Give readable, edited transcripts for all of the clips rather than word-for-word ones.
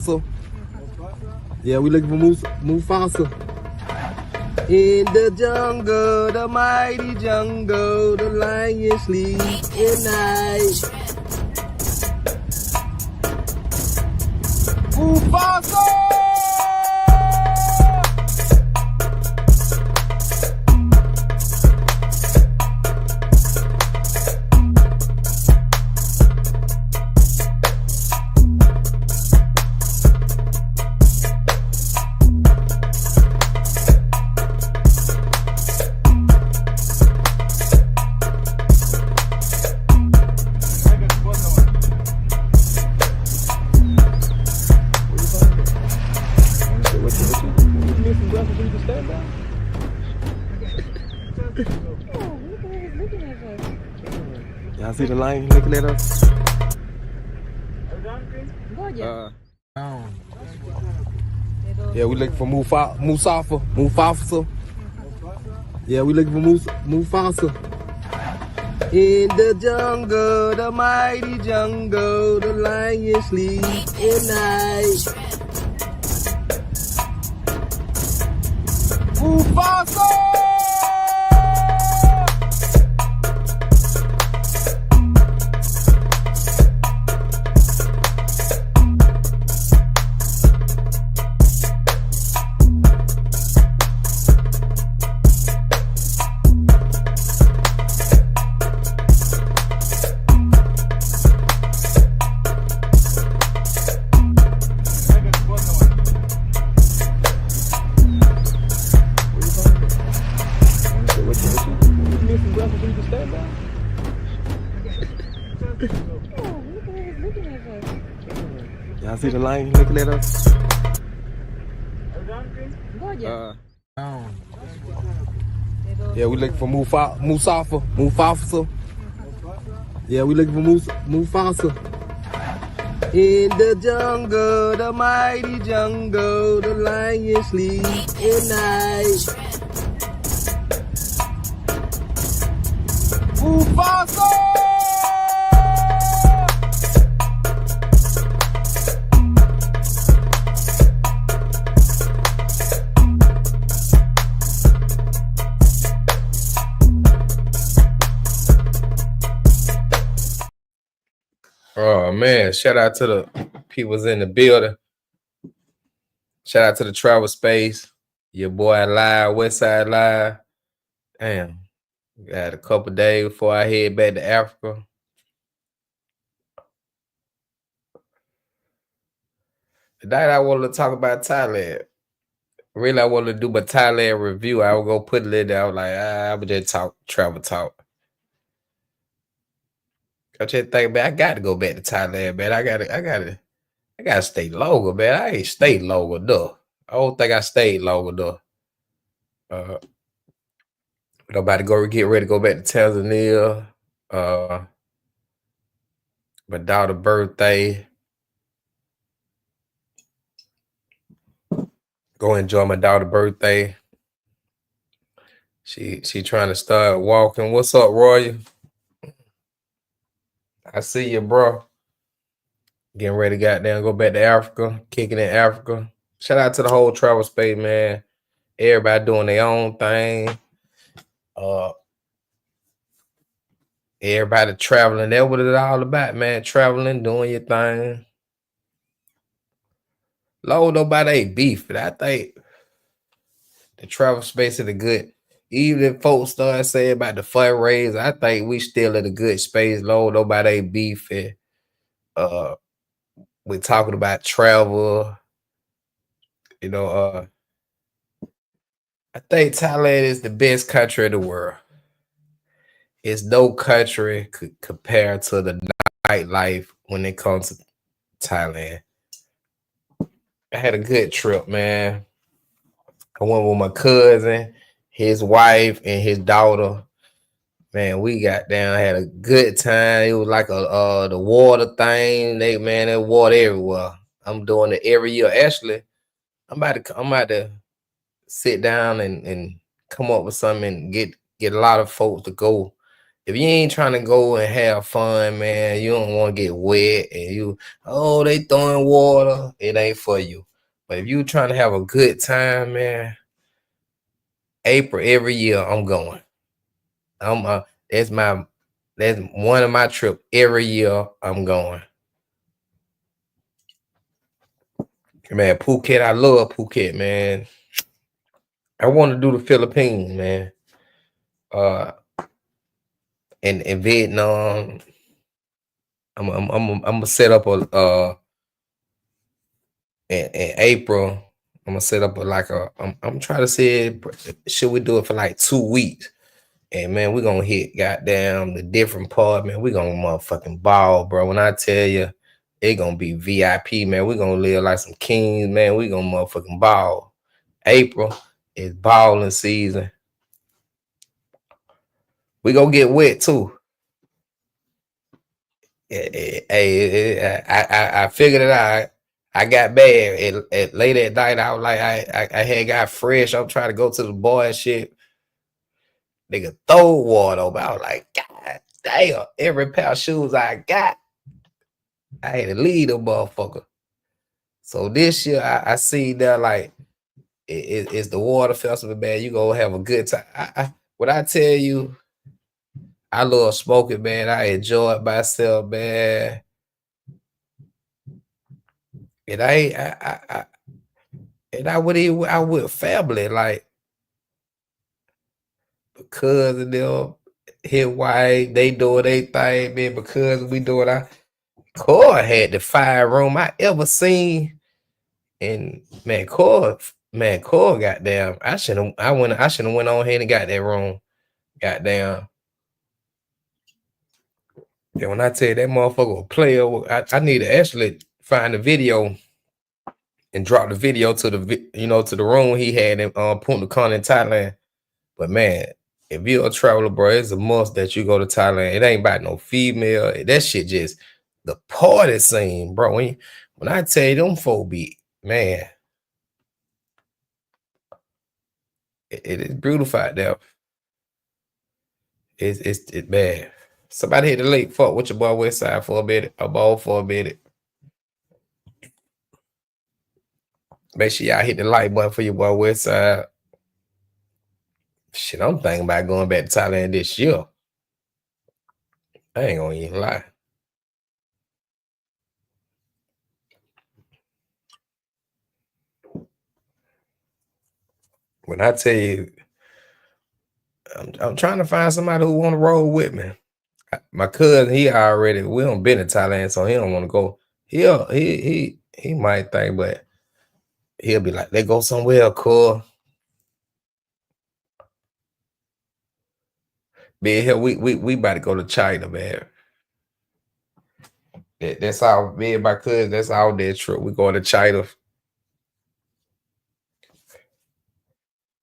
So, yeah, we looking for Mufasa. In the jungle, the mighty jungle, the lion sleeps at night. Mufasa! Y'all see the lion looking at us? Yeah, we looking for Mufasa. Yeah, we looking for Mufasa. In the jungle, the mighty jungle, the lion sleeps at night. Mufasa! Y'all see the lion looking at us? Yeah, we looking for Mufasa. Yeah, we looking for Mufasa. In the jungle, the mighty jungle, the lion sleeps at night. Mufasa! Oh man, shout out to the people's in the building. Shout out to the Travel Space. Your boy Live, Westside Live. Damn. Got a couple days before I head back to Africa. Tonight I wanted to talk about Thailand. Really, I wanted to do my Thailand review. I would go put it in there. I was like, I would just talk, travel talk. I just think, man, I got to go back to Thailand, man. I gotta stay longer, man. I ain't stayed long enough. I don't think I stayed long enough. But I'm about to go get ready to go back to Tanzania. My daughter's birthday. Go enjoy my daughter's birthday. She trying to start walking. What's up, Roy? I see you, bro. Getting ready to goddamn go back to Africa, kicking in Africa. Shout out to the whole Travel Space, man. Everybody doing their own thing. Everybody traveling. That's what it's all about, man. Traveling, doing your thing. Low, nobody ain't beef, but I think the Travel Space is a good. Even if folks start saying about the fundraiser, I think we still in a good space. Low, nobody ain't beefing. We're talking about travel. You know, I think Thailand is the best country in the world. It's no country could compare to the nightlife when it comes to Thailand. I had a good trip, man. I went with my cousin, his wife, and his daughter. Man, we got down, had a good time. It was like the water thing. They water everywhere. I'm doing it every year. Actually, I'm about to sit down and come up with something and get a lot of folks to go If you ain't trying to go and have fun, man, you don't want to get wet and they throwing water, it ain't for you. But if you trying to have a good time, man, April every year I'm going. That's one of my trip every year I'm going. Man, Phuket, I love Phuket, man. I want to do the Philippines, man. In Vietnam, I'm gonna set up a in April. I'm gonna set up I'm trying to say, should we do it for like 2 weeks? And man, we're gonna hit goddamn the different part, man. We're gonna motherfucking ball, bro. When I tell you, it gonna be VIP, man. We're gonna live like some kings, man. We gonna motherfucking ball. April is balling season. We gonna get wet too. I figured it out. I got bad. Late at night, I was like, I had got fresh. I'm trying to go to the boy and shit. Nigga throw water over. I was like, God damn, every pair of shoes I got, I had to leave the motherfucker. So this year, I see that like it's the water festival, man. You gonna have a good time. What I tell you, I love smoking, man. I enjoy it myself, man. And I would family like because of them, his wife, they doing their thing, man. Because we doing our Core had the fire room I ever seen. And man, Core, goddamn. I should have went on ahead and got that room. Goddamn. Yeah, when I tell you that motherfucker will play, I need to actually find the video and drop the video to to the room he had in Punta Cana in Thailand. But man, if you're a traveler, bro, it's a must that you go to Thailand. It ain't about no female. That shit just the party scene, bro. When I tell you them folk be, man, it is beautified there. It's bad. Somebody hit the lake. Fuck with your boy Westside for a bit. A ball for a bit. Make sure y'all hit the like button for your boy Westside. Shit, I'm thinking about going back to Thailand this year. I ain't gonna even lie. When I tell you, I'm trying to find somebody who want to roll with me. My cousin, we don't been to Thailand, so he don't want to go. He might think, but he'll be like, let's go somewhere cool. Man, here we about to go to China, man. That's all me and my cousin, that's all that trip. We going to China.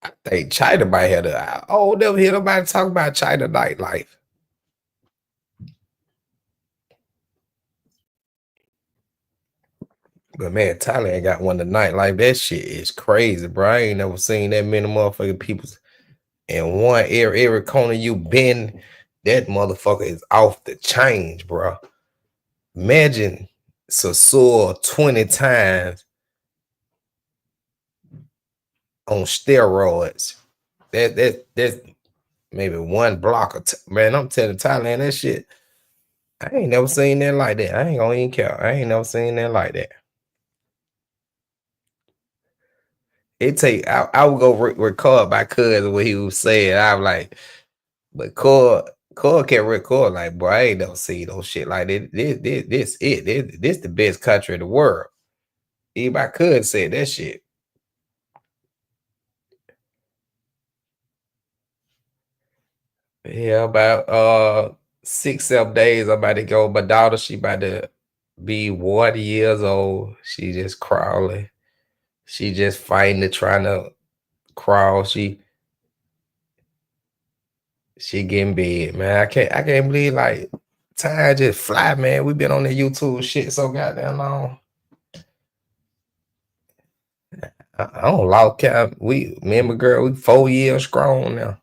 I think China might have never hear nobody talk about China nightlife. But man, Thailand got one tonight. Like that shit is crazy, bro. I ain't never seen that many motherfucking people in one area. Every corner you been, that motherfucker is off the change, bro. Imagine Sasur 20 times on steroids. That's maybe one block of man. I'm telling Thailand that shit. I ain't never seen that like that. I ain't gonna even care. I ain't never seen that like that. I would go record my cousin what he was saying. I'm like, but Core can't record like, bro, I ain't never seen no shit like this. This the best country in the world. Even my cousin said that shit. Yeah, about 6-7 days I'm about to go. My daughter, she about to be 1 years old. She just crawling. She just fighting to trying to crawl. She getting big, man. I can't believe like time just fly, man. We been on the YouTube shit so goddamn long. I don't lost count. Me and my girl, we 4 years strong now.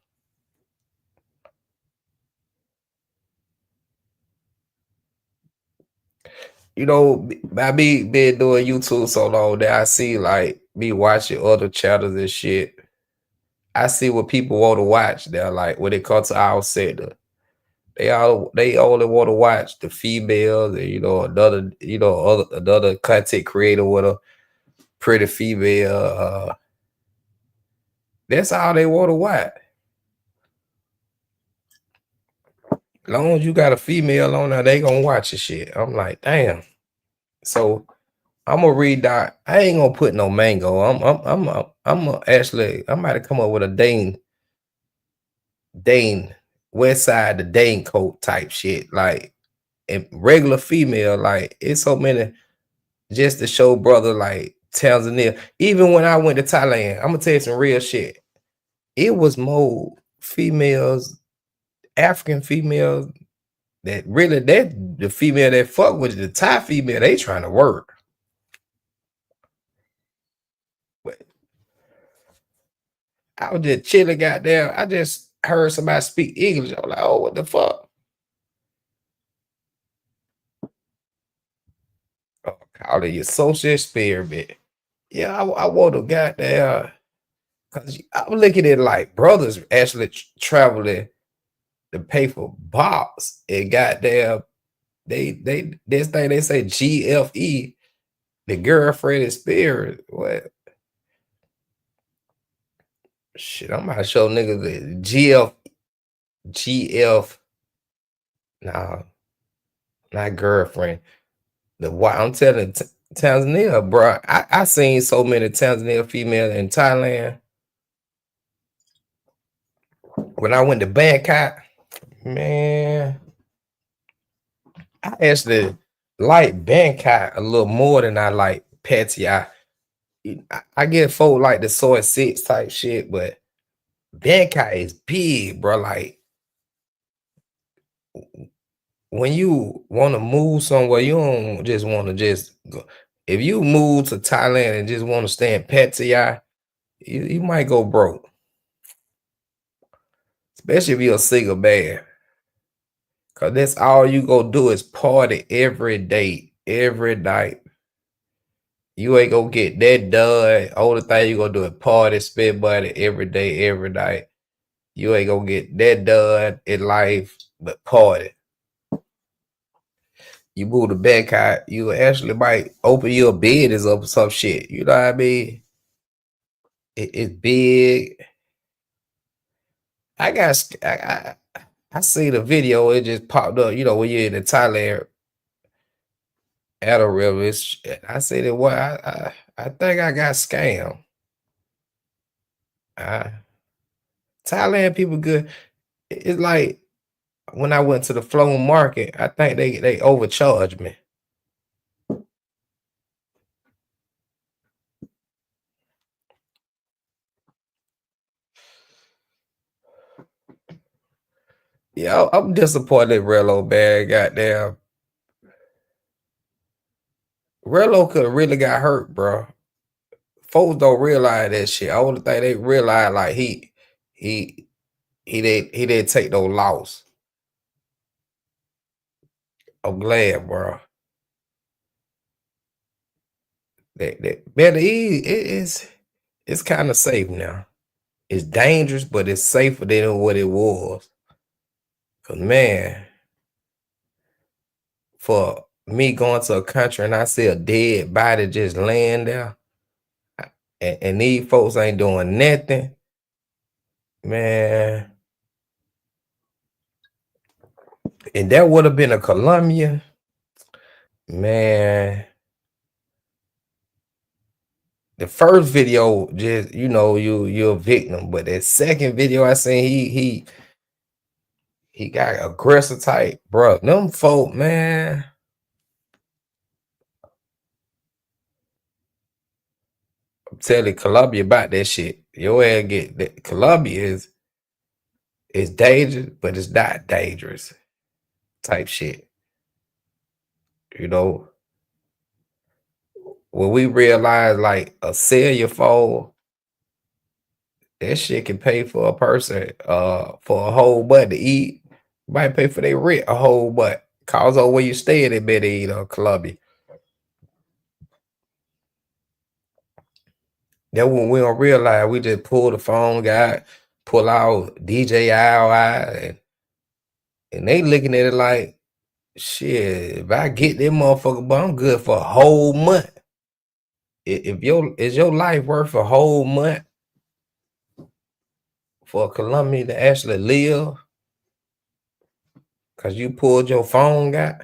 you know, by me been doing YouTube so long that I see like me watching other channels and shit. I see what people want to watch. They're like when it comes to our sector, they only want to watch the females and another content creator with a pretty female. That's all they want to watch. As long as you got a female on there, they gonna watch your shit. I'm like, damn. So I'm gonna read that. I ain't gonna put no mango. I'm about to come up with a Dane West Side the Dane coat type shit. Like and regular female, like it's so many just to show brother like Tanzania. Even when I went to Thailand, I'm gonna tell you some real shit. It was more females, African females that really that the female that fuck with the Thai female, they trying to work. But I was just chilling, goddamn. I just heard somebody speak English. I was like, oh, what the fuck? Oh, call it your social experiment. Yeah, I want to goddamn because I'm looking at like brothers actually traveling to pay for box and goddamn they this thing they say GFE, the girlfriend experience. What shit? I'm about to show niggas the GF. Nah, not girlfriend. The why I'm telling Tanzania, bro. I seen so many Tanzania females in Thailand. When I went to Bangkok, man, I actually like Bangkok a little more than I like Pattaya. I get folk like the Soy 6 type shit, but Bangkok is big, bro. Like when you want to move somewhere, you don't just want to just go. If you move to Thailand and just want to stay in Pattaya, you might go broke. Especially if you're a single man. Cause that's all you go do is party every day, every night. You ain't gonna get that done. Only thing you gonna do is party, spend money every day, every night. You ain't gonna get that done in life, but party. You move to Bangkok, you actually might open your business up or some shit. You know what I mean? It's big. I see the video. It just popped up. You know when you're in the Thailand at a river. I said it. What I think I got scammed. Thailand people good. It's like when I went to the Flow Market. I think they overcharged me. Yeah, I'm disappointed. Rello bad. Goddamn. Rello could have really got hurt, bro. Folks don't realize that shit. I only think they realize like he didn't take no loss. I'm glad, bro. That Better Ease it's kind of safe now. It's dangerous, but it's safer than what it was. Cause man, for me going to a country and I see a dead body just laying there, and these folks ain't doing nothing, man. And that would have been a Colombia, man. The first video, just you're a victim, but that second video I seen, he got aggressive type, bro. Them folk, man. I'm telling Colombia about that shit. Your ass get that. Colombia is dangerous, but it's not dangerous type shit. You know, when we realize like a cellular phone, that shit can pay for a person for a whole month to eat. Might pay for their rent a whole month. Cause on where you stay in Medellin or Colombia. That when we don't realize we just pull the phone, pull out DJ and they looking at it like, shit, if I get that motherfucker, but I'm good for a whole month. If is your life worth a whole month for Columbia to actually live? Cause you pulled your phone, guy.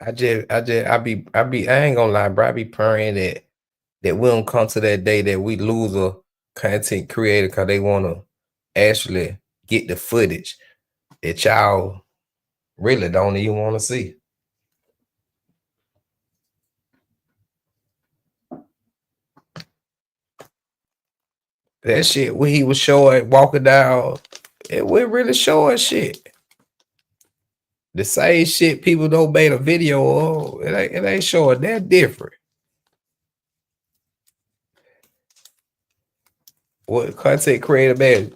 I ain't gonna lie, bro. I be praying that we don't come to that day that we lose a content creator because they want to actually get the footage that y'all really don't even want to see. That shit when he was showing walking down, it was really showing shit. The same shit people don't make a video of. It ain't showing that different. What content creator, man?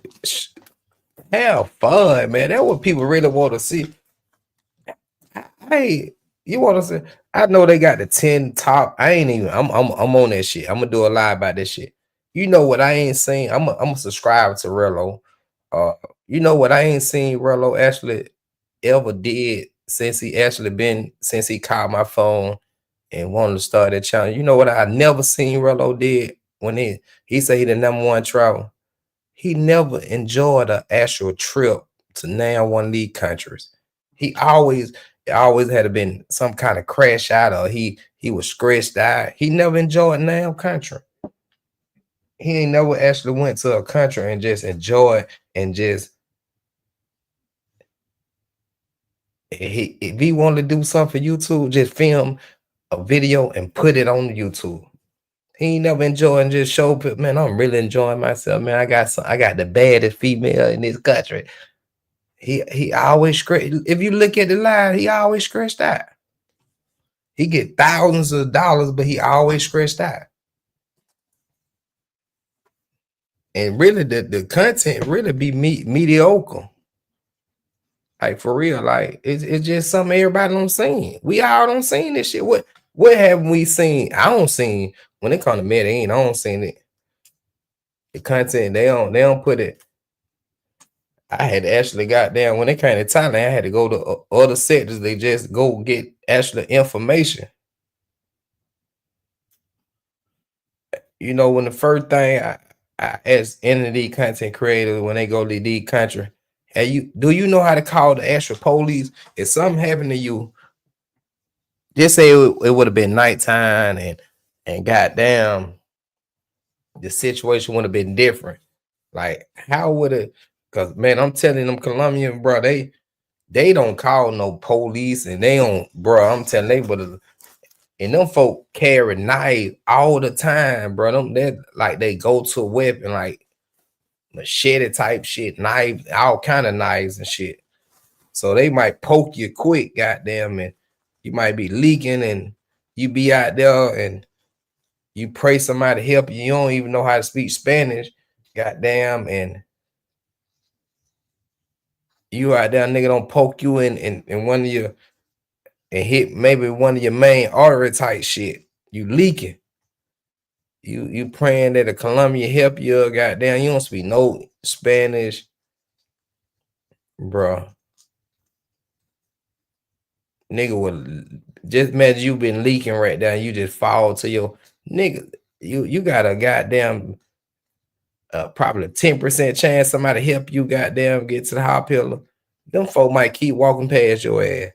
Have fun, man. That's what people really want to see. Hey, you want to say? I know they got the 10 top. I ain't even. I'm on that shit. I'm gonna do a live about this shit. You know what I ain't seen? I'm a subscribe to Rello. You know what I ain't seen Rello actually ever did since he called my phone and wanted to start that channel. You know what I never seen Rello did when he said he the #1 travel. He never enjoyed an actual trip to now one of these countries. He always had to been some kind of crash out or he was scratched out. He never enjoyed now country. He ain't never actually went to a country and just enjoyed and just if he wanted to do something for YouTube, just film a video and put it on YouTube. He ain't never enjoyed and just show people, man, I'm really enjoying myself, man. I got the baddest female in this country. He always scratched. If you look at the line, he always scratched out. He get thousands of dollars, but he always scratched out. And really, the content really be mediocre. Like for real, like it's just something everybody don't seen. We all don't seen this shit. What haven't we seen? I don't seen when it come to Medellin. I don't seen it. The content they don't put it. I had to actually got down when they came to Thailand. I had to go to other sectors. They just go get actual information. You know, when the first thing I ask any of these content creators when they go to these country, do you know how to call the actual police? If something happened to you, just say it would have been nighttime and goddamn, the situation would have been different. Like, how would it? Because man, I'm telling them Colombian, bro, they don't call no police and they don't, bro. I'm telling they would have. And them folk carry knives all the time, bro. Them they like they go to a weapon like machete type shit, knives, all kind of knives and shit. So they might poke you quick, goddamn, and you might be leaking and you be out there and you pray somebody help you. You don't even know how to speak Spanish, goddamn, and you out there, nigga, don't poke you in one of your and hit maybe one of your main artery type shit. You leaking. You praying that a Colombian help you, goddamn, you don't speak no Spanish, bro. Nigga would just imagine you been leaking right now. You just fall to your nigga. You got a goddamn probably 10% chance somebody help you goddamn get to the hospital. Them folk might keep walking past your ass.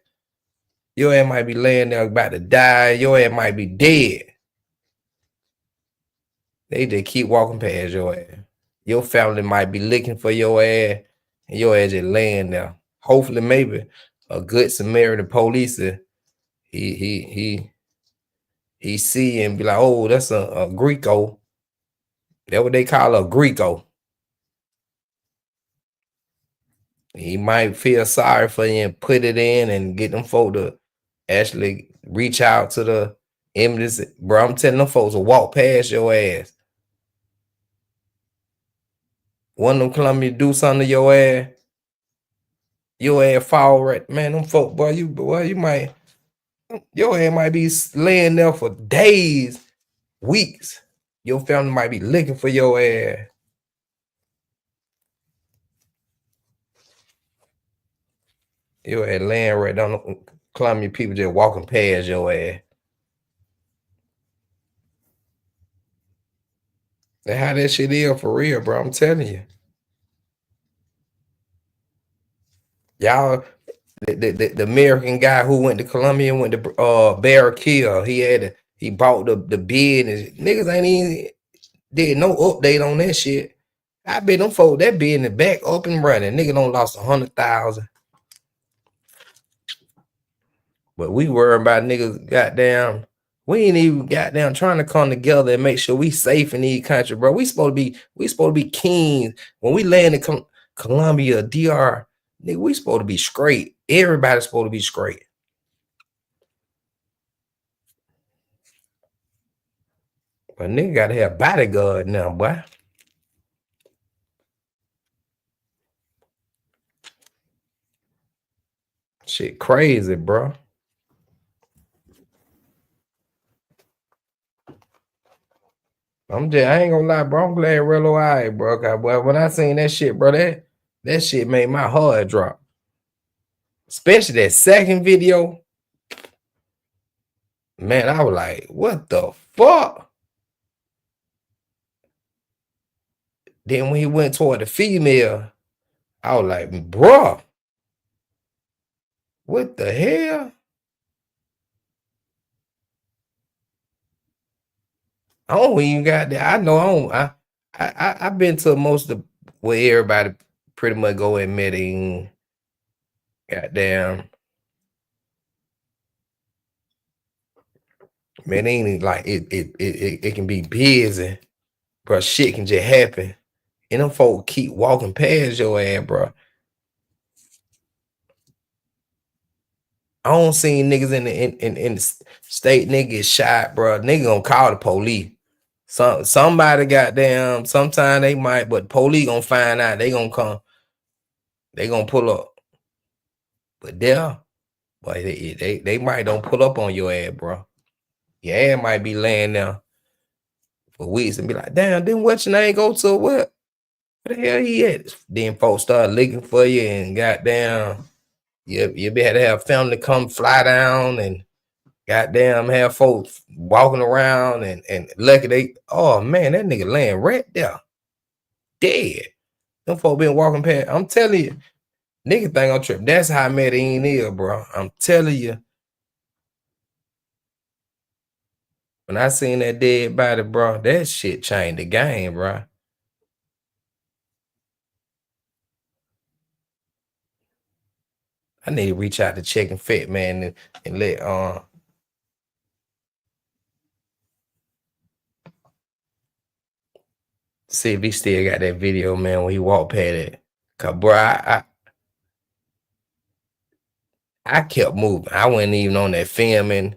Your ass might be laying there about to die. Your ass might be dead. They just keep walking past your ass. Your family might be looking for your ass, and your ass just laying there. Hopefully, maybe a good Samaritan police, he see and be like, oh, that's a Greco. That's what they call a Greco. He might feel sorry for you and put it in and get them folk to actually reach out to the embassy. Bro, I'm telling them folks to walk past your ass. One of them Colombians do something to your ass fall right. Man, them folk, boy, you might. Your ass might be laying there for days, weeks. Your family might be looking for your ass. Your ass laying right down Columbia, people just walking past your ass. That's how that shit is for real, bro. I'm telling you. Y'all, the American guy who went to Columbia went to Barrack Hill. He bought the bid and niggas ain't even did no update on that shit. I bet them folks that bid in the back up and running. Nigga don't lost 100,000. But we worry about niggas goddamn. We ain't even goddamn trying to come together and make sure we safe in these country, bro. We supposed to be kings. When we land in Colombia, DR, nigga, we supposed to be straight. Everybody's supposed to be straight. But nigga gotta have bodyguard now, boy. Shit crazy, bro. I ain't gonna lie, bro. I'm glad Rello alright, bro. Cause boy, when I seen that shit, bro, that shit made my heart drop. Especially that second video. Man, I was like, what the fuck? Then when he went toward the female, I was like, bro, what the hell? I don't even got that. I know I've been to most of where everybody pretty much go in Medellin. Goddamn. Medellin, like it can be busy, bro. Shit can just happen. And them folk keep walking past your ass, bro. I don't see niggas in the state nigga get shot, bro. Nigga gonna call the police. Somebody goddamn, sometime they might, but police gonna find out. They gonna come. They gonna pull up. But they might don't pull up on your ass, bro. Your ass might be laying there for weeks and be like, damn, then what's your name go to what? Where the hell he at? Then folks start looking for you and goddamn, you better have family come fly down and goddamn have folks walking around and lucky oh man, that nigga laying right there. Dead. Them folks been walking past. I'm telling you, nigga think I'm tripping. That's how Medellin is, bro. I'm telling you. When I seen that dead body, bro, that shit changed the game, bro. I need to reach out to Chicken Fat Man and let see if he still got that video, man, when he walked past it. Cause bro, I kept moving. I wasn't even on that filming.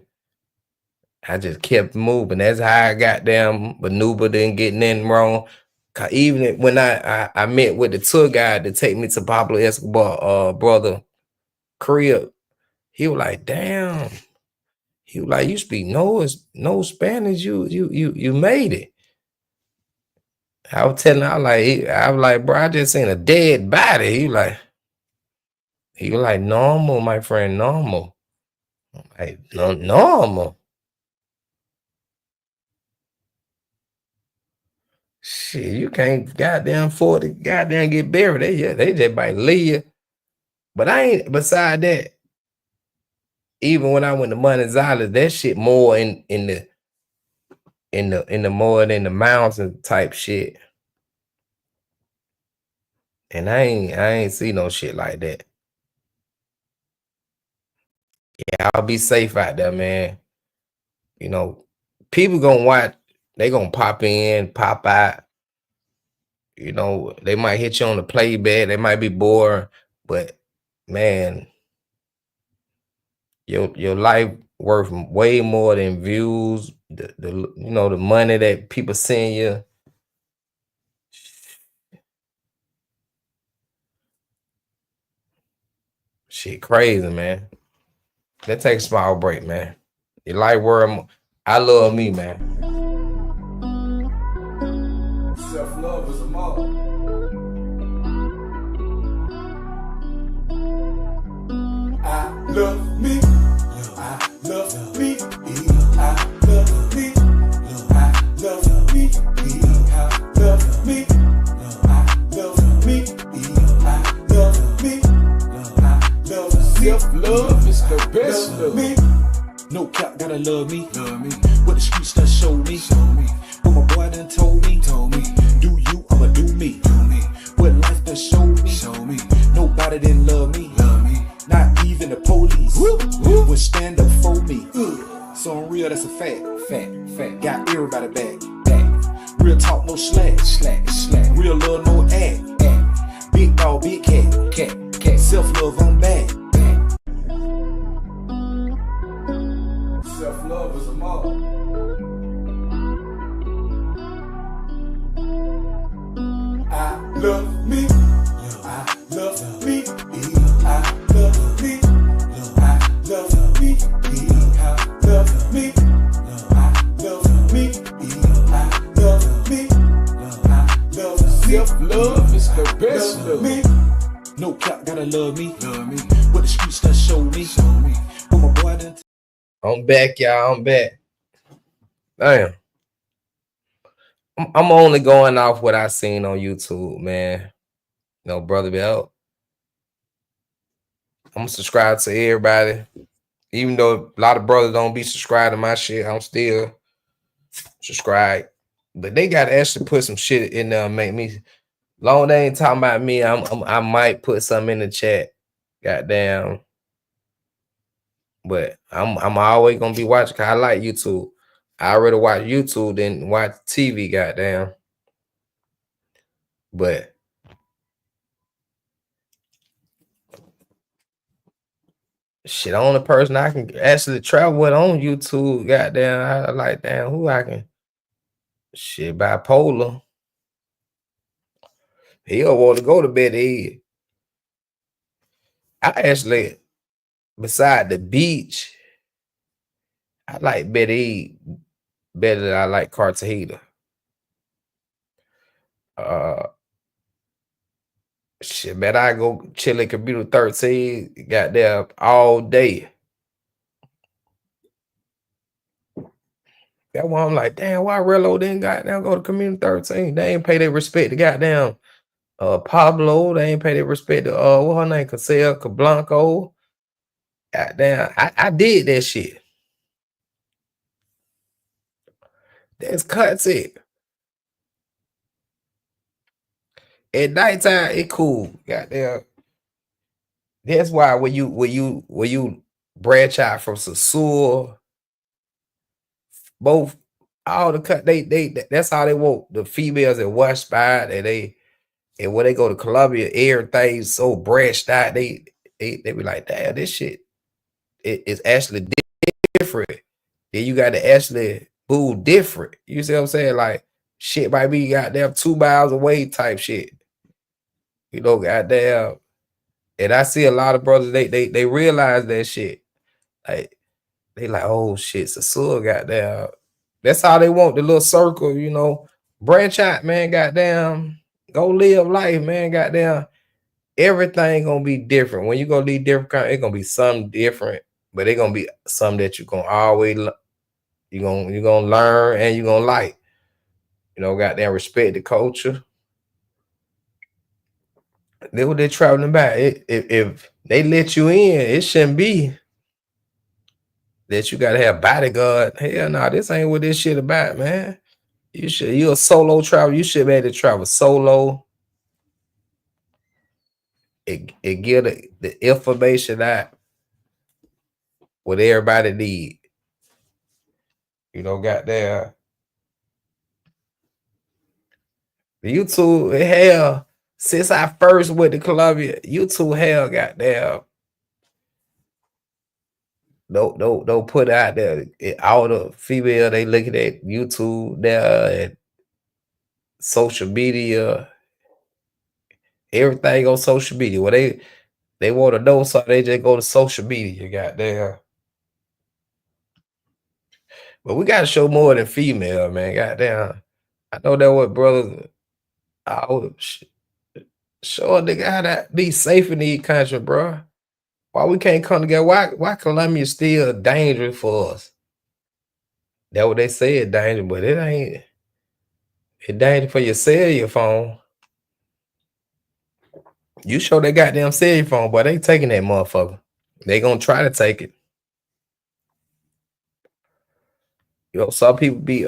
I just kept moving. That's how I got down. Maneuver didn't get nothing wrong. Cause even when I met with the tour guide to take me to Pablo Escobar brother crib, he was like, damn. He was like, you speak no Spanish. You made it. I was like, bro, I just seen a dead body. He was like, normal, my friend, normal. I'm like, no, normal. Shit, you can't goddamn afford to goddamn get buried. They just might leave you. But I ain't beside that. Even when I went to Manizales, that shit more in the more than the mountain type shit. And I ain't see no shit like that. Yeah, I'll be safe out there, man. You know, people gonna watch, they gonna pop in, pop out. You know, they might hit you on the playback, they might be bored, but man, your life worth way more than views, the the money that people send you. Shit crazy, man. Let's take a small break, man. You like where I love me, man. Self-love is a mother. I love me. I love me. I love me. I love me. I love me. I love me. I love me. I love me. Self-love is the best Love me. No cap, gotta love me. What the streets done show me. What my boy done told me. Do you, I'ma do me. What life done showed me. Nobody didn't love me. Not even the police would stand up for me. So I'm real, that's a fact. Got everybody back. Real talk, no slack. Real love, no act. Big dog, big cat. Self-love, I'm back. Self-love is a mother. I love me. I love me. I love me. I love me. I love me. I love me. I love me. I love me. Self-love is the best Love me. No cap, gotta love me. What the streets done show me. What my boy done I'm back, y'all. I'm back. Damn. I'm only going off what I seen on YouTube, man. No, Brother Belt. I'm subscribed to everybody. Even though a lot of brothers don't be subscribed to my shit, I'm still subscribed. But they gotta actually put some shit in there and make me. Long they ain't talking about me, I might put something in the chat. Goddamn. But I'm always gonna be watching because I like YouTube. I already watch YouTube than watch TV, goddamn. But shit, only person I can actually travel with on YouTube, goddamn. I like, damn, who I can shit bipolar. He'll want to go to bed eat. I actually, beside the beach, I like Betty better than I like Cartagena. Shit, man, I go chill at Computer 13, got there all day. That's why I'm like, damn, why Rello didn't goddamn go to Community 13? They ain't pay their respect to goddamn Pablo. They ain't pay their respect to what her name, Casella Cablanco. Goddamn, I did that shit. That's cuts it. At nighttime, it cool. Goddamn. That's why when you branch out from Sasua, both all the cut they that's how they want the females at one spot and when they go to Columbia, everything's so branched out. They be like, damn, this shit it's actually different. Then you got to actually move different. You see what I'm saying? Like shit might be goddamn 2 miles away type shit. You know, goddamn. And I see a lot of brothers, they realize that shit. Like they like, oh shit, Sasua goddamn. That's how they want the little circle, you know. Branch out, man, goddamn. Go live life, man, goddamn. Everything gonna be different. When you gonna leave different, it's gonna be something different, but it's gonna be something that you gonna always you're gonna learn and you're gonna like. You know, goddamn respect the culture. They what they're traveling about. If they let you in, it shouldn't be that you gotta have bodyguard. Hell no, this ain't what this shit about, man. You're a solo travel. You should be able to travel solo. It give the information out what everybody need. You know, goddamn. The YouTube hell since I first went to Columbia, YouTube hell goddamn. Don't put out there all the female they looking at YouTube there and social media, everything on social media. Well, they want to know something, they just go to social media, goddamn. But we gotta show more than female, man. Goddamn. I know that what brothers show a nigga how to be safe in these country, bro. Why we can't come together? Why Columbia still dangerous for us? That what they say dangerous, but it ain't. It's dangerous for your cellular phone. You show they goddamn cellular phone, but they taking that motherfucker. They gonna try to take it. You know, some people be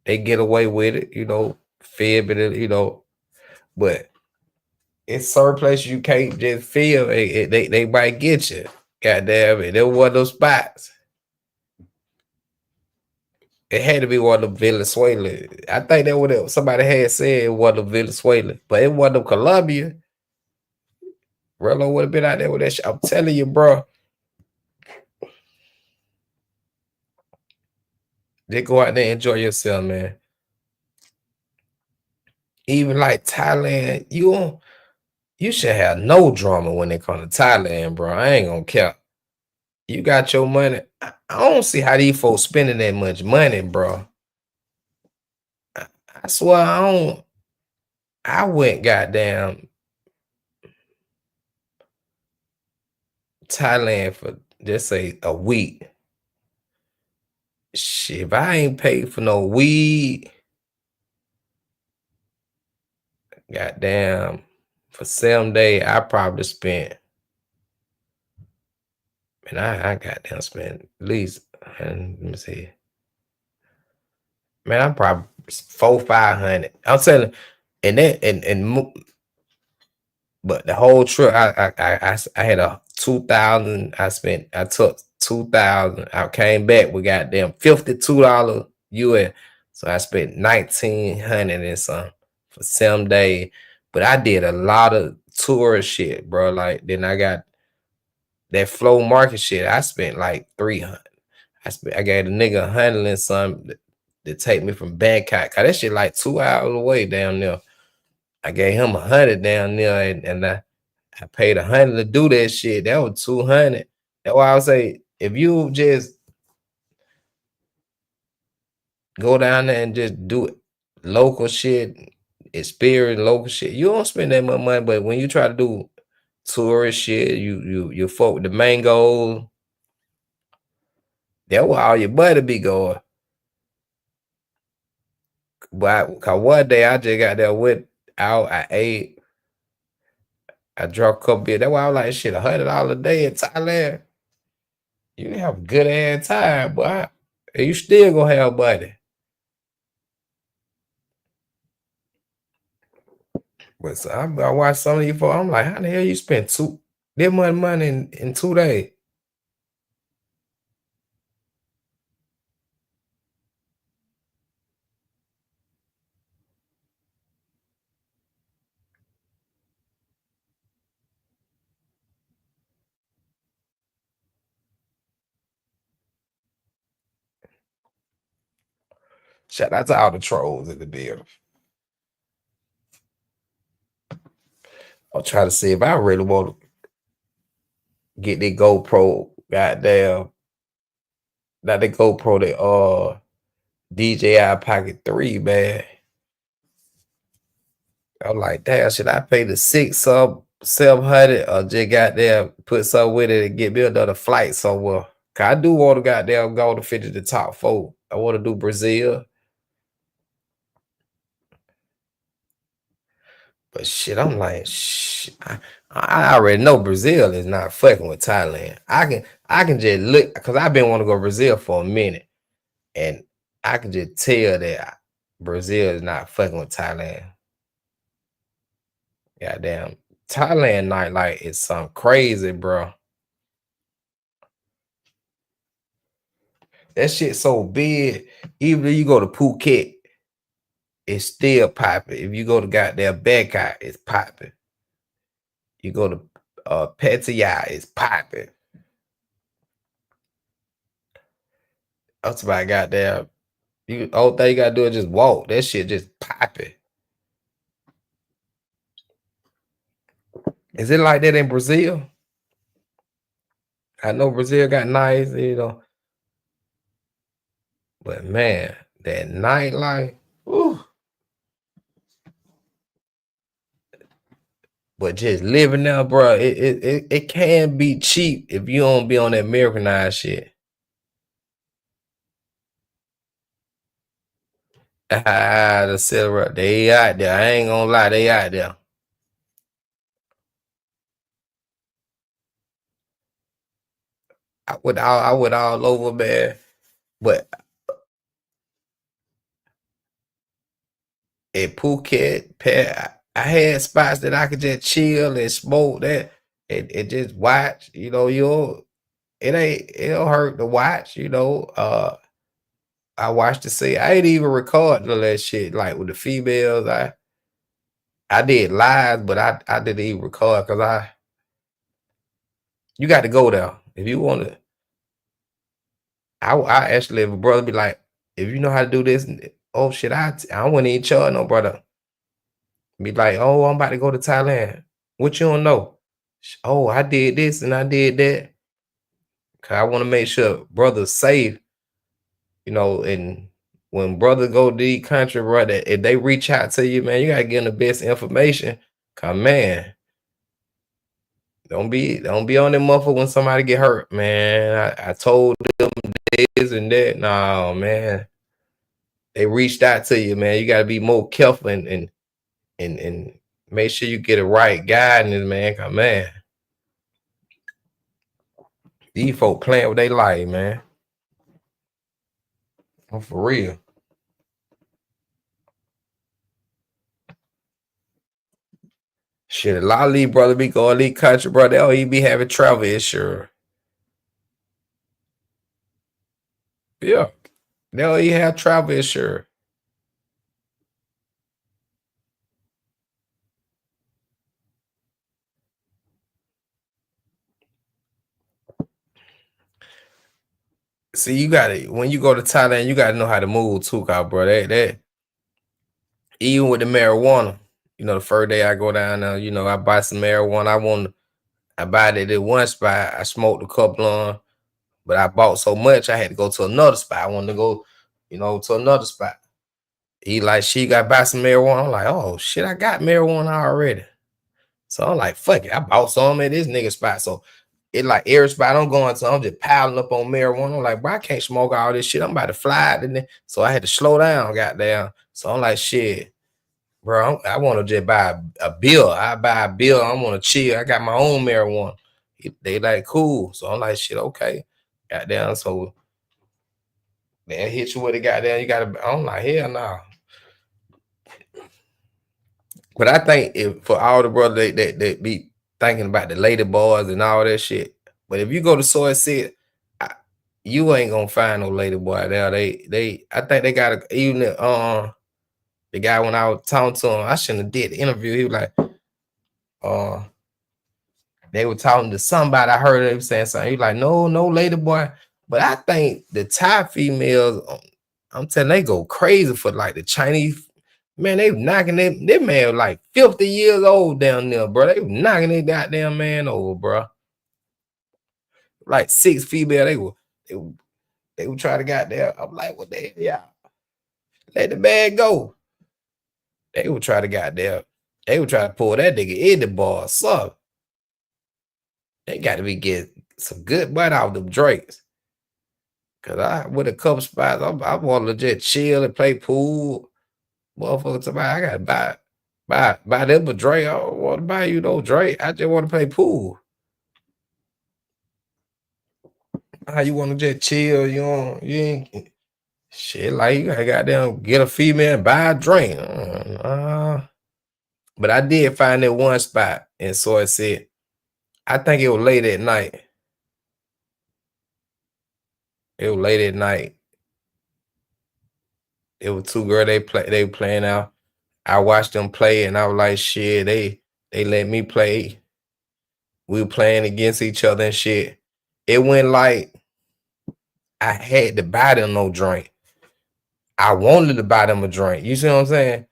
they get away with it, you know, fib it, you know, but it's certain places you can't just feel they might get you. Goddamn it. There was those spots. It had to be one of the Venezuela. I think that what somebody had said it was the Venezuela, but it wasn't of Colombia. Rello would have been out there with that shit. I'm telling you, bro. Just go out there and enjoy yourself, man. Even like Thailand, you should have no drama when it comes to Thailand, bro. I ain't gonna care. You got your money. I don't see how these folks spending that much money, bro. I swear I don't. I went goddamn Thailand for just say a week. Shit, if I ain't paid for no weed, goddamn, for 7 days, I probably spent. Man, I goddamn spent at least. And let me see. Man, I'm probably 400-500. I'm telling, and that and but the whole trip, I had a 2,000. I took 2,000. I came back with goddamn $52 US. So I spent 1,900 and something for 7 days. But I did a lot of tourist shit, bro. Like then I got that flow market shit. I spent like 300. I gave a nigga 100 and something to take me from Bangkok. Cause that shit like 2 hours away down there. I gave him 100 down there, and I paid 100 to do that shit. That was 200. That's why I would say if you just go down there and just do it, local shit, experience local shit, you don't spend that much money. But when you try to do tourist shit, you fuck with the mangoes. That's where all your money be going. But cause one day I just got there went out, I ate, I drank a couple beers. That's why I was like, shit, $100 a day in Thailand. You have a good ass time, boy. And you still gonna have money. But so I watch some of you folks. I'm like, how the hell you spend that much money in 2 days? Shout out to all the trolls in the building. I'll try to see if I really want to get the GoPro. Goddamn, not the GoPro, the DJI Pocket 3, man. I'm like, damn, should I pay the 700 or just goddamn put something with it and get me another flight somewhere? Cause I do want to goddamn go to finish the top 4. I want to do Brazil. But shit, I'm like, I already know Brazil is not fucking with Thailand. I can just look, because I've been wanting to go to Brazil for a minute. And I can just tell that Brazil is not fucking with Thailand. Goddamn. Thailand nightlife is something crazy, bro. That shit so big. Even if you go to Phuket, it's still popping. If you go to goddamn Bangkok, it's popping. You go to Pattaya, it's popping. That's about goddamn. All thing you gotta do is just walk. That shit just popping. Is it like that in Brazil? I know Brazil got nice, you know. But man, that nightlife, ooh. But just living now, bro, it can be cheap if you don't be on that Americanized shit. The silver, they out there. I ain't gonna lie, they out there. I went all over, man. But at Phuket, I had spots that I could just chill and smoke that and just watch. You know, it don't hurt to watch. You know, I watched the scene. I ain't even record all that shit like with the females. I did live, but I didn't even record because you got to go there if you want to. I actually have a brother be like, if you know how to do this, oh shit, I wouldn't even charge no brother. Be like, oh, I'm about to go to Thailand. What you don't know? Oh, I did this and I did that. Cause I want to make sure brother's safe, you know, and when brother go to the country, brother, if they reach out to you, man, you gotta give them the best information. Cause man, don't be on them muffle when somebody get hurt, man. I told them this and that. No, man. They reached out to you, man. You gotta be more careful and make sure you get a right guidance, man. Cause man, these folk playing with their life, man. I'm for real. Shit, a lot of these brother be going to these country, bro. They'll even be having travel insurance. Yeah. They'll even have travel insurance. See, you gotta when you go to Thailand, you gotta know how to move too, bro. That even with the marijuana, you know, the first day I go down there, you know, I buy some marijuana. I buy it at one spot. I smoked a couple on, but I bought so much I had to go to another spot. I wanted to go, you know, to another spot. He like, she got buy some marijuana. I'm like, oh shit, I got marijuana already. So I'm like, fuck it. I bought some at this nigga spot. So it like every spot I'm going to, I'm just piling up on marijuana. I'm like, bro, I can't smoke all this shit. I'm about to fly it. So I had to slow down, goddamn. So I'm like, shit, bro, I want to just buy a bill. I buy a bill. I want to chill. I got my own marijuana. They like, cool. So I'm like, shit, okay. Goddamn. So they hit you with it, goddamn. You got to, I'm like, hell no. Nah. But I think if for all the brothers that be thinking about the lady boys and all that shit, but if you go to Soy City, you ain't gonna find no lady boy there. I think they got even the guy when I was talking to him, I shouldn't have did the interview. He was like, they were talking to somebody. I heard them saying something. He was like, no lady boy. But I think the Thai females, I'm telling they go crazy for like the Chinese. Man, they knocking that man like 50 years old down there, bro. They knocking that goddamn man over, bro. Like 6 female, they would try to goddamn. I'm like, what the hell, y'all? Let the man go. They would try to goddamn. They would try to pull that nigga in the bar. So they got to be getting some good butt out of them drinks. Cause I with a couple spots, I want to just chill and play pool. Motherfucker, somebody, I gotta buy them a drink. I don't want to buy you no drink. I just want to play pool. How you want to just chill? You ain't shit like you gotta goddamn get a female and buy a drink. But I did find that one spot, and so it said, I think it was late at night. It was late at night. It was 2 girls they were playing out. I watched them play and I was like, shit, they let me play. We were playing against each other and shit. It went like I had to buy them no drink. I wanted to buy them a drink. You see what I'm saying?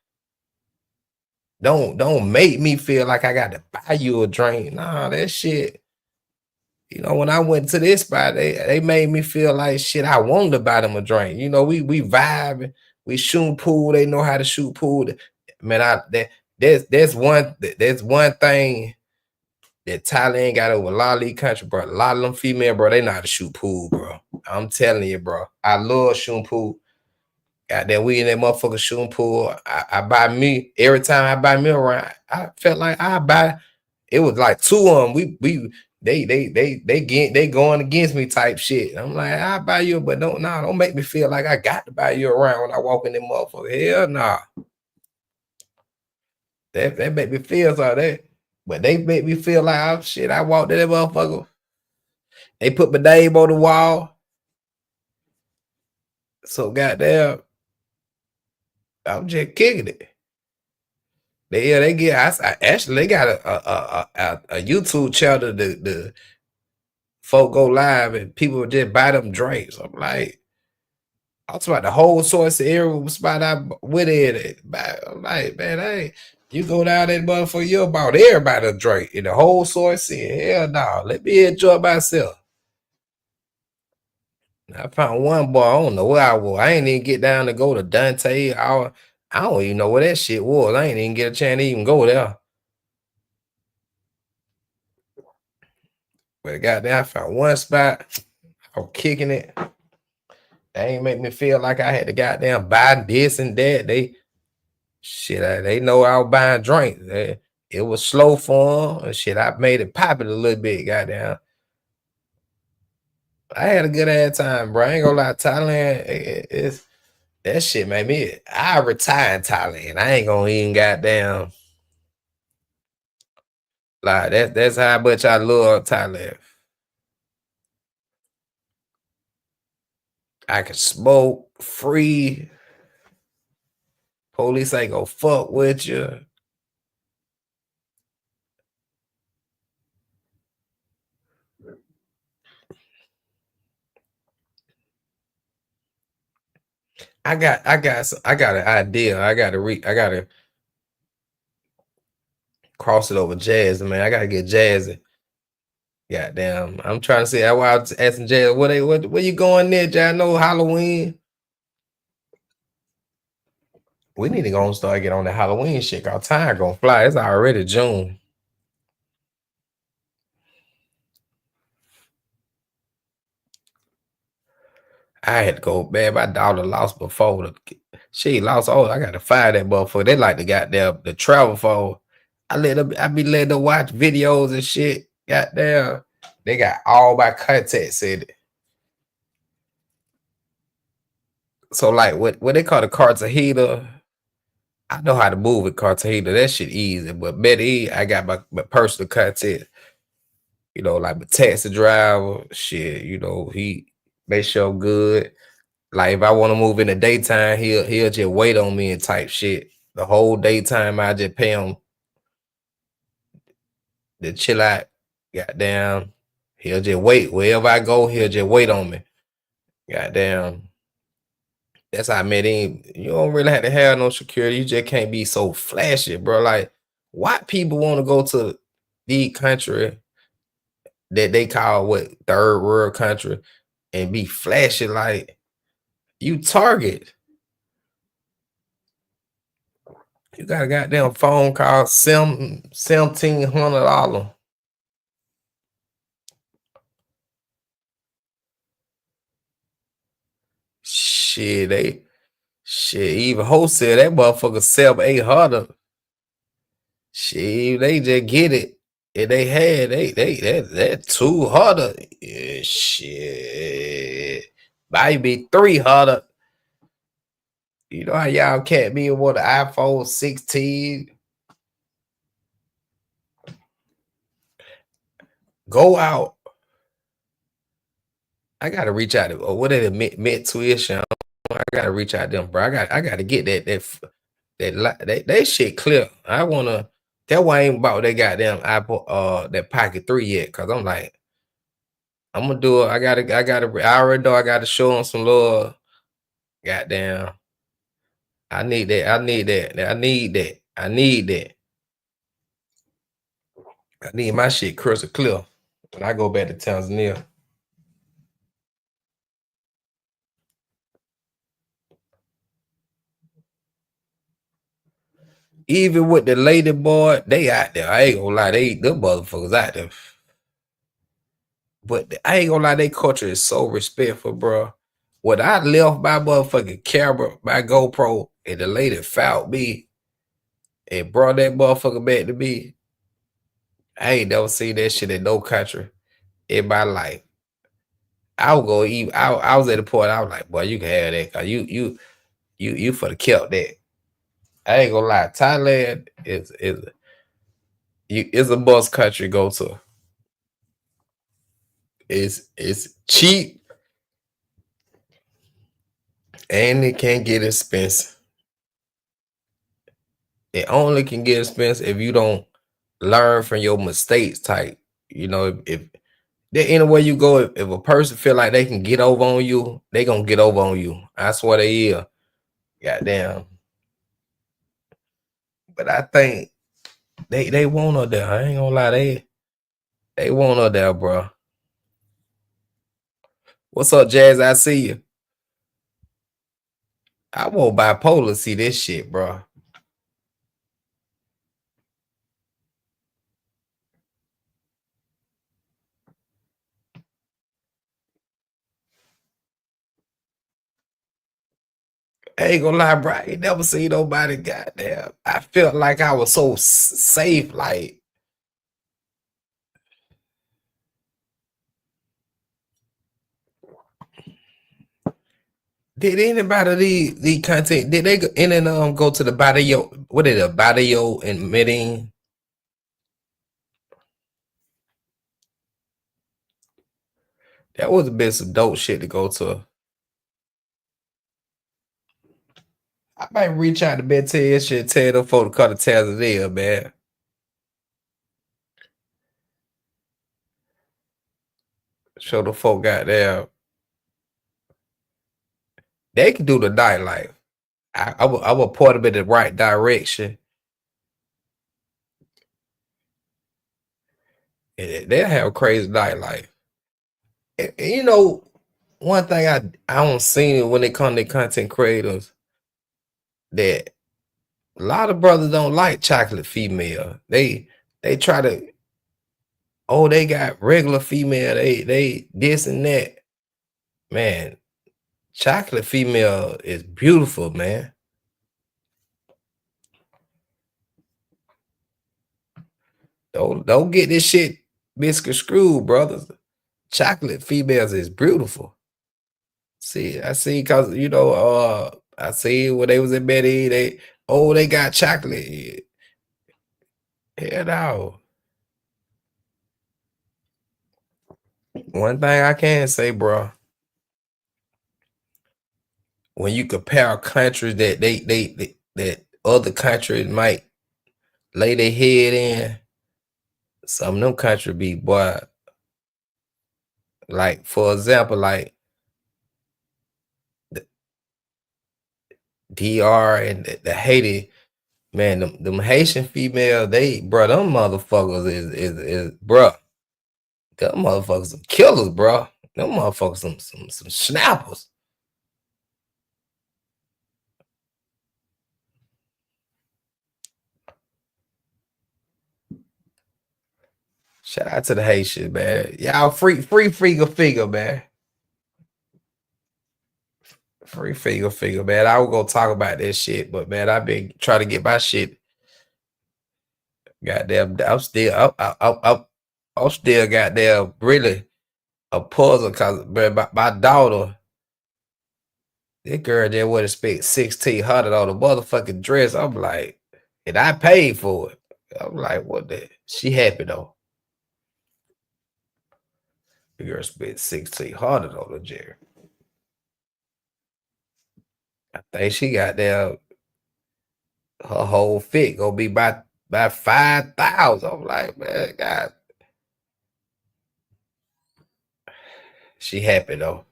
Don't make me feel like I got to buy you a drink. Nah, that shit. You know, when I went to this spot, they made me feel like shit. I wanted to buy them a drink. You know, we vibing, we shooting pool. They know how to shoot pool. Man, there's one thing that Thailand got over a lot of these countries, bro. A lot of them female, bro, they know how to shoot pool, bro. I'm telling you, bro. I love shooting pool. Goddamn, we in that motherfucker shooting pool. I buy me every time I buy me a round. I felt like I buy. It was like two of them. They going against me type shit. I'm like, I buy you, but don't make me feel like I got to buy you around when I walk in that motherfucker. Hell nah. That make me feel so that, but they make me feel like oh shit. I walked in that motherfucker. They put my name on the wall. So goddamn, I'm just kicking it. They get. Actually they got a YouTube channel. The folk go live and people just buy them drinks. I'm like, I'm talking about the whole source of area spot I went in. I'm like, man, hey, you go down that motherfucker, you about everybody a drink in the whole source. Hell no, let me enjoy myself. I found one boy. I don't know where I was. I ain't even get down to go to Dante. I don't even know where that shit was. I ain't even get a chance to even go there. But goddamn, I found one spot. I was kicking it. They ain't make me feel like I had to goddamn buy this and that. They know I was buying drinks. It was slow for them. And shit, I made it popping a little bit, goddamn. I had a good ass time, bro. I ain't gonna lie, Thailand, that shit made me. I retire in Thailand. I ain't gonna even goddamn like that's how much I love Thailand. I can smoke free. Police ain't gonna fuck with you. I got an idea. I gotta cross it over Jazz, man. I gotta get Jazzy. Goddamn, I'm trying to see. I was asking Jazz, where you going there, Jazz? I know Halloween. We need to go and start getting on the Halloween shit. Our time gonna fly. It's already June. I had to go, man. My daughter lost before. She lost. Oh, I got to fire that motherfucker. They like the goddamn the travel phone. I be letting them watch videos and shit. Goddamn. They got all my contacts in it. So like what they call the Cartagena. I know how to move with Cartagena. That shit easy. But Betty, I got my personal content. You know, like my taxi driver, shit, you know, he make sure I'm good. Like if I want to move in the daytime, he'll just wait on me and type shit. The whole daytime I just pay him to chill out. Goddamn. He'll just wait. Wherever I go, he'll just wait on me. Goddamn. That's how I met him. You don't really have to have no security. You just can't be so flashy, bro. Like, why people want to go to the country that they call what third world country and be flashy like you Target? You got a goddamn phone call, $1,700. Shit, even wholesale that motherfucker sell 800. Shit, they just get it. And they had that 200. Yeah, shit. Might be 300. You know how y'all can't be with the iPhone 16. Go out. I gotta reach out to what is it, Mint Tuition. I gotta reach out to them, bro. I gotta get that shit clear. I wanna. That why I ain't bought that goddamn Apple that Pocket 3 yet, cause I'm like, I'm gonna do it. I already know I gotta show them some love. Goddamn. I need that. I need my shit crystal clear. when I go back to Tanzania. Even with the lady boy, they out there. I ain't gonna lie, them motherfuckers out there. But I ain't gonna lie, their culture is so respectful, bro. When I left my motherfucking camera, my GoPro, and the lady found me and brought that motherfucker back to me, I ain't never seen that shit in no country in my life. I was gonna eat. I was at the point. I was like, boy, you can have that. Cause you for the kept that. I ain't gonna lie. Thailand is a must country to go to. It's cheap and it can get expensive. It only can get expensive if you don't learn from your mistakes. Type, you know, if there anywhere you go, if a person feel like they can get over on you, they gonna get over on you. I swear they is. Goddamn. But I think they want her there. I ain't gonna lie, they want her there, bro. What's up, Jazz? I see you. I want bipolar to see this shit, bro. I ain't gonna lie, bro. I ain't never seen nobody goddamn. I felt like I was so safe, like. Did anybody the content? Did they go in and go to the Barrio? What is it, Barrio in Medellin? That would have been some dope shit to go to. I might reach out to Betty and shit, tell them folk to come to Tanzania, man. Show the folk out there. They can do the nightlife. I will point them in the right direction. And they'll have a crazy nightlife. And, you know, one thing I don't see when it comes to content creators, that a lot of brothers don't like chocolate female. They try to, oh, they got regular female, they this and that. Man, chocolate female is beautiful, man. Don't get this shit misconstrued, brothers. Chocolate females is beautiful. See, I see, cause you know, I see when they was in Betty, they got chocolate. Hell no. One thing I can say, bro, when you compare countries that that other countries might lay their head in, some of them countries be, boy, like for example, like the DR and the Haiti, man, them Haitian female, them motherfuckers is bro. Them motherfuckers some killers, bro. Them motherfuckers some snappers. Shout out to the Haitians, man. Y'all free figure, man. Free figure, man. I was gonna talk about that shit, but man, I've been trying to get my shit. Goddamn, I'm still goddamn really a puzzle because my daughter, that girl there would have spent $1,600 on a motherfucking dress. I'm like, and I paid for it. I'm like, what the? She happy though. The girl spent $1,600 on the Jerry. I think she got there. Her whole fit gonna be by 5,000. I'm like, man, God. She happy though.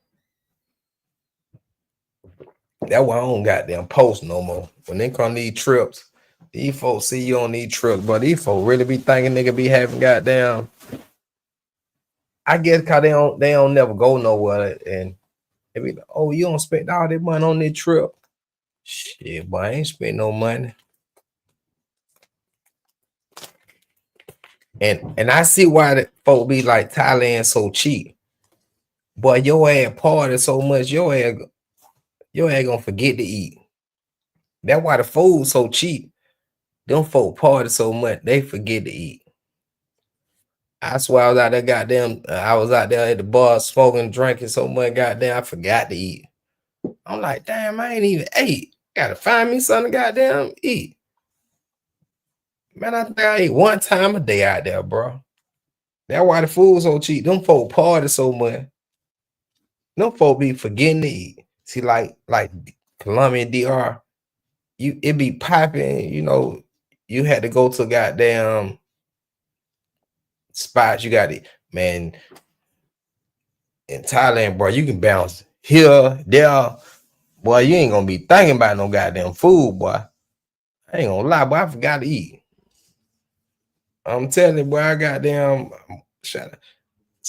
That's why I don't goddamn post no more. When they come these trips, these folks see you on these trips, but these folks really be thinking nigga be having goddamn I guess cause they don't never go nowhere, and they be like, oh, you don't spend all that money on this trip. Shit, boy, I ain't spend no money. And I see why the folk be like Thailand so cheap. Boy, your ass party so much, your ass gonna forget to eat. That's why the food so cheap. Them folk party so much, they forget to eat. I swear I was out there, goddamn. I was out there at the bar smoking, drinking so much, goddamn. I forgot to eat. I'm like, damn, I ain't even ate. Gotta find me something, goddamn, eat. Man, I think I ate one time a day out there, bro. That's why the food so cheap. Them folk party so much. Them folk be forgetting to eat. See, like Colombia, DR, it be popping. You know, you had to go to goddamn spots. You got it, man. In Thailand, bro, you can bounce here, there. Boy, you ain't gonna be thinking about no goddamn food, boy. I ain't gonna lie, boy. I forgot to eat. I'm telling you, boy, I goddamn shout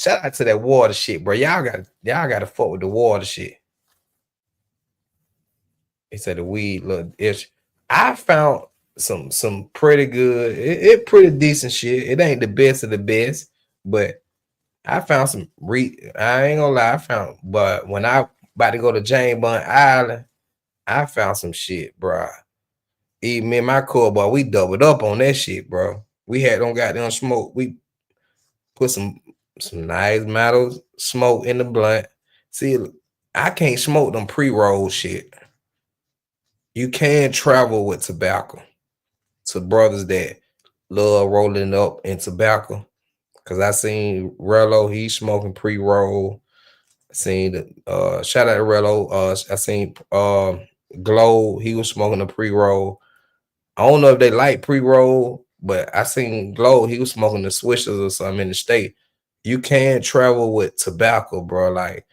out to that water shit, bro. Y'all gotta fuck with the water shit. They said the weed look ish. I found some pretty good, it pretty decent shit. It ain't the best of the best, but I found some I ain't gonna lie, but when I about to go to Jane Bun Island, I found some shit, bro. Even me and my core boy, we doubled up on that shit, bro. We had on goddamn smoke. We put some nice metals smoke in the blunt. See, I can't smoke them pre-roll shit. You can travel with tobacco to brothers that love rolling up in tobacco. Cause I seen Rello, he smoking pre-roll. I seen the shout out to Rello. I seen Glow, he was smoking a pre-roll. I don't know if they like pre-roll, but I seen Glow, he was smoking the swishers or something in the state. You can travel with tobacco, bro. Like,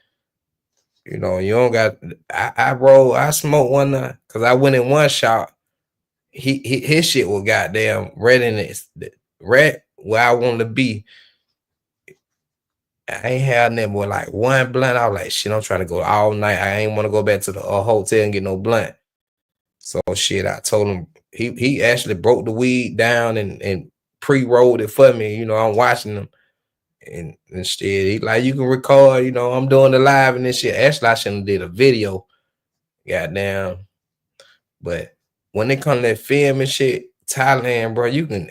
you know, you don't got I smoked one night because I went in one shop. His shit was goddamn red in it, red where I want to be. I ain't had nothing but like one blunt. I was like, shit, I'm trying to go all night. I ain't want to go back to the hotel and get no blunt. So shit, I told him he actually broke the weed down and pre-rolled it for me. You know, I'm watching him. And instead, he like, you can record, you know, I'm doing the live and this shit. Actually, I shouldn't have did a video. Goddamn. But when it comes to that film and shit, Thailand, bro, you can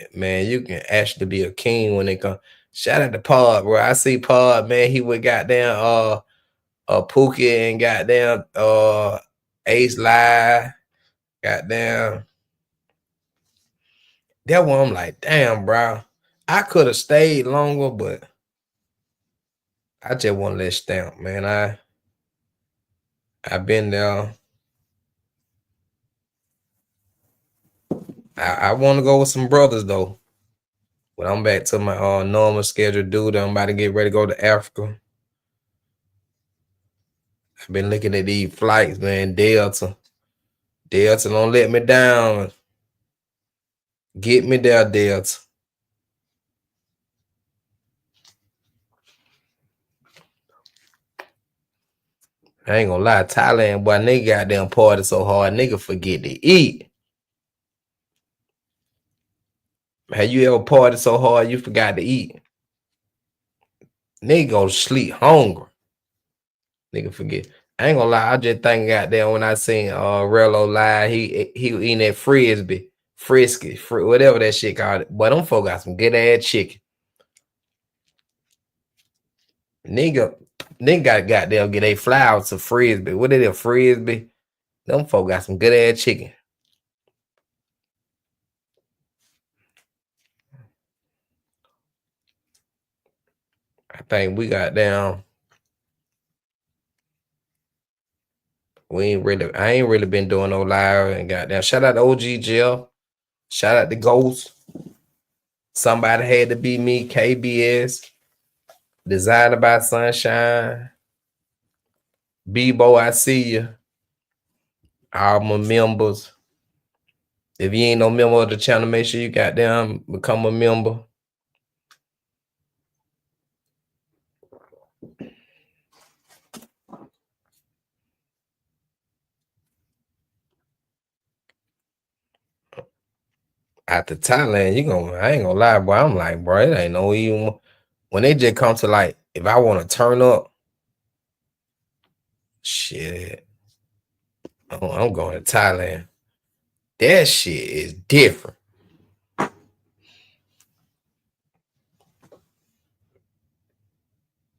actually be a king when it comes. Shout out to Pod, bro. I see Pod, man. He would goddamn Pookie and goddamn Ace Live. Goddamn. That one I'm like, damn, bro. I could have stayed longer, but I just want to let stamp, man. I've been there. I want to go with some brothers though. But I'm back to my normal schedule, dude. I'm about to get ready to go to Africa. I've been looking at these flights, man. Delta don't let me down. Get me there, Delta. I ain't gonna lie, Thailand, boy, nigga goddamn party so hard, nigga forget to eat. Have you ever partied so hard you forgot to eat? Nigga go to sleep hungry. Nigga forget. I ain't gonna lie, I just think goddamn when I seen Rello live, he was eating that frisky, whatever that shit called it. But them folk got some good ass chicken. Nigga got goddamn get a flour to frisbee. What is it, frisbee? Them folk got some good ass chicken. I think we got down. I ain't really been doing no live and goddamn. Shout out to OG Jeff. Shout out to Ghost. Somebody had to be me, KBS. Designed by Sunshine. Bebo, I see you. All my members. If you ain't no member of the channel, make sure you goddamn become a member. after Thailand, I ain't gonna lie, bro. I'm like, bro, it ain't no even when they just come to like, if I want to turn up, shit, I'm going to Thailand. That shit is different.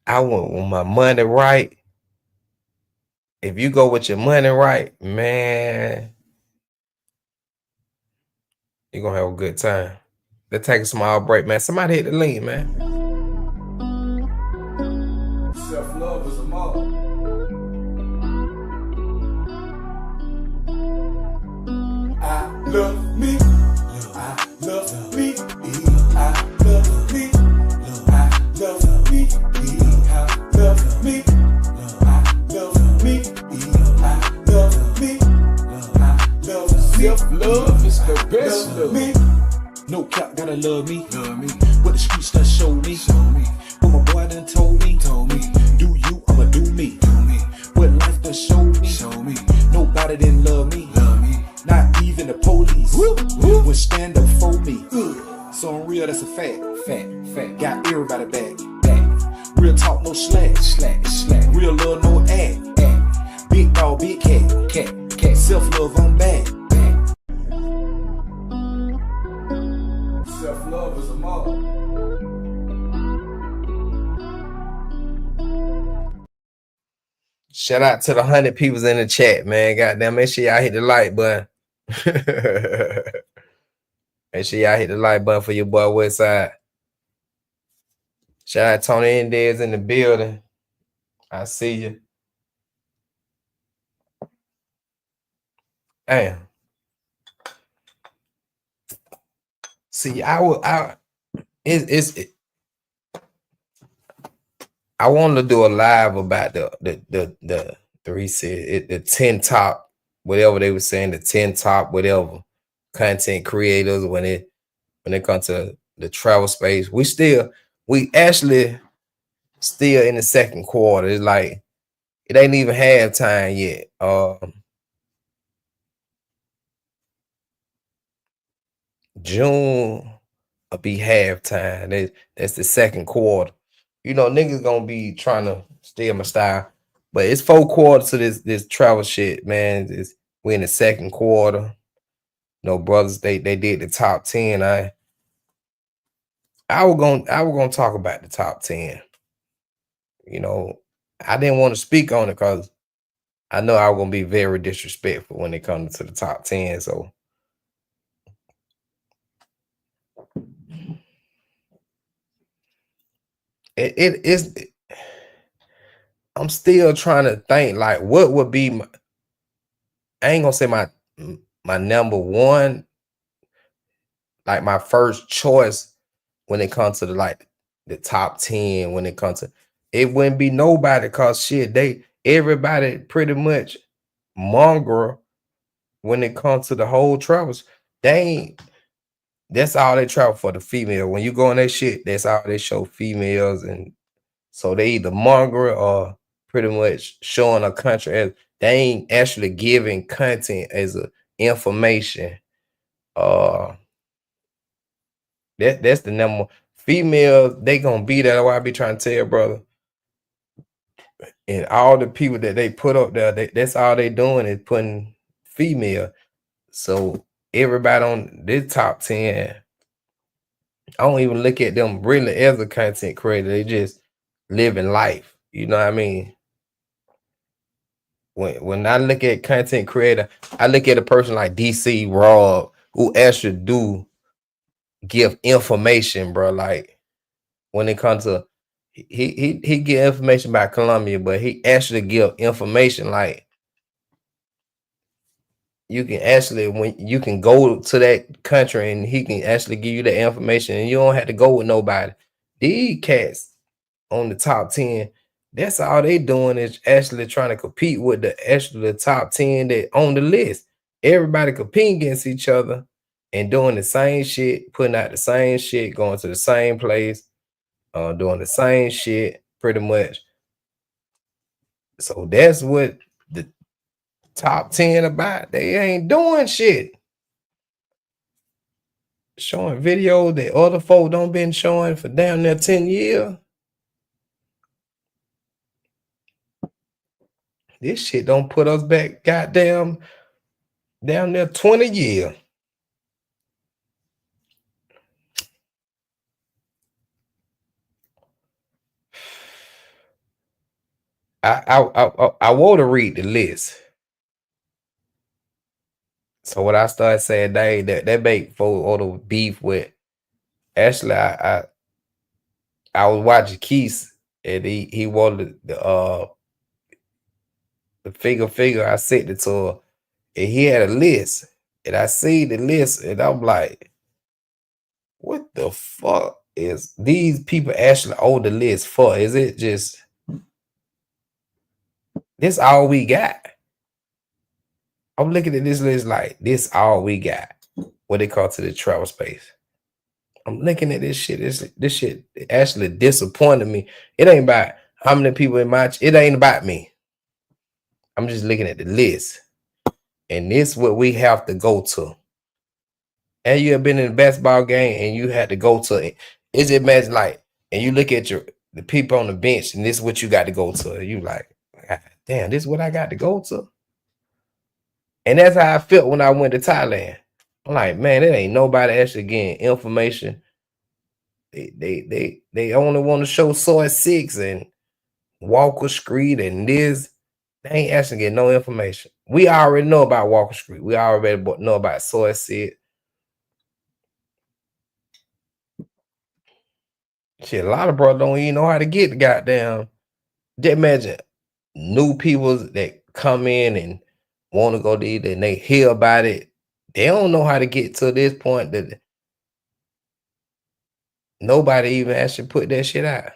I want with my money right. If you go with your money right, man, you're gonna have a good time. Let's take a small break, man. Somebody hit the link, man. Self-love is a mother. I love me. I love me. I love me. I love me. I love me. I love me. I love me. I love me. Self-love is the best Love me. love. No cap, gotta love me. What the streets done showed me. What my boy done told me. Do you, I'ma do me. What life done showed me. Nobody didn't love me. Not even the police would stand up for me. So I'm real, that's a fact. Got everybody back. Real talk, no slack. Real love, no act. Big dog, big cat. Self-love, I'm back. Self-love is a mother. Shout out to the 100 people in the chat, man. Goddamn, make sure y'all hit the like button. Make sure y'all hit the like button for your boy Westside. Shout out Tony Indez in the building. I see you. Damn. See, I wanted to do a live about the 10 top, whatever they were saying, the 10 top, whatever content creators when it comes to the travel space. We actually still in the second quarter. It's like it ain't even halftime yet. June will be halftime. That's the second quarter. You know, niggas gonna be trying to steal my style, but it's 4 quarters to this travel shit, man. We in the second quarter. You know, brothers, they did the top 10. I was gonna talk about the top 10. You know, I didn't want to speak on it because I know I was gonna be very disrespectful when it comes to the top 10. So it is. I'm still trying to think like what would be my, I ain't gonna say my number one, like my first choice when it comes to the top 10. When it comes to it, wouldn't be nobody because shit, everybody pretty much mongrel when it comes to the whole travels. That's all they travel for, the female. When you go on that shit, that's all they show, females. And so they either mongrel or pretty much showing a country as they ain't actually giving content as a information. That's the number. Females, they gonna be there. That's why I be trying to tell brother. And all the people that they put up there, that's all they doing is putting female. So everybody on this top 10, I don't even look at them really as a content creator. They just living life. You know what I mean? When I look at content creator, I look at a person like DC Rob who actually do give information, bro. Like when it comes to he give information about Colombia, but he actually give information like you can actually, when you can go to that country and he can actually give you the information and you don't have to go with nobody. These cats on the top 10, that's all they doing is actually trying to compete with the top 10 that on the list. Everybody competing against each other and doing the same shit, putting out the same shit, going to the same place, doing the same shit pretty much. So that's what the top 10 about. They ain't doing shit. showing videos that other folk don't been showing for damn near 10 years. This shit don't put us back goddamn down there 20 years. I want to read the list. So when I started saying dang, that make folk order beef with, actually I was watching Keith and he wanted the figure. I sent it to her and he had a list and I see the list and I'm like, what the fuck is these people actually on the list for? Is it just this all we got? I'm looking at this list like this all we got. What they call to the travel space. I'm looking at this shit. This shit actually disappointed me. It ain't about how many people in my. It ain't about me. I'm just looking at the list, and this what we have to go to. And you have been in a basketball game, and you had to go to it. Is it imagine like, and you look at the people on the bench, and this is what you got to go to. And you like, God damn, this is what I got to go to. And that's how I felt when I went to Thailand. I'm like, man, it ain't nobody actually getting information. They only want to show Source 6 and Walker Street and this. They ain't actually getting no information. We already know about Walker Street. We already know about Source 6. Shit, a lot of brothers don't even know how to get the goddamn. Just imagine new people that come in and want to go to it and they hear about it. They don't know how to get to this point that nobody even actually put that shit out.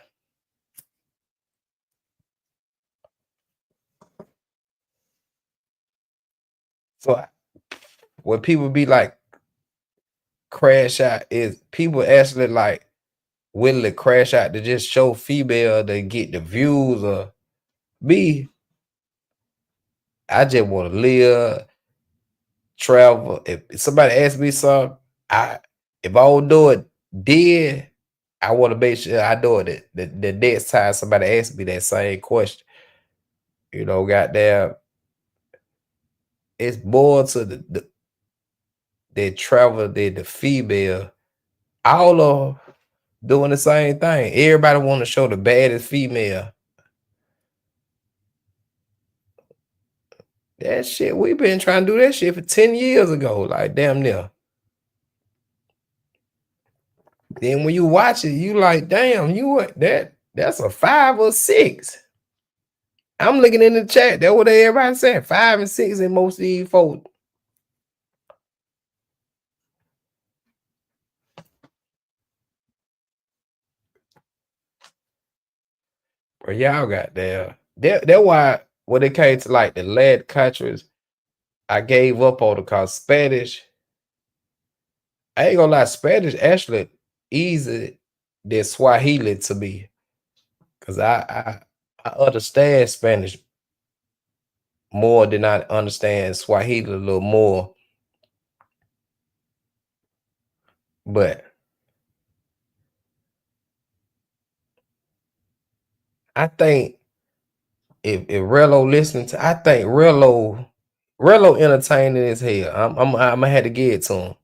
So what people be like crash out is people actually like willing to crash out to just show female to get the views, or B, I just want to live, travel. If somebody asks me something, if I don't do it then, I want to make sure I do it the next time somebody asks me that same question. You know, goddamn, it's more to the travel than the female. All of them doing the same thing. Everybody want to show the baddest female. That shit, we've been trying to do that shit for 10 years ago, like damn near. Then when you watch it, you like, damn, that's a 5 or 6. I'm looking in the chat. That's what everybody saying. 5 and 6 in most of these folks. Bro, y'all got there. That's why when it came to like the lead countries, I gave up on it because Spanish. I ain't gonna lie, Spanish actually easy than Swahili to me. Cause I understand Spanish more than I understand Swahili a little more. But I think if Rello listening to, I think Rello entertaining as hell. I'm gonna have to get it to him.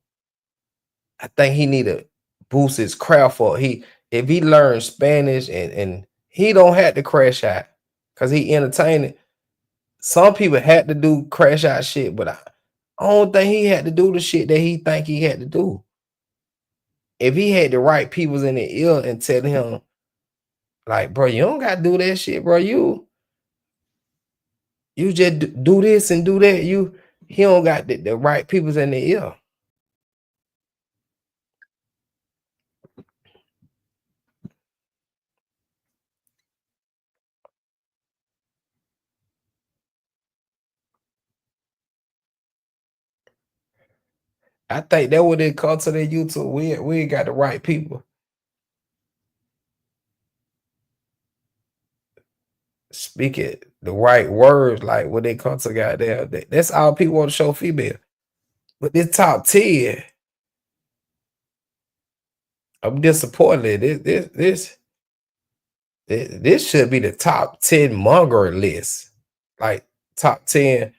I think he need to boost his craft for if he learns Spanish and he don't have to crash out because he entertaining. Some people had to do crash out shit, but I don't think he had to do the shit that he think he had to do. If he had the right peoples in the ear and tell him, like, bro, you don't gotta do that shit, bro. You just do this and do that. He don't got the right peoples in the ear. I think that what they call to their YouTube. We ain't got the right people. Speak it the right words, like what they call to goddamn. That's all people want to show female. But this top 10, I'm disappointed. This should be the top 10 monger list. Like top 10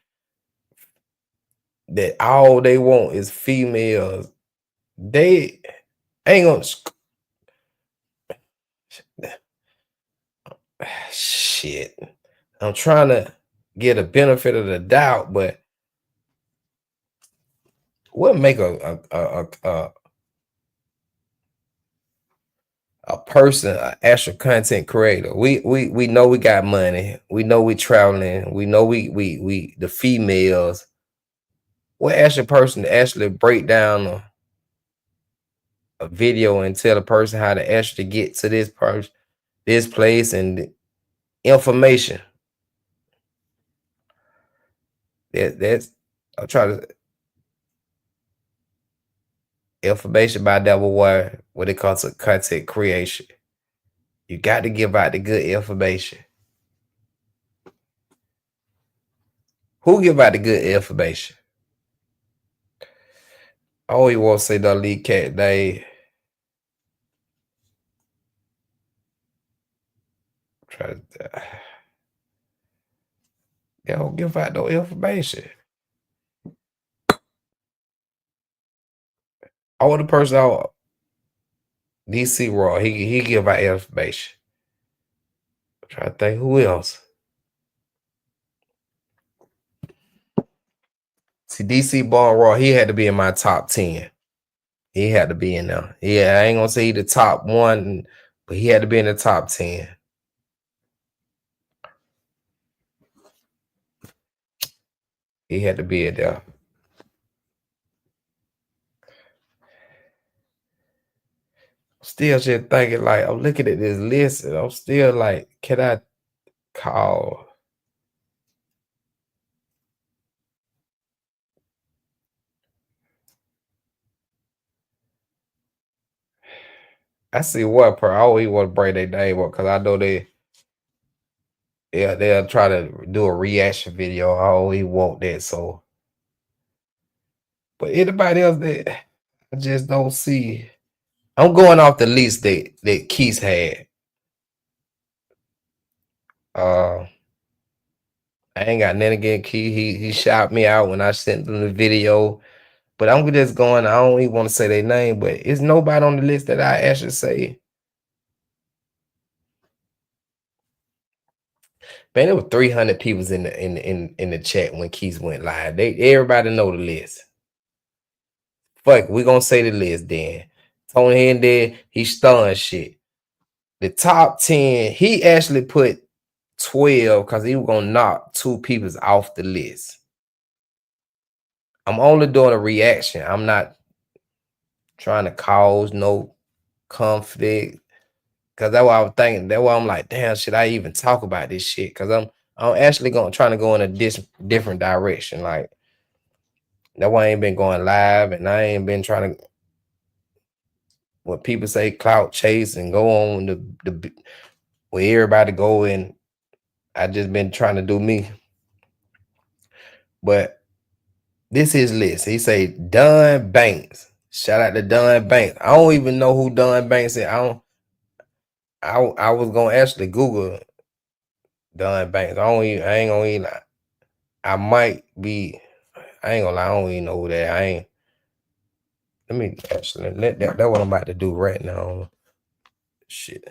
that all they want is females. They ain't gonna shit. I'm trying to get a benefit of the doubt, but what make a person an actual content creator? We know we got money. We know we traveling. We know we the females. What actual person to actually break down a video and tell a person how to actually get to this person, this place, and information. That's I'm trying to information by double wire when it comes to content creation. You got to give out the good information. Who give out the good information? I always want to say the lead cat they try to they don't give out no information. I want the person out DC Raw. He give out information. I'm trying to think who else. See, DC Ball Raw, he had to be in my top 10. He had to be in there. Yeah, I ain't gonna say he the top one, but he had to be in the top 10. He had to be in there. Still just thinking, like, I'm looking at this list and I'm still like, can I call? I see one per. I always want to bring their name up because I know they'll try to do a reaction video. I always want that. So, but anybody else that I just don't see. I'm going off the list that Keith had. I ain't got nothing against Keith. He shot me out when I sent him the video. But I'm just going, I don't even want to say their name, but it's nobody on the list that I actually say. Man, there were 300 people in the chat when Keith went live. Everybody know the list. Fuck, we gonna say the list then. Tony Hendy, he stunned shit. The top 10, he actually put 12 because he was gonna knock 2 people off the list. I'm only doing a reaction. I'm not trying to cause no conflict. Cause that's what I was thinking. That's why I'm like, damn, should I even talk about this shit? Cause I'm actually trying to go in a different direction. Like that's why I ain't been going live, and I ain't been trying to what people say clout chase and go on the where everybody go, and I just been trying to do me. But this is list. He say Don Banks. Shout out to Don Banks. I don't even know who Don Banks is. I was gonna actually Google Don Banks. I ain't gonna even lie. I might be. I ain't gonna lie. I don't even know who that. Let me actually that's what I'm about to do right now. Shit.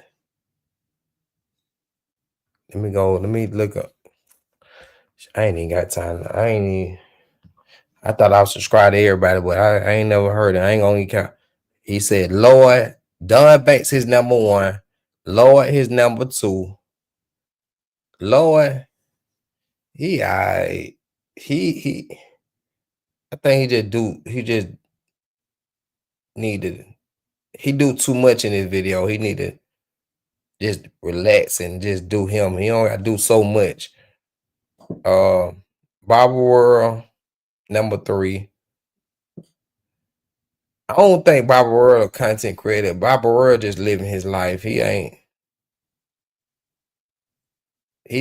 Let me go. Let me look up. I ain't even got time. I thought I was subscribed to everybody, but I ain't never heard it. I ain't gonna count. He said, Lord, Don Banks his number 1. Lord his number 2. Lord, I think he do too much in this video. He need to just relax and just do him. He don't gotta do so much. Barbara World, number 3. I don't think Barbara World a content creator. Barbara World just living his life. He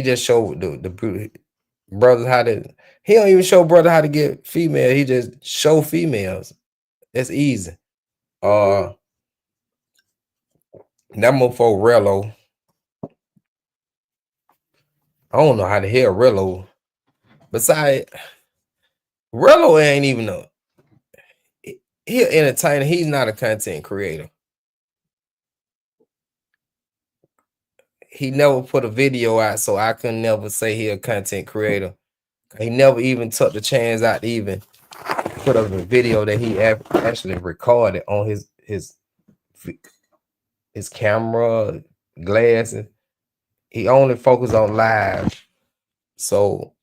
just showed the brothers how to. He don't even show brother how to get female. He just show females. That's easy. Number 4, Rello. I don't know how the hell Rello. Besides, Rello ain't even he an entertainer. He's not a content creator. He never put a video out, so I can never say he a content creator. He never even took the chance out to even put up a video that he actually recorded on his camera, glasses. He only focused on live. So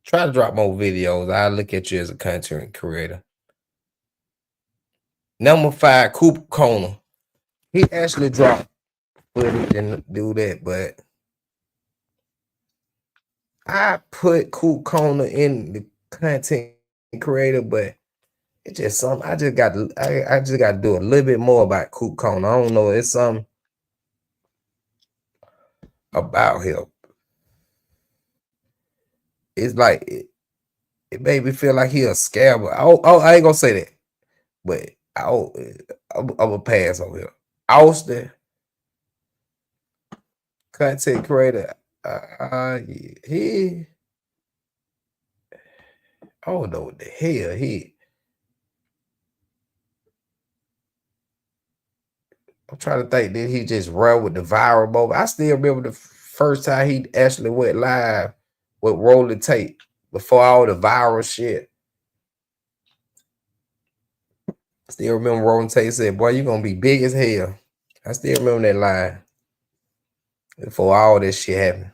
try to drop more videos. I look at you as a content creator. Number 5, Coop Kona. He actually dropped footage and do that, but I put Coop Kona in the content creator, but it's just something I just got to do a little bit more about Coop Kona. I don't know, it's something about him. It's like it made me feel like he a scammer. Oh, I ain't gonna say that, but I'm gonna pass over here. Austin, content creator. He I don't know what the hell I'm trying to think, did he just run with the viral moment? I still remember the first time he actually went live with rolling tape before all the viral shit. Still remember rolling tape said, "Boy, you gonna be big as hell." I still remember that line before all this shit happened.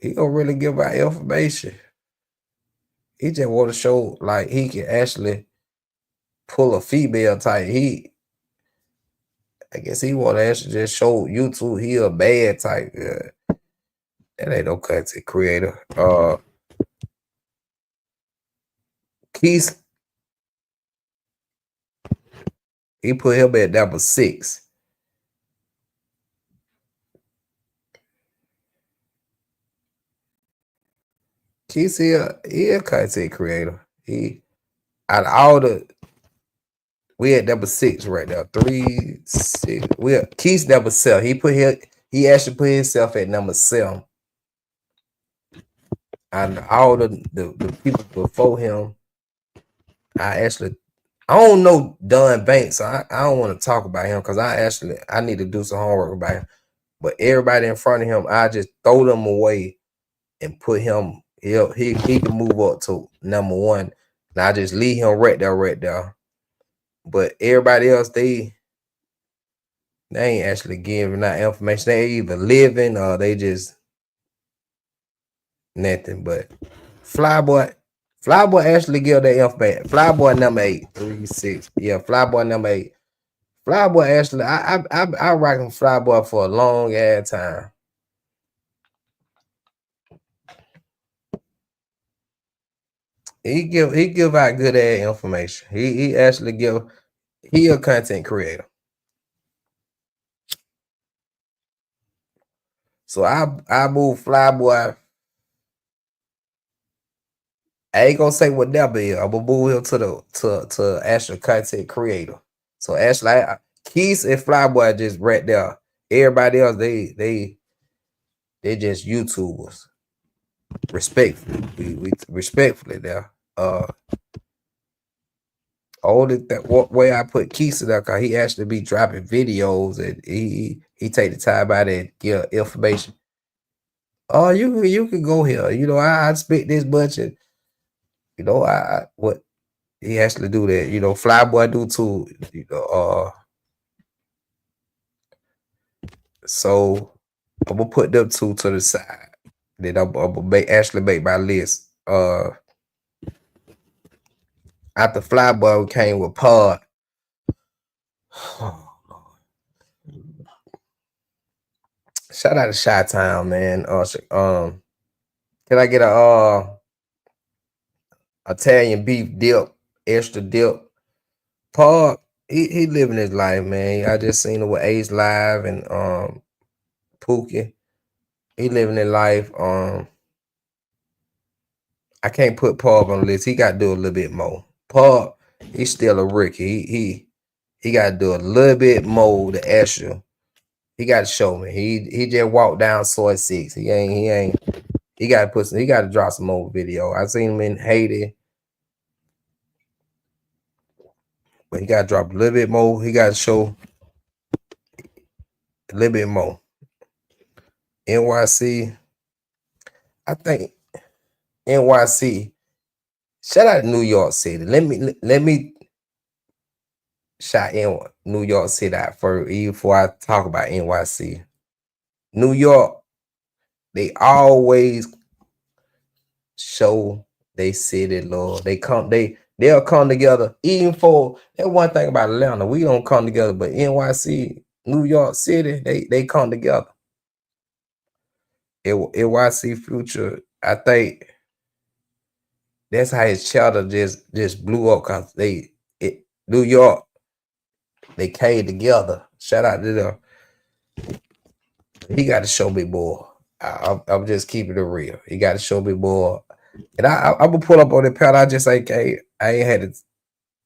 He don't really give out information. He just want to show like he can actually pull a female type. I guess he want to actually just show YouTube he a bad type. That ain't no content creator. Keith, he put him at number 6. Keith, he a content creator. He out of all we at number 6 right now. 3, 6. Keith's number 7. He actually put himself at number 7. And all the people before him, I don't know Don Banks, so I don't want to talk about him because I need to do some homework about him. But everybody in front of him, I just throw them away and put him. He can move up to number 1. And I just leave him right there. But everybody else, they ain't actually giving that information. They either living or they just nothing. But Flyboy actually give that information. Flyboy number 8, 3, 6. Yeah, Flyboy number 8. Flyboy actually, I reckon Flyboy for a long ass time. He give out good ass information. He actually he a content creator. So I move Flyboy. I ain't gonna say what that is. I'm gonna move him to actual content creator. So actually, Keith and Flyboy just right there. Everybody else, they just YouTubers. Respectfully, we respectfully there. Only that way I put Keith there, cause he actually be dropping videos and he take the time out and give information. Oh, you can go here. You know, I spent this much, and you know, what he actually do that. You know, Flyboy do too. You know, so I'm gonna put them 2 to the side. Then I'm gonna actually make my list. After Flyboy, we came with Pod. Oh, Lord. Shout out to Chi-Town, man. Can I get a Italian beef dip, extra dip? Pod, he living his life, man. I just seen him with Ace Live and Pookie. He living his life. I I can't put Pub on the list. He got to do a little bit more. Pub, he's still a rookie. He got to do a little bit more to Escher. He got to show me. He just walked down Soy 6. He got to drop some more video. I seen him in Haiti, but he got to drop a little bit more. He got to show a little bit more. NYC, I think NYC. Shout out to New York City. Let me shout in New York City out first, even before I talk about NYC. New York, they always show they city love. They'll come together. Even for that one thing about Atlanta, we don't come together, but NYC, New York City, they come together. NYC Future, I think that's how his channel just blew up, because New York, they came together. Shout out to them. He got to show me more. I'm just keeping it real. He got to show me more. And I'm gonna pull up on the pad. I just like, hey, I ain't had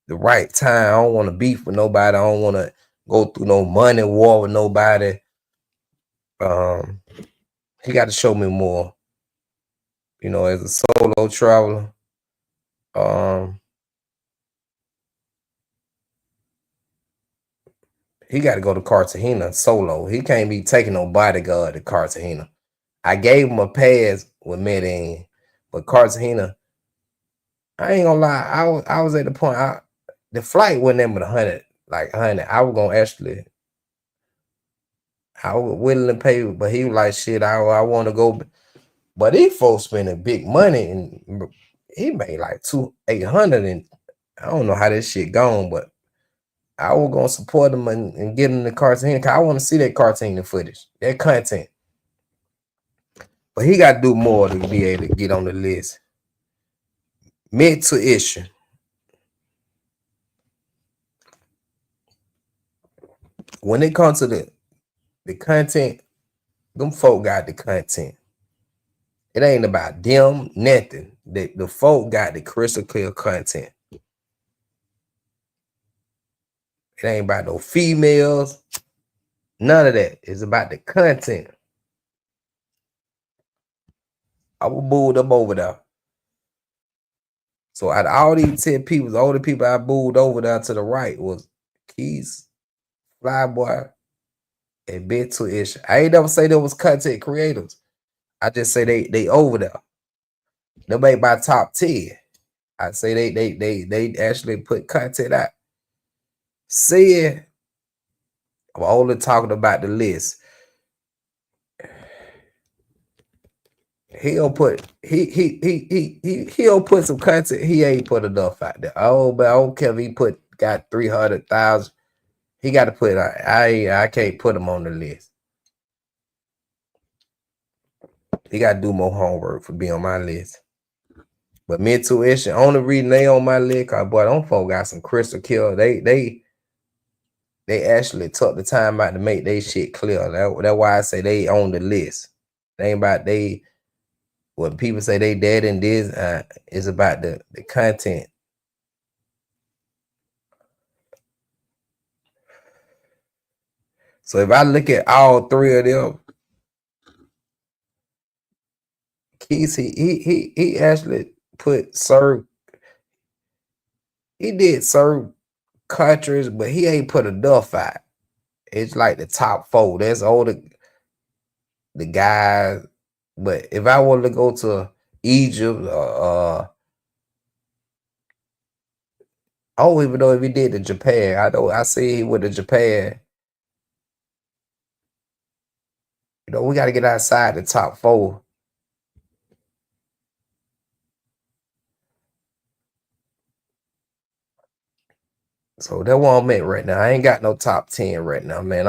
the right time. I don't want to beef with nobody. I don't want to go through no money war with nobody. He got to show me more. You know, as a solo traveler. He got to go to Cartagena solo. He can't be taking no bodyguard to Cartagena. I gave him a pass with Medellin, but Cartagena, I ain't gonna lie. I was at the point. The flight wasn't even 100, like 100. I was willing to pay, but he was like, shit, I want to go. But these folks spending big money, and he made like 800, and I don't know how this shit gone, but I was gonna support him and get him the Cartagena, because I want to see that Cartagena footage, that content. But he got to do more to be able to get on the list. Mental issue. When it comes to the content, them folk got the content. It ain't about them, nothing. The folk got the crystal clear content. It ain't about no females. None of that. It's about the content. I will boo them over there. So out of all these 10 people, the only people I booed over there to the right was Keys, Flyboy, and Bit to Ish. I ain't never say there was content creators. I just say they over there. They made my top 10. I say they actually put content out. Said, I'm only talking about the list. He'll put some content. He ain't put enough out there. Oh, but I don't care if he got 300,000. He got to put. I can't put him on the list. He got to do more homework for being on my list. But mental issue, only reason they on my list, cause boy, them folk got some crystal clear. They actually took the time out to make their shit clear. That's why I say they on the list. They ain't about when people say they dead in this, it's about the content. So if I look at all three of them, Keys, he actually put serve. He did serve countries, but he ain't put enough out. It's like the top 4. That's all the guys. But if I wanted to go to Egypt, I don't even know if he did to Japan. I see he went to Japan. You know, we got to get outside the top 4. So that's what I'm at right now. I ain't got no top 10 right now, man.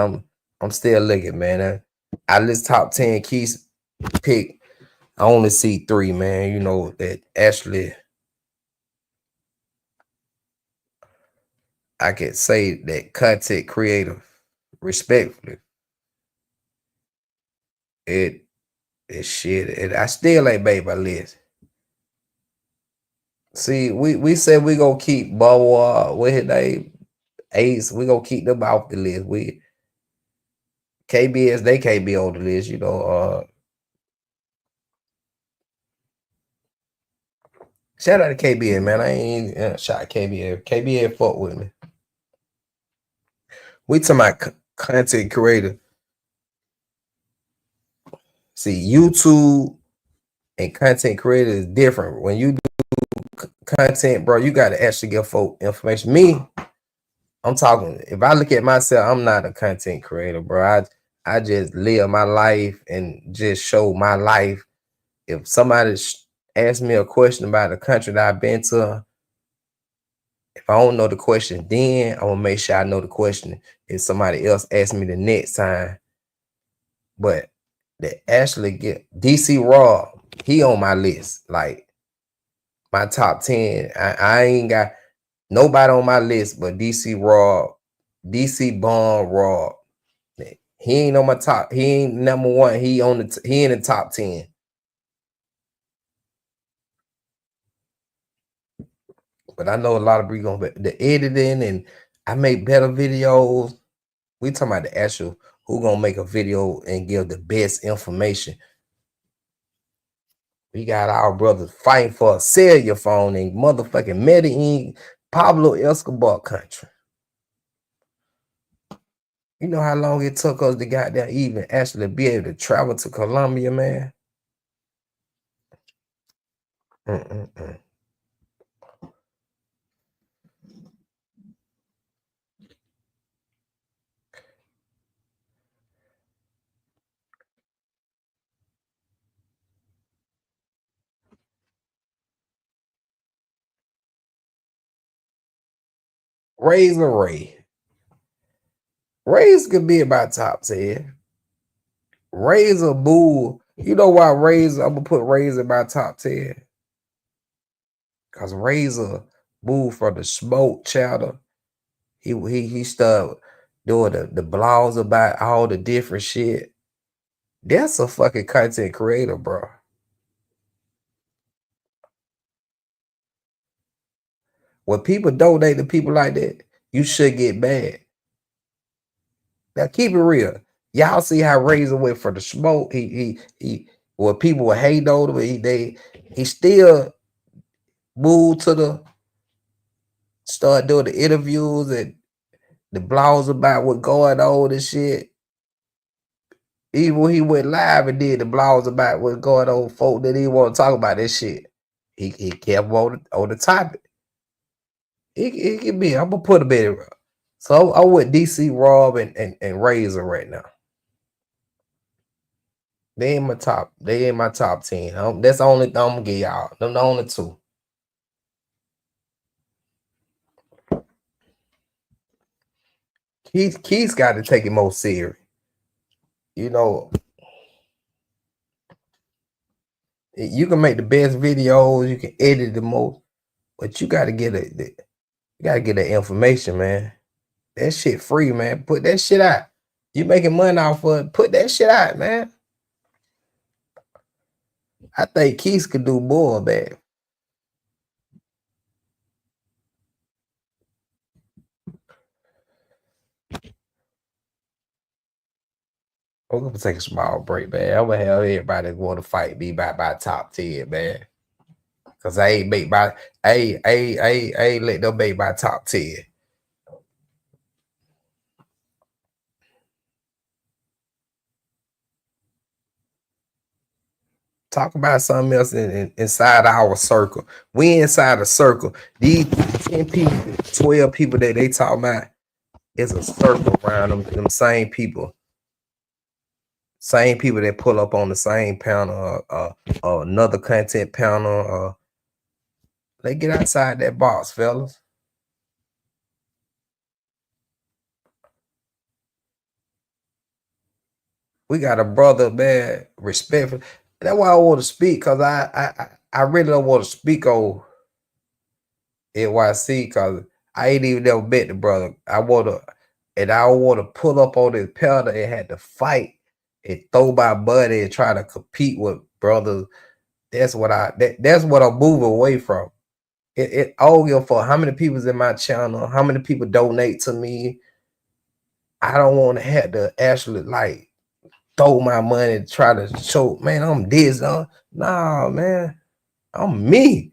I'm still looking, man. I list top 10 keys pick. I only see 3, man. You know, that actually I can say that content creative, respectfully. It shit. I still ain't made my list. See, we said we gonna keep Bubba, with his name, Ace. We gonna keep them off the list. We KBS, they can't be on the list, you know. Shout out to KBN, man. I ain't shot KBN. KBN fuck with me. We talking about content creator. See, YouTube and content creator is different. When you do content, bro, you got to actually give folk information. Me, I'm talking. If I look at myself, I'm not a content creator, bro. I just live my life and just show my life. If somebody asks me a question about the country that I've been to, if I don't know the question, then I'm gonna make sure I know the question if somebody else asks me the next time. But they actually get DC Raw, he on my list, like my top 10. I ain't got nobody on my list but DC Raw, DC Bond Raw. He ain't on my top. He ain't number one. He in the top 10. But I know a lot of people gonna be the editing, and I make better videos. We talking about the actual who gonna make a video and give the best information. We got our brothers fighting for a cellular phone in motherfucking Medellin, Pablo Escobar country. You know how long it took us to get there even actually be able to travel to Colombia, man? Razor Ray. Razor could be about top 10. Razor Bull. You know why Razor? I'm gonna put Razor about top 10. Cause Razor Bull for the smoke chowder. He started doing the blogs about all the different shit. That's a fucking content creator, bro. When people donate to people like that, you should get mad. Now keep it real. Y'all see how Razor went for the smoke. He when people were hating on him, he still moved to the start doing the interviews and the blogs about what going on and shit. Even when he went live and did the blogs about what's going on, folk that he want to talk about this shit. He kept on the topic. He can be. I'm gonna put a bit. So I'm with DC Rob and Razor right now. They in my top. They in my top 10. That's the only thing I'm gonna give y'all. Them the only two. Keith's got to take it more serious. You know, you can make the best videos, you can edit the most, but you got to get the information, man. That shit free, man. Put that shit out. You making money off of it, put that shit out, man. I think Keith could do more of that. I'm gonna take a small break, man. I'm gonna have everybody want to fight me by top 10, man. Cause I ain't let them make my top 10. Talk about something else inside our circle. We inside a circle. These 10 people, 12 people that they talk about is a circle around them same people. Same people that pull up on the same panel or another content panel. They get outside that box, fellas. We got a brother, man, respectful. That's why I want to speak, because I really don't want to speak on NYC, because I ain't even never met the brother. I want to pull up on his panel and had to fight and throw my money and try to compete with brothers. That's what I'm moving away from. It all give for how many people's in my channel, how many people donate to me. I don't want to have to actually like throw my money to try to show, man, I'm this. Nah, man, I'm me.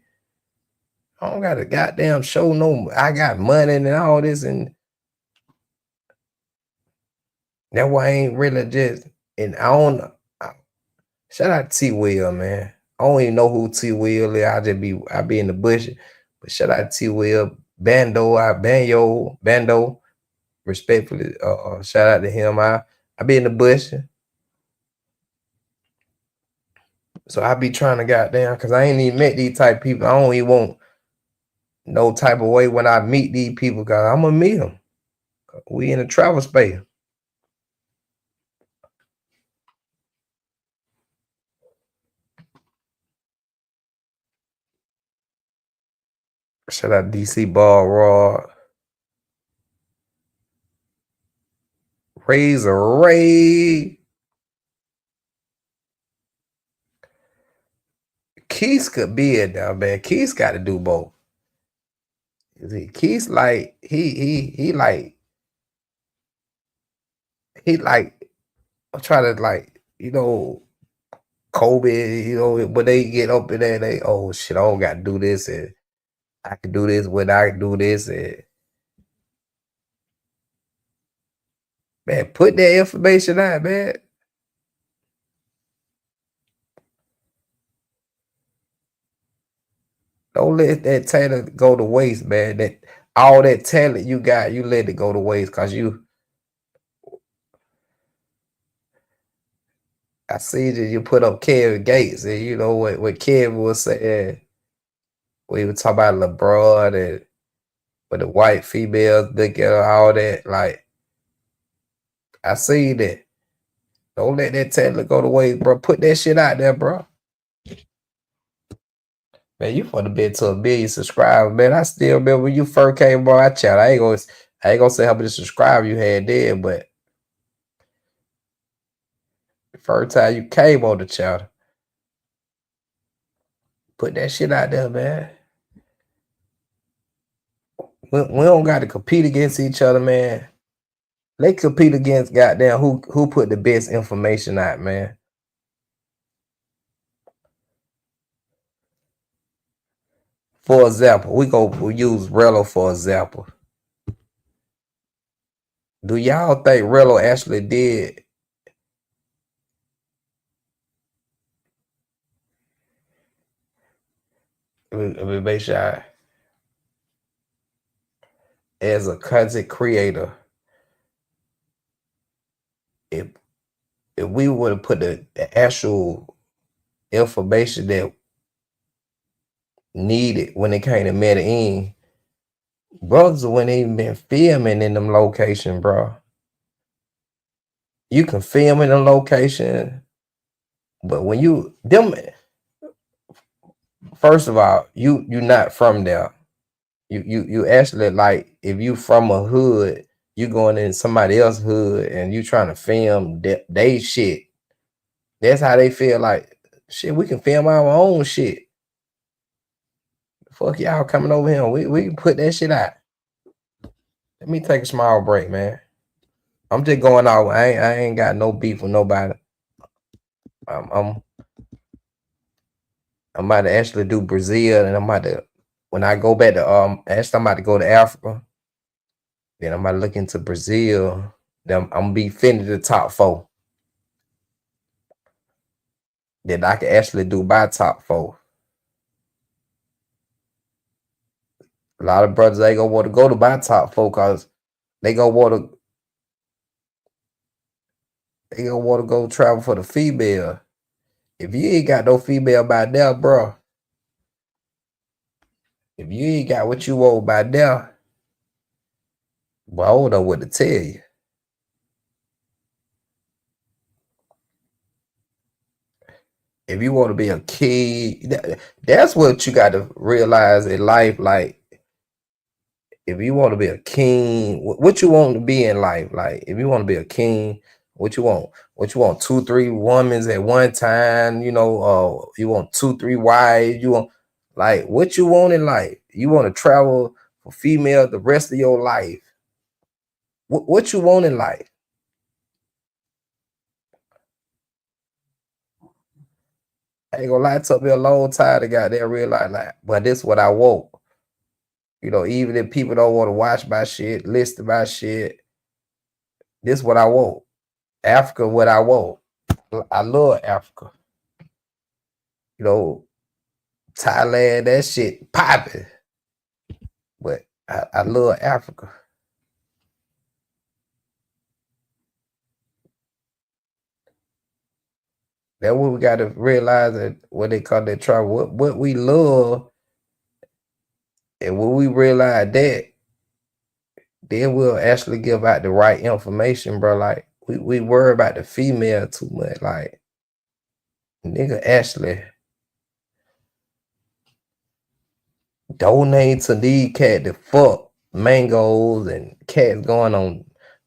I don't got to goddamn show no, I got money and all this, and that's why I ain't really just, and I don't, shout out to T Will, man. I don't even know who T Will is. I be in the bush, but shout out to T Will, Bando, respectfully, shout out to him. I be in the bush. So I be trying to goddamn, cause I ain't even met these type of people. I don't even want no type of way when I meet these people, cause I'm gonna meet them. We in a travel space. Shout out DC Ball Raw. Razor Ray. Keith could be it now, man. Keith got to do both. Keith like he like I'm trying to like, you know, Kobe, you know, when they get up in there, they, oh shit, I don't got to do this, and I can do this when I do this, and man, put that information out, man. Don't let that talent go to waste, man. That all that talent you got, you let it go to waste, cause I see that you put up Kevin Gates, and you know what Kevin was saying. We were talking about LeBron and with the white females, look at all that. Like, I see that. Don't let that talent go to waste, bro. Put that shit out there, bro. Man, you for the bit to 1 million subscribers, man. I still remember when you first came on our channel. I ain't gonna say how many subscribers you had then, but the first time you came on the channel, put that shit out there, man. We don't got to compete against each other, man. They compete against goddamn who put the best information out, man. For example, we use Rello for example. Do y'all think Rello actually did? Let me make sure. As a content creator, if we would have put the actual information that needed when it came to Medellin, brothers wouldn't even been filming in them location, bro. You can film in a location, but when you first of all, you're not from there. You actually, like, if you from a hood, you going in somebody else's hood and you trying to film they shit. That's how they feel like, shit, we can film our own shit. Fuck y'all coming over here. We can put that shit out. Let me take a small break, man. I'm just going out. I ain't got no beef with nobody. I'm about to actually do Brazil, and I'm about to, when I go back to actually I'm about to go to Africa. Then I'm about to look into Brazil. Then I'm gonna be finished the top 4. Then I can actually do my top 4. A lot of brothers ain't gonna want to go to my top 4 because they gonna want to go travel for the female. If you ain't got no female by now, bro. If you ain't got what you want by now, well, I don't know what to tell you. If you want to be a king, that's what you got to realize in life. Like, if you want to be a king, what you want to be in life? Like, if you want to be a king, what you want? What you want? 2-3 women at one time? You know, you want 2-3 wives? You want, Like, what you want in life? You want to travel for female the rest of your life? What you want in life? I ain't gonna lie, it took me a long time to get there realize like, but this is what I want. You know, even if people don't want to watch my shit, listen to my shit, this is what I want. Africa, what I want. I love Africa. You know, Thailand, that shit popping. But I love Africa. That's what we got to realize, that what they call that travel. What we love, and when we realize that, then we'll actually give out the right information, bro. Like, we worry about the female too much. Like, nigga actually donate to these cat to fuck mangoes and cats going on,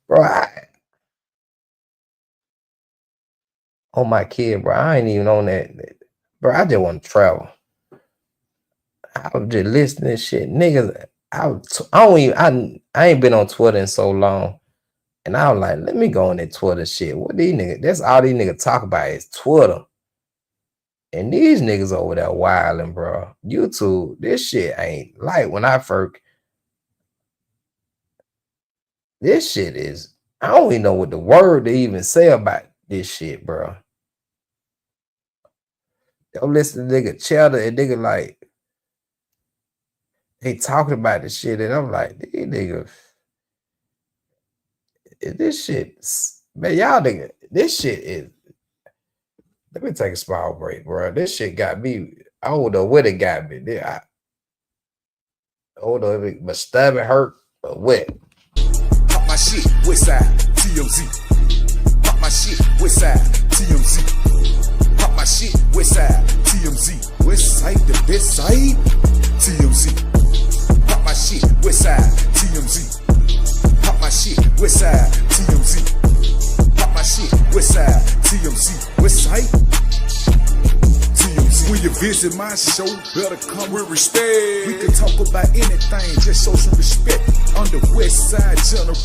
bro. On my kid, bro. I ain't even on that, bro. I just want to travel. I was just listening to shit, niggas. I ain't been on Twitter in so long, and I was like, let me go on that Twitter shit. What these niggas? That's all these niggas talk about is Twitter. And these niggas over there wilding, bro. YouTube, this shit ain't like when I first. This shit is, I don't even know what the word to even say about this shit, bro. Yo, listen to nigga Cheddar and nigga like, they talking about this shit, and I'm like, these niggas, this shit, man, y'all nigga, this shit is, let me take a small break, bro. This shit got me, I don't know what it got me. I don't know if my stomach hurt or what. Pop my shit, Westside, TMZ. Pop my shit, Westside, TMZ. Pop my shit, Westside, TMZ. Westside, the best side, TMZ. Pop my shit, Westside, TMZ. Pop my shit, Westside, TMZ. Pop my shit, Westside, TMZ. Westside, TMZ. When you visit my show, better come with respect. We can talk about anything, just show some respect. On the West Side General,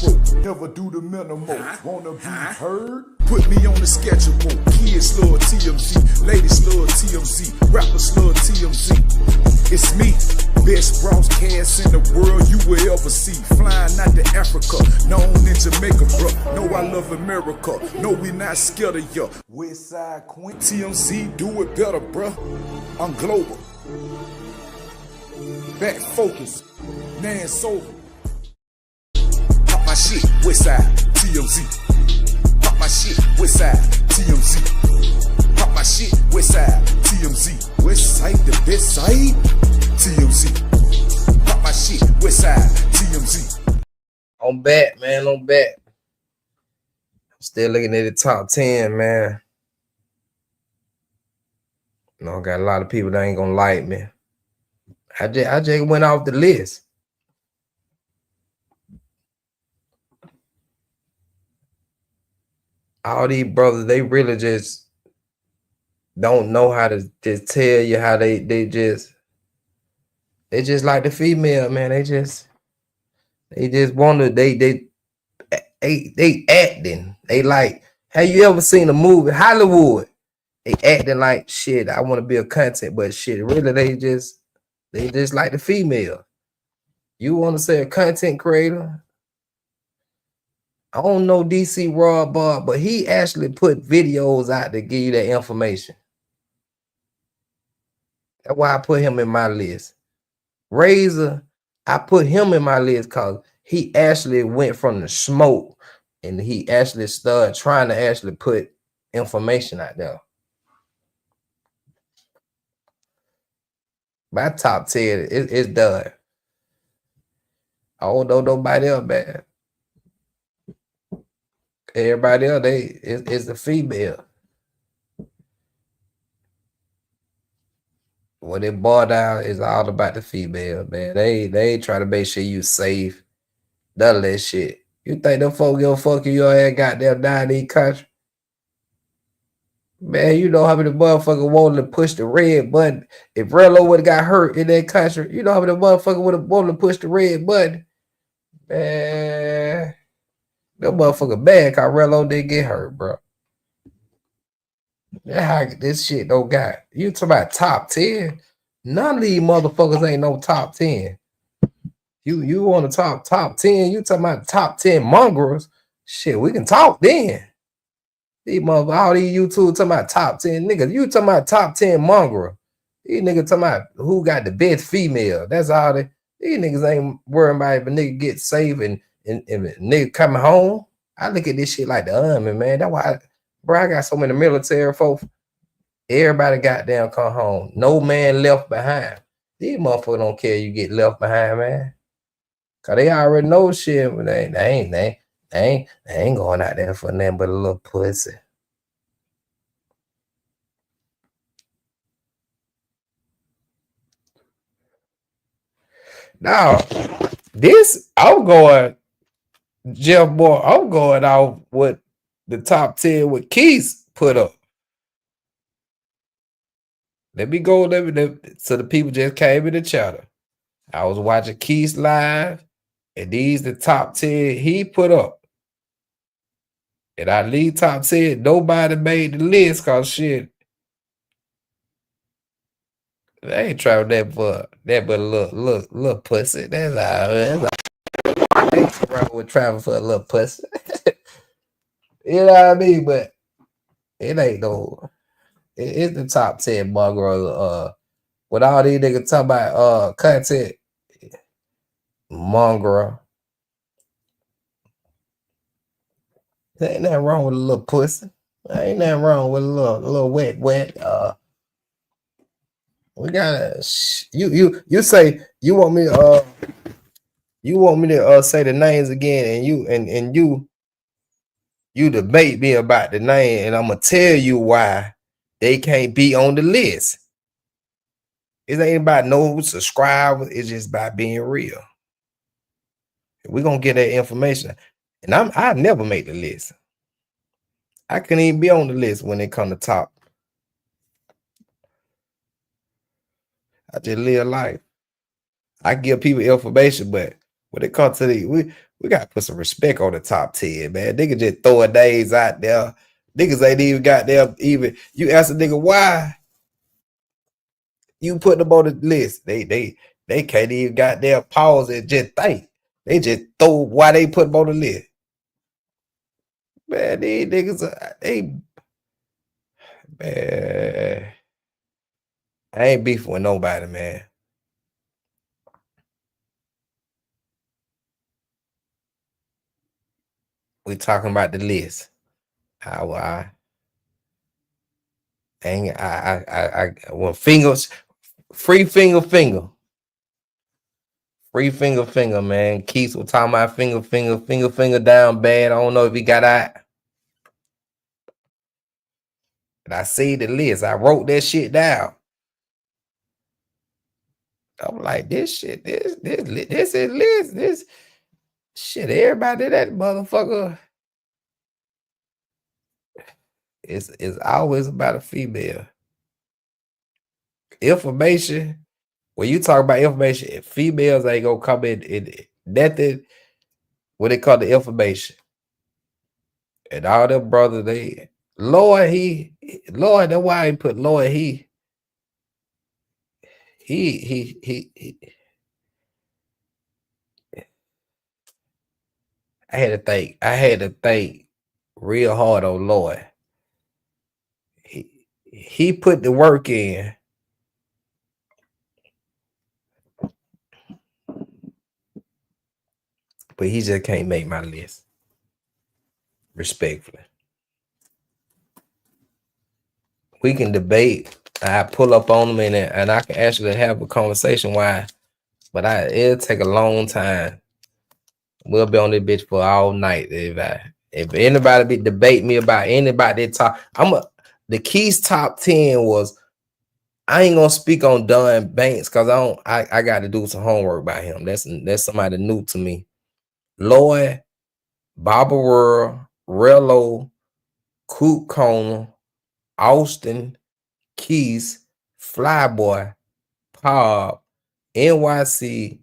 never do the minimal. Wanna be heard? Put me on the schedule. Kids love TMZ, ladies love TMZ, rappers love TMZ. It's me, best broadcast in the world you will ever see. Flying out to Africa, known in Jamaica, bro. Know I love America, no we not scared of ya. West Side Queen, TMZ, do it better, bro. I'm global. Back focus, Nan Sober. Pop my shit, Westside, TMZ. Pop my shit, Westside, TMZ. Pop my shit, Westside, TMZ. Westside, the best side, TMZ. Pop my shit, Westside, TMZ. I'm back, man. I'm back. I'm still looking at the top 10, man. You know, got a lot of people that ain't gonna like me. I just went off the list. All these brothers, they really just don't know how to just tell you how they just like the female, man. They just want to, they acting. They like, have you ever seen a movie, Hollywood? They acting like shit, I want to be a content, but shit, really they just like the female. You want to say a content creator? I don't know DC Rob Bob, but he actually put videos out to give you that information. That's why I put him in my list. Razor, I put him in my list because he actually went from the smoke and he actually started trying to actually put information out there. My top 10 is done. I don't know nobody else, man. Everybody else, is the female. What it boiled down is all about the female, man. They try to make sure you safe. None of that shit. You think them folks give a fuck if your ass goddamn die in these country? Man, you know how many motherfuckers wanted to push the red button. If Rello would have got hurt in that country, you know how many motherfuckers would have wanted to push the red button. Man, that motherfucker bad cause Rello didn't get hurt, bro. That's how this shit don't got. You talking about top 10? None of these motherfuckers ain't no top 10. You want to talk top 10? You talking about top 10 mongrels? Shit, we can talk then. These motherfuckers, all these YouTube talking about top 10 niggas. You talking about top 10 mongrel. These niggas talking about who got the best female. That's all they. These niggas ain't worrying about if a nigga get saved and a nigga coming home. I look at this shit like the army, man. That's why, bro, I got so many military folks. Everybody goddamn come home. No man left behind. These motherfuckers don't care you get left behind, man. Cause they already know shit, but they ain't going out there for nothing but a little pussy. Now, this I'm going, Jeff Moore. I'm going off what the top 10 with Keith put up. Let me go. So the people just came in the chatter. I was watching Keith live, and these the top 10 he put up. And I leave top 10. Nobody made the list cause shit. They ain't trying that but a little pussy. That's all. I ain't wrong with traveling for a little pussy. You know what I mean? But it ain't no. It's the top 10 mongrel. With all these niggas talking about content, mongrel. There ain't nothing wrong with a little pussy. There ain't nothing wrong with a little wet. We gotta. You say you want me to say the names again, and you debate me about the name, and I'm gonna tell you why they can't be on the list. It ain't about no subscribers. It's just about being real. We're gonna get that information, and I never make the list. I couldn't even be on the list when it come to top. I just live life. I give people information, but when it comes to we gotta put some respect on the top 10, man. Niggas just throwing names out there. Niggas ain't even got them even. You ask a nigga why you put them on the list. They can't even got their pause and just think. They just throw why they put them on the list. Man, these niggas man. I ain't beefing with nobody, man. We talking about the list. I want fingers, free finger. Free finger, man. Keith was talking about finger down bad. I don't know if he got out. And I see the list. I wrote that shit down. I'm like, this shit, this is list. This shit, everybody that motherfucker. It's always about a female. Information. When you talk about information, females ain't gonna come in nothing what they call the information. And all them brothers, Lord, that's why I put Lord, he I had to think real hard on Lord. He put the work in. But he just can't make my list. Respectfully. We can debate. I pull up on them and I can actually have a conversation why. But it'll take a long time. We'll be on this bitch for all night. If anybody debate me about anybody that talk, the Keys top 10 was, I ain't gonna speak on Don Banks because I got to do some homework by him. That's somebody new to me. Lloyd, Baba World, Rello, Coop Kona, Austin, Keys, Flyboy, Pop, NYC,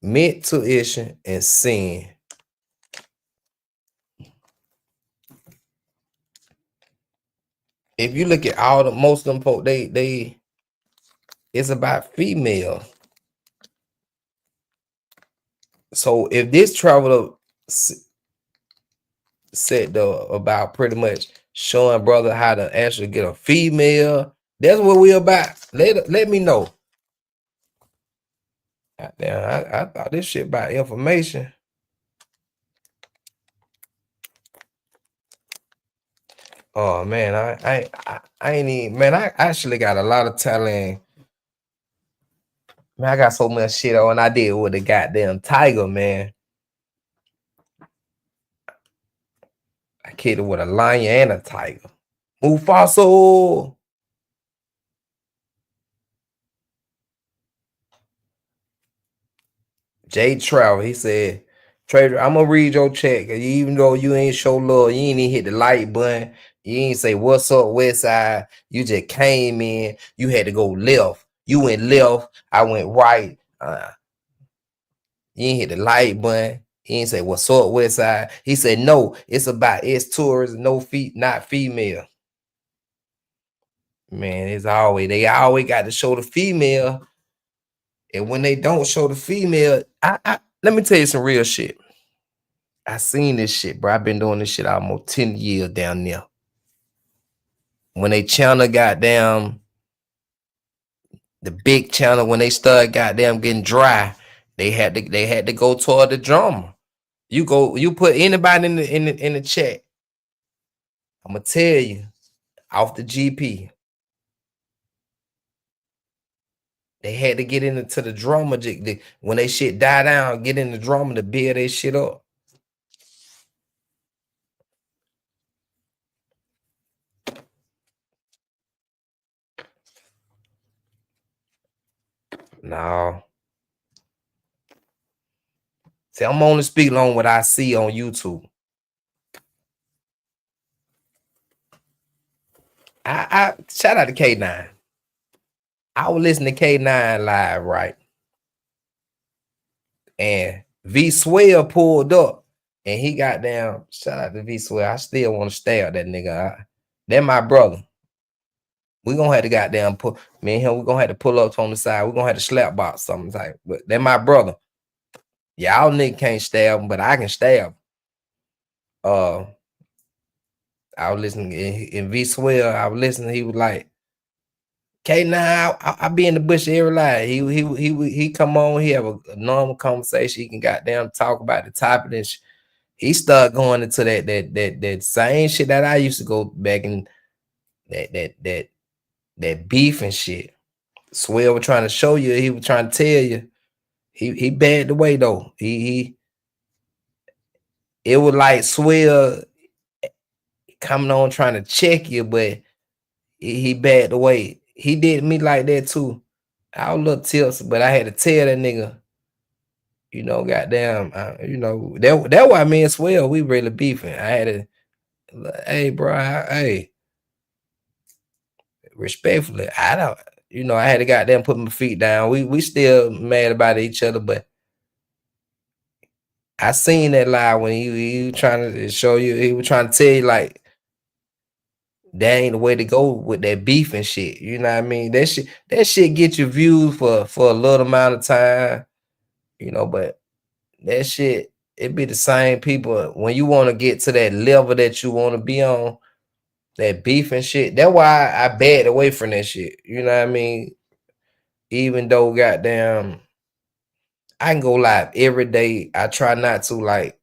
Mint Tuition, and Sin. If you look at all the most of them folk, they it's about female. So if this traveler said about pretty much showing brother how to actually get a female, that's what we about. Let me know. Goddamn, I thought this shit about information. Oh man, I ain't even, man. I actually got a lot of talent. Man, I got so much shit on. I did with the goddamn tiger, man. I kidded with a lion and a tiger. Mufasa. Jay Travel, he said, Trader, I'm gonna read your check. Even though you ain't show love, you ain't even hit the like button. You ain't say what's up, West Side. You just came in. You had to go left. You went left. I went right. You ain't hit the like button. He ain't say what's up, West Side. He said no. It's about tourists, no feet, not female. Man, it's always they always got to show the female. And when they don't show the female, let me tell you some real shit. I seen this shit, bro. I've been doing this shit almost 10 years down there. When they channel goddamn, the big channel, when they start goddamn getting dry, they had to go toward the drama. You put anybody in the chat. I'm gonna tell you, off the GP. They had to get into the drama. When they shit die down, get in the drama to build their shit up. No. See, I'm only speaking on what I see on YouTube. I shout out to K9. I was listening to K9 live, right? And V Swell pulled up and he got down. Shout out to V Swell. I still want to stab that nigga. That my brother. We gonna have to goddamn put me and him. We gonna have to pull up on the side. We gonna have to slap box something type. But that my brother. Y'all nigga can't stab him, but I can stab. I was listening in V Swell. I was listening. He was like, K9, I be in the bush every night. He come on. He have a normal conversation. He can goddamn talk about the topic and he started going into that same shit that I used to go back in that beef and shit. Swell was trying to show you. He was trying to tell you. He backed away though. It was like Swell coming on trying to check you, but he backed away. He did me like that too. I was a little tilted, but I had to tell that nigga, you know, goddamn, you know, that why me and Swell, we really beefing. I had to, hey, bro, hey, respectfully, I don't, you know, I had to goddamn put my feet down. We still mad about each other, but I seen that live when he was trying to show you, he was trying to tell you like, that ain't the way to go with that beef and shit. You know what I mean? That shit get you views for a little amount of time, you know, but that shit, it be the same people. When you want to get to that level that you want to be on, that beef and shit, that's why I backed away from that shit. You know what I mean? Even though goddamn, I can go live every day. I try not to, like,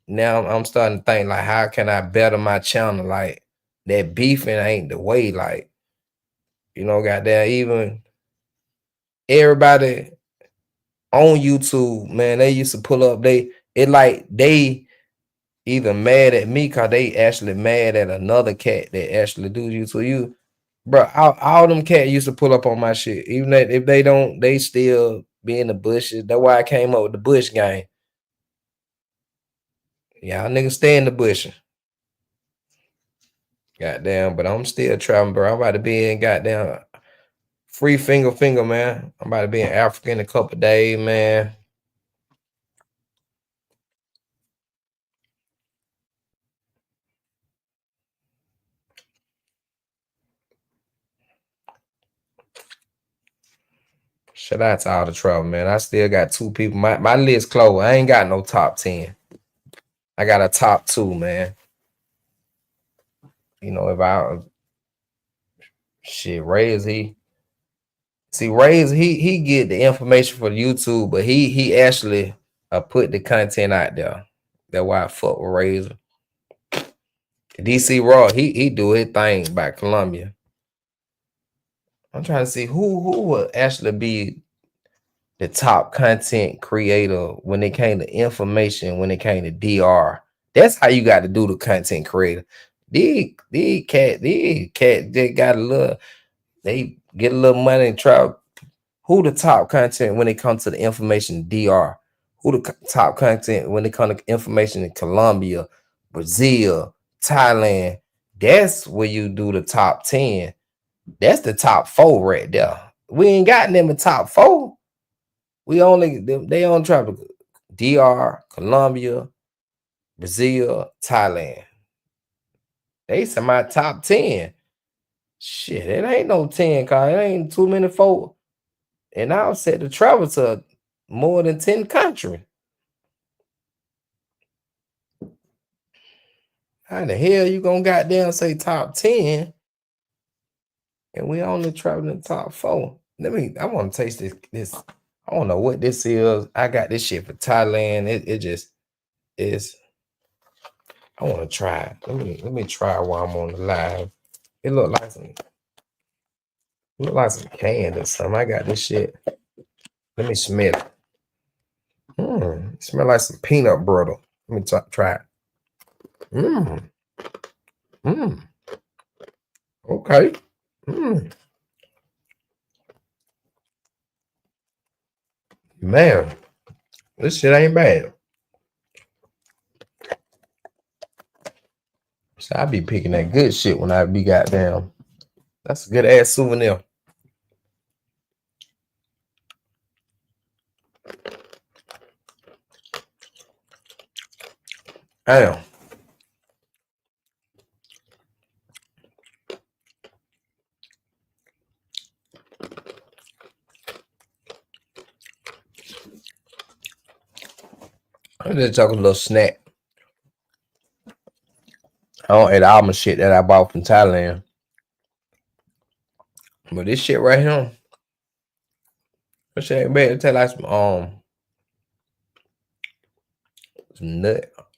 now I'm starting to think like, how can I better my channel? Like that beefing ain't the way. Like, you know, goddamn, even everybody on YouTube, man, they used to pull up. They either mad at me because they actually mad at another cat that actually do YouTube. You, bro, all them cat used to pull up on my shit. Even if they don't, they still be in the bushes. That's why I came up with the bush game. Y'all niggas stay in the bushes. Goddamn, but I'm still traveling, bro. I'm about to be in goddamn free finger, man. I'm about to be in Africa in a couple days, man. Shout out to all the travel, man. I still got 2 people. My list closed. I ain't got no top 10. I got a top 2, man. You know, if I shit Ray's he get the information for YouTube, but he actually put the content out there. That's why I fuck with Razor. DC Raw, he do his thing by Columbia. I'm trying to see who would actually be the top content creator when it came to information, when it came to DR. That's how you got to do the content creator. These cat they got a little, they get a little money and try. Who the top content when it comes to the information DR? Who the top content when it comes to information in Colombia, Brazil, Thailand? That's where you do the top 10. That's the top 4 right there. We ain't got them in top 4. We only they on travel DR, Colombia, Brazil, Thailand. They say my top 10. Shit, it ain't no 10, cause it ain't too many folk. And I'll set to travel to more than 10 countries. How the hell you gonna goddamn say top 10? And we only traveling top 4. I want to taste this. I don't know what this is. I got this shit for Thailand. It just is. I want to try it. Let me try it while I'm on the live. It look like some candy or something. I got this shit. Let me smell it. It smell like some peanut butter. Let me try it. Okay. Man, this shit ain't bad. So I be picking that good shit when I be goddamn. That's a good ass souvenir. Damn. I just took a little snack. I don't eat all my shit that I bought from Thailand. But this shit right here, this shit ain't bad. It taste like some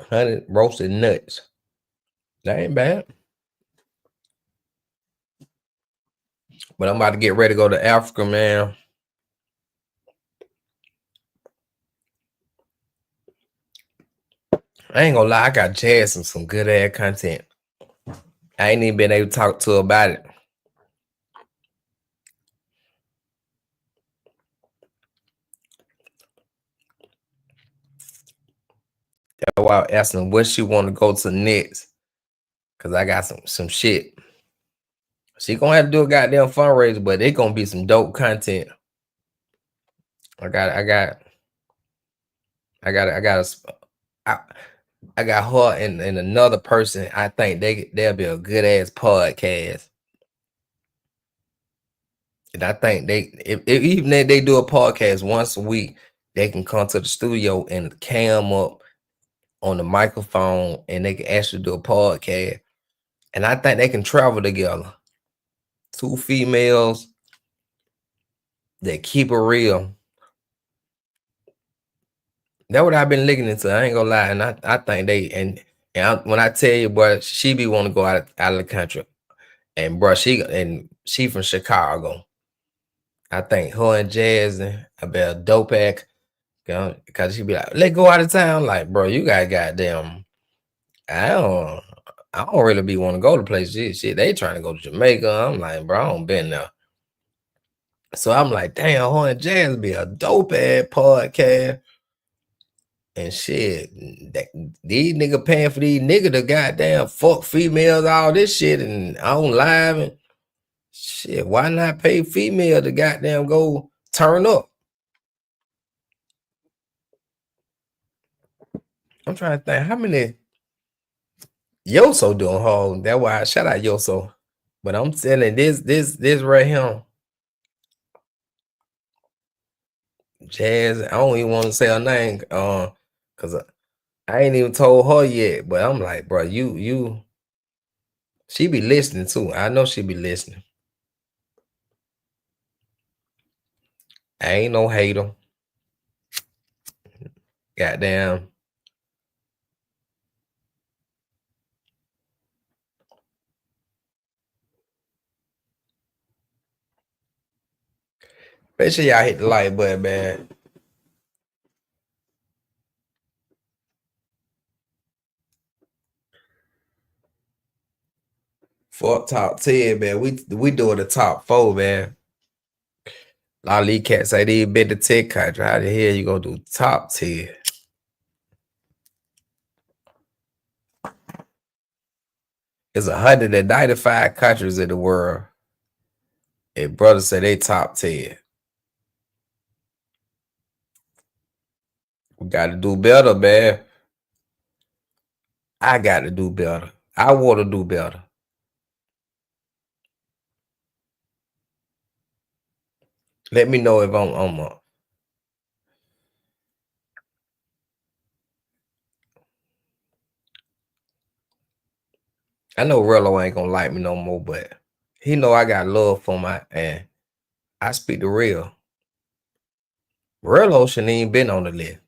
honey roasted nuts. That ain't bad. But I'm about to get ready to go to Africa, man. I ain't gonna lie, I got Jazz some good ass content. I ain't even been able to talk to her about it. That's why I asked her what she want to go to next. Cause I got some shit. She gonna have to do a goddamn fundraiser, but it gonna be some dope content. I got her and another person. I think they'll be a good ass podcast. And I think even if they do a podcast once a week, they can come to the studio and cam up on the microphone and they can actually do a podcast. And I think they can travel together. 2 females that keep it real. That's what I've been looking into. I ain't gonna lie. And I think when I tell you, boy, she be want to go out of the country. And bro, she from Chicago. I think her and Jazz about a dope act. Because she be like, let's go out of town. Like, bro, you got goddamn. I don't really be want to go to places. Shit, they trying to go to Jamaica. I'm like, bro, I don't been there. So I'm like, damn, her and Jazz be a dope ass podcast. And shit, these nigga paying for these nigga to goddamn fuck females, all this shit, and on live and shit. Why not pay female to goddamn go turn up? I'm trying to think how many Yoso doing home. That's why I shout out Yoso. But I'm telling this right here. Jazz, I don't even want to say her name, cause I ain't even told her yet. But I'm like, bro, she be listening too. I know she be listening. I ain't no hater. Goddamn. Make sure y'all hit the like button, man. Fuck top 10, man. We doing the top 4, man. A lot of these cats say they been to tech country. How the hell you gonna do top 10? There's 195 countries in the world. And brothers say they top 10. We got to do better, man. I got to do better. I want to do better. Let me know if I'm up. I know Rello ain't gonna like me no more, but he know I got love for my and I speak the real. Rello shouldn't even been on the list.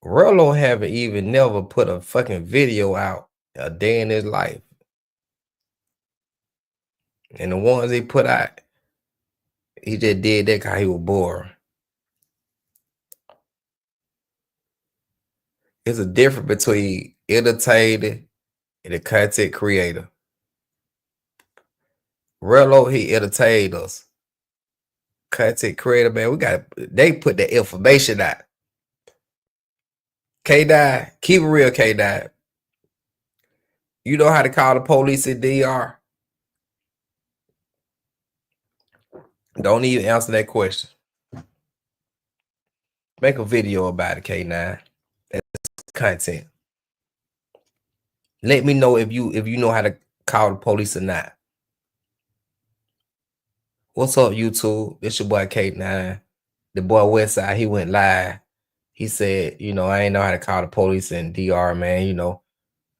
Rello haven't even never put a fucking video out a day in his life. And the ones he put out, he just did that because he was bored. There's a difference between entertainer and a content creator. Rello, he entertained us. Content creator, man, they put the information out. K9, keep it real, K9. You know how to call the police in DR? Don't even answer that question. Make a video about it, K9. That's content. Let me know if you know how to call the police or not. What's up, YouTube? It's your boy K9. The boy Westside, he went live. He said, you know, I ain't know how to call the police in DR, man. You know,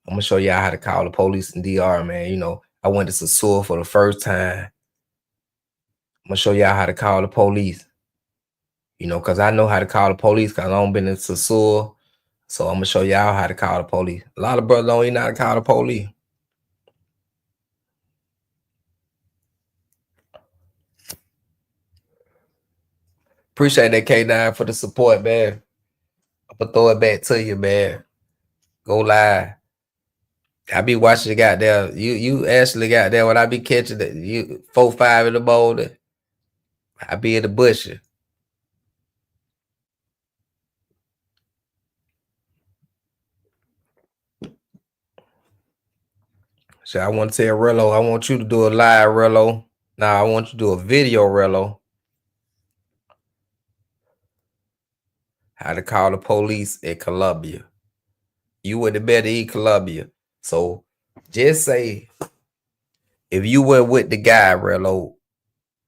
I'm gonna show y'all how to call the police in DR, man. You know, I went to Sasua for the first time. I'm gonna show y'all how to call the police. You know, because I know how to call the police because I don't been in Sasua. So I'm gonna show y'all how to call the police. A lot of brothers don't even know how to call the police. Appreciate that, K9, for the support, man. I'm gonna throw it back to you, man. Go live. I be watching the goddamn. You actually got there when I be catching it. You 4, 5 in the morning. I be in the bush. So I want to tell Rello, I want you to do a live, Rello. Now I want you to do a video, Rello. How to call the police in Colombia. You would have better eat Colombia. So just say if you were with the guy, Rello.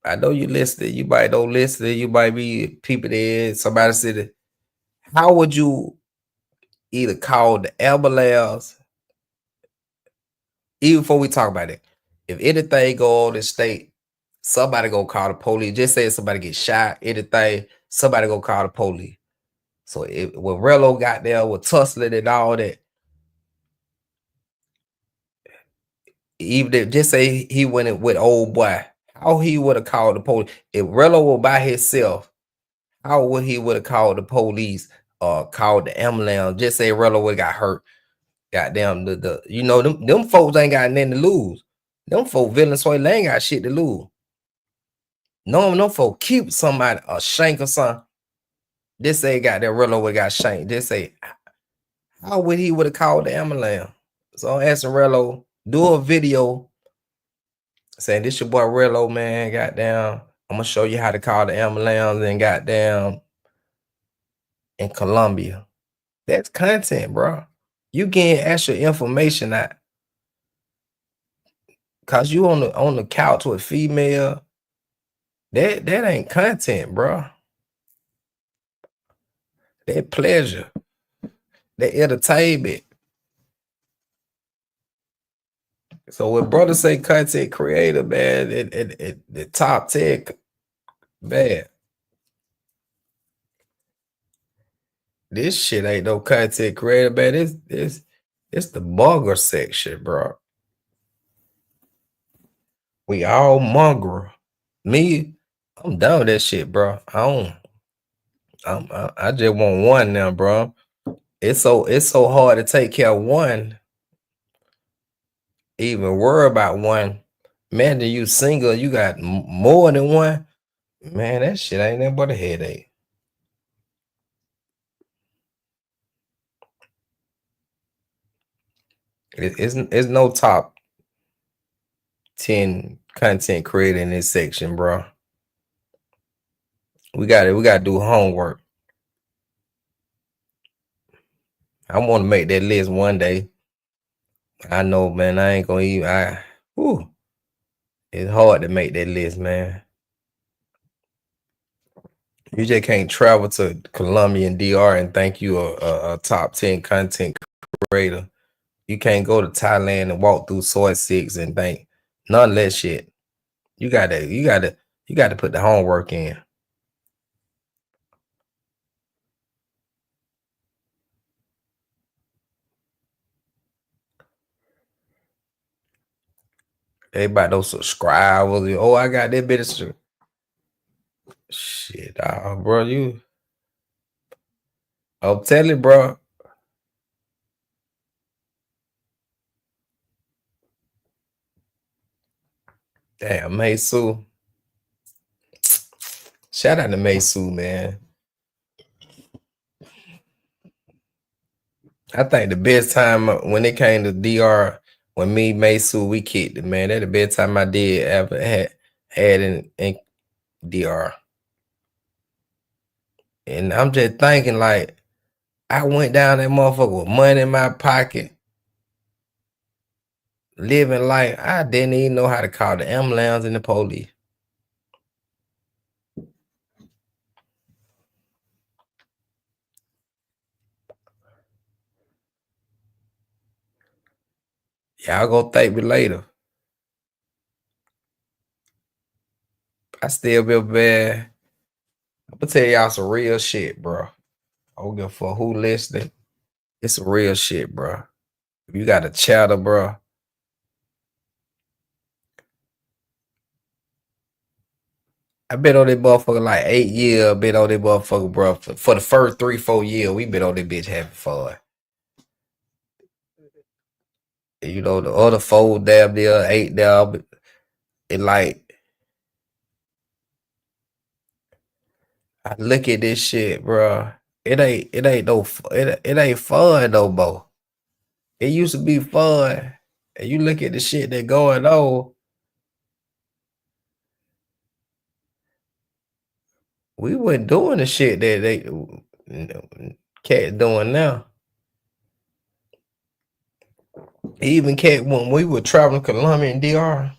I know you listening. You might don't listen. You might be peeping in. Somebody said, how would you either call the ambulance? Even before we talk about it, if anything go on in state, somebody go call the police. Just say somebody get shot, anything, somebody go call the police. So when Rello got there with tussling and all that, even if just say he went in with old boy, how he would have called the police? If Rello were by himself, how would he would have called the police or called the ambulance? Just say Rello would have got hurt. Goddamn, you know, them folks ain't got nothing to lose. Them folks, Venezuela ain't got shit to lose. No folks keep somebody a shank or something. This say got that Rello would got shanked. This say how would he would have called the ambulance? So I'm asking Rello, do a video saying this your boy Rello, man. Goddamn, I'm gonna show you how to call the ambulance and goddamn in Colombia. That's content, bro. You getting extra information out. Cause you on the couch with female. That ain't content, bro. That pleasure. That entertainment. So when brothers say content creator, man, the top 10, man. This shit ain't no content creator, man. It's the mongrel section, bro. We all mongrel. Me, I'm done with that shit, bro. I just want one now, bro. It's so hard to take care of one. Even worry about one. Man, you single, you got more than one. Man, that shit ain't nothing but a headache. It's no top 10 content creator in this section, bro. We gotta do homework. I want to make that list one day. I know, man. I ain't gonna even. It's hard to make that list, man. You just can't travel to Colombia and DR and think you a top 10 content creator. You can't go to Thailand and walk through Soy 6 and think none of that shit. You gotta put the homework in. Everybody those subscribers. Oh, I got that bit of shit, bro. I'm telling you, bro. Damn, Maysu. Shout out to Maysu, man. I think the best time when it came to DR, when me, Maysu, we kicked it, man. That's the best time I did ever had in DR. And I'm just thinking, like, I went down that motherfucker with money in my pocket, living life. I didn't even know how to call the ambulance and the police. Y'all gonna thank me later. I still feel bad. I'm gonna tell y'all some real shit, bro. I don't give a fuck who listening. It's some real shit, bro. If you got a chatter, bro. I been on that motherfucker like 8 years. Been on that motherfucker, bro. For the first 3-4 years, we been on that bitch having fun. You know, the other 4 damn near 8 down. And like, I look at this shit, bro. It ain't fun no more. It used to be fun. And you look at the shit that going on. We wasn't doing the shit that they cat doing now. Even cat when we were traveling Colombia and DR.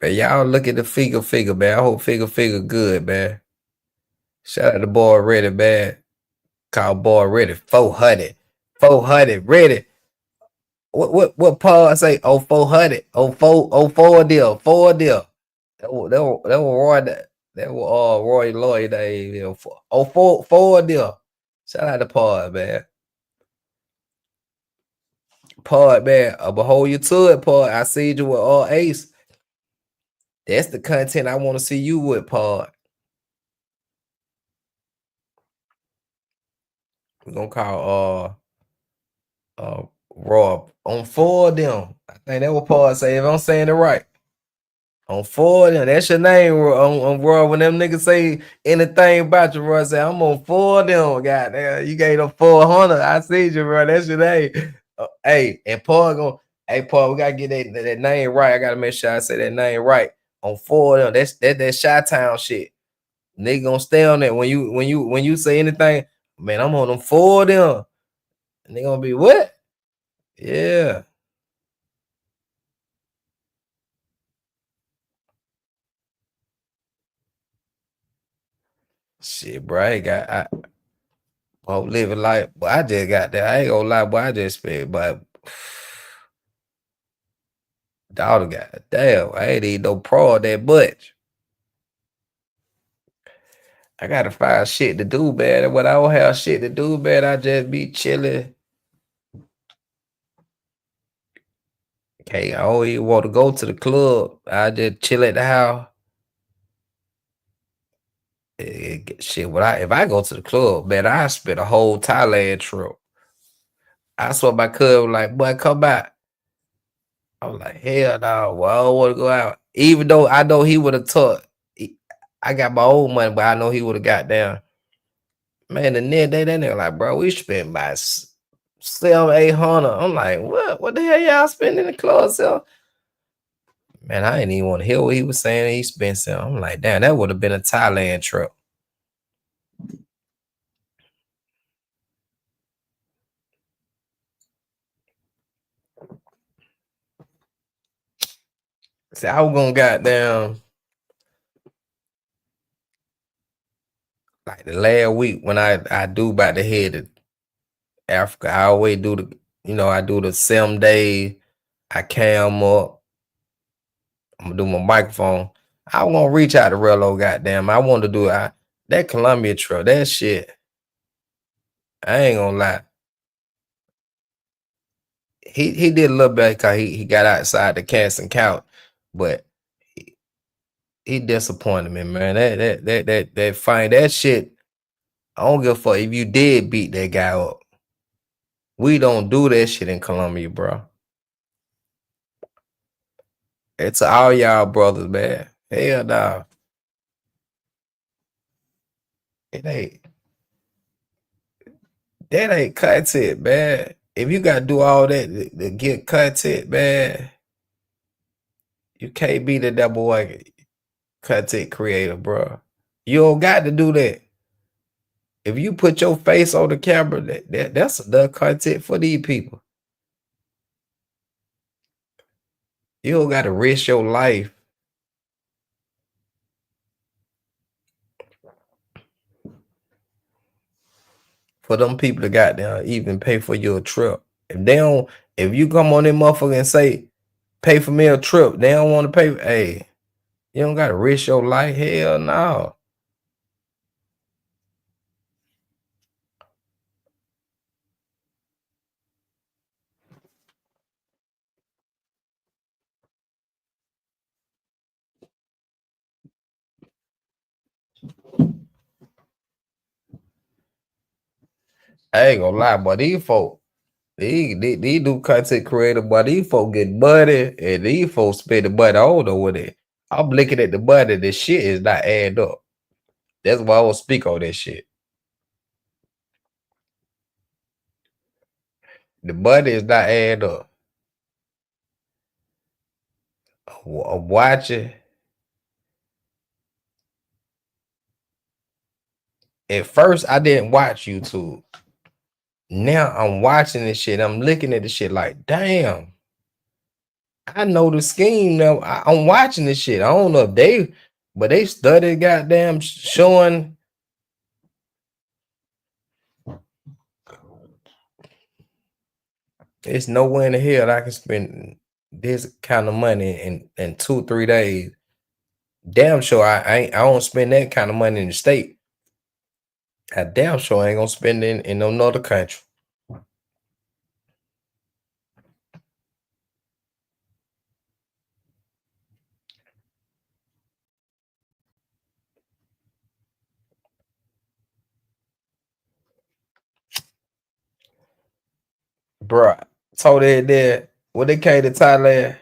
But y'all look at the figure, man. I hope figure good, man. Shout out to boy Ready, man. Call boy Ready 400. 400 ready. What Paul I say? Oh, 400. Oh, 4 deal. 4 deal. That was Roy. That was Roy Lloyd. Oh, 4 deal. Shout out to Paul, man. Paul, man. I'ma hold you to it, Paul. I see you with all Ace. That's the content I want to see you with, Paul. We're gonna call rob on 4 of them. I think that was Paul say, if I'm saying it right. On 4 of them. That's your name on Roy. When them niggas say anything about you, Roy, say, I'm on 4 of them. Goddamn, you gave them 400. I see you, bro. That's your name. Hey, and Paul hey, Paul, we gotta get that name right. I gotta make sure I say that name right. On 4 of them. That's that Chi-Town shit. Nigga gonna stay on that. When you say anything, man, I'm on them 4 of them. And they gonna be what? Yeah. Shit, bro. I living life, but I just got that. I ain't gonna lie, boy. I just spent, but daughter, god damn, I ain't even no pro that much. I gotta find shit to do, man. And when I don't have shit to do, man, I just be chilling. Okay, I don't even want to go to the club. I just chill at the house. Shit, if I go to the club, man, I spend a whole Thailand trip. I saw my cousin was like, boy, come back. I was like, hell no, well, I don't want to go out. Even though I know he would have took, I got my own money, but I know he would have got down. Man, the next day, that nigga like, bro, we spent about 700-800. I'm like, what? What the hell y'all spending in the club? So, man, I didn't even want to hear what he was saying. He spent some. I'm like, damn, that would have been a Thailand trip. See, I was gonna goddamn like the last week when I do about to head to Africa. I always do I do the 7 day. I cam up. I'm gonna do my microphone. I was gonna reach out to Rello, goddamn. I wanted to do that Columbia trip. That shit. I ain't gonna lie. He did a little bit because he got outside the casting couch, but he disappointed me, man. That fight, that shit. I don't give a fuck if you did beat that guy up. We don't do that shit in Columbia, bro. It's all y'all brothers, man. Hell no. It ain't. That ain't content, man. If you gotta do all that to get content, man, you can't be the double boy content creator, bro. You don't got to do that. If you put your face on the camera, that's enough content for these people. You don't got to risk your life for them people to goddamn even pay for your trip. If you come on that motherfucker and say, pay for me a trip, they don't want to pay. Hey, you don't got to risk your life. Hell no. I ain't gonna lie, but these folk, these do content creator, but these folk get money and these folks spend the money. I don't know what it. I'm looking at the money. The shit is not adding up. That's why I won't speak on that shit. The money is not adding up. I'm watching. At first, I didn't watch YouTube. Now I'm watching this shit. I'm looking at the shit like, damn. I know the scheme now. I'm watching this shit. I don't know if but they studied goddamn showing. It's nowhere in the hell I can spend this kind of money in 2-3 days. Damn sure I don't spend that kind of money in the state. I damn sure I ain't gonna spend it in no other country. Bruh, told it there when they came to Thailand,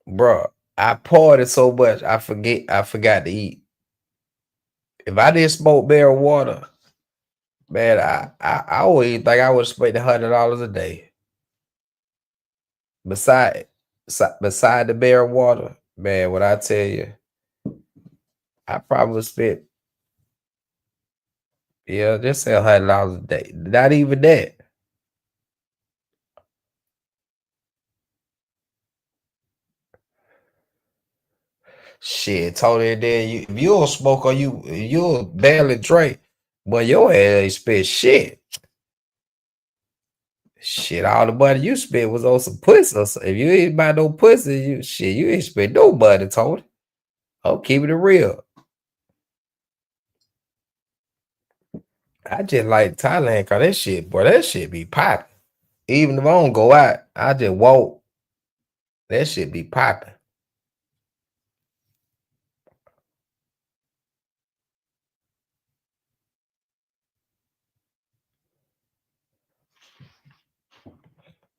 bro. I partied so much I forgot to eat. If I didn't smoke marijuana, man, I always think I would spend $100 a day. Beside the marijuana, man, what I tell you, I probably spent just say $100 a day. Not even that. Shit, totally. Then if you don't smoke or you'll barely drink, but your ass ain't spent shit. Shit, all the money you spent was on some pussy. If you ain't buy no pussy, you ain't spent no money, Tony. I'm keeping it real. I just like Thailand cause that shit be popping. Even if I don't go out, I just walk. That shit be popping.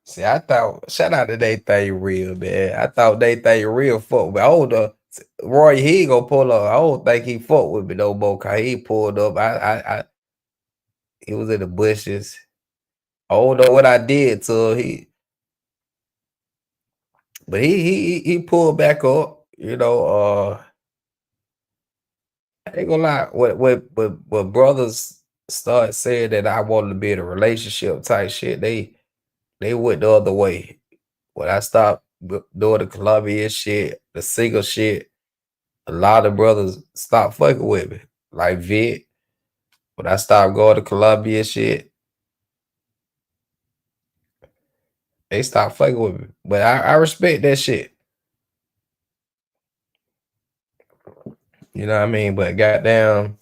See, I thought shout out to they thing real, man. I thought they thing real fuck with me. I don't know. Roy, he gonna pull up. I don't think he fuck with me no more. Cause he pulled up. He was in the bushes. I don't know what I did to him. But he pulled back up. You know, I ain't gonna lie. When brothers start saying that I wanted to be in a relationship type shit, they went the other way. When I stopped doing the Columbia shit, the single shit, a lot of brothers stopped fucking with me. Like Vic, when I stopped going to Columbia shit, they stopped fucking with me. But I respect that shit. You know what I mean? But goddamn,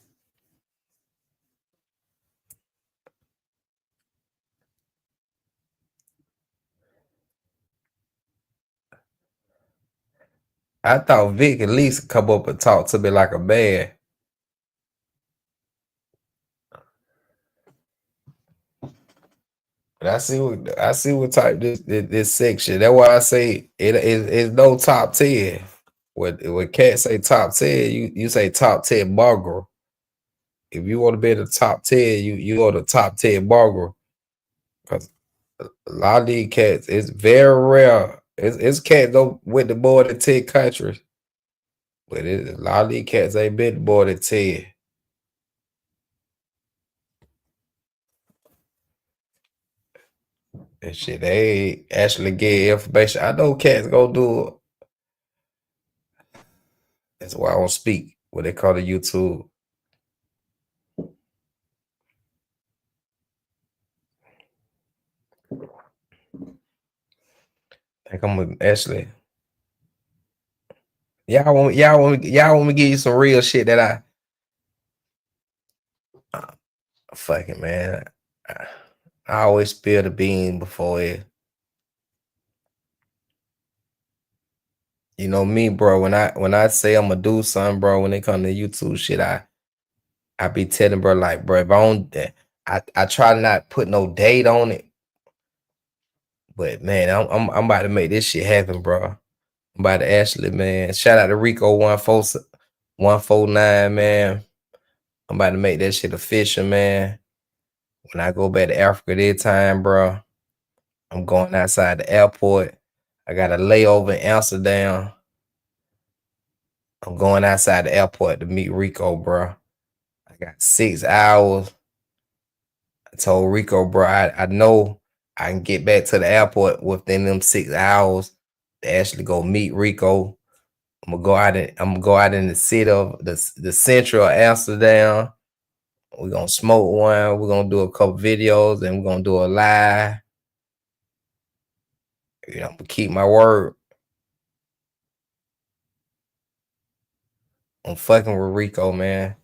I thought Vic at least come up and talk to me like a man. But I see what type this section. That's why I say it's no top 10. When cats say top 10, you say top 10 mongrel. If you want to be in the top 10, you go to top 10 mongrel. Because a lot of these cats, it's very rare. It's cats don't went to more than 10 countries. But a lot of these cats ain't been to more than 10. And shit, they actually get information. I know cats gonna do it. That's why I don't speak what they call the YouTube. I think I'm gonna actually. Y'all want me to give you some real shit that fucking man. I always spill the bean before it. You know me, bro. When I say I'm gonna do something, bro, when it come to YouTube shit, I be telling bro, like, bro, if I don't I try to not put no date on it. But man, I'm about to make this shit happen, bro. I'm about to actually, man. Shout out to Rico 149, man. I'm about to make that shit official, man. When I go back to Africa this time, bro, I'm going outside the airport. I got a layover in Amsterdam. I'm going outside the airport to meet Rico, bro. I got 6 hours. I told Rico, bro, I know I can get back to the airport within them 6 hours to actually go meet Rico. I'm gonna go out in the city of the central of Amsterdam. We're gonna smoke one. We're gonna do a couple videos and we're gonna do a live. You know, I'm gonna keep my word. I'm fucking with Rico, man.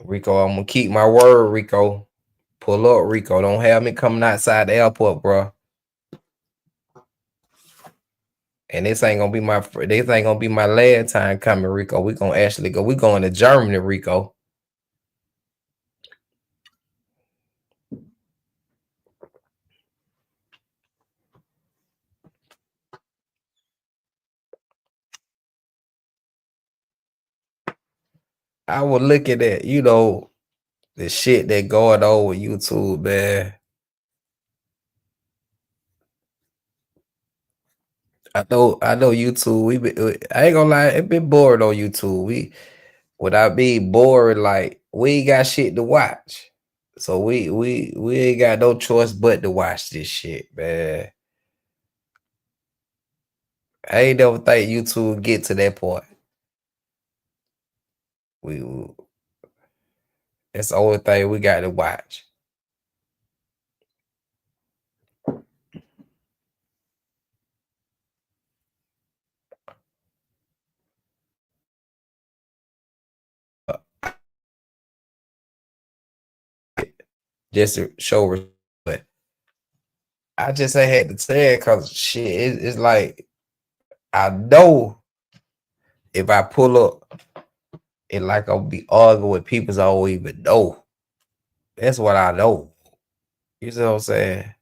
Rico, I'm gonna keep my word, Rico. Pull up, Rico. Don't have me coming outside the airport, bro. And this ain't gonna be my last time coming, Rico. We gonna actually go. We going to Germany, Rico. I was looking at, you know, the shit that going on with YouTube, man. I know YouTube. I ain't gonna lie, it been boring on YouTube. Without being bored, like we ain't got shit to watch. So we ain't got no choice but to watch this shit, man. I ain't never think YouTube would get to that point. That's the only thing we got to watch. Just to show respect. I just ain't had to say it because shit, it's like I know if I pull up, it like I'll be arguing with people I don't even know. That's what I know. You see what I'm saying?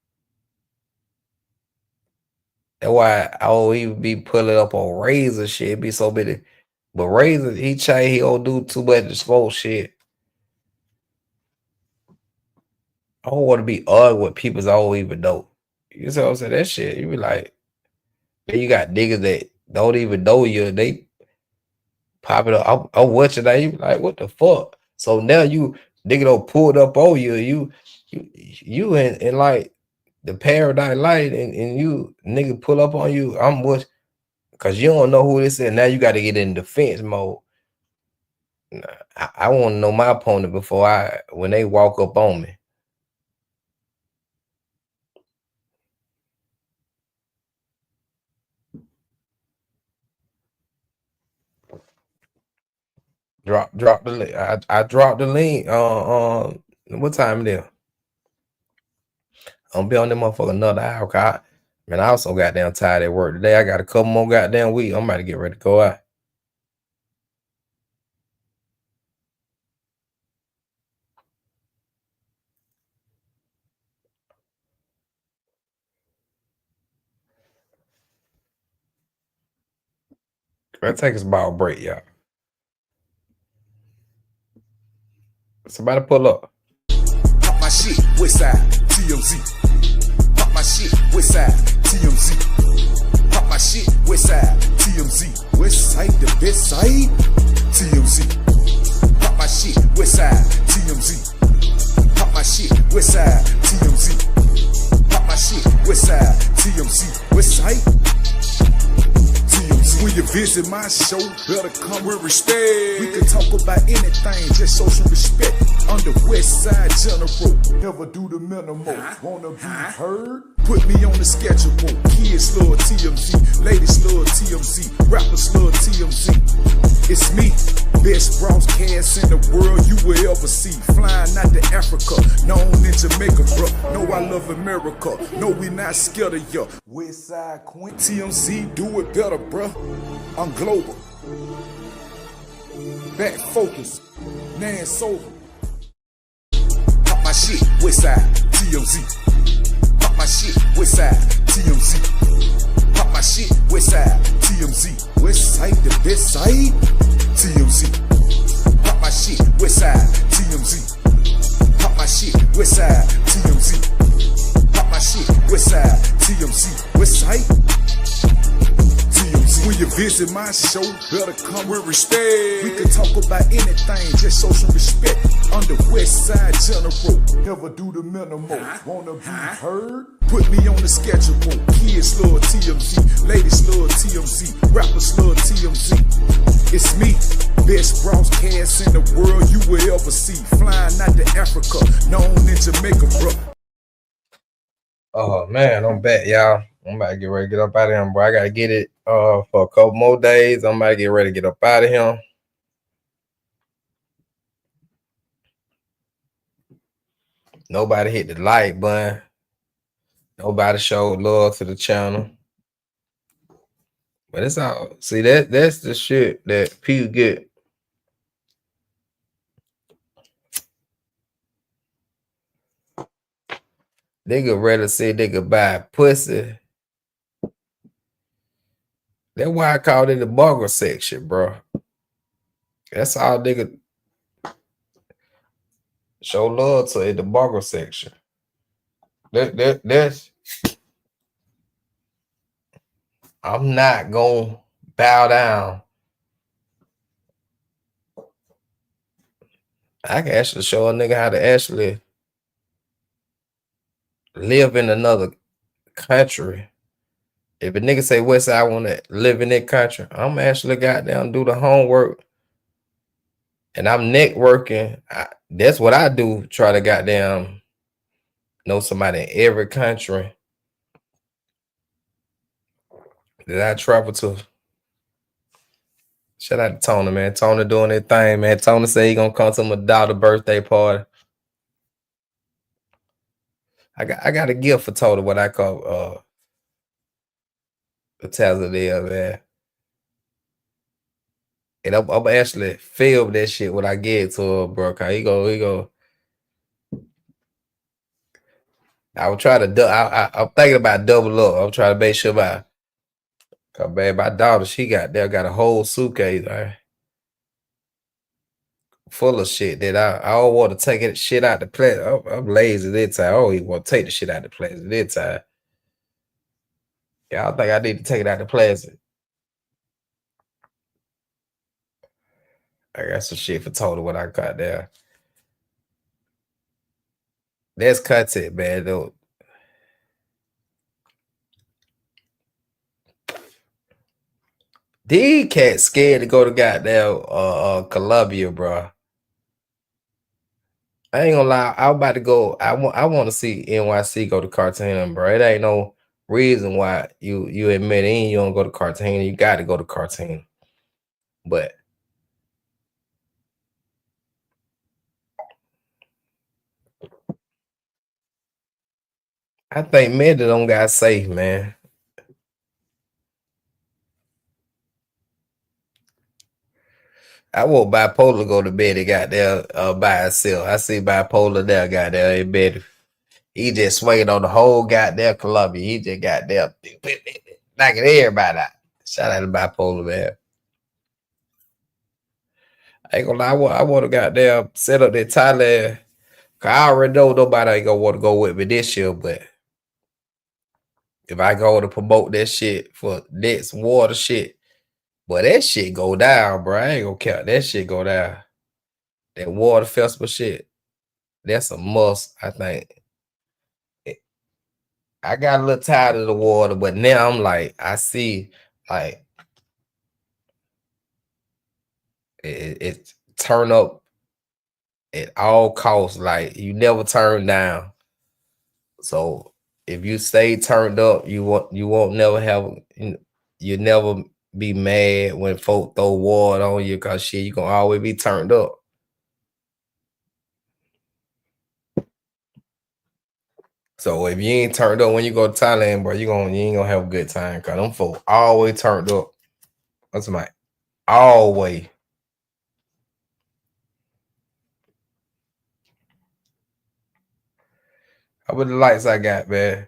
That's why I don't even be pulling up on Razor shit. It be so many. But Razor, he don't do too much to smoke shit. I don't want to be arguing with people I don't even know. You see what I'm saying? That shit, you be like, man, you got niggas that don't even know you, and they pop it up. I'm watching that. You be like, what the fuck? So now you nigga don't pull it up on you. You in like the paradise light, and you nigga pull up on you. I'm what? Because you don't know who this is. Now you got to get in defense mode. I want to know my opponent before when they walk up on me. Drop the link. I dropped the link. What time it is? I'm be on them motherfucker another hour. Man, I also got damn tired at work today. I got a couple more goddamn weeks. I'm about to get ready to go out. Let's take a small break, y'all. Somebody pull up. Pop my shit, Westside, TMZ. Pop my shit, Westside, TMZ. Pop my shit, Westside, TMZ. Westside, the best side, TMZ. Pop my shit, Westside, TMZ. Pop my shit, Westside, TMZ. Pop my shit, Westside, TMZ. Westside. When you visit my show, better come with respect. We can talk about anything, just show some respect. On the West Side General, never do the minimal. Wanna be heard? Put me on the schedule. Kids love TMZ, ladies love TMZ, rappers love TMZ. It's me, best broadcast in the world you will ever see. Flying out to Africa, known in Jamaica, bro. Know I love America, no we not scared of ya. West Side Queen, TMZ, do it better, bro. I'm global. Back focus, Nan sober. Pop my shit, Westside, TMZ. Pop my shit, Westside, TMZ. Pop my shit, Westside, TMZ. Westside, the best side, TMZ. Pop my shit, Westside, TMZ. Pop my shit, Westside, TMZ. Pop my shit, Westside, TMZ. Westside. When you visit my show, better come with respect. We can talk about anything, just show some respect. On the West Side General, never do the minimal. Wanna be heard? Put me on the schedule. Kids love TMZ, ladies love TMZ, rappers love TMZ. It's me, best broadcast in the world you will ever see. Flying out to Africa, known in Jamaica, bro. Oh man, I'm back, y'all. I'm about to get ready to get up out of here, bro. I gotta get it for a couple more days. I'm about to get ready to get up out of here. Nobody hit the like button. Nobody showed love to the channel. But it's all see that's the shit that people get. Nigga rather say nigga buy pussy. That's why I called it the bugger section, bro. That's all nigga Show love to in the barber section. That's I'm not gonna bow down. I can actually show a nigga how to actually live in another country. If a nigga say West Side I want to live in that country, I'm actually goddamn do the homework. And I'm networking. That's what I do. Try to goddamn know somebody in every country that I travel to. Shout out to Tony, man. Tony doing that thing, man. Tony say he gonna come to my daughter's birthday party. I got a gift for Tony, what I call the Tazadale, man. And I'm actually film that shit when I get to her, bro. Cause he go. I will try to I'm thinking about double up. I'm trying to make sure cause man, my daughter, she got a whole suitcase, right? Full of shit that I don't want to take it shit out the place. I'm lazy this time. I don't even want to take the shit out the place this time. Yeah, I think I need to take it out the closet. I got some shit for total what I got there. That's content, man. Though. These cats scared to go to goddamn Columbia, bro. I ain't gonna lie. I'm about to go. I want to see NYC go to Cartagena, bro. It ain't no reason why you admit you don't go to Cartagena. You got to go to Cartagena, but I think Meta don't got safe, man. I want Bipolar go to bed and got there by itself. I see Bipolar there got there in bed. He just swinging on the whole goddamn Columbia. He just got there knocking everybody out. Shout out to Bipolar, man. I ain't gonna lie, I want to goddamn set up that Thailand. Cause I already know nobody ain't gonna want to go with me this year, but if I go to promote that shit for next water shit, but that shit go down, bro. I ain't gonna count. That shit go down. That water festival shit, that's a must, I think. I got a little tired of the water, but now I'm like, I see like it turn up at all costs. Like you never turn down. So if you stay turned up, you won't never have you never be mad when folk throw water on you because shit, you gonna always be turned up. So if you ain't turned up when you go to Thailand, bro, you ain't gonna have a good time because them folk always turned up. That's my always. How about the lights I got, man?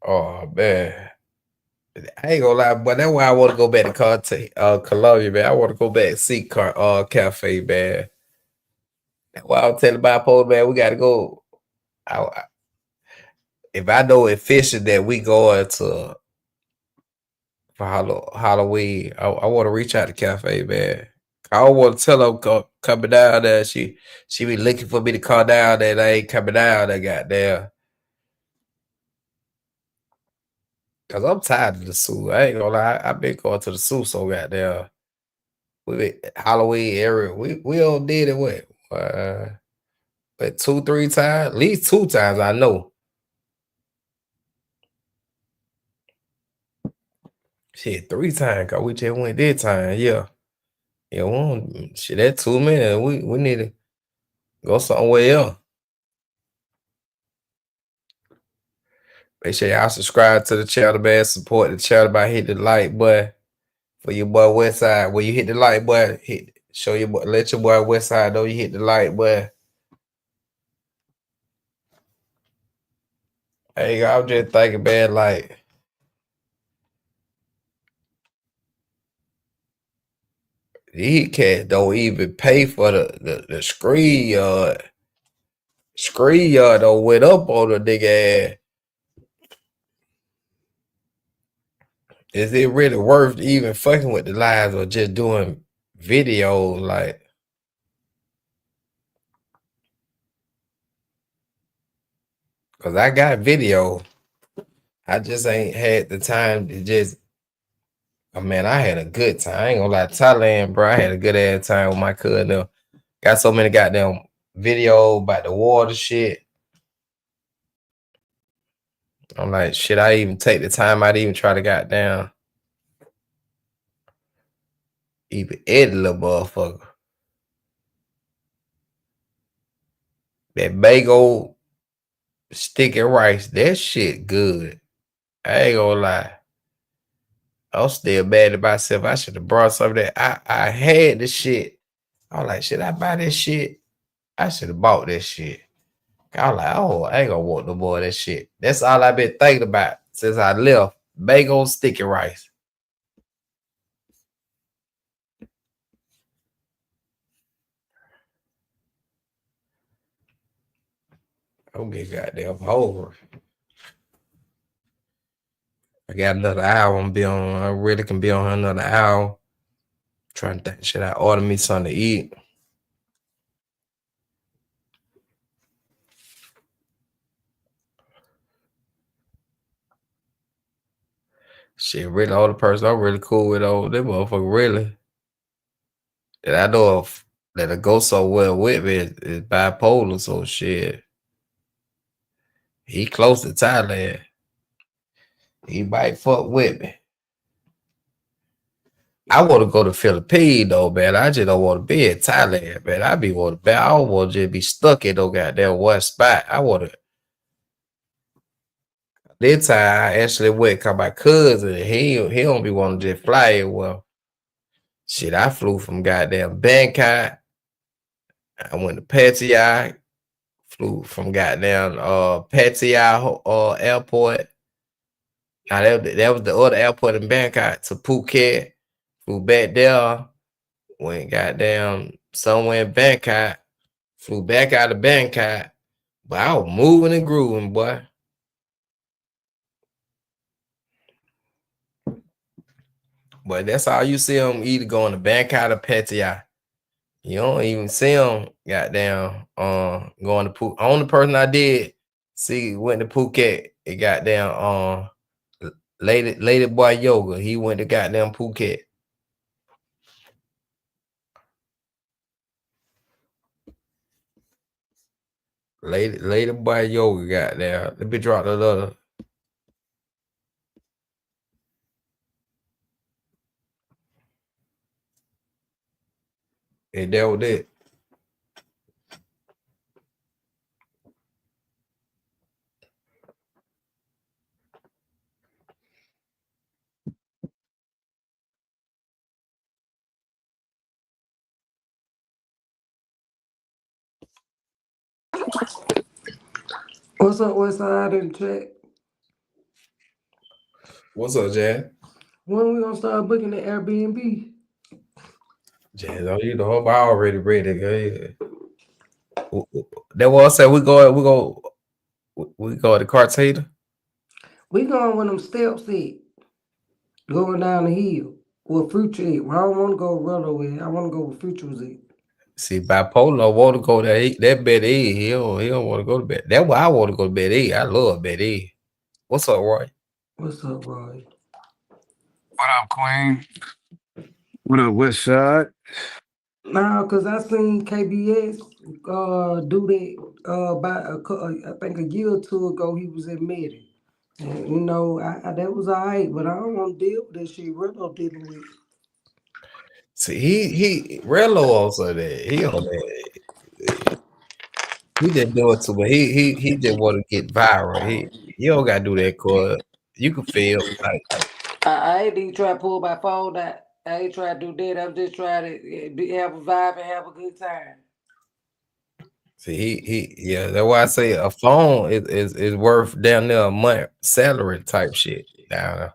Oh man. I ain't gonna lie, but that's why I want to go back to Columbia, man. I want to go back and see Cafe, man. That's why I'm telling Bipolar, man, we gotta go. If I know official that we going to for Halloween, I want to reach out to Cafe, man. I don't want to tell them coming down there. She be looking for me to come down there. I ain't coming down there, goddamn. Cause I'm tired of the zoo. I ain't gonna lie. I've been going to the zoo so goddamn. We been Halloween area. We all did it what? But 2-3 times, at least 2 times I know. Shit, 3 times. Cause we just went this time. Yeah. Yeah, shit, that 2 minutes. We need to go somewhere else. Make sure y'all subscribe to the channel, man. Support the channel by hitting the like button for your boy Westside. When you hit the like button, let your boy Westside know you hit the like button. Hey, I'm just thinking, man, like These cats don't even pay for the screen yard. Screen yard don't went up on the nigga ass. Is it really worth even fucking with the lives or just doing videos like? Cause I got video. I just ain't had the time to just. Oh man, I had a good time. I ain't gonna lie, Thailand, bro. I had a good ass time with my cousin. Got so many goddamn video about the water shit. I'm like, shit, I even take the time out to even try to goddamn even edit a motherfucker. That big old sticky rice, that shit good. I ain't gonna lie. I'm still mad at myself. I should have brought some of that. I had the shit. I was like, should I buy this shit? I should have bought this shit. I was like, oh, I ain't gonna want no more of that shit. That's all I've been thinking about since I left. Big old sticky rice. I'm getting goddamn over. I got another hour. I'm be on. I really can be on another hour. Trying to think, should I order me something to eat? Shit, really, all the person I'm really cool with, all them motherfucker really that I know of that'll go so well with me is bipolar. So shit, he close to Thailand. He might fuck with me. I want to go to Philippines though, man. I just don't want to be in Thailand, man. I be want to, I don't want to just be stuck in no goddamn one spot. I want to. This time I actually went cause my cousin. He don't be wanting to just fly it. Well, shit, I flew from goddamn Bangkok. I went to Pattaya. Flew from goddamn Pattaya airport. Now that was the other airport in Bangkok to Phuket. Flew back there. Went goddamn somewhere in Bangkok. Flew back out of Bangkok. But I was moving and grooving, boy. But that's all you see them either going to Bangkok or Pattaya. You don't even see them goddamn going to Phuket. Only person I did see went to Phuket. It goddamn Lady Boy Yoga. He went to goddamn Phuket. Lady Boy Yoga goddamn. Let me drop the other. And that was it. What's up, Westside in the chat? What's up, Jan? When we gonna start booking the Airbnb? Jan, oh, you know, I already read it. Girl. That was I said we go to Cartagena. We going when them steps at, going down the hill. Well, Future at. Well, I don't want to go Rudder with. I want to go where Future was at. See, bipolar want to go there. That bed E. He don't want to go to bed. That's why I want to go to bed E. I love bed E. What's up, Roy? What's up, Roy? What up, Queen? What up, Westside? Nah, cause I seen KBS do that I think a year or two ago. He was admitted, and you know that was alright, but I don't want to deal with that shit Rudder dealing with. See, he Rello also there. He on that. He just do it too, but he just want to get viral. He don't gotta do that, cause you can feel like. I ain't even try to pull my phone out. I ain't trying to do that. I'm just trying to have a vibe and have a good time. See, yeah, that's why I say a phone is worth down there a month salary type shit down there.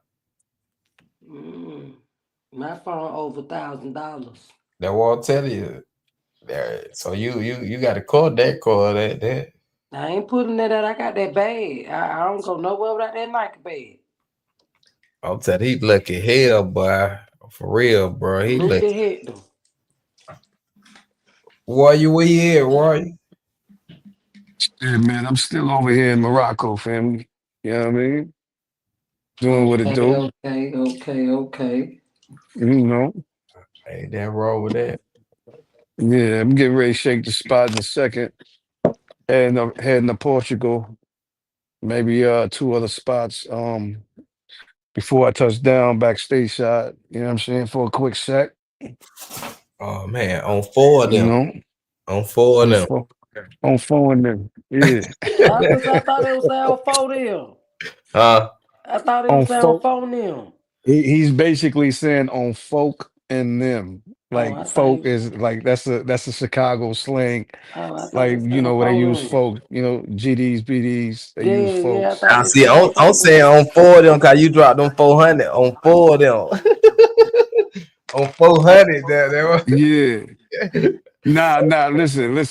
My phone over $1,000. That won't tell you. There. So you got to call that. I ain't putting that out. I got that bag. I don't go nowhere without that Nike bag. I'm telling you, he lucky hell, boy. For real, bro. He Look lucky. at Hector. Where you at, Roy? Yeah, man, I'm still over here in Morocco, family. You know what I mean? Doing what it do. Okay. You know. Ain't that wrong with that? Yeah, I'm getting ready to shake the spot in a second. Heading to Portugal. Maybe 2 other spots. Before I touch down back stateside. You know what I'm saying? For a quick sec. Oh man, on 4 of You them. know. On 4 of On them. phone, on phone them. Yeah. I thought it was saying phone them. Huh? I thought it On was saying folk. phone them. He's basically saying on folk and them. Oh, Like I thought folk he, is like that's a Chicago slang. I thought it Like, was you saying know, where they phone use them. folk, GDs, BDs, they use Yeah, I folks. thought I it was see. saying I'm phone saying them. on 4 of them because you dropped them 400 on 4 of them. On 400, Yeah. Nah, listen. Here's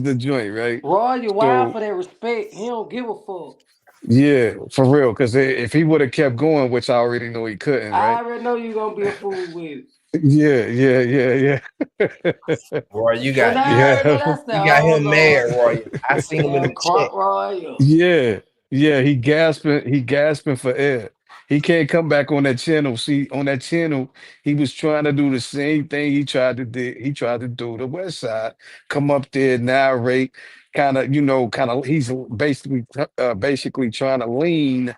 the joint, right? Roy, you wild So for that respect. He don't give a fuck. yeah, for real. Because if he would have kept going, which I already know he couldn't, I right? already know you gonna be a fool with it. Yeah. Roy, And I already know Yeah. that's the you got oh him mad, Lord. Roy. I seen him in Damn the chat. crunk Roy. Yeah, he gasping for air. He can't come back on that channel. See, on that channel, he was trying to do the same thing he tried to do the West Side, come up there, narrate, he's basically trying to lean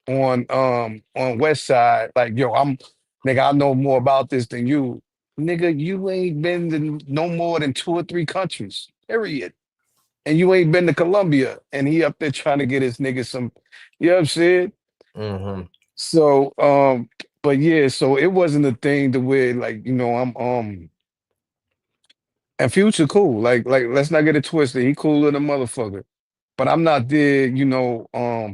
on West Side, like, yo, nigga, I know more about this than you. Nigga, you ain't been to no more than 2 or 3 countries, period. And you ain't been to Colombia, and he up there trying to get his niggas some, you know what I'm saying? Mm-hmm. So, but yeah, so it wasn't a thing to where, like, I'm and Future cool. Like let's not get it twisted. He cool than a motherfucker. But I'm not there,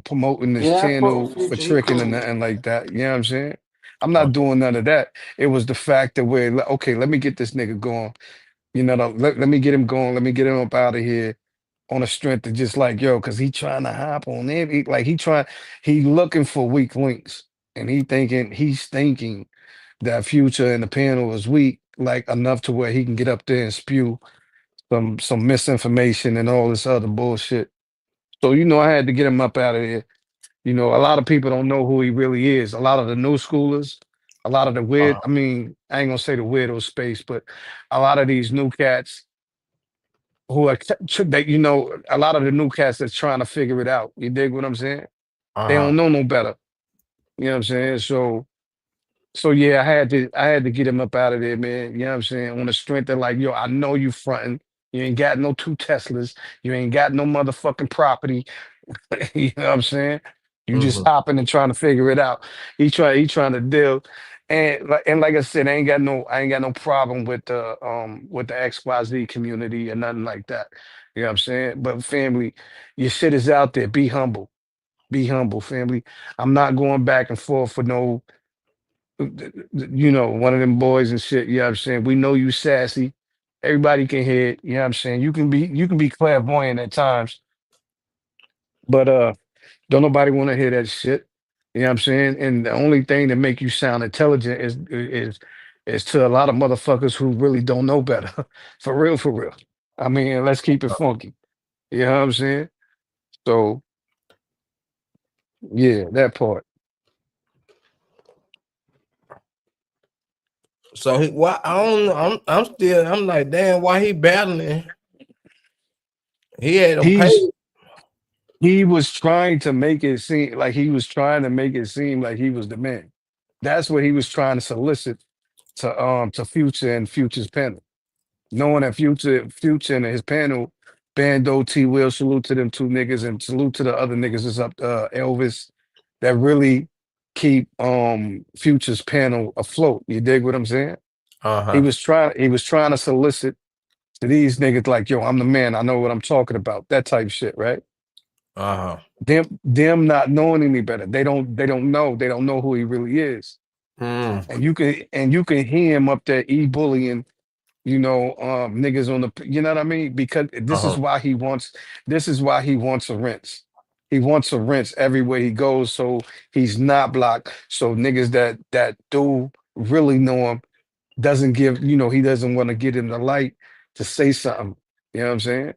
promoting this Yeah, I fuck channel with for Future. He tricking and cool. nothing like that. You know what I'm saying? I'm not doing none of that. It was the fact that okay, let me get this nigga going. Let me get him going. Let me get him up out of here on a strength of just like, yo, because he trying to hop on every, like he looking for weak links. And he's thinking that Future and the panel is weak, like enough to where he can get up there and spew some misinformation and all this other bullshit. So, I had to get him up out of there. A lot of people don't know who he really is. A lot of the new schoolers, a lot of the weird, I mean, I ain't gonna say the weirdo space, but a lot of these new cats who are a lot of the new cats that's trying to figure it out. You dig what I'm saying? They Uh-huh. don't know no better. You know what I'm saying? So yeah, I had to get him up out of there, man. You know what I'm saying? On the strength of like, yo, I know you fronting. You ain't got no 2 Teslas. You ain't got no motherfucking property. You know what I'm saying? You just Mm-hmm. hopping and trying to figure it out. He trying to deal. And like I said, I ain't got no problem with the XYZ community or nothing like that. You know what I'm saying? But family, your shit is out there. Be humble. Be humble, family. I'm not going back and forth for no one of them boys and shit. You know what I'm saying? We know you sassy. Everybody can hear it. You know what I'm saying? You can be clairvoyant at times, but don't nobody want to hear that shit. You know what I'm saying? And the only thing that make you sound intelligent is to a lot of motherfuckers who really don't know better. For real, for real. I mean, let's keep it funky. You know what I'm saying? So yeah, that part. So why I don't know. I'm like, damn, why he battling? He had him He's paid. he was trying to make it seem like he was trying to make it seem like he was the man. That's what he was trying to solicit to Future and Future's panel. Knowing that Future and his panel, Bando, T Will, salute to them 2 niggas and salute to the other niggas is up Elvis that really keep Future's panel afloat. You dig what I'm saying? He Uh-huh. was trying to solicit to these niggas like, yo, I'm the man, I know what I'm talking about. That type shit, right? Uh-huh. Them not knowing any better. They don't know. They don't know who he really is. Mm. And you can hear him up there bullying, niggas on the, you know what I mean? Because Uh-huh. this is why he wants a rinse. He wants a rinse everywhere he goes, so he's not blocked. So niggas that do really know him doesn't give, he doesn't want to get in the light to say something. You know what I'm saying?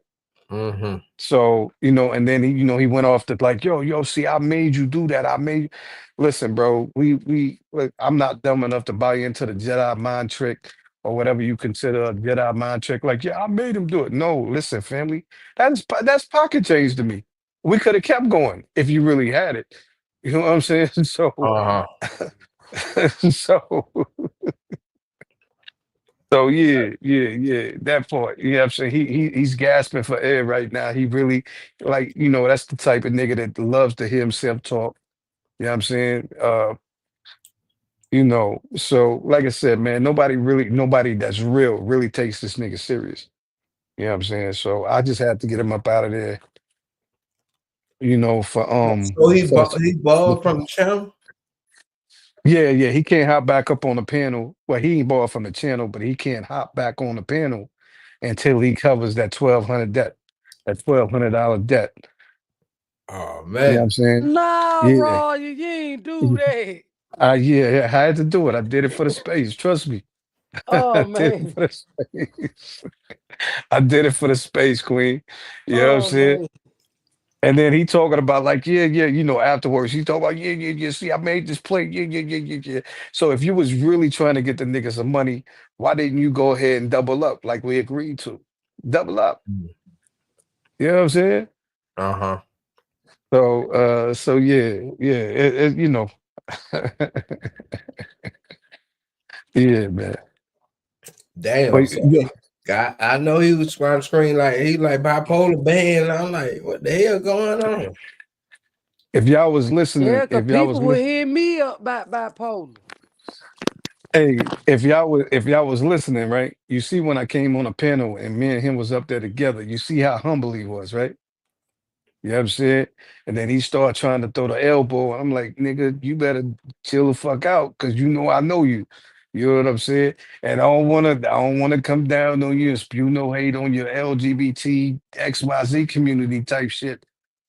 Mm-hmm. So, and then he went off to like, yo, see, I made you do that. Listen, bro, look, I'm not dumb enough to buy into the Jedi mind trick or whatever you consider a Jedi mind trick. Like, yeah, I made him do it. No, listen, family, that's pocket change to me. We could have kept going if you really had it. You know what I'm saying? So, Uh-huh. so, so yeah, that part. You know what I'm saying? He's gasping for air right now. He really like, that's the type of nigga that loves to hear himself talk. You know what I'm saying? So like I said, man, nobody that's real really takes this nigga serious. You know what I'm saying? So I just had to get him up out of there, for So he for he balled from the channel? yeah, he can't hop back up on the panel. Well, he ain't bought from the channel, but he can't hop back on the panel until he covers that $1,200 debt. Oh You know what man. I'm saying? Nah, Yeah. Raw, you ain't do that. Yeah, I had to do it. I did it for the space. Trust me. Oh I did it man. for the space. I did it for the space, Queen. You know what I'm Oh saying? man. And then he talking about like, yeah, afterwards. He talking about, yeah. See, I made this play. Yeah. So if you was really trying to get the nigga some money, why didn't you go ahead and double up like we agreed to? Double up. You know what I'm saying? Uh-huh. So yeah, yeah, man. Damn. But So yeah, I know he was trying to screen like he like bipolar band. I'm like, what the hell going on? if y'all was listening, Yeah, cause people were hitting me up about bipolar. hey, if y'all was listening, right? You see when I came on a panel and me and him was up there together, you see how humble he was, right? You know what I'm saying? And then he started trying to throw the elbow. I'm like, nigga, you better chill the fuck out, cause I know you. You know what I'm saying? And I don't wanna come down on you and spew no hate on your LGBT XYZ community type shit.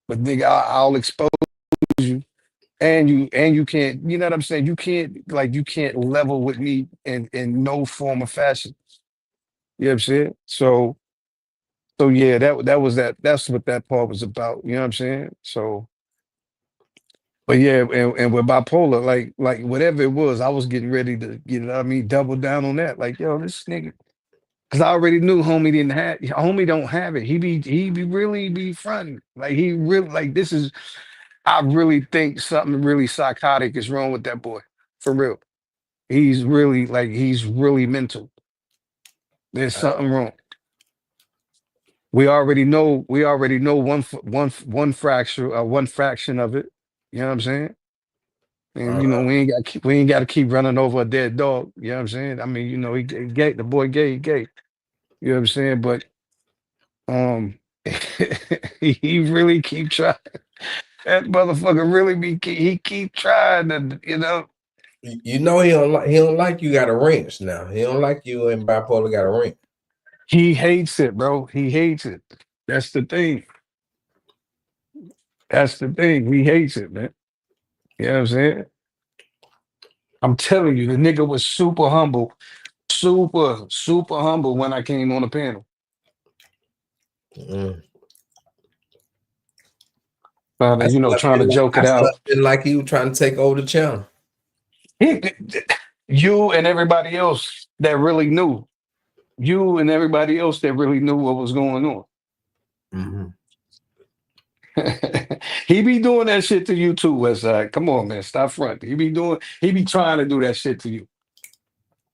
But nigga, I'll expose you. And you can't, you know what I'm saying? You can't level with me in no form or fashion. You know what I'm saying? So yeah, that's what that part was about. You know what I'm saying? So but yeah, and with bipolar, like whatever it was, I was getting ready to, what I mean, double down on that. Like, yo, this nigga, because I already knew homie don't have it. He be really be fronting. Like he really like this is I really think something really psychotic is wrong with that boy. For real. He's really mental. There's something wrong. We already know one fracture, one fraction of it. You know what I'm saying? And we ain't got to keep running over a dead dog. You know what I'm saying? I mean, he gay, the boy gay, he gay. You know what I'm saying? But um he really keep trying. That motherfucker really he keep trying to. You know he don't like you got a wrench now. He don't like you and bipolar got a wrench. He hates it, bro. He hates it. That's the thing. That's the thing. He hates it, man. You know what I'm saying? I'm telling you, the nigga was super humble, super humble when I came on the panel. Mm. Trying to joke I it out. felt like he was trying to take over the channel. You and everybody else that really knew. You and everybody else that really knew what was going on. Mm-hmm. He be doing that shit to you too, Westside. Come on, man. Stop front. He be trying to do that shit to you.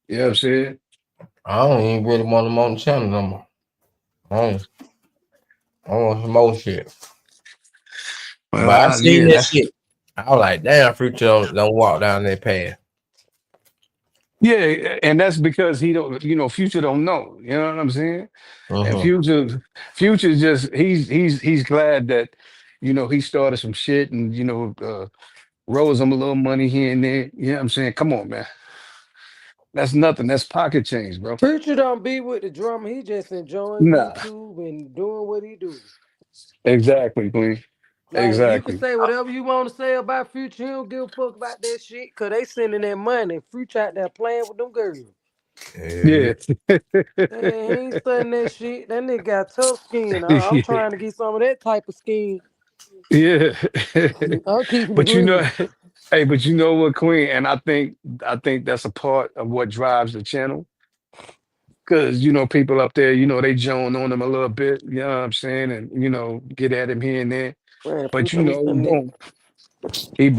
You know what I'm saying? I don't even really want him on the channel no more. I want some more shit. But I seen that shit. I was like, damn, Future don't walk down that path. Yeah, and that's because he don't, Future don't know. You know what I'm saying? And Mm-hmm. Future just he's glad that he started some shit and rolls them a little money here and there. You know what I'm saying? Come on, man. That's nothing. That's pocket change, bro. Future don't be with the drama. He just enjoying Nah, YouTube and doing what he do. exactly, Queen. Like you can Exactly. say whatever you want to say about Future. He don't give a fuck about that shit. Cause they sending that money. Future out there playing with them girls. Yeah, Yeah. Hey, he ain't studying that shit. That nigga got tough skin. I'm Yeah. trying to get some of that type of skin. Yeah. I'm keeping it But you know, real. hey, but you know what, Queen, and I think that's a part of what drives the channel. Cause people up there, they joan on him a little bit, you know what I'm saying, and get at him here and there. Man, But Future, I'm studying boom, he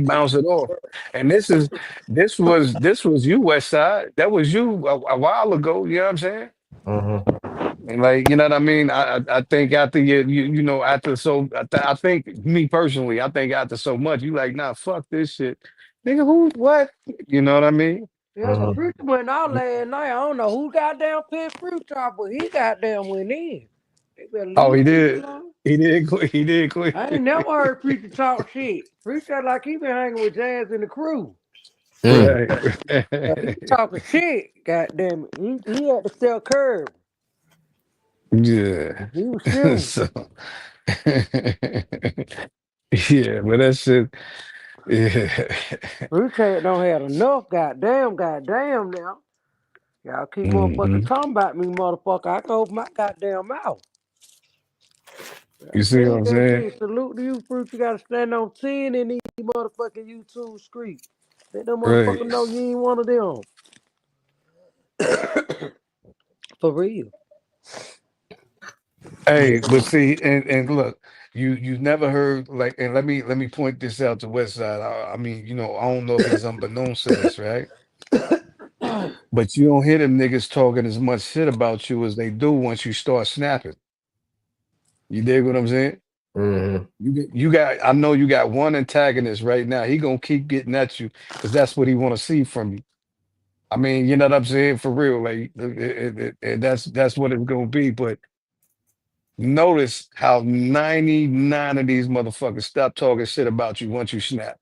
bounced it off. And this was you, West Side. That was you a while ago, you know what I'm saying? mm-hmm. And like, you know what I mean? I think after after I think me personally, I think after so much, you like, nah, fuck this shit. Nigga, who what? You know what I mean? Yeah, cause Mm-hmm. Future went out last night. I don't know who goddamn pissed Future off, but he goddamn went in. They better Oh, leave he Future did. alone. He did quit. He did quit. I ain't never heard Future talk shit. Future like he been hanging with Jazz and the crew. Mm. Right. He talking shit. Goddamn it, he had to sell curb. Yeah. He was shooting. So yeah, but that shit, yeah. Future don't have enough. Goddamn now. Y'all keep motherfucking Mhm. talking about me, motherfucker. I can open my goddamn mouth. I You see what said I'm that saying? shit. Salute to you, Fruit. You gotta stand on 10 in these motherfucking YouTube streets. Let them Right. motherfuckers know you ain't one of them. For real. Hey, but see, and look, you never heard like, and let me point this out to Westside. I mean, I don't know if it's unbeknownst to this, right? But you don't hear them niggas talking as much shit about you as they do once you start snapping. You dig what I'm saying? Mm-hmm. I know you got one antagonist right now. He gonna keep getting at you because that's what he want to see from you. I mean, you know what I'm saying? For real, like that's what it's gonna be. But notice how 99 of these motherfuckers stop talking shit about you once you snap.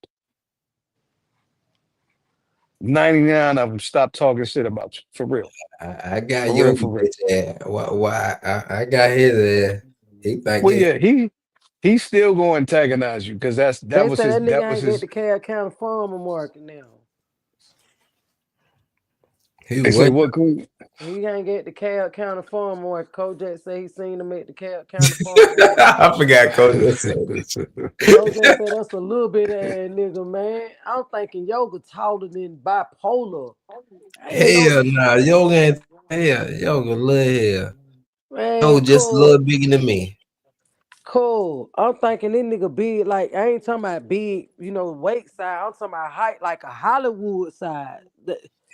99 of them stop talking shit about you. For real. I got For real, Yogi for real. bitch ass. Why I got his ass. He think Well, it. yeah, he's still going to antagonize you because They say that nigga ain't get the Cal County Farmer market now. He they say what? what Queen? He ain't get the Cal County Farmer market. Kojak say he seen him at the Cal County Farmer market. I forgot Coach said this shit. Kojak said that's a little bit of ass nigga, man. I'm thinking Yoga taller than bipolar. I ain't know. Hell nah, Yoga ain't hell. Yoga little hell. Man, Yoga just a cool. little bigger than me. Cool. I'm thinking this nigga big, like I ain't talking about big, weight size. I'm talking about height, like a Hollywood size.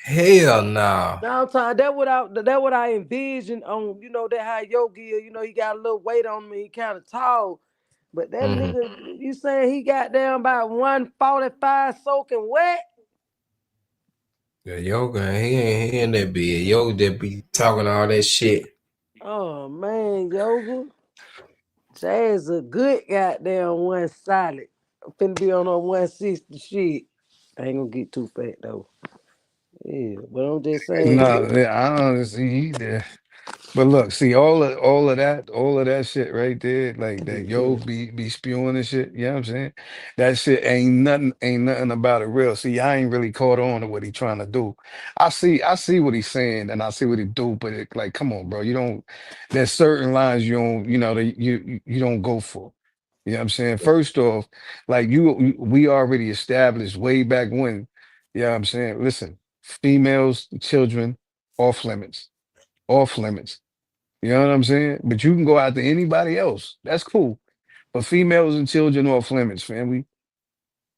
Hell nah. Now I'm talking that what I envisioned on, that how Yogi is, he got a little weight on him, he kind of tall. But that Mm-hmm. nigga, you saying he got down by 145 soaking wet? Yeah, Yoga, he ain't that big. Yoga that be talking all that shit. Oh man, Yoga. Jay's a good goddamn one solid. I'm finna be on 160 shit. I ain't gonna get too fat though. Yeah, but I'm just saying. No, yeah, I don't see either. But look, see all of that shit right there, like that yo be spewing and shit. You know what I'm saying? That shit ain't nothing about it real. See, I ain't really caught on to what he trying to do. I see what he's saying and I see what he do, but like, come on, bro. You don't there's certain lines you don't, that you don't go for. You know what I'm saying? First off, like we already established way back when, you know what I'm saying? Listen, females, children, off limits. Off limits. You know what I'm saying? But you can go out to anybody else. That's cool. But females and children off limits, family.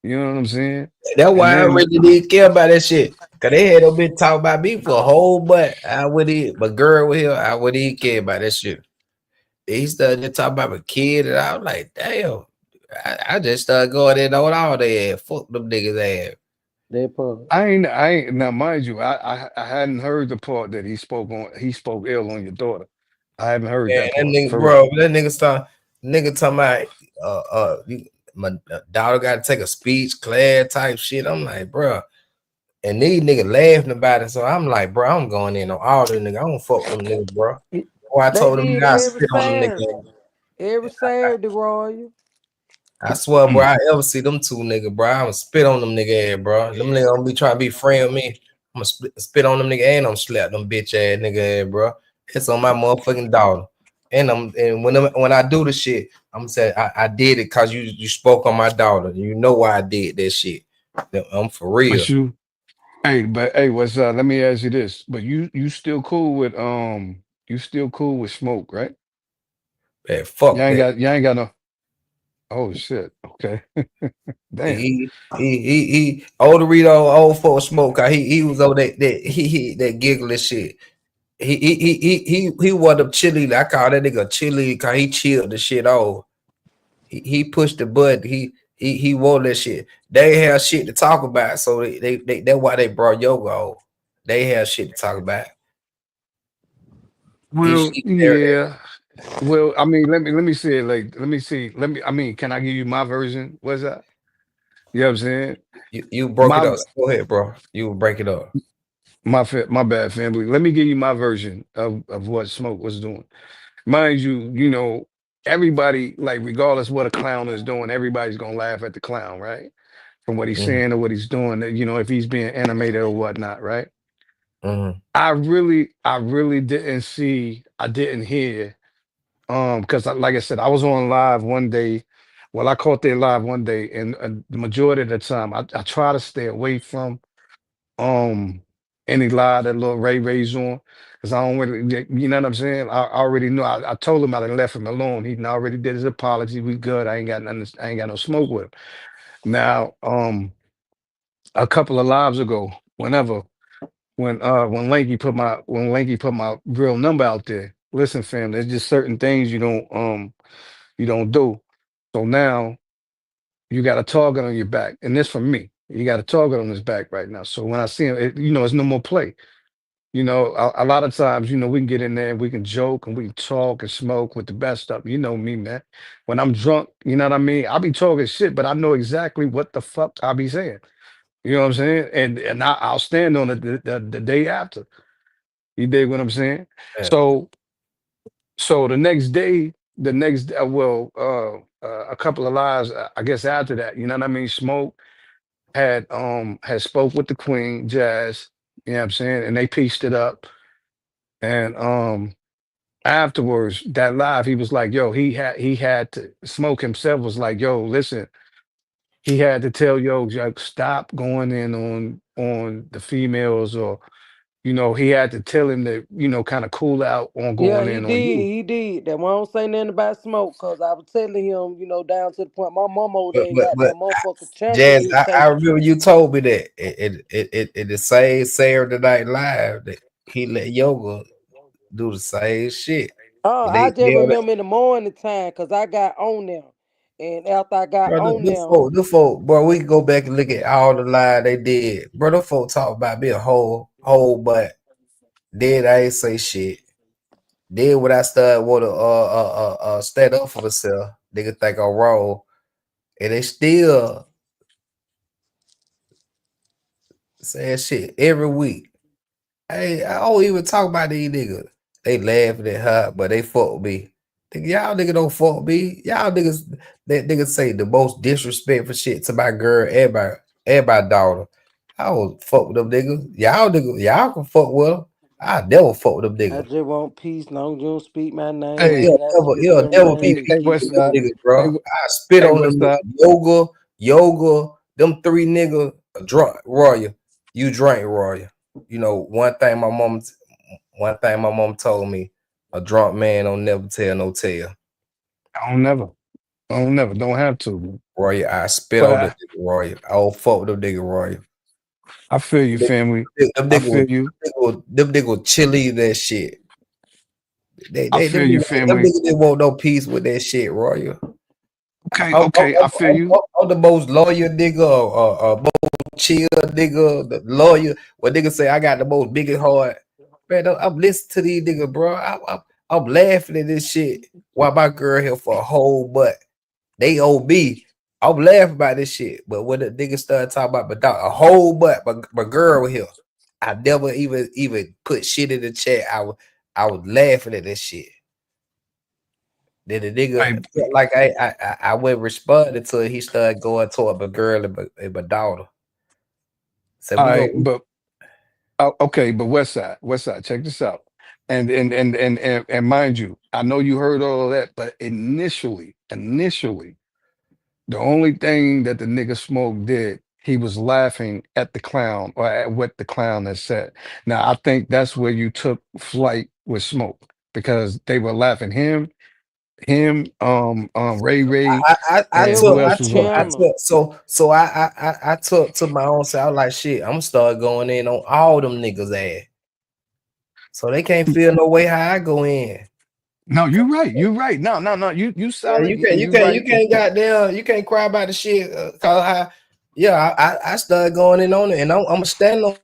You know what I'm saying? That's And why I then really didn't care about that shit. Cause they had no been talking about me for a whole but I would eat my girl with here, I wouldn't even care about that shit. They started to talk about my kid, and I was like, damn. I just started going in on all they ass. Fuck them niggas ass. That part. I ain't now mind you, I hadn't heard the part that he spoke ill on your daughter. I haven't heard Man, that that part nigga, for real. bro, that nigga talking about my daughter got to take a speech class type shit. I'm like, bro. And these niggas laughing about it. So I'm like, bro, I'm going in on all the niggas. I don't fuck them niggas, bro. Or I They told them did niggas I it every spit on them Saturday. niggas. Every Saturday, Royal. I swear, bro, I ever see them two niggas, bro, I'ma spit on them nigga ass, bro. Them niggas gonna be trying to be friend with me. I'ma spit on them nigga and I'm slap them bitch ass nigga ass, bro. It's on my motherfucking daughter. And when I do the shit, I'm saying I did it cause you spoke on my daughter. You know why I did that shit. I'm for real. But hey, what's up? Let me ask you this. But you still cool with Smoke, right? Man, fuck that. You ain't got no. Oh shit. Okay. Damn. He old Dorito, old for smoke. He was over that giggling shit. He was up chili. I call that nigga chili cause he chilled the shit off. He pushed the button. He wore that shit. They have shit to talk about, so they that's why they brought Yoga over. They have shit to talk about. Well, yeah. Well, I mean, let me say it like let me see. I mean, can I give you my version? What's that? You know what I'm saying? You broke it My up. Go ahead, bro. You break it up. my bad family. Let me give you my version of what Smoke was doing. Mind you, everybody, like regardless what a clown is doing, everybody's gonna laugh at the clown, right? From what he's saying or what he's doing, if he's being animated or whatnot, right? Mm-hmm. I really didn't hear, because like I said, I was on live one day. Well, I caught their live one day, and the majority of the time, I try to stay away from any live that little Ray's on, because I don't really, you know what I'm saying. I already know. I told him I done left him alone. He done already did his apology. We good. I ain't got nothing. I ain't got no smoke with him. Now, a couple of lives ago, when Lanky put my real number out there. Listen, fam, there's just certain things you don't do. So now you got a target on your back, and this from me. You got a target on his back right now. So when I see him, it's no more play. A lot of times, we can get in there and we can joke and we can talk and smoke with the best stuff. You know me, man. When I'm drunk, you know what I mean? I'll be talking shit, but I know exactly what the fuck I'll be saying. You know what I'm saying? And I'll stand on it the day after. You dig what I'm saying? Yeah. So a couple of lives, I guess after that, you know what I mean? Smoke had spoke with the Queen, Jazz, you know what I'm saying? And they pieced it up. And afterwards, that live, he was like, yo, he had to Smoke himself was like, yo, listen, he had to tell stop going in on the females, or he had to tell him to, kind of cool out on Yeah, going he in on did. you. He did. That why I don't say nothing about Smoke, cause I was telling him, down to the point my mama over there ain't got But that motherfucking channel Jazz, I irritating. remember you told me that it the same Saturday Night Live that he let Yoga do the same shit. Oh, And I they just held it. remember in the morning time, cause I got on them, and after I got Bro, on them, the folk, bro, we can go back and look at all the live they did. Bro, the folk talk about me a whole, but then I ain't say shit. Then when I started want to stand up for myself, nigga think I'm wrong, and they still saying shit every week. Hey, I don't even talk about these niggas. They laughing at her, but they fuck with me. Y'all niggas don't fuck with me. Y'all niggas, that niggas say the most disrespectful shit to my girl and my daughter. I don't fuck with them niggas. Y'all can fuck with them. I never fuck with them I niggas. just want peace. Long as you don't speak my name, I Hey, ain't got to speak It'll your never be name. hey, peace what's with them up? niggas, bro. Hey, I spit on what's them up? niggas. Yoga, them three niggas drunk Royal. You drank Royal. One thing my mom told me, a drunk man don't never tell no tale. I don't never, don't have to. Royal, I spit But on the nigga Royal. I don't fuck with them nigga Royal. I feel you, family. Them I nigga feel you. them nigga chilly that shit. I feel you, Them family. niggas didn't want no peace with that shit, Royal. Okay, I feel you. I'm the most loyal nigga, most chill nigga, the lawyer. When niggas say I got the most biggest heart, man, I'm listening to these niggas, bro. I'm laughing at this shit while my girl here for a whole butt. They owe me I'm laughing about this shit. But when the nigga started talking about my dog, a whole butt, my girl was here. I never even put shit in the chat. I was laughing at this shit. Then the nigga felt like I went responding until he started going toward my girl and my daughter. So All we right, go. but okay, but West Side, check this out. And mind you, I know you heard all of that, but initially, the only thing that the nigga Smoke did, he was laughing at the clown or at what the clown had said. Now, I think that's where you took flight with Smoke because they were laughing him, Ray Ray, I and It who took was else was on? Chandler. I took to my own self. I was like, shit, I'm gonna start going in on all them niggas ass. So they can't feel no way how I go in. No, you're right. You're right. No, you Yeah, solid. you Right. can't goddamn, you can't cry about the shit. Cause I started going in on it, and I'm gonna stand on.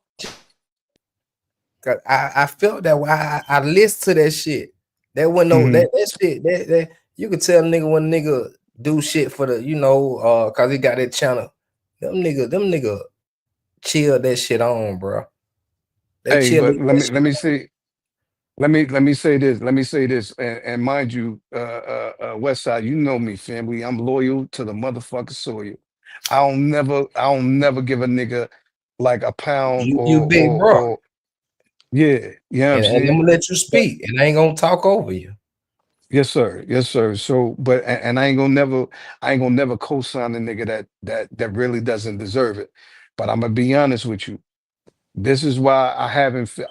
Cause I felt that way. I listened to that shit. That wasn't no Mhm. that shit. That you could tell nigga when nigga do shit for the cause he got that channel. Them nigga chill that shit on, bro. They Hey, chill but that shit. let me say let me say this, and mind you, West Side, you know me, family. I'm loyal to the motherfucker soil. I don't never give a nigga like a pound You big bro. or yeah, you know what I'm And I'm saying? gonna let you But speak, and I ain't gonna talk over you. yes, sir, yes, sir. So, but and I ain't gonna never co-sign a nigga that really doesn't deserve it. But I'm gonna be honest with you. This is why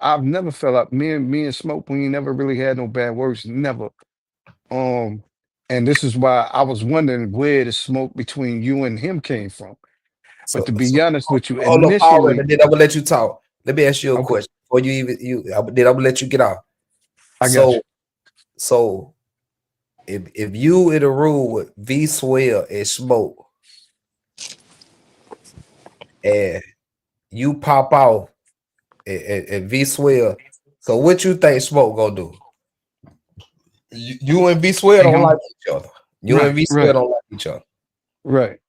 I've never felt up. Me and Smoke, we ain't never really had no bad words, never. Um, and this is why I was wondering where the smoke between you and him came from. But So to be honest with you, hold on, pause right there. initially, Then I'm gonna let you talk. Let me ask you a okay, question before you even then I'm gonna let you get off. I got you. So if you in a room with V Swell and Smoke and you pop off and V Swell, so what you think Smoke gonna do? You and V Swell He don't gonna like each other. You and V Swell don't like each other. right.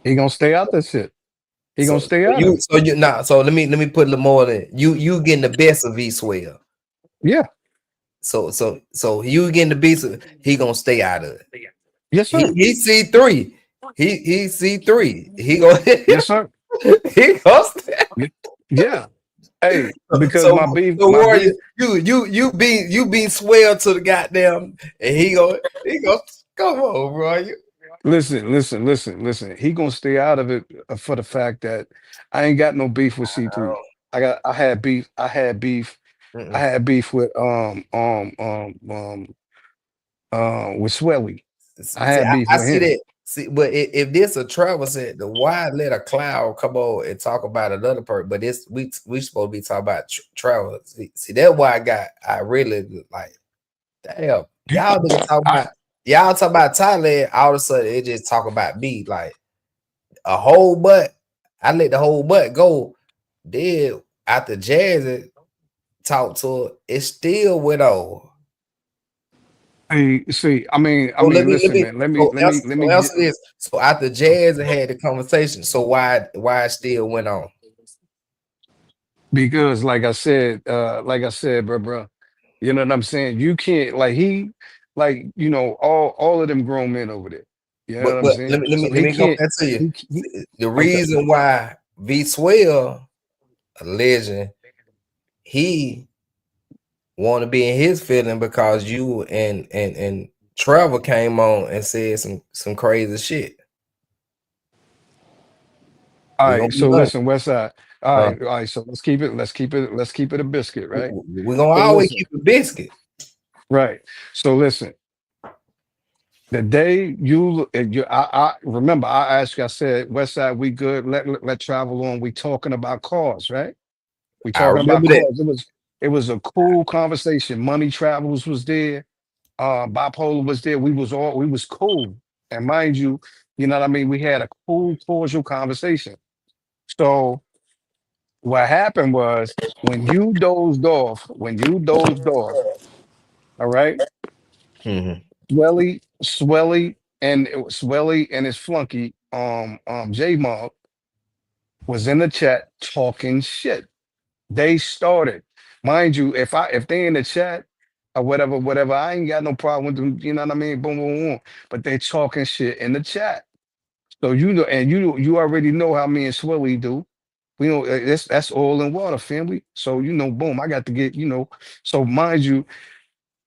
He gonna stay out that shit. He gonna So stay out of it. so let me put a little more than you getting the best of V Swell. Yeah, So you getting the beats, he gonna stay out of it. yes, sir. He C3. He C3. He gonna Yes, sir. he gonna stay. Yeah. Hey, because So so my Warrior, beef. you be swell to the goddamn, and he go come on, bro. Listen. He gonna stay out of it for the fact that I ain't got no beef with C3. I had beef. I Mm-mm. had beef with Swelly. I See, had beef I with see him. that. See, but if this a travel set, the why let a cloud come on and talk about another person? But this we supposed to be talking about travel. See, that's why I really like. Damn, I, y'all talk about Thailand. All of a sudden, it just talk about me like a whole butt. I let the whole butt go. Then after Jazzy talked to her, it still went on. hey, see, So listen, man. Let me get answer this. So after Jazz had the conversation, so why it still went on? because, like I said, bro, you know what I'm saying. You can't all of them grown men over there. You know But what I'm but saying. So let he me go can't. back to you. He The okay. reason why V Swell, a legend, he want to be in his feeling because you and Trevor came on and said some crazy shit. All We gonna right. be So honest. listen, West Side. All Uh, right. All right. So let's keep it a biscuit, right? we gonna So always listen, keep a biscuit. right. So listen. The day I remember I asked you, I said, West Side, we good, let travel on. We talking about cars, right? We I talking about remember that. cars. It was a cool conversation. Money Travels was there, Bipolar was there. We was cool. And mind you, you know what I mean? We had a cool, cordial conversation. So what happened was when you dozed off, all right, Mhm. Swelly and it was Swelly and his flunky, J Mob was in the chat talking shit. They started. Mind you, if they in the chat or whatever, I ain't got no problem with them, you know what I mean? Boom, boom, boom. But they talking shit in the chat. So you know, and you already know how me and Swilly do. We know that's oil and water, family. So you know, boom, I got to get, you know. So mind you,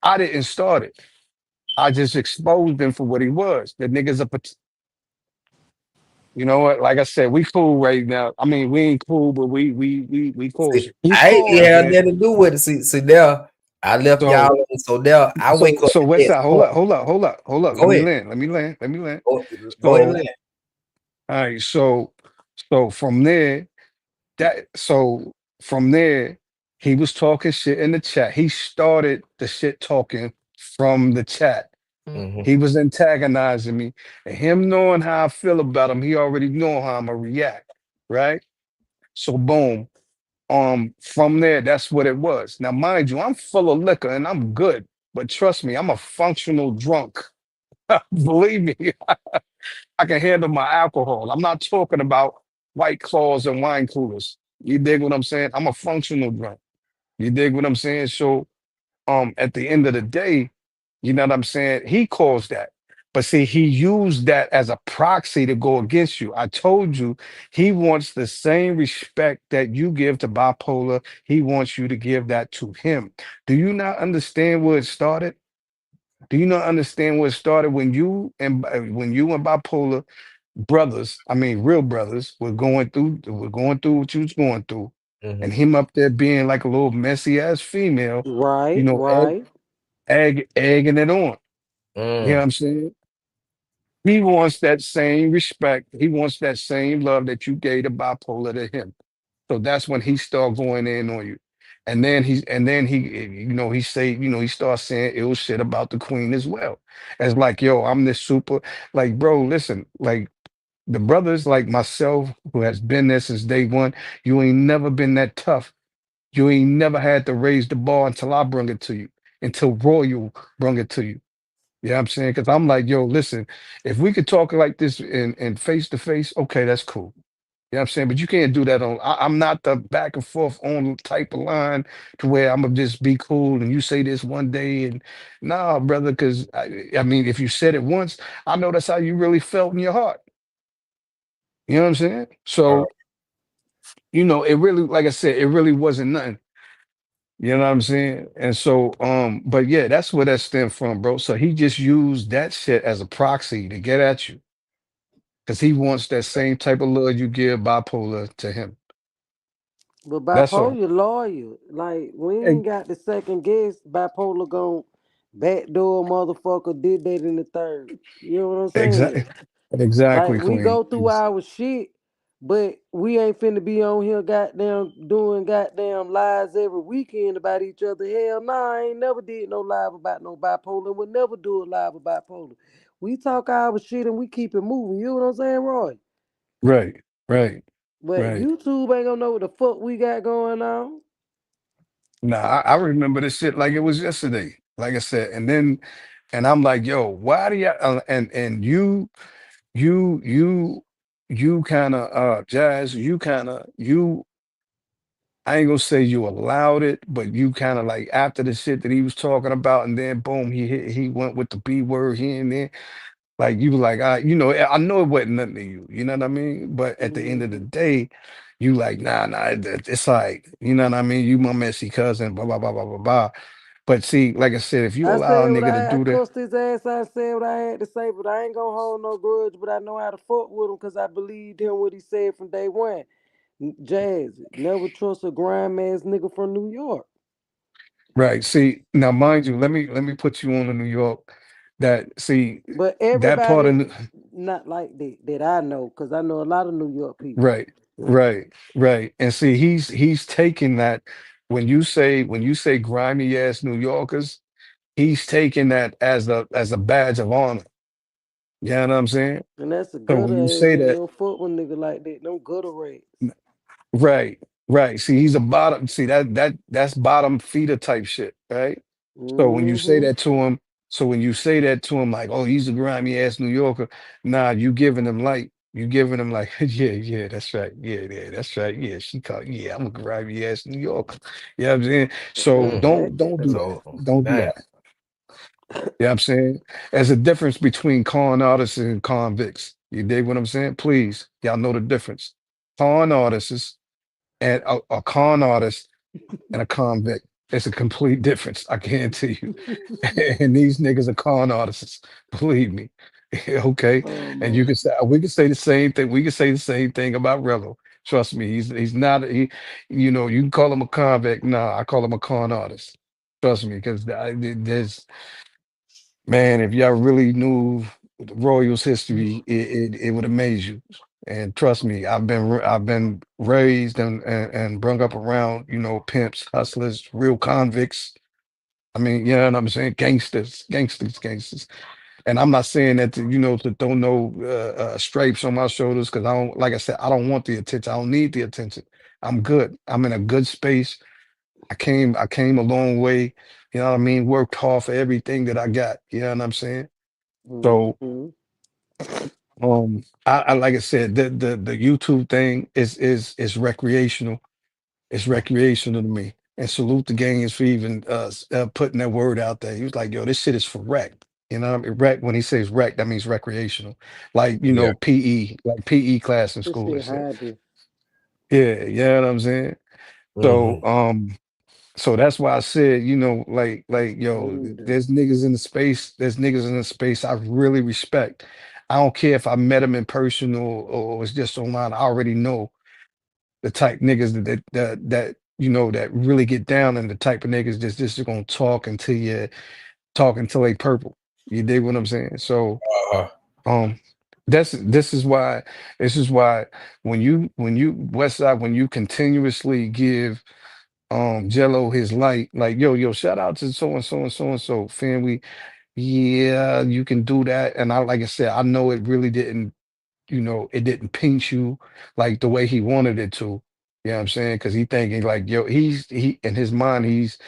I didn't start it. I just exposed him for what he was. The nigga's you know what? Like I said, we cool right now. I mean, we ain't cool, but we cool. See, He I ain't caused had it. nothing to do with it. See now I left y'all So alone. So now I wake up so the what's next that? morning. Hold up. Let Go me ahead. land. Let me land. Let me land. Go ahead and So land. all right, so from there, so from there, he was talking shit in the chat. He started the shit talking from the chat. Mhm. He was antagonizing me. And him knowing how I feel about him, he already know how I'm gonna react. Right? So boom. From there, that's what it was. Now, mind you, I'm full of liquor and I'm good, but trust me, I'm a functional drunk. Believe me, I can handle my alcohol. I'm not talking about white claws and wine coolers. You dig what I'm saying? I'm a functional drunk. You dig what I'm saying? So at the end of the day, you know what I'm saying? He caused that. But see, he used that as a proxy to go against you. I told you he wants the same respect that you give to bipolar. He wants you to give that to him. Do you not understand where it started? Do you not understand where it started when you and bipolar brothers, I mean real brothers, were going through what you was going through, and Mhm. him up there being like a little messy ass female, you Right, know, right. egging it on. You know what Mm. I'm saying? He wants that same respect. He wants that same love that you gave to bipolar to him. So that's when he start going in on you. He say, he starts saying ill shit about the queen as well. As like, yo, I'm this super, like, bro, listen, like the brothers like myself who has been there since day one, you ain't never been that tough. You ain't never had to raise the bar until I brung it to you, until Royal brung it to you. Yeah, I'm saying, because I'm like, yo, listen, if we could talk like this in face to face, okay, that's cool. You know what I'm saying? But you can't do that on. I'm not the back and forth on type of line to where I'm gonna just be cool and you say this one day and nah, brother, because I mean, if you said it once, I know that's how you really felt in your heart. You know what I'm saying? Uh, So, it really, like I said, it really wasn't nothing. You know what I'm saying? And so, but yeah, that's where that stemmed from, bro. So he just used that shit as a proxy to get at you because he wants that same type of love you give bipolar to him. But That's all. bipolar loyal. Like we E- ain't got the second guess. Bipolar gon' backdoor motherfucker did that in the third. You know what I'm Exactly. saying? Like Exactly, we Queen. go through our shit, but we ain't finna be on here goddamn doing goddamn lies every weekend about each other. Hell nah, I ain't never did no live about no bipolar. Would never do a live about bipolar. We talk our shit and we keep it moving. You know what I'm saying, Roy? Right, right, But right. YouTube ain't gonna know what the fuck we got going on. Nah, I remember this shit like it was yesterday. Like I said, and I'm like, yo, why do you and you kind of Jazz, I ain't gonna say you allowed it, but you kind of like after the shit that he was talking about, and then boom, he went with the B word here and there. Like you were like, I know it wasn't nothing to you, you know what I mean? But at the end of the Mhm. day, you like, nah, it's like, you know what I mean? You my messy cousin, blah, blah, blah, blah, blah, blah. But see, like I said, if you I allow a said what nigga to I do that, cussed his ass. I said what I had to say, but I ain't gonna hold no grudge. But I know how to fuck with him because I believed him what he said from day one. Jazz, never trust a grime ass nigga from New York. right? See, now mind you, let me put you on to New York. That see But that part everybody of not like that I know, because I know a lot of New York people. right, right. And see, he's taking that when you say grimy ass New Yorkers, he's taking that as a badge of honor. You know what I'm saying? And that's a So when gutter you ass say nigga. that, Don't fuck with nigga like that. Them gutter rats. right, right. See, he's a bottom. See that's bottom feeder type shit, right? So when you say Mm-hmm. that to him, So when you say that to him, like, oh, he's a grimy ass New Yorker, nah, you giving him light. You giving him like, yeah, yeah, that's right. Yeah, yeah, that's right. Yeah, she called, yeah, I'm a grimy ass New Yorker. You know what I'm saying? So Mm. don't do that. So Don't do damn. that. You know what I'm saying? There's a difference between con artists and convicts. You dig what I'm saying? Please, y'all know the difference. Con artists and a con artist and a convict. It's a complete difference. I guarantee you. And these niggas are con artists. Believe me. Okay. Oh And you man. can say we can say the same thing. We can say the same thing about Rello. Trust me, he's not he, you know, you can call him a convict. Nah, I call him a con artist. Trust me, because there's man, if y'all really knew the Royals history, it would amaze you. And trust me, I've been raised and brung up around, you know, pimps, hustlers, real convicts. I mean, you know what I'm saying? Gangsters, gangsters, gangsters. And I'm not saying that to, you know, to throw no stripes on my shoulders because I don't, like I said, I don't want the attention. I don't need the attention. I'm good. I'm in a good space. I came a long way. You know what I mean? Worked hard for everything that I got. You know what I'm saying? So Mhm. I like I said, the YouTube thing is recreational. It's recreational to me. And salute the gangs for even putting that word out there. He was like, yo, this shit is for rec. You know, what I mean? Rec, when he says rec, that means recreational. Like, you Yeah. know, PE, like PE class in This school and shit shit. hybrid. Yeah, you know what I'm saying? So, Hmm. so that's why I said, you know, yo, Need them. there's niggas in the space I really respect. I don't care if I met them in person or it's just online. I already know the type niggas that you know that really get down and the type of niggas just gonna talk until they purple. You dig what I'm saying? So Uh, um this is why when you West Side when you continuously give Jello his light, like yo, shout out to so and so and so and so family. Yeah, you can do that. And I like I said, I know it really didn't, you know, it didn't pinch you like the way he wanted it to. You know what I'm saying? Because he thinking like, yo, he in his mind, he's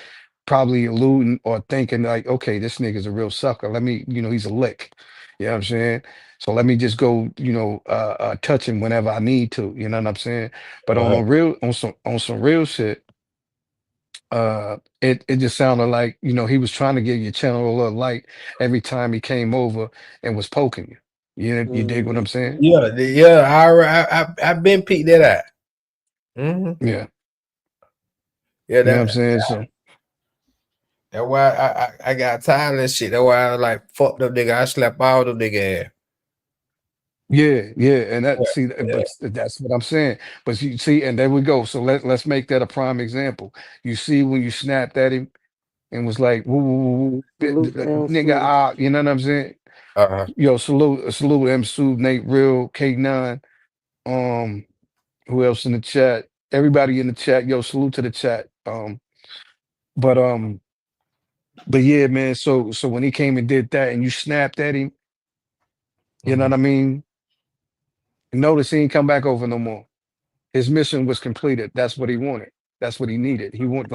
probably alluding or thinking like, okay, this nigga's a real sucker. Let me, you know, he's a lick. You know what I'm saying? So let me just go, you know, touch him whenever I need to. You know what I'm saying? But on uh, a real, on some real shit, it just sounded like, you know, he was trying to give your channel a little light every time he came over and was poking you. You dig what I'm Mhm. saying? yeah, yeah. I've been peeked that out. Hmm. Yeah. Yeah, You know what I'm saying? So that's why I got tired of that shit. That's why I like fucked up nigga. I slapped all them nigga ass. yeah, yeah, and that see, Yeah. but that's what I'm saying. But you see, and there we go. So let's make that a prime example. You see when you snapped at him and was like, woo, woo, woo, woo, Salute to nigga, MC. ah, you know what I'm saying? Uh-huh. Yo, salute M Sue, Nate Real, K9, um, who else in the chat? Everybody in the chat, yo, salute to the chat. But but yeah, man. So when he came and did that, and you snapped at him, you know Hmm. what I mean? Notice he ain't come back over no more. His mission was completed. That's what he wanted. That's what he needed. He want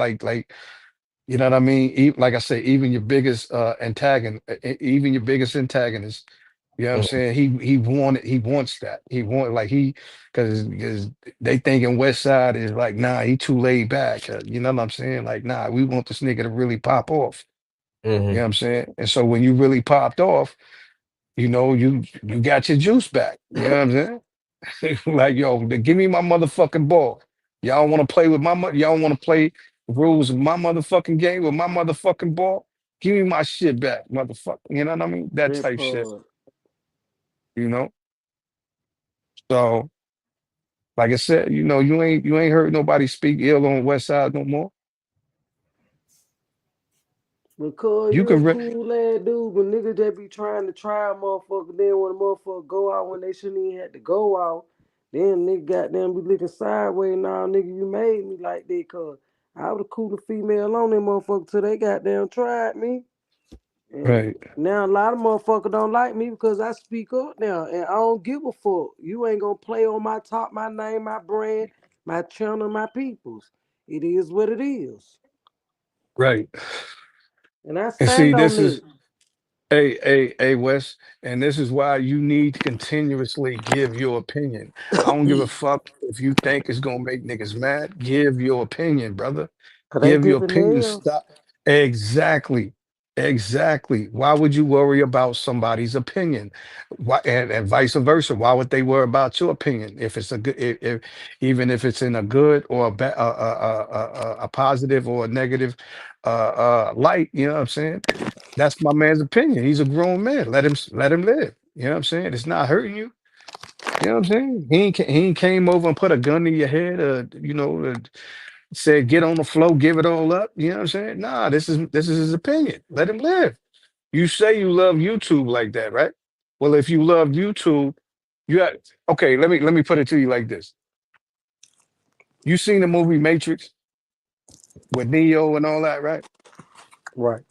you know what I mean. Like I say, even your biggest antagonist, even your biggest antagonist. You know what I'm saying? He wants that. He want like he because they thinking West Side is like nah he too laid back. You know what I'm saying? Like nah we want this nigga to really pop off. You know Hmm. what I'm saying? And so when you really popped off, you know you got your juice back. You know what I'm saying? Like, yo, give me my motherfucking ball. Y'all want to play with y'all want to play the rules of my motherfucking game with my motherfucking ball? Give me my shit back, motherfucker. You know what I mean? That That type shit, part. you know? So, like I said, you know, you ain't heard nobody speak ill on West Side no more. Because You you a can cool ass dude, but niggas that be trying to try a motherfucker, then when a motherfucker go out when they shouldn't even have to go out, then nigga goddamn be looking sideways. Nah, nigga, you made me like that, cause I was the coolest female on them motherfucker till they goddamn tried me. And right, now a lot of motherfuckers don't like me because I speak up now, and I don't give a fuck. You ain't gonna play on my top, my name, my brand, my channel, my peoples. It is what it is, right. and I And see, stand on it. Hey, Wes, and this is why you need to continuously give your opinion. I don't give a fuck if you think it's gonna make niggas mad. Give your opinion, brother. Cause they Give your dipping opinion. nails. Stop. Exactly. Exactly. Why would you worry about somebody's opinion? Why, and vice versa. Why would they worry about your opinion if it's a good, if even if it's in a good or a positive or a negative light? You know what I'm saying? That's my man's opinion. He's a grown man. Let him live. You know what I'm saying? It's not hurting you. You know what I'm saying? He ain't came over and put a gun to your head, said get on the floor, give it all up. You know what I'm saying? Nah, this is his opinion. Let him live. You say you love YouTube like that, right? Well, if you love YouTube, you got okay, let me put it to you like this. You seen the movie Matrix with Neo and all that, right? Right.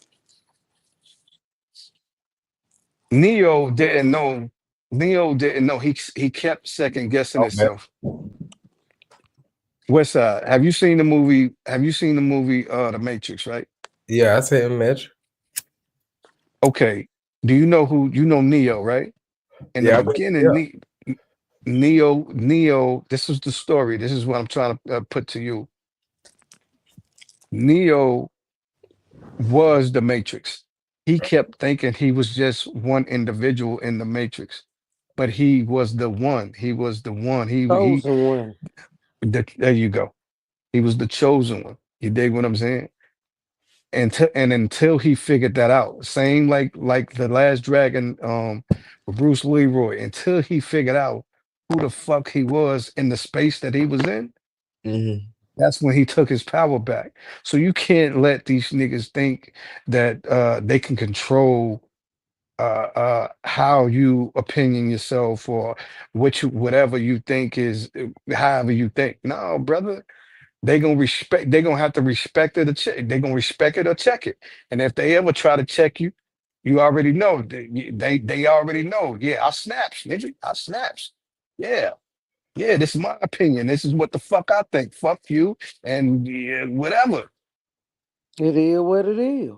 Neo didn't know. Neo didn't know. He kept second guessing Oh man. himself. West Side. Have you seen the movie? Have you seen the movie The Matrix, right? Yeah, I said Mitch. Okay. Do you know who you know Neo, right? In the Yeah, beginning, yeah. Neo, this is the story. This is what I'm trying to put to you. Neo was the Matrix. He kept thinking he was just one individual in the Matrix, but he was the one. He was the one. Chosen one. There you go. He was the chosen one. You dig what I'm saying? And until he figured that out, same like the Last Dragon, with Bruce Leroy, until he figured out who the fuck he was in the space that he was in, Hmm. that's when he took his power back. So you can't let these niggas think that they can control how you opinion yourself or whatever you think is however you think. No, brother, they gonna have to respect it or check. They gonna respect it or check it. And if they ever try to check you, you already know. They already know. Yeah, I snaps, nigga. I snaps. Yeah. Yeah, this is my opinion. This is what the fuck I think. Fuck you and yeah, whatever. It is what it is.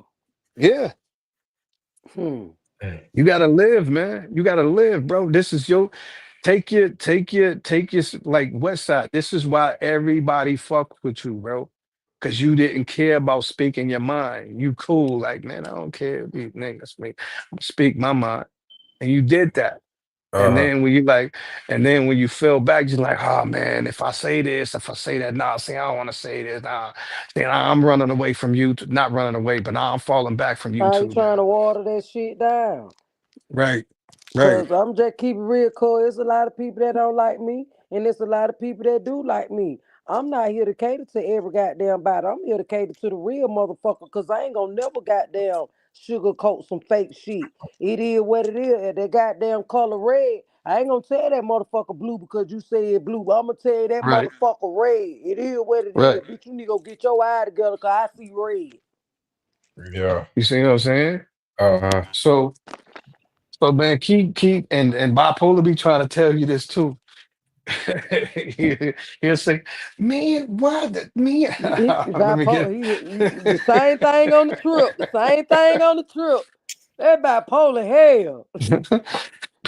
Yeah. Hmm. You gotta live, man. You gotta live, bro. This is your like West Side. This is why everybody fuck with you, bro. Cause you didn't care about speaking your mind. You cool, like man, I don't care if these niggas me. I'm speak my mind. And you did that. And Uh-huh. then when you like, and then when you fell back, you're like, oh man, if I say this, if I say that, nah, see, I don't want to say this. Nah, see, nah, I'm running away from you, not running away, but now I'm falling back from How you YouTube trying now. to water that shit down? Right, right, Cause I'm just keeping real cool. There's a lot of people that don't like me, and there's a lot of people that do like me. I'm not here to cater to every goddamn body. I'm here to cater to the real motherfucker. Cause I ain't gonna never goddamn sugarcoat some fake shit. It is what it is. If that goddamn color red, I ain't gonna tell that motherfucker blue because you said blue. I'm gonna tell you that right, motherfucker red. It is what it is. right. Bitch, you need to go get your eye together cause I see red. Yeah. You see what I'm saying? Uh-huh. So, so man, keep, and bipolar be trying to tell you this too. He'll say, man, why the me? Let me Bipolar, get the same thing on the trip. The same thing on the trip. That bipolar hell.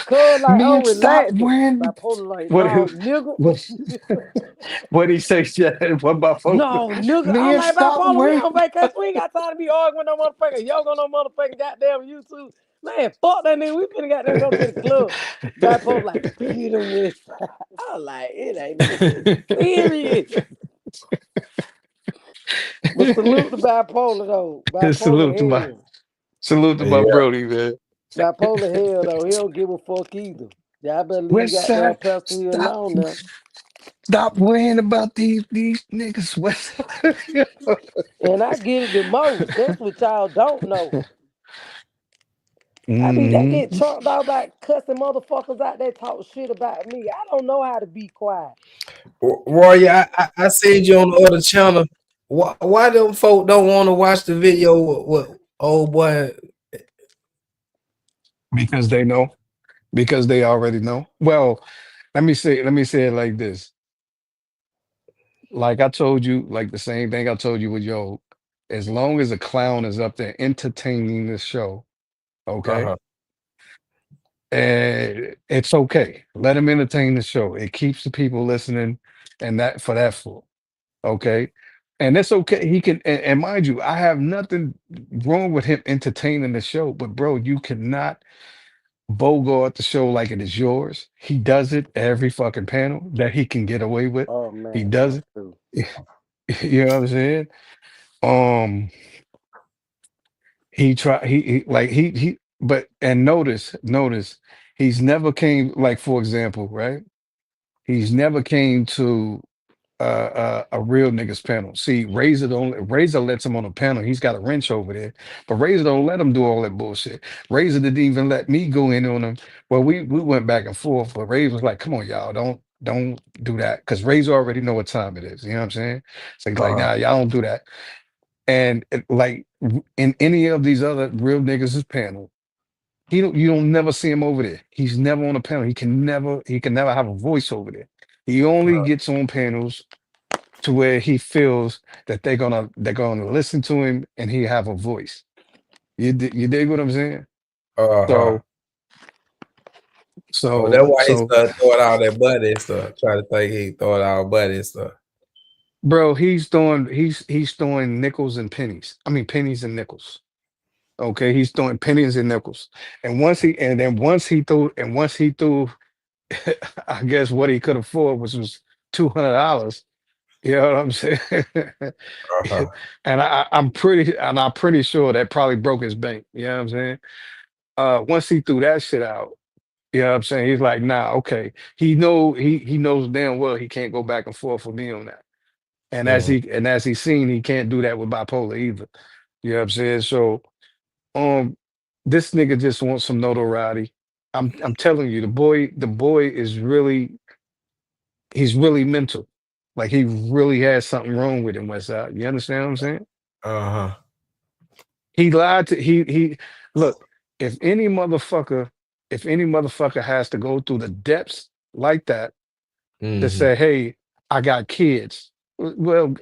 Cuz like, oh, man, stop relax it. wearing Bipolar like, what no, nigga. what what he say? What about No, nigga. I'm man, like, stop bipolar, we wearing on vacation. We ain't got time to be arguing with no motherfucker. Yo, go no motherfucking goddamn YouTube. Man, fuck that nigga. We finna goddamn go to the club. Bipolar like, beat him with. I'm like, it ain't even serious. But salute the bipolar though. Bipolar salute to my hell. salute to my Yeah. Brody, man. Bipolar hell though, he don't give a fuck either. Y'all better leave West goddamn side, Pastor Hill stop alone now. stop worrying about these niggas. West side. And I get it the most. That's what y'all don't know. I get Mhm. trumped out about cussing motherfuckers out that talk shit about me. I don't know how to be quiet. Roy, I seen you on the other channel. Why them folk don't want to watch the video with old boy? Because they know. Because they already know. Well, let me say it like this. Like I told you, like the same thing I told you with yo, as long as a clown is up there entertaining the show, Okay. Uh-huh. And it's okay. Let him entertain the show. It keeps the people listening, and that for that full. Okay. And it's okay. He can, and mind you, I have nothing wrong with him entertaining the show, but bro, you cannot bogart the show like it is yours. He does it every fucking panel that he can get away with. Oh He man, does that's it. true. You know what I'm saying? Um, but and notice, he's never came, like, for example, right? He's never came to a real niggas panel. See, Razor lets him on a panel. He's got a wrench over there, but Razor don't let him do all that bullshit. Razor didn't even let me go in on him. Well, we went back and forth, but Razor was like, "Come on, y'all, don't do that," because Razor already know what time it is. You know what I'm saying? So he's like, Uh-huh. "Nah, y'all don't do that." And like in any of these other real niggas' panel, you don't never see him over there. He's never on a panel. He can never have a voice over there. He only gets on panels to where he feels that they're gonna listen to him and he have a voice. You dig what I'm saying? Uh-huh. So Oh, that's so why he so started throwing all that money and stuff. Trying to think he throwing all money and stuff. bro, he's throwing nickels and pennies. I mean pennies and nickels. Okay, he's throwing pennies and nickels. And once he threw I guess what he could afford, which was $200. You know what I'm saying? Uh-huh. I'm pretty sure that probably broke his bank. You know what I'm saying? Once he threw that shit out, you know what I'm saying? He's like, nah, okay. He knows damn well he can't go back and forth with me on that. And as Mhm. he's seen, he can't do that with bipolar either. You know what I'm saying? So um this nigga just wants some notoriety. I'm telling you, the boy is really he's really mental. Like he really has something wrong with him, Westside. You understand what I'm saying? Uh-huh. He lied to he look, if any motherfucker, if any motherfucker has to go through the depths like that to Mm-hmm. say, hey, I got kids. Well,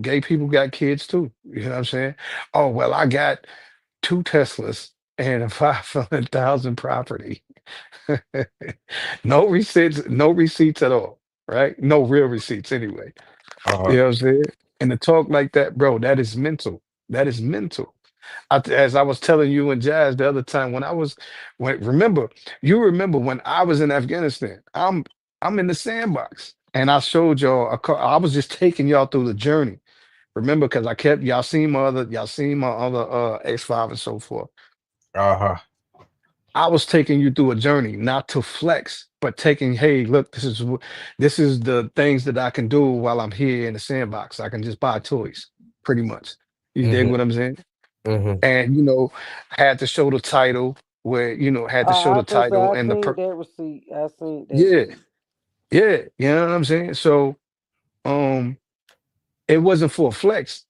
gay people got kids too. You know what I'm saying? Oh, well, I got two Teslas and a 500,000 property. No receipts at all, right? No real receipts anyway. You Uh-huh. know what I'm saying? And to talk like that, bro, that is mental. That is mental. As I was telling you and Jazz the other time, you remember when I was in Afghanistan, I'm in the sandbox and I showed y'all I was just taking y'all through the journey. Remember, because I kept y'all seen my other X5 and so forth. Uh-huh. I was taking you through a journey, not to flex, but hey, look, this is the things that I can do while I'm here in the sandbox. I can just buy toys, pretty much. You dig Mm-hmm. what I'm saying? Mm-hmm. And had to show the title where had to show I the was say title I and seen that receipt. I seen that yeah, receipt. yeah, you know what I'm saying? So um it wasn't for a flex,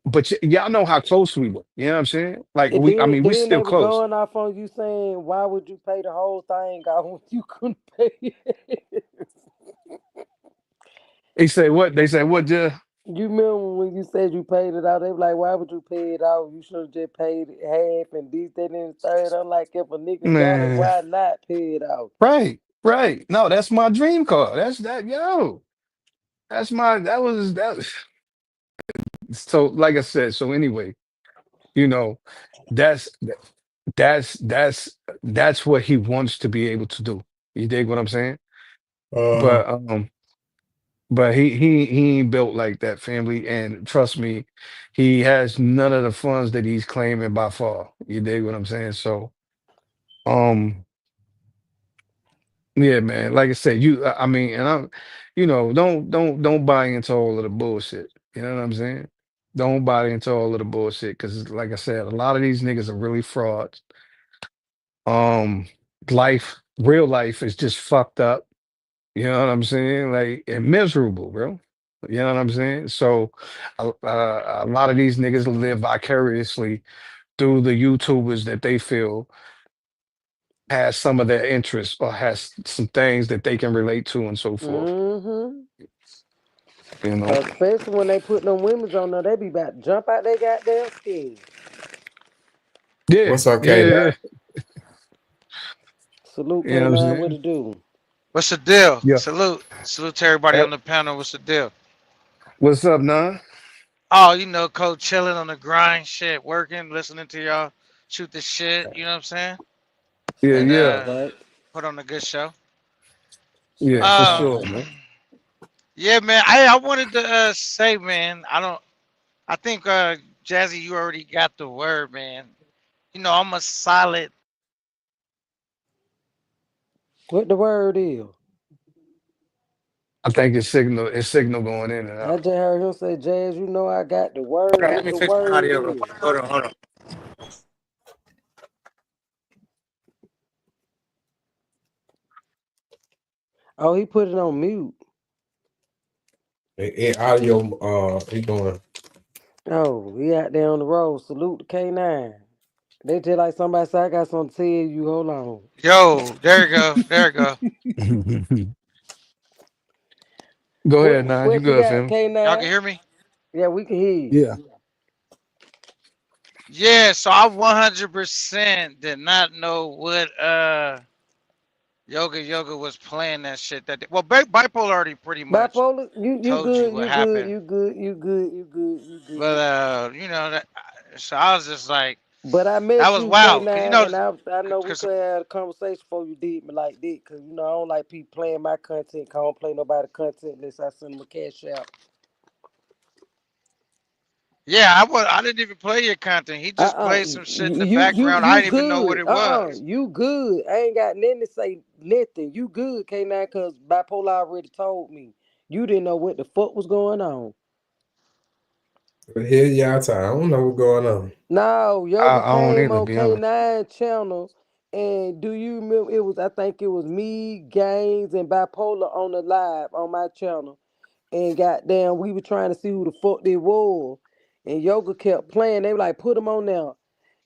but y'all know how close we were. You know what I'm saying? Like And I mean, we then still they were close. going off on you saying, why would you pay the whole thing out when you couldn't pay it? They say what, Jeff? You remember when you said you paid it out? They were like, why would you pay it out? You should have just paid it half and this, that, and the third. I'm like, if a nigga got it, Man, why not pay it out? right, right. No, that's my dream car. That's that, yo. That's my that was that. So, like I said, so anyway, you know, that's that's what he wants to be able to do. You dig what I'm saying? Uh-huh. But he ain't built like that, family. And trust me, he has none of the funds that he's claiming by far. You dig what I'm saying? So, um, yeah, man. Like I said, I mean, and don't buy into all of the bullshit. You know what I'm saying? Don't buy into all of the bullshit because, like I said, a lot of these niggas are really frauds. Um, real life is just fucked up. You know what I'm saying? Like, and miserable, bro. You know what I'm saying? So, a lot of these niggas live vicariously through the YouTubers that they feel has some of their interests or has some things that they can relate to and so forth. Mm-hmm. You know? Especially when they put them women's on there, they be about to jump out their goddamn skin. Yeah, What's up, yeah, K9? yeah. Salute You know what I'm K9, what saying? it do? What's the deal? Yeah. Salute to everybody Eh, on the panel. What's the deal? What's up, Nah? Oh, coach chilling on the grind, shit, working, listening to y'all shoot the shit. You know what I'm saying? Yeah, And That's yeah, right. put on a good show. yeah, That's for Uh, right. sure, man. yeah, man. I wanted to say, man. I think Jazzy, you already got the word, man. I'm a solid. What the word is? I think it's signal going in and I out. just heard him say, Jazz, you know I got the word. Okay, let What me the fix my word audio. is? Hold on. Oh, he put it on mute. Audio, he going. Oh, he out there on the road. Salute to K9. They just like somebody said, I got something to tell you. Hold on. Yo, there you go. There you go. Go What ahead, Nah. You what you good, got, fam? Y'all can K9? hear me? Yeah, we can hear you. Yeah. Yeah. So I 100% did not know what Yoga was playing that shit that day. Well, Bipolar already pretty much Bipolar, you told you good, what you good, happened. you good, you good, you good, you But good. that, so I was just like, But I that met was you, wild, cause K9, and I know we cause could have a conversation before you did me like that, cause I don't like people playing my content. 'Cause I don't play nobody content unless I send them a cash out. yeah, I didn't even play your content. He just played some shit in the background. I You didn't even know what good. it was. You good. I ain't got nothing to say. Nothing. You good, K9, cause Bipolar already told me. You didn't know what the fuck was going on. But here y'all time. I don't know what's going on. No, I, Yoga I don't came either, on be honest. K9 channel, and do you remember? I think it was me, Gaines, and Bipolar on the live on my channel, and goddamn, we were trying to see who the fuck they was, and Yoga kept playing. They were like, put them on there,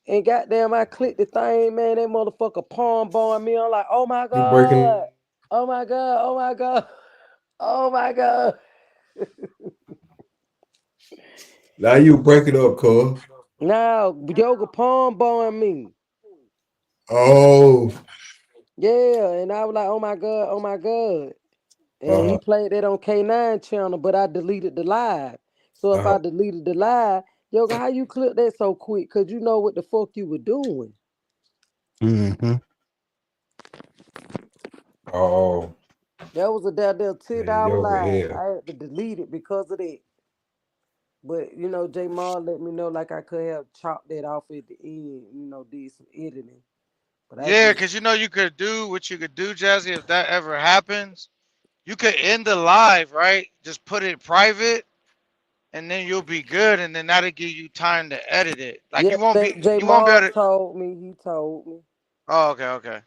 and goddamn, I clicked the thing, man. That motherfucker palm bomb me. I'm like, oh my You breaking. god, oh my god, oh my god, oh my god. Now you break it up, cuz. Now Yoga palm bomb me. Oh. Yeah, and I was like, oh my god, oh my god. And he Uh-huh. played that on K9 channel, but I deleted the live. So if I Uh-huh. deleted the live, Yoga, how you clip that so quick? Cause you know what the fuck you were doing. Mm-hmm. Oh. That was a goddamn Yeah, 10-hour yoga live. here. I had to delete it because of that. But J Mar let me know like I could have chopped that off at the end, did some editing. But I Yeah, just cause you could do what you could do, Jazzy. If that ever happens, you could end the live, right? Just put it private, and then you'll be good, and then that'll give you time to edit it. Like yeah, you won't be J you won't be Mar able to. told me, he told me. Oh, okay, okay.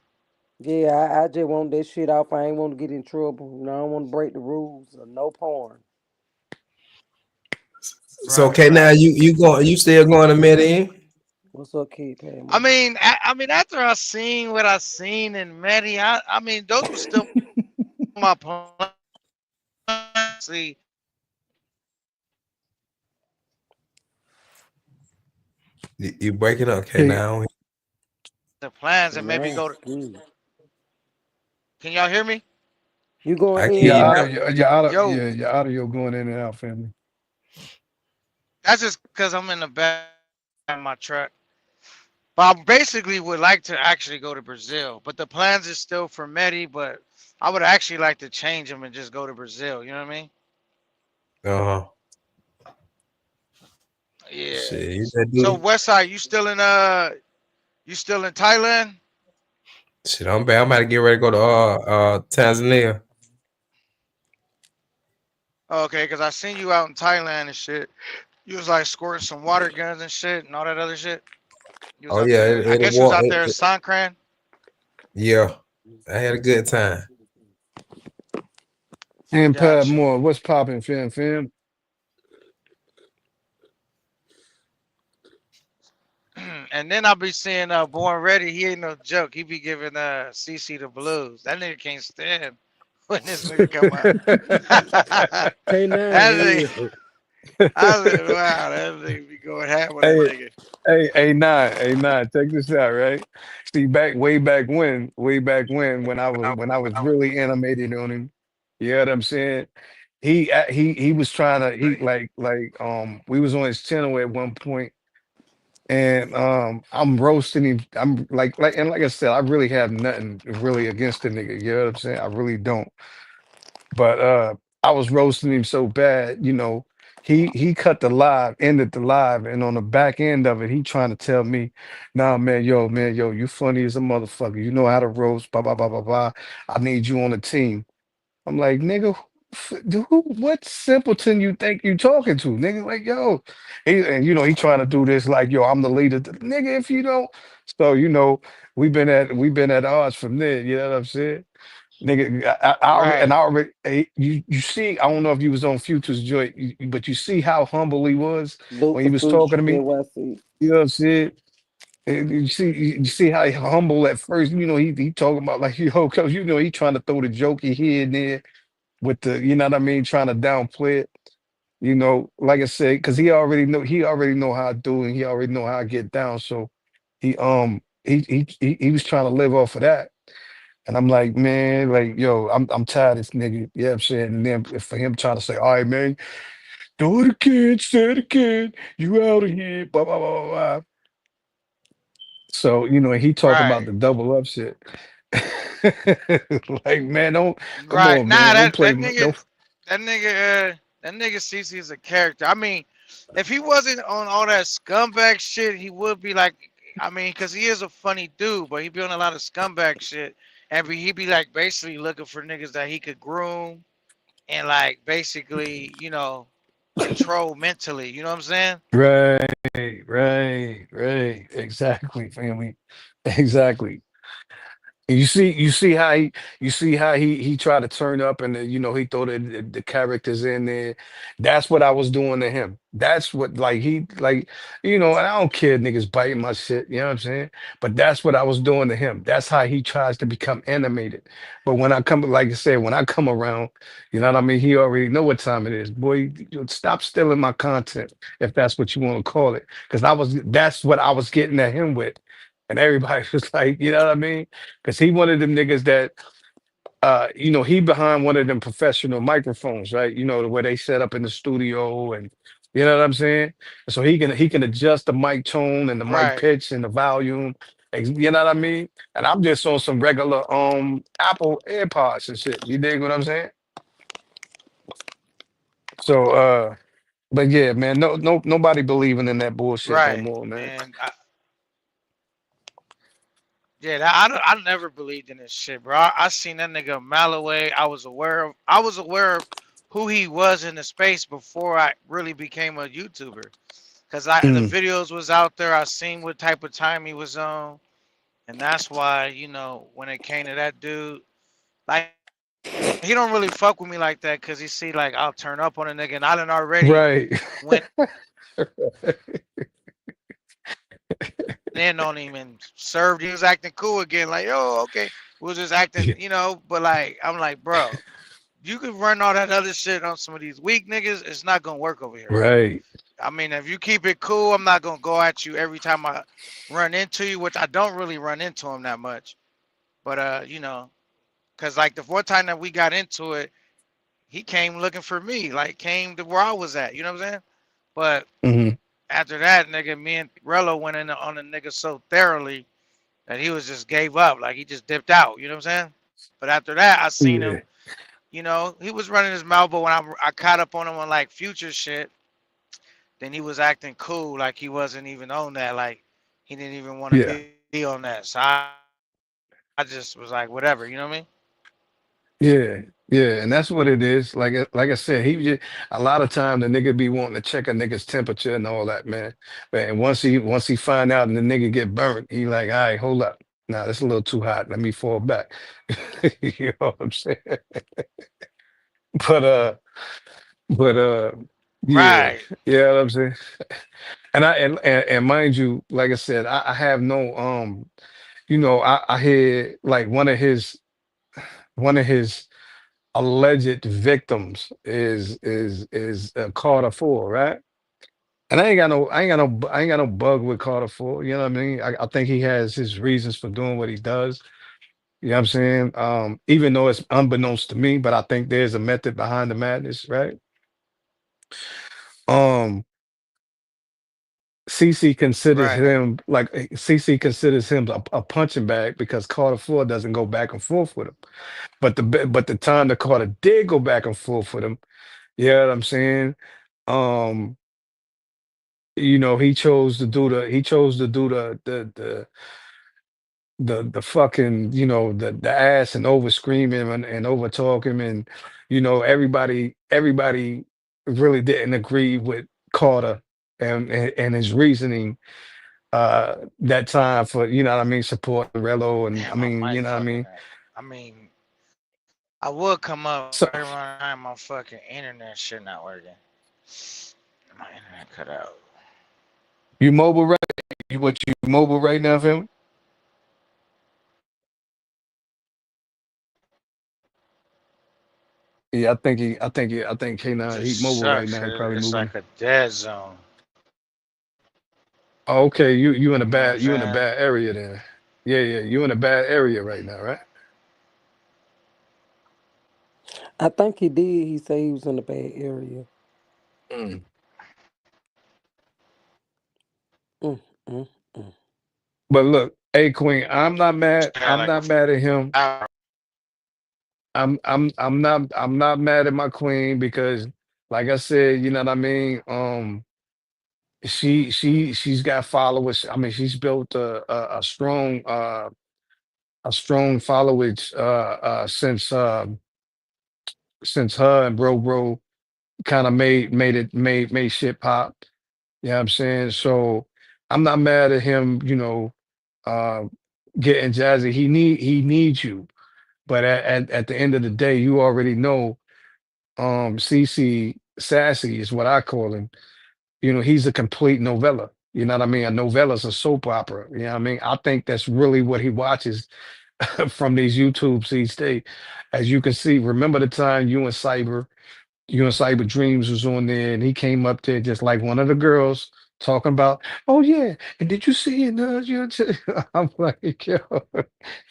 Yeah, I just want that shit off. I ain't want to get in trouble. I don't want to break the rules or no porn. So Right, okay, now right. you still going to Medellin? What's up, Kid I Pam? mean, I mean, after I seen what I seen in Medi, I mean, those were still my plans. See You breaking up, okay Hey, now. the plans and maybe K9 go to. ski. Can y'all hear me? You going I can in hear your you and now. audio, out? Yo, your audio going in and out, family. that's just because I'm in the back of my truck. But I basically would like to actually go to Brazil. But the plans is still for Medi, but I would actually like to change them and just go to Brazil. You know what I mean? Uh-huh. Yeah. Shit, you better So do. Westside, you still in Thailand? Shit, I'm bad. I'm about to get ready to go to Tanzania. Okay, because I seen you out in Thailand and shit. You was like squirting some water guns and shit and all that other shit. You was Oh out yeah, there. I it'll guess you was walk. out there in Songkran. Yeah, I had a good time. And Pat Gotcha. Moore, what's popping, fam? And then I'll be seeing Born Ready. He ain't no joke. He be giving CC the blues. That nigga can't stand when this nigga come out. that K9 nigga, hell. I said, wow, that nigga be going ham with a Hey, nigga. hey, nine. Check this out, right? See, way back when I was really animated on him. You know what I'm saying? He was trying to we was on his channel at one point, and I'm roasting him. I'm like I said, I really have nothing really against the nigga. You know what I'm saying? I really don't. But I was roasting him so bad, he cut the live, ended the live, and on the back end of it, he trying to tell me, nah, man, yo, you funny as a motherfucker. You know how to roast, blah, blah, blah, blah, blah. I need you on the team. I'm like, nigga, what simpleton you think you talking to? Nigga, like, yo. And he trying to do this like, yo, I'm the leader. Nigga, if you don't. So, we've been at odds from there, you know what I'm saying? Nigga, and Right, I already, you see, I don't know if you was on Future's joint, but you see how humble he was when he was Lucifer talking to me. NYC. You know what I'm saying? And you see how humble at first. He talking about like because he trying to throw the jokey here and there with the, you know what I mean, trying to downplay it. Like I said, because he already know how I do and he already know how I get down. So he was trying to live off of that. And I'm like, man, like, yo, I'm tired of this nigga. Yeah, I'm saying. And then for him trying to say, all right, man, do it again, say it again, you out of here, blah, blah, blah, blah, blah. So, he talk about right, the double up shit. Like, man, don't come right. on, Nah, man. Don't that play that nigga, don't that nigga CC is a character. I mean, if he wasn't on all that scumbag shit, he would be like, I mean, cause he is a funny dude, but he be on a lot of scumbag shit, and he be like basically looking for niggas that he could groom and like basically, control mentally. You know what I'm saying? right. Exactly, family. Exactly. And you see how he tried to turn up and he throw the characters in there. That's what I was doing to him. That's what and I don't care niggas biting my shit, you know what I'm saying? But that's what I was doing to him. That's how he tries to become animated. But when I come, like I said, when I come around, you know what I mean? He already know what time it is. Boy, stop stealing my content if that's what you want to call it. Because that's what I was getting at him with. And everybody was like, you know what I mean? Because he one of them niggas that he behind one of them professional microphones, right? The way they set up in the studio and you know what I'm saying? So he can adjust the mic tone and the mic Right, pitch and the volume. You know what I mean? And I'm just on some regular Apple AirPods and shit. You dig what I'm saying? So but yeah, man, nobody believing in that bullshit no right. more, man. And yeah, I never believed in this shit, bro. I seen that nigga a mile away. I was aware of who he was in the space before I really became a YouTuber. Cause the Mm, videos was out there. I seen what type of time he was on. And that's why, when it came to that dude, like he don't really fuck with me like that because he see like I'll turn up on a nigga and I done already right. went in on him and served. He was acting cool again, like, oh, okay. We was just acting, but like I'm like, bro, you could run all that other shit on some of these weak niggas, it's not gonna work over here. Right. I mean, if you keep it cool, I'm not gonna go at you every time I run into you, which I don't really run into him that much. But cause like the one time that we got into it, he came looking for me, like came to where I was at. You know what I'm saying? But Hmm. after that, nigga, me and Rello went in on the nigga so thoroughly that he was just gave up, like he just dipped out. You know what I'm saying? But after that, I seen Yeah. him. He was running his mouth, but when I caught up on him on like future shit, then he was acting cool, like he wasn't even on that, like he didn't even want to Yeah. be on that. So I just was like, whatever. You know what I mean? Yeah, yeah, and that's what it is. Like I said, a lot of time the nigga be wanting to check a nigga's temperature and all that, man. But and once he find out and the nigga get burnt, he like, all right, hold up. Nah, that's a little too hot. Let me fall back. You know what I'm saying? But yeah, Right, yeah, what I'm saying. And mind you, like I said, I have no I hear like one of his alleged victims is Carter 4, right? And I ain't got no bug with Carter 4. You know what I mean? I think he has his reasons for doing what he does. You know what I'm saying? Even though it's unbeknownst to me, but I think there's a method behind the madness, right? Um, CC considers Right. him like CC considers him a punching bag because Carter 4 doesn't go back and forth with him. But the time that Carter did go back and forth with him, you know what I'm saying? Um, he chose to do the fucking, the ass and over screaming and over talking, and everybody really didn't agree with Carter and his reasoning that time for, what I mean, supporting Rello, and I Damn, my mean, mic what I fucking mean. up. I mean, I would come up So right around the time my fucking internet shit not working. My internet cut out. you mobile right you mobile right now, fam? Yeah, I think K9 he Just mobile right sucks now. He 'cause probably it's moving. like a dead zone. Oh, okay, you in a You know what I'm saying? bad area then. Yeah, yeah, you in a bad area right now, right? I think he did. He said he was in a bad area. Mm. Mm, mm, mm. But look, hey Queen, I'm not mad. Had I'm like a not mad at him. hour. I'm not mad at my queen because, like I said, you know what I mean. She's got followers. I mean, she's built a strong followage since her and Bro kind of made shit pop. You know what I'm saying? So I'm not mad at him, uh getting Jazzy. He needs you. But at the end of the day, you already know CC Sassy is what I call him. He's a complete novella. You know what I mean? A novella's a soap opera. You know what I mean? I think that's really what he watches from these YouTubes these days. As you can see, remember the time you and Cyber Dreams was on there, and he came up there just like one of the girls talking about, oh yeah, and did you see it? I'm like, yo,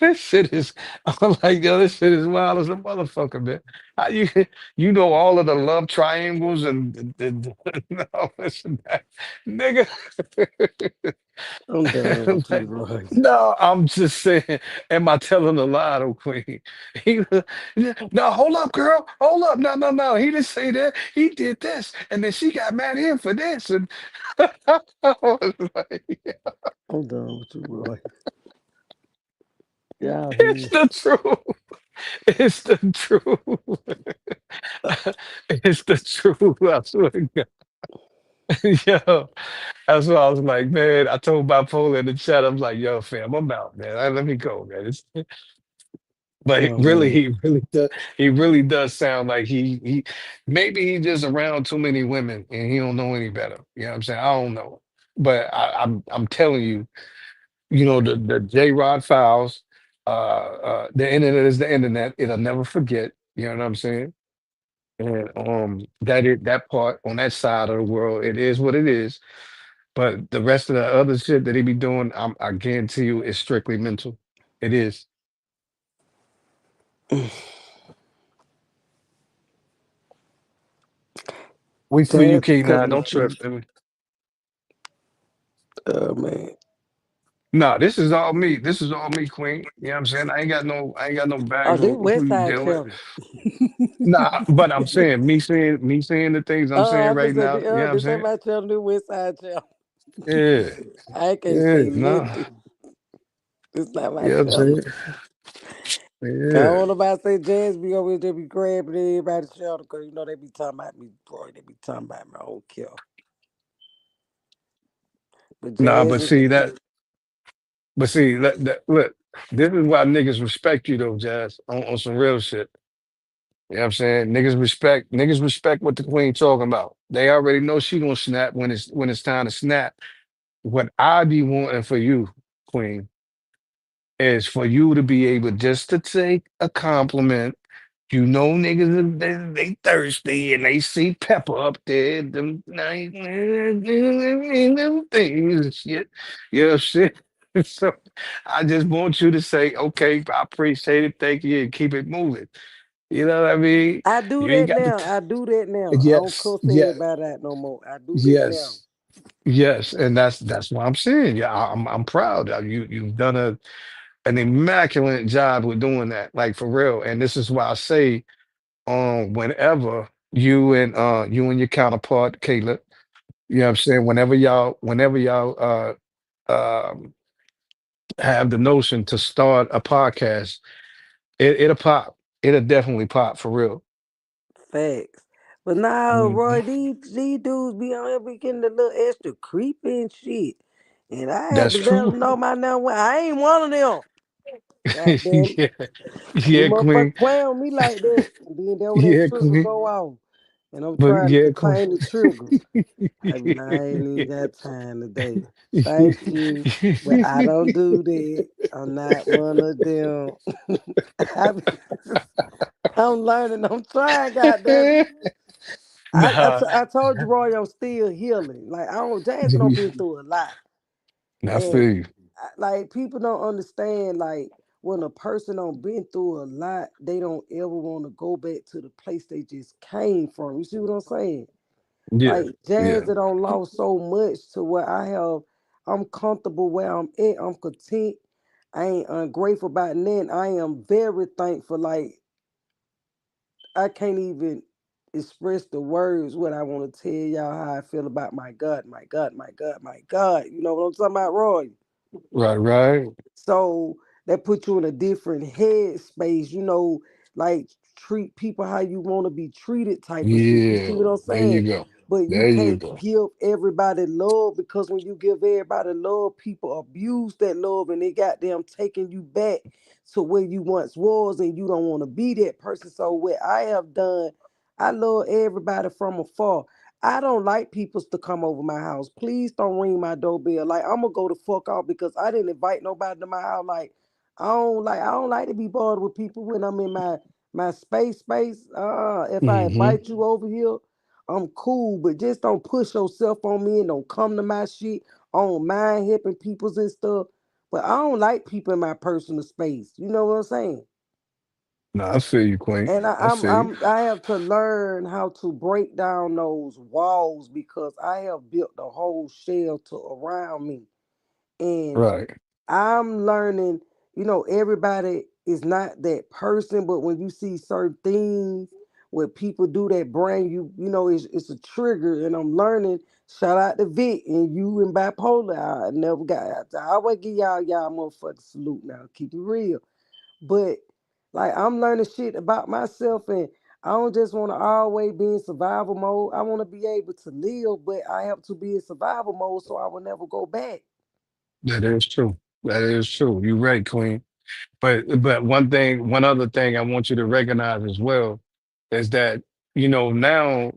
this shit is. I'm like, yo, this shit is wild as a motherfucker, man. How you know all of the love triangles and all this and that, nigga. I'm done with you, Like, Royce. no, I'm just saying, am I telling a lie, though, Queen? He, no, hold up, girl. Hold up. No, no, no. He didn't say that. He did this. And then she got mad at him for this. And I was like, I'm done with you, Royce. Y'all it's man. the truth. It's the truth. It's the truth. I swear to God. Yo, that's why I was like, man, I told Bipolar in the chat, I'm like, yo, fam, I'm out, man. Let me go, man. But Oh man. he really does sound like he maybe he's just around too many women and he don't know any better. You know what I'm saying? I don't know. But I'm telling you, the J Rod files, the internet is the internet. It'll never forget. You know what I'm saying? And that part on that side of the world, it is what it is. But the rest of the other shit that he be doing, I guarantee you, is strictly mental. It is. We for you, Jazz K9. coming to Don't see. trip, baby. Oh man. Nah, this is all me. This is all me, Queen. You know what I'm saying? I ain't got no Oh, bag this on who West you Side dealing with. Channel. Nah, but I'm saying me saying the things I'm saying I right just said, now. You know what I'm this ain't saying? my channel, this West Side Channel. Yeah, I can't yeah, say nah. nothing. It's not You my know what I'm channel. saying? I Yeah. don't know about say Jazz be over there be grabbing everybody's channel because they be talking about me, boy. They be talking about me. I don't care. But Nah, Jazz is but see, look, this is why niggas respect you though, Jazz, on some real shit. You know what I'm saying? Niggas respect what the queen talking about. They already know she gonna snap when it's time to snap. What I be wanting for you, Queen, is for you to be able just to take a compliment You know, niggas, they thirsty and they see Pepper up there, them, them things and shit. You know, shit. So I just want you to say, okay, I appreciate it, thank you, and keep it moving. You know what I mean? I do You ain't that got to, now. I do that now. I don't yes, cuss yeah, everybody out no more. I do that now. yes, yes, and that's what I'm saying. Yeah, I'm proud of you. You've done an immaculate job with doing that, like for real. And this is why I say whenever you and your counterpart Caleb, you know what I'm saying, whenever y'all have the notion to start a podcast, it'll pop. It'll definitely pop for real. Facts. But now, Mhm. Roy, these dudes be on here be getting a little extra creepy and shit. And I had That's to let true. them know my now I ain't one of them. God damn it. Yeah. You Yeah, motherfucker Queen. play on me like that. And then that when that Yeah, trigger Queen. go off. And I'm But trying to yeah, Queen. contain the trigger. I be like, I ain't even got time today. Thank you. But I don't do that. I'm not one of them. I be, I'm learning. I'm trying, goddamn. Nah, I told you, Roy, I'm still healing. Like I don't, Jason don't you- been through a lot, I and feel you. like people don't understand. Like when a person don't been through a lot, they don't ever want to go back to the place they just came from. You see what I'm saying? Yeah, Like yeah, Jazz that don't lost so much to where I have. I'm comfortable where I'm at. I'm content. I ain't ungrateful about nothing. I am very thankful. Like I can't even express the words what I want to tell y'all how I feel about my God, my God, my God, my God. You know what I'm talking about, Roy? right, right. So that puts you in a different head space, like treat people how you want to be treated type of shit. You see Yeah, what I'm there you saying? go. But you There you can't go. give everybody love because when you give everybody love, people abuse that love and they got them taking you back to where you once was and you don't want to be that person. So what I have done, I love everybody from afar. I don't like people to come over my house. Please don't ring my doorbell. Like I'm gonna go the fuck out because I didn't invite nobody to my house. Like I don't like to be bothered with people when I'm in my space. If I Hmm. invite you over here, I'm cool, but just don't push yourself on me and don't come to my shit. I don't mind helping peoples and stuff, but I don't like people in my personal space. You know what I'm saying? No, I feel you, Queen. And I feel you. I have to learn how to break down those walls because I have built a whole shelter around me. And Right. I'm learning, everybody is not that person, but when you see certain things where people do that bring you, it's a trigger. And I'm learning, shout out to Vic and you and bipolar. I never got I always give y'all motherfucking salute now. Keep it real. But like I'm learning shit about myself and I don't just want to always be in survival mode. I want to be able to live, but I have to be in survival mode so I will never go back. That is true. That is true. You're right, Queen. But one other thing I want you to recognize as well is that, now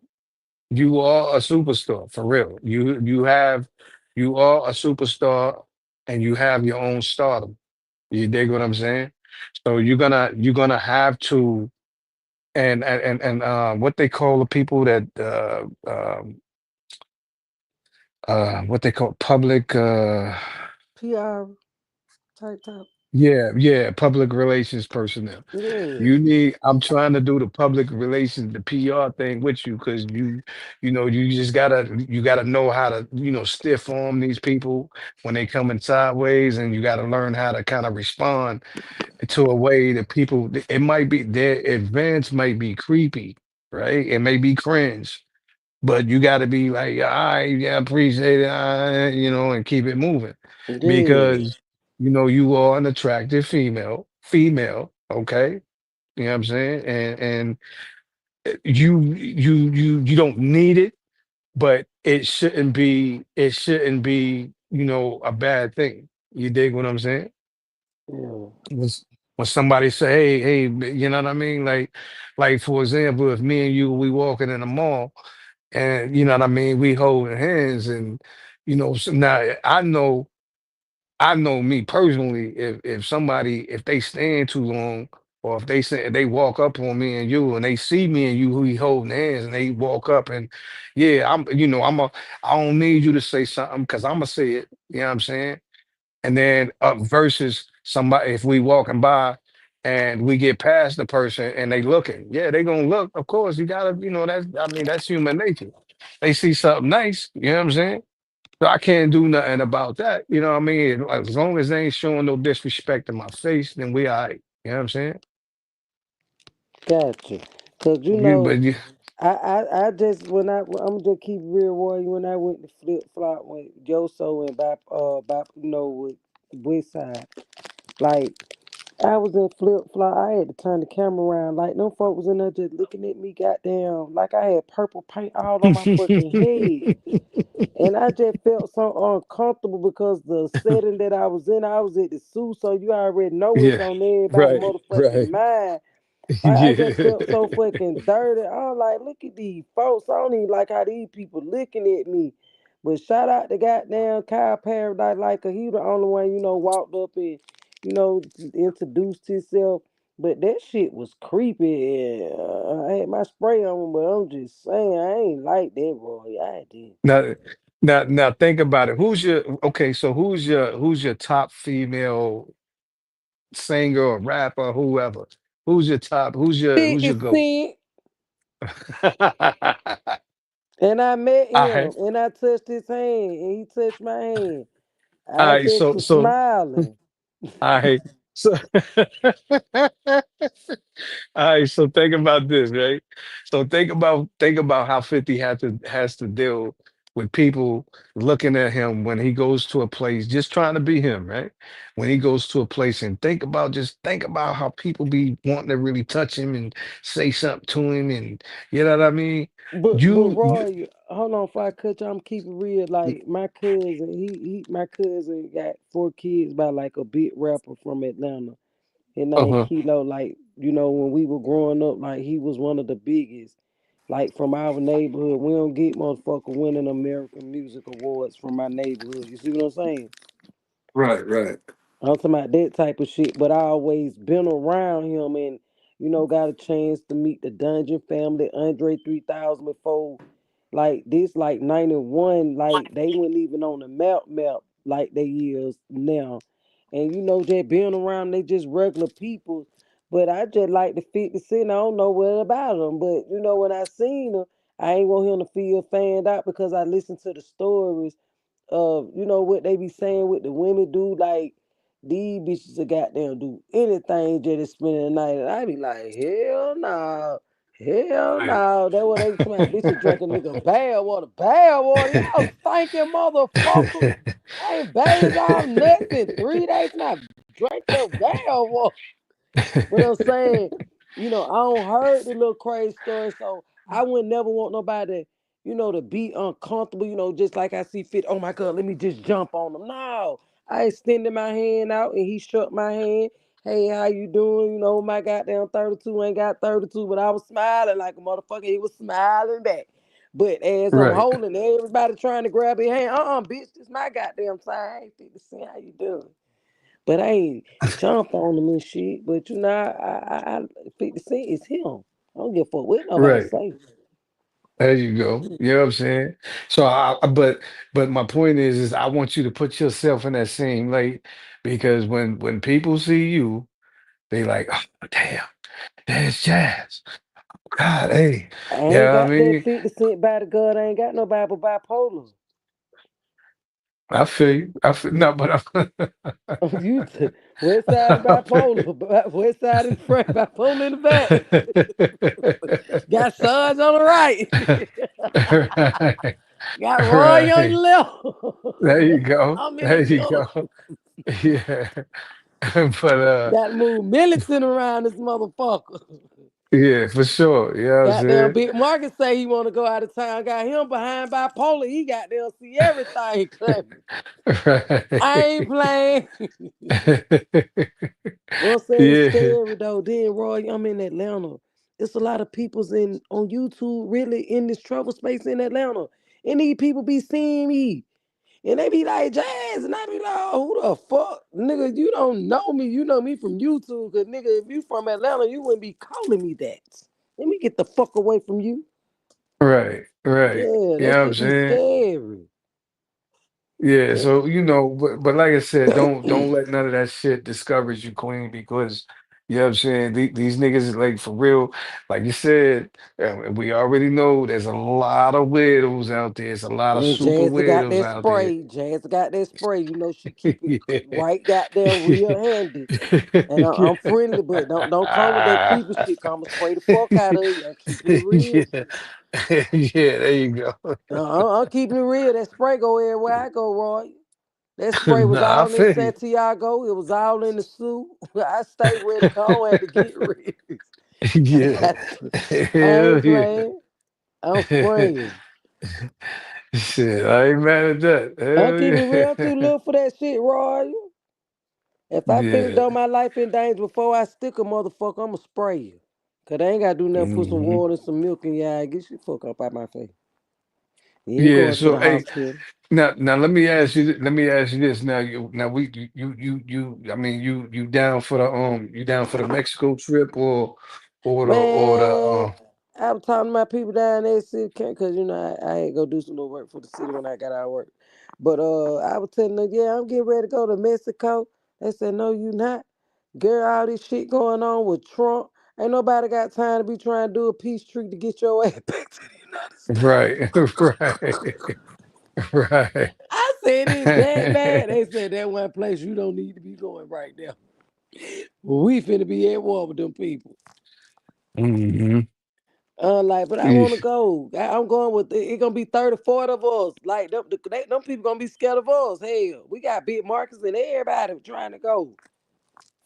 you are a superstar for real. You are a superstar and you have your own stardom. You dig what I'm saying? So you're gonna have to and what they call the people that what they call public PR type. yeah, yeah, public relations personnel. Yes. I'm trying to do the public relations, the PR thing with you because you just you gotta know how to, stiff arm these people when they coming sideways, and you gotta learn how to kind of respond to a way that people, it might be their advance might be creepy, right? It may be cringe, but you gotta be like, all right, yeah, I appreciate it, and keep it moving Yes. because you are an attractive female, okay? You know what I'm saying? And you don't need it, but it shouldn't be a bad thing. You dig what I'm saying? Yeah. When, when somebody say, hey, you know what I mean? Like for example, if me and you we walking in the mall and you know what I mean, we holding hands and so now I know me personally, if somebody if they stand too long or if they say they walk up on me and you and they see me and you who he holding hands and they walk up and yeah, I don't need you to say something because I'm gonna say it. You know what I'm saying? And then versus somebody if we walking by and we get past the person and they looking, yeah, they gonna look. Of course, you gotta, that's I mean that's human nature. They see something nice, you know what I'm saying? So I can't do nothing about that. You know what I mean? As long as they ain't showing no disrespect in my face, then we all right. You know what I'm saying? Gotcha. Cause But you, I just I'm just keep real warrior when I went to flip flop with Yoso and with West Side. Like I was in flip flop, I had to turn the camera around. Like them folk was in there just looking at me, goddamn, like I had purple paint all on my fucking head. And I just felt so uncomfortable because the setting that I was at the zoo, so you already know what's yeah, on everybody's right, motherfucking right, mind. Like I just yeah. felt so fucking dirty. I'm like, look at these folks. I don't even like how these people looking at me. But shout out to goddamn Kyle Paradise, like he the only one, walked up and, introduced himself. But that shit was creepy. And, I had my spray on, but I'm just saying, I ain't like that, boy. I did. Now, now, think about it. Okay? So who's your top female singer or rapper, whoever? Who's your top? Who's 50 your goat? Cent, and I met I him, and I touched his hand, and he touched my hand. all I right, just was smiling. all right, so all right, so think about this, right? So think about how 50 has to deal with people looking at him when he goes to a place, just trying to be him, right? When he goes to a place and think about how people be wanting to really touch him and say something to him, and you know what I mean? But You Roy, hold on, before I cut you, I'm keeping real. Like my cousin got 4 kids by like a big rapper from Atlanta. His name uh-huh. Kilo. Like when we were growing up, like he was one of the biggest. Like from our neighborhood, we don't get motherfucker winning American Music Awards from my neighborhood. You see what I'm saying? Right, right. I'm talking about that type of shit, but I always been around him and got a chance to meet the Dungeon family, Andre 3000 before like this, like 91, like they weren't even on the map like they is now. And just being around, they just regular people. But I just like the 50 Cent. I don't know what about them. But when I seen them, I ain't want him to feel fanned out because I listened to the stories of what they be saying with the women do, like these bitches will goddamn do anything just to spend the night. And I be like, hell no. Hell Right. no. That's what they talking about. Bitches drinking nigga bad water. Bad water. Y'all stinking motherfuckers. I ain't bathed y'all nuts in 3 days. Now drink your bad water. But I'm saying, I don't heard the little crazy story, so I would never want nobody, to be uncomfortable, just like I see fit. Oh my God, let me just jump on them. No, I extended my hand out and he shook my hand. Hey, how you doing? My goddamn 32 ain't got 32, but I was smiling like a motherfucker. He was smiling back. But as I'm Right. holding everybody trying to grab your hand, bitch, this my goddamn sign. Hey, 50 Cent, how you doing? But I ain't jump on him and shit. But 50 Cent is him. I don't give a fuck what nobody Right. say. There you go. You know what I'm saying? So but my point is I want you to put yourself in that same light because when people see you, they like, oh damn, there's Jazz. God, hey. I ain't Yeah, I got that mean, 50 Cent by the God. I ain't got nobody but bipolar. I feel you. I feel no, but West side and I feel you. bipolar. West side in the front, bipolar in the back. Got Sarge on the right. Right. Got Roy on Right. the left. There you go. I'm in the There you middle. go. Yeah. But Got to move militant around this motherfucker. yeah, for sure. You know what I'm Goddamn saying? Big Marcus say he want to go out of town. Got him behind bipolar. He got to see everything. I ain't Right. playing. What I'm saying is Yeah. scary though. Then Roy, I'm in Atlanta. It's a lot of people's in on YouTube really in this trouble space in Atlanta. And these people be seeing me. And they be like, Jazz, and I be like, oh, who the fuck? Nigga, you don't know me. You know me from YouTube. Cause nigga, if you from Atlanta, you wouldn't be calling me that. Let me get the fuck away from you. Right, right. Yeah, You that know what I'm shit be saying? scary. Yeah, Yeah. so but like I said, don't let none of that shit discourage you, Queen, because you know what I'm saying. These niggas is like for real, like you said, we already know there's a lot of weirdos out there. There's a lot of And super Jazz got weirdos that out there. spray. Jazz got that spray. You know she keep it Yeah. right goddamn real handy. And I'm friendly, but don't come with that Yeah. creepy shit. Come spray the fuck out of you. I'm keeping it real. Yeah. Yeah, there you go. I'm keeping it real. That spray go everywhere I go, Roy. That spray was Nah, I all in feel you. Santiago. It was all in the suit. I stay ready. Cause I had to get ready. I Yeah. got to. I Hell ain't yeah. playing. I'm spraying. Shit, I ain't mad at that. I'm Hell keeping it real. I'm too yeah. little for that shit, Roy. If I finna Yeah. throw my life in danger before I stick a motherfucker, I'ma spray you. Cause they ain't gotta do nothing. Put some Hmm. water and some milk in your eye. Get your fuck up out my face. You ain't Yeah. going to So, the hey, hospital. now let me ask you. Let me ask you this. Now, now I mean, you down for the you down for the Mexico trip or the Man, I was talking to my people down there, city, cause you know I ain't go do some little work for the city when I got out of work. But I was telling them, yeah, I'm getting ready to go to Mexico. They said, no, you not. Girl, all this shit going on with Trump. Ain't nobody got time to be trying to do a peace treaty to get your ass back to the United States. right, right, right. I said it that bad. They said that one place you don't need to be going right now. We finna be at war with them people. Hmm. Like, but I want to go. I'm going with it. Gonna be 30, 40 of us. Like them people gonna be scared of us. Hell, we got big markets and everybody trying to go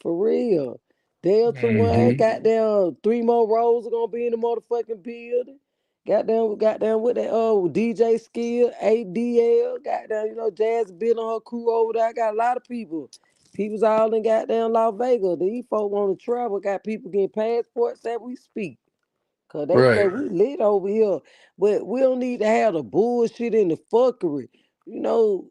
for real. Delta One, Hmm. goddamn, 3 more rows are gonna be in the motherfucking building. Goddamn with that DJ Skill, ADL, goddamn, Jazz Bill and her crew over there. I got a lot of people. People's all in goddamn Las Vegas. These folk want to travel. Got people getting passports that we speak. Cause they say Right, we lit over here, but we don't need to have the bullshit and the fuckery.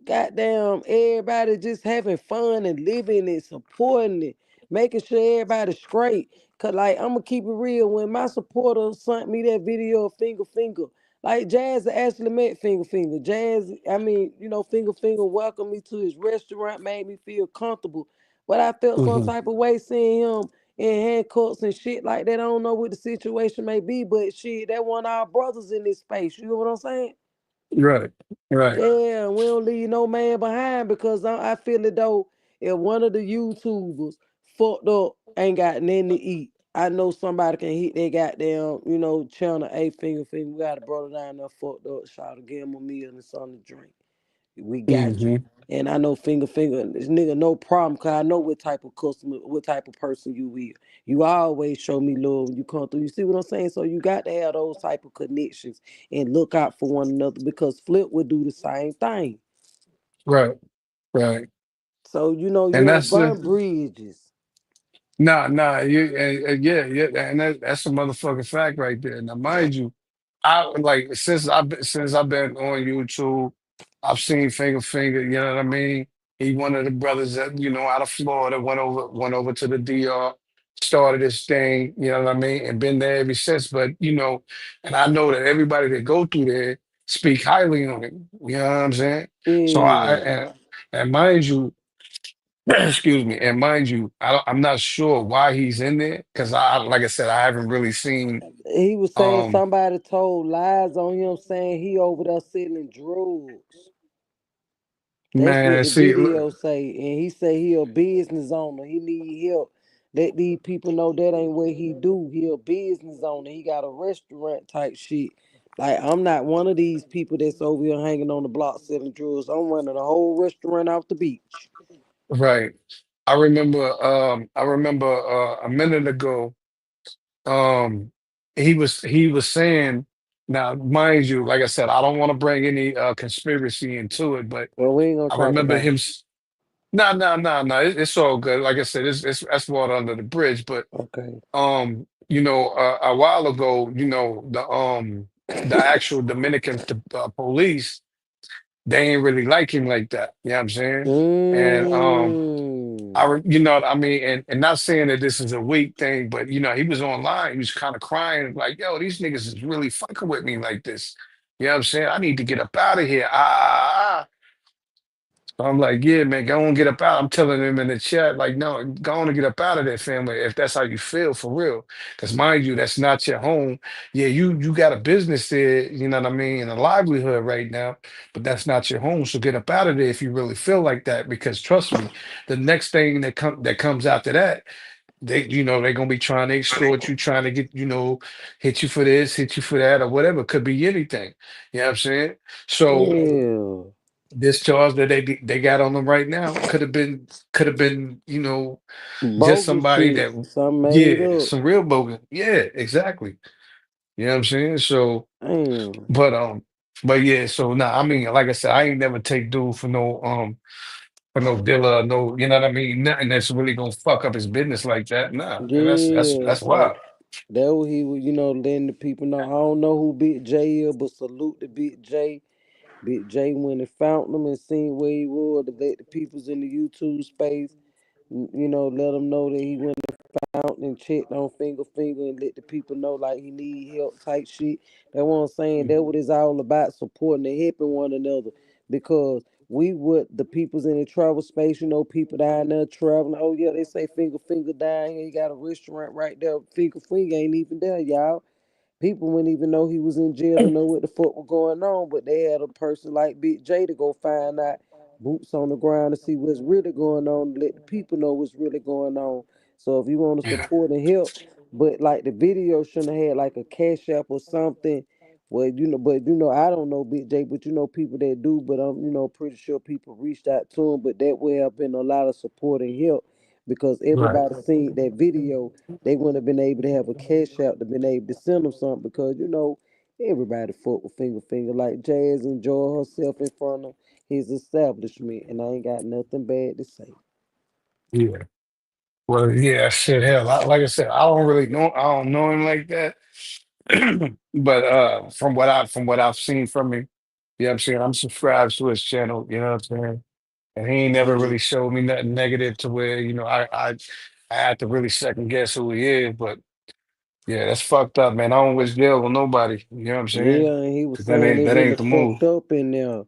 Goddamn, everybody just having fun and living and supporting it, making sure everybody's straight. Cause like I'ma keep it real. When my supporters sent me that video of Finger Finger, like Jazz actually met Finger Finger. Jazz, I mean, Finger Finger welcomed me to his restaurant, made me feel comfortable. But I felt some hmm, type of way seeing him in handcuffs and shit like that. I don't know what the situation may be, but shit, that one of our brothers in this space. You know what I'm saying? right, right. Yeah, we don't leave no man behind because I feel it though. If one of the YouTubers fucked up, ain't got nothing to eat, I know somebody can hit their goddamn, channel A Finger Finger. We got a brother down there fucked up. Shout to give him a meal and something to drink. We got you. Hmm. And I know Finger, this nigga no problem, cause I know what type of customer, what type of person you will. You always show me love when you come through. You see what I'm saying? So you got to have those type of connections and look out for one another because Flip would do the same thing. Right, right. So you And don't that's burn bridges. nah, yeah, yeah, and that's a motherfucking fact right there. Now, mind you, I like since I've been on YouTube, I've seen Finger, you know what I mean? He one of the brothers that, out of Florida, went over to the DR, started this thing, you know what I mean, and been there ever since. But and I know that everybody that go through there speak highly on him. You know what I'm saying? So Yeah. and mind you, excuse me, and mind you, I'm not sure why he's in there because like I said, I haven't really seen. He was saying Um, somebody told lies on him saying he over there selling drugs. That's what man, the see, video say. And he say he a business owner. He need help. Let these people know that ain't what he do. He a business owner. He got a restaurant type shit. Like I'm not one of these people that's over here hanging on the block selling drugs. I'm running a whole restaurant off the beach. right. I remember a minute ago, um, he was saying, now, mind you, like I said, I don't want to bring any conspiracy into it, but Well, we ain't gonna I talk remember about him. it. No, no, no, no. It's all good. Like I said, it's that's water under the bridge. But Okay. a while ago, the actual Dominican police they ain't really like him like that. You know what I'm saying? And Mm. you know what I mean, and not saying that this is a weak thing, but you know, he was online, he was kind of crying, like, yo, these niggas is really fucking with me like this. You know what I'm saying? I need to get up out of here. So I'm like, yeah, man, go on get up out. I'm telling him in the chat, like, no, go on and get up out of there, family, if that's how you feel for real. Because mind you, that's not your home. Yeah, you got a business there, you know what I mean, and a livelihood right now, but that's not your home. So get up out of there if you really feel like that. Because trust me, the next thing that comes after that, they're gonna be trying to extort you, trying to get, hit you for this, hit you for that, or whatever. Could be anything. You know what I'm saying? So Yeah. this charge that they got on them right now could have been just Bogus somebody shit. that, Some made yeah, up. some real bogus, yeah, exactly. You know what I'm saying? So Damn. but yeah, so nah, I mean, like I said, I ain't never take dude for no dealer, no, you know what I mean, nothing that's really gonna fuck up his business like that. Nah, and Yeah. that's wild. So that what he was, letting the people know. I don't know who Big J is, but salute to Big J. Big J went and found them and seen where he was to let the peoples in the YouTube space, let them know that he went out and checked on finger and let the people know like he need help type shit. That's what I'm saying. That what it's all about, supporting and helping one another. Because we would the peoples in the travel space, people down there traveling. Oh yeah, they say finger down here. You got a restaurant right there. Finger ain't even there, y'all. People wouldn't even know he was in jail to know what the fuck was going on, but they had a person like Big J to go find out, boots on the ground to see what's really going on, to let the people know what's really going on. So if you want to Yeah, support and help, but like the video shouldn't have had like a cash app or something. Well, but I don't know Big J, but people that do, but I'm pretty sure people reached out to him, but that would have been a lot of support and help because right. everybody seen that video. They wouldn't have been able to have a cash out to been able to send them something because everybody fuck with finger like Jazz enjoy herself in front of his establishment, and I ain't got nothing bad to say. Yeah. Well, yeah, shit, hell, like I said, I don't know him like that. But from what I've seen from him, yeah, I'm saying I'm subscribed to his channel, you know what I'm saying? And he ain't never Yeah, really showed me nothing negative to where, I had to really second guess who he is. But yeah, that's fucked up, man. I don't wish jail on nobody, you know what I'm saying? yeah, and he was 'Cause that saying ain't it that really ain't the move. fucked up in there.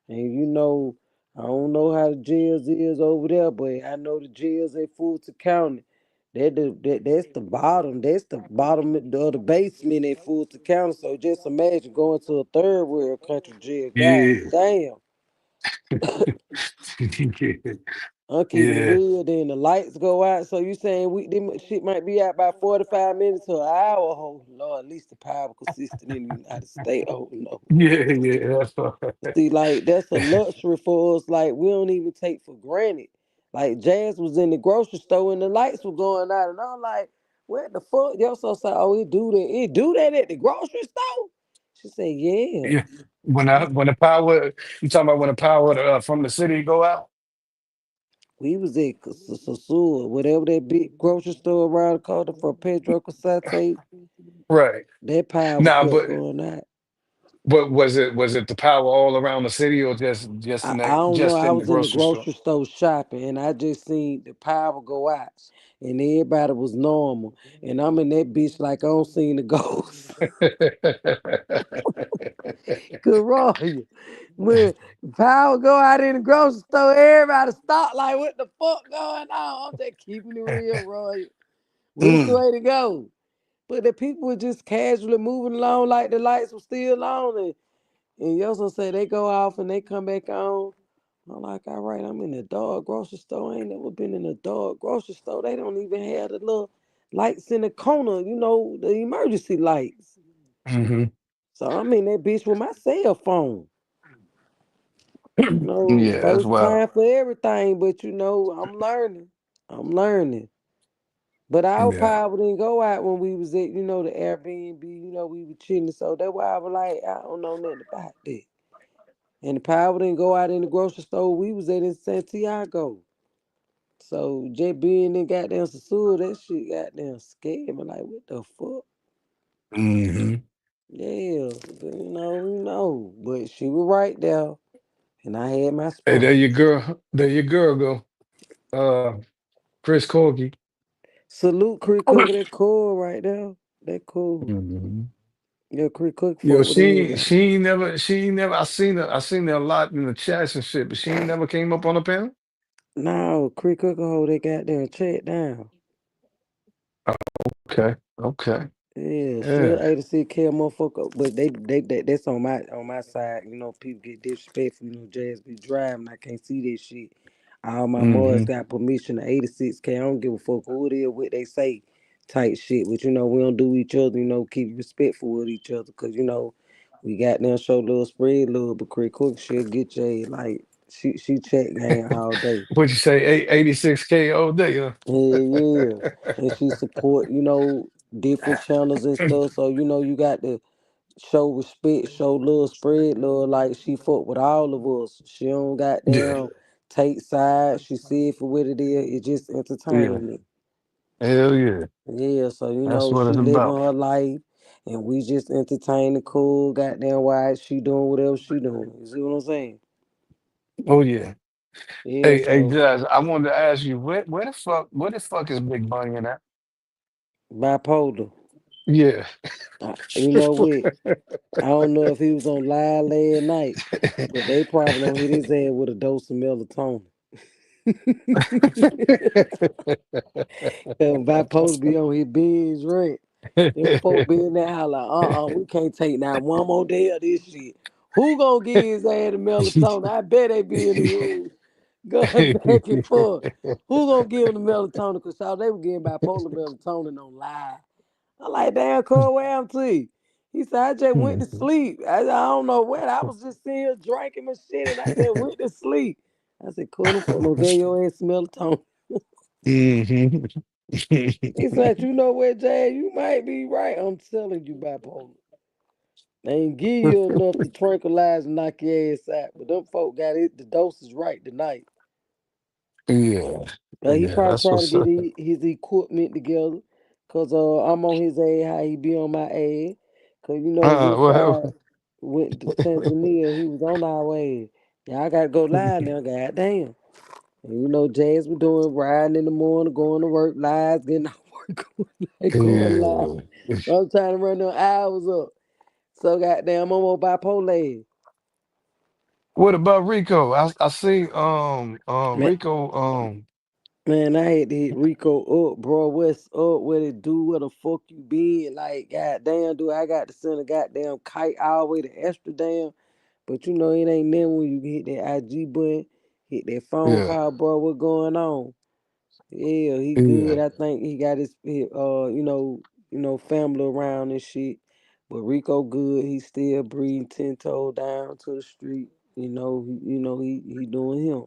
And I don't know how the jails is over there, but I know the jails in Fulton County. That's the bottom. That's the bottom of the basement in Fulton County. So just imagine going to a third world country jail. God Yeah. damn. I'm keeping it Yeah. real. Then the lights go out. So you saying them shit might be out by 45 minutes to an hour? Oh Lord, at least the power consistent in the United States. Oh no. Yeah, yeah, that's all. See, like that's a luxury for us. Like we don't even take for granted. Like Jazz was in the grocery store and the lights were going out, and I'm like, "What the fuck?" Yo, so say, "Oh, it do that. It do that at the grocery store." She said, "Yeah." Yeah. When the power, you talking about when the power from the city go out? We was at Sasua, whatever that big grocery store around the corner from Pedro Casate. Right. That power Nah, kept but going out. was it the power all around the city or just I don't know. just I in the was in the grocery store? grocery store shopping and I just seen the power go out and everybody was normal. And I'm in that bitch like I don't seen the ghost. Corolla. When power go out in the grocery store, everybody stop like what the fuck going on? I'm just keeping it real, Roy. Which Mm, way to go? But the people were just casually moving along like the lights were still on and you also say they go off and they come back on. I'm like, all right, I'm in the dog grocery store. I ain't never been in a dog grocery store. They don't even have the little lights in the corner, the emergency lights. hmm. So I'm in that bitch with my cell phone. Yeah, that's First wild. time for everything, but I'm learning. I'm learning. But our Yeah. power didn't go out when we was at, the Airbnb, we were chilling. So that's why I was like, I don't know nothing about that. And the power didn't go out in the grocery store we was at in Santiago. So just being in goddamn Sasua, that shit goddamn scared me. Like, what the fuck? Hmm. Yeah, but, we know. But she was right there. and I had my Hey, there spot. your girl. There your girl go. Chris Corgi. Salute Creek Cooker, that cool right there. That cool. Mhm. Yeah, Creek Cook Yo, fuck with everybody. she ain't never. I seen her a lot in the chats and shit, but she ain't never came up on the panel. No, Creek Cooker hold that goddamn check down. Okay, okay, Yeah, she a yeah. 86K motherfucker, but that's on my side. You know, people get disrespectful. You know, Jazz be driving. I can't see that shit. All my boys Hmm. got permission to 86K. I don't give a fuck who it is, what they say, type shit. But you know, we don't do each other. You know, keep respectful with each other, cause you know, we got them show little spread love, but Chris Cook she'll get you like she check game all day. What'd you say? 86K all day, huh? Yeah, yeah. And she support, you know, different channels and stuff. So, you know, you got to show respect, show love, spread love. Like she fuck with all of us. She don't Yeah, goddamn take sides. She see it for what it is. It's just yeah. entertainment. Hell yeah. Yeah, so you That's know, what she it's living about. her life and we just entertaining cool, goddamn why she doing whatever she doing. You see what I'm saying? Oh yeah. Yeah, Hey, so Jazz, I wanted to ask you, where the fuck is Big Bunny in that? bipolar. Yeah. You know what? I don't know if he was on live last night, but they probably don't hit his head with a dose of melatonin. And bipolar be on his binge rent. Them folk be in there holler, we can't take not one more day of this shit. Who gonna give his ass the melatonin? I bet they be in the room going back and forth. Who gonna give him the melatonin? Cause y'all they were getting bipolar melatonin on live. I like, damn, Cole, where am to? He said, I just went to sleep. I don't know when. I was just sitting here drinking my shit and I just went to sleep. I said, Cole, them folk don't get your ass melatonin. Mhm. He said, you know what, Jay, you might be right. I'm telling you, bipolar. They ain't give you enough to tranquilize and knock your ass out. But them folk got it. The dose is right tonight. Yeah. He Yeah, probably that's trying to what's get up. his equipment together. Cause I'm on his ass, how he be on my ass. Cause you know Woodside Well, went to Tanzania, he was on our way. Yeah, I gotta go live now, god damn. And you know, Jazz was doing riding in the morning, going to work live, getting out work, going live. yeah. I'm trying to run them hours up. So goddamn, I'm on bipolar. What about Rico? I see Man, Rico man, I had to hit Rico up, bro. What's up? What it do? Where the fuck you been? Like, goddamn, dude, I got to send a goddamn kite all the way to Amsterdam. But you know, it ain't nothing when you hit that IG button, hit that phone yeah, call, bro. What going on? Yeah, he good. yeah. I think he got you know, family around and shit. But Rico good. He still breathing 10 toes down to the street. He doing him.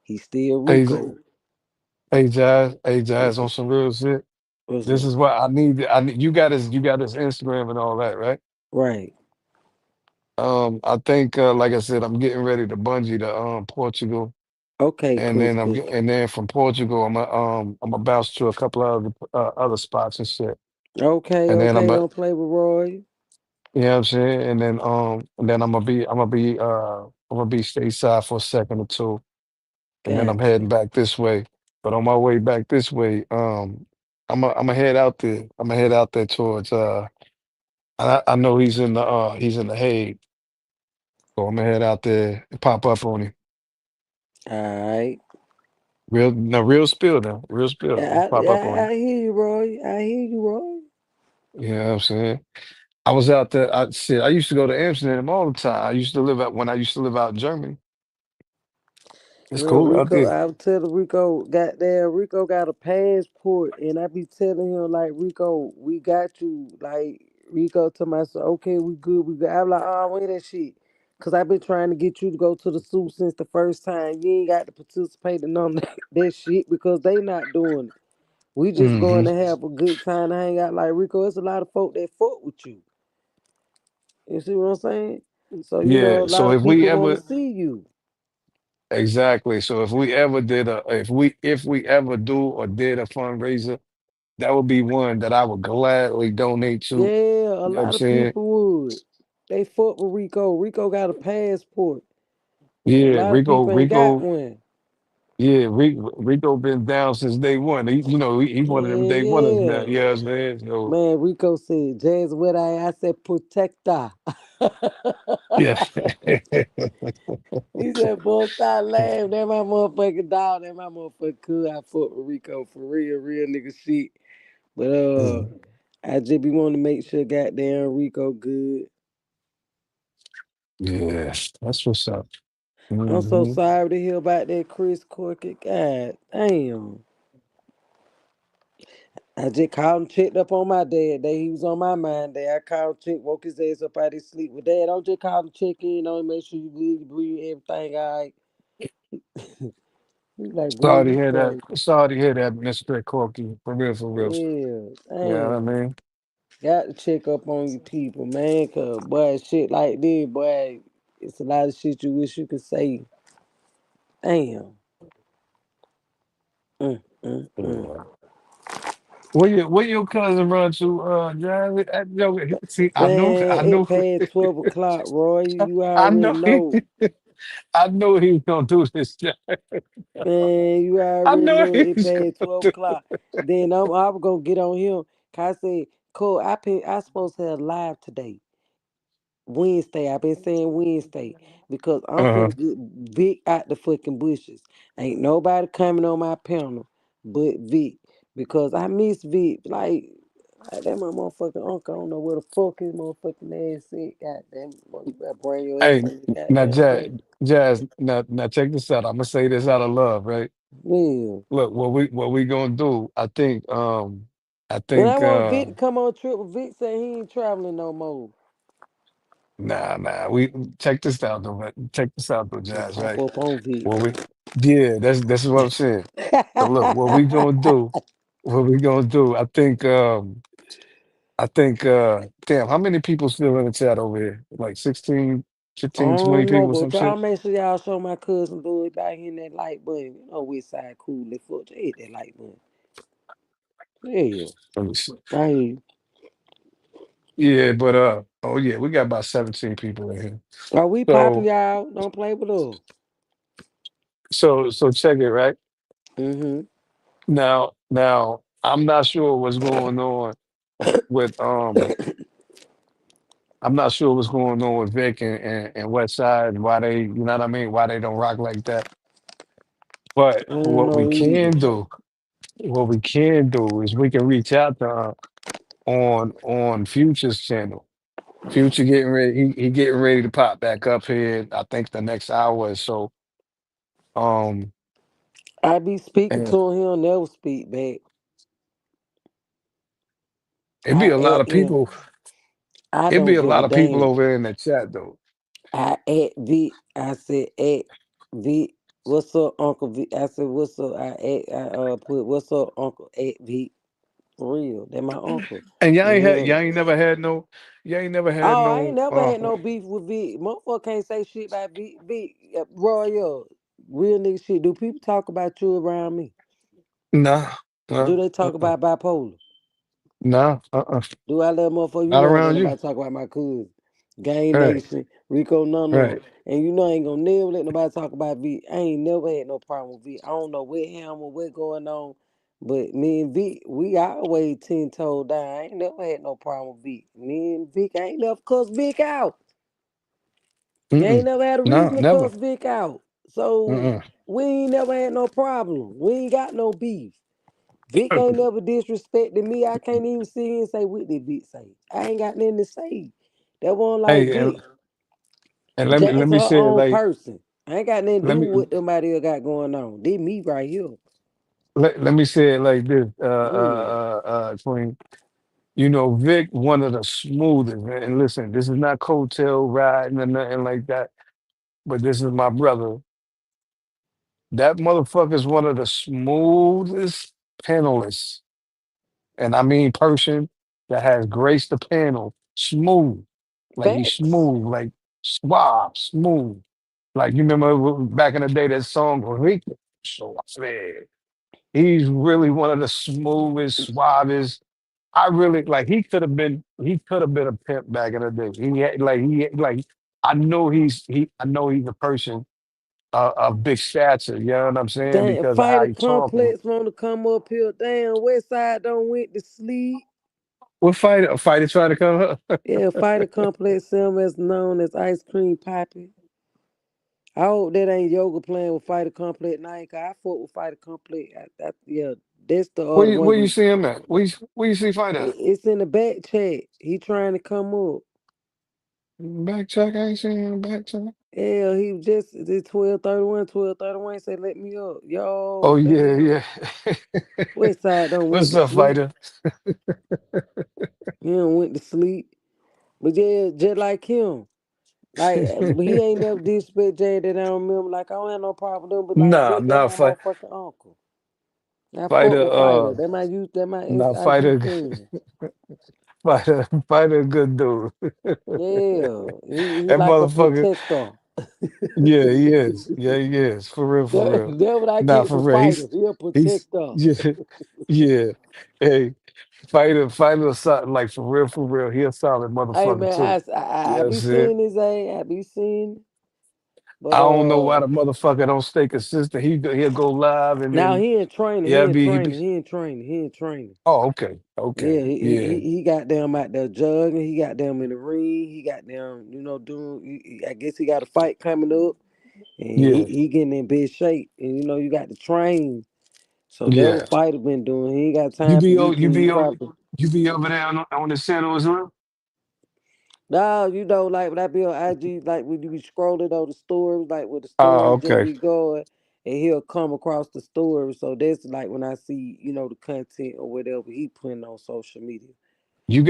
He still Hey, Rico. Hey What- Jazz on some real shit. What's This up? is what I need you got his Instagram and all that, right? Right. I think like I said, I'm getting ready to bungee to Portugal. Okay, And Chris then Cookie. and then from Portugal, I'm a bounce to a couple of other spots and shit. Okay, And then okay, don't play with Roy. you know what I'm saying? And then I'm gonna be stateside for a second or two, and then I'm Gotcha. heading back this way. But on my way back this way, I'm gonna head out there. I'm gonna head out there towards I know he's in the Hague, so I'm gonna head out there and pop up on him. Alright. Real no real spill now. Real spill. I'm gonna pop up on him. I hear you, Roy. I hear you, Roy. You know what I'm saying? I was out there. I used to go to Amsterdam all the time. I used to live out in Germany. It's Look, cool out Rico, there. I was telling Rico, goddamn, Rico got a passport, and I be telling him like, Rico, we got you. Like Rico to myself, okay, we good, we good. I'm like, oh, wait that shit, cause I been trying to get you to go to the zoo since the first time. You ain't got to participate in none of that shit because they not doing it. We just Hmm. going to have a good time to hang out. Like Rico, it's a lot of folk that fuck with you. You see what I'm saying? So you know, Yeah. a lot So of if we people want to ever see you. exactly. So if we ever do or did a fundraiser, that would be one that I would gladly donate to. Yeah, a You know what I'm lot of saying? people would. They fuck with Rico. Rico got a passport. A Yeah, lot of Rico, people ain't got Rico, one. yeah, Rico been down since day one. He one of them Yeah, day oneers now. yeah. You know what I'm saying? So Man, Rico said, Jazz, what I said, protector. yeah. He said, boy, stop laughing. That my motherfucking dog. That my motherfucking cool. I fuck with Rico for real nigga shit. But Mhm. I just be wanting to make sure goddamn Rico good. Yeah, that's what's up. I'm so Hmm. sorry to hear about that Chris Corky. God damn. I just called and checked up on my dad. Day he was on my mind. Day I called, check, woke his ass up out his sleep. With dad, don't just call and check in on him, make sure you good, you breathe, everything all right. He's like, boy, Sorry to you hear that. crazy. Sorry to hear that, Mr. Corky. For real, for real. Yeah, You know what I damn. mean? Got to check up on you people, man. Cause boy, shit like this, boy, it's a lot of shit you wish you could say. Damn. Mm, mm, mm. Yeah. Where your cousin run to, Jazz? See, Man, I it know, past 12 o'clock, Roy. You I already know he, know. I know he was gonna do this. Man, you I already know know he it was past gonna 12 do. o'clock. Then I was gonna get on him. Cause I said, Cole, I supposed to have live today. Wednesday. I've been saying Wednesday because I'm Uh-huh. finna get Vic out the fucking bushes. Ain't nobody coming on my panel but Vic because I miss Vic. Like that my motherfucking uncle. I don't know where the fuck his motherfucking ass at. Goddamn, boy, you better bring your ass Hey, on the now goddamn Jazz, panel. now check this out. I'm gonna say this out of love, right? Yeah. Look, what we gonna do? I And I think want Vic to come on a trip with Vic saying he ain't traveling no more. nah. We check this out though, man. Check this out though, I'm Jazz, hop right? up on Vic. What we Yeah, that's what I'm saying. So look, what we gonna do, I think damn, how many people still in the chat over here? Like 16, I 15, 20 don't know, people, some but y'all shit? make sure y'all show my cousin Louis back in that light button. You know which side cool it for. Just hit that light button. Yeah, Let me see. I hear you. Yeah, but oh yeah, we got about 17 people in here. Are we popping So y'all? Don't play with us. so check it, right? Mm-hmm. Now I'm not sure what's going on with I'm not sure what's going on with Vic and West Side and why they, you know what I mean, why they don't rock like that. But I don't know either. what we can do is we can reach out to on Future's channel. Future getting ready, he getting ready to pop back up here. I think the next hour or so. Um, I be speaking and to him, he'll never speak back. it'd be I a lot at of him. people. I It'd be don't a give a lot of people damn. over there in the chat though. I at Vic. I said at Vic. What's up, Uncle Vic? I said, what's up? I put what's up, Uncle at Vic. For real. That my uncle. And You hear y'all me? ain't never had no y'all ain't never had Oh, I ain't no never had no beef with Vic. Motherfucker can't say shit about Vic. Vic, Royal, real nigga shit. Do people talk about you around me? nah, Do nah, they talk about bipolar? nah, Do I let motherfucker? You not know, ain't let around you. nobody talk about my cousin. Gang Right, Nation, Rico, none of them. right. And you know, I ain't gonna never let nobody talk about Vic. I ain't never had no problem with Vic. I don't know what him or what going on. But me and Vic, we always 10 toed down. I ain't never had no problem with Vic. Me and Vic, I ain't never cussed Vic out. I ain't Mm-mm. never had a No, reason to never. cuss Vic out. So Mm-mm. we ain't never had no problem. We ain't got no beef. Vic ain't never disrespected me. I can't even sit here and say what did Vic say. I ain't got nothing to say. That one like Hey, Vic. and let Jazz me her say it own like person. I ain't got nothing to let do me with what somebody else got going on. They me right here. let me say it like this, Yeah. Queen. You know, Vic, one of the smoothest, man. And listen, this is not coattail riding or nothing like that, but this is my brother. That motherfucker is one of the smoothest panelists, and I mean person that has graced the panel. Smooth, like he's Facts. smooth, like suave, smooth. Like you remember back in the day that song Rico. So I said he's really one of the smoothest, suavest. I really like he could have been a pimp back in the day. He had like I know he's a person. a big stature. You know what I'm saying? Damn, Because of how Fighter he talking. Complex want to come up here. Damn, West Side don't went to sleep. What fighter? A fighter trying to come up? Yeah, Fighter Complex, some as known as Ice Cream Poppy. I hope that ain't yoga playing with Fighter Complex night. Cause I fought with Fighter Complex. Yeah, that's the Where one you you. see him at? Where you see fighter at? It's in the back chat. He trying to come up. Back check. I ain't seen him back check. Yeah, he just did 12:31. 12:31 said let me up. Oh Yo, yeah, damn. yeah. West Side don't went What's to up, sleep. fighter? He don't went to sleep. But yeah, just like him. Like he ain't never disrespect Jay that I don't remember. Like I don't have no problem with him, but like Nah, that nah, my motherfucking uncle. I fuck fighter. with Fighter. That my Nah, IG fighter, friend. fighter, good dude. Yeah, he That like a motherfucker. protector. Yeah, he is. Yeah, he is. For real, for real. That what I Nah, get for from real. Fighter. He a He's protector. yeah, yeah. Hey, fighter, something like for real. He a solid Hey motherfucker man, too. I You know what I'm be saying? seeing his ass. I be seeing, I but don't know why the motherfucker don't stay consistent. He'll go live and now then he in training. yeah, He in be he be. training. He in training. He in training. Oh, okay, okay, Yeah, yeah, he got them out there jugging. He got them in the ring. He got them, doing. I guess he got a fight coming up, and yeah, he getting in big shape. And you got to train. So that yeah. what fighter been doing. He ain't got time for YouTube. He probably You be over there on the channel as well. now like when I be on IG, like when you be scrolling on the stories, like with the Oh, stories just okay. be going, and he'll come across the story. So that's like when I see the content or whatever he putting on social media. You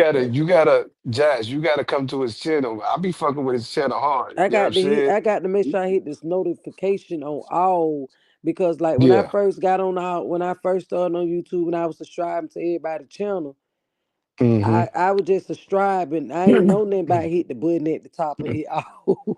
gotta, Jazz. You gotta come to his channel. I be fucking with his channel hard. I You know what I'm got to hit. saying? I got to make sure I hit this notification on all because like when I Yeah. first got on all, when I first started on YouTube and I was subscribing to everybody's channel, Hmm. I was just subscribing. I ain't know nothing about hit the button at the top and hit all.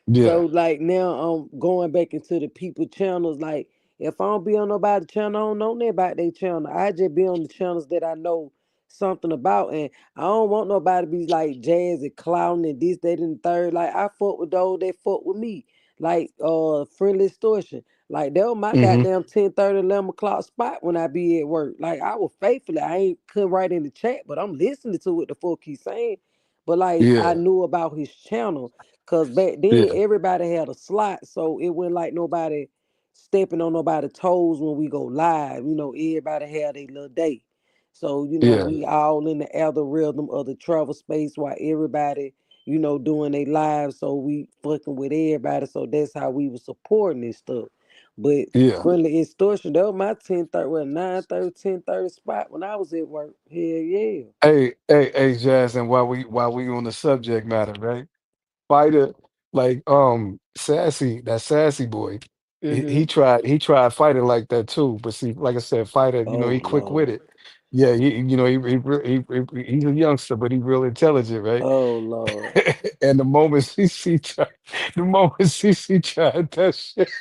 Yeah. So like now I'm going back into the people channels. Like if I don't be on nobody's channel, I don't know nothing about their channel. I just be on the channels that I know something about. And I don't want nobody to be like Jazzy clown and this, that, and the third. Like I fuck with those that fuck with me. Like friendly extortion. Like that was my Hmm. goddamn 10:30, 11 o'clock spot when I be at work. Like I was faithfully. I ain't couldn't write in the chat, but I'm listening to what the fuck he's saying. But like I Yeah. knew about his channel. Cause back then Yeah. everybody had a slot, so it wasn't like nobody stepping on nobody's toes when we go live. Everybody had a little day. So, Yeah. we all in the algorithm of the travel space while everybody, doing their lives. So we fucking with everybody. So that's how we was supporting this stuff. But Yeah. friendly extortion, that was my 10:30, 9:30, 10:30 spot when I was at work. Hell yeah. Hey, Jazz. And while we on the subject matter, right? Fighter, like Sassy, that Sassy boy. Mm-hmm. He tried fighting like that too. But see, like I said, fighter, Oh he quick with Lord. it. Yeah, he's a youngster, but he real intelligent, right? Oh Lord. And the moment CC tried, the moment CC tried that shit,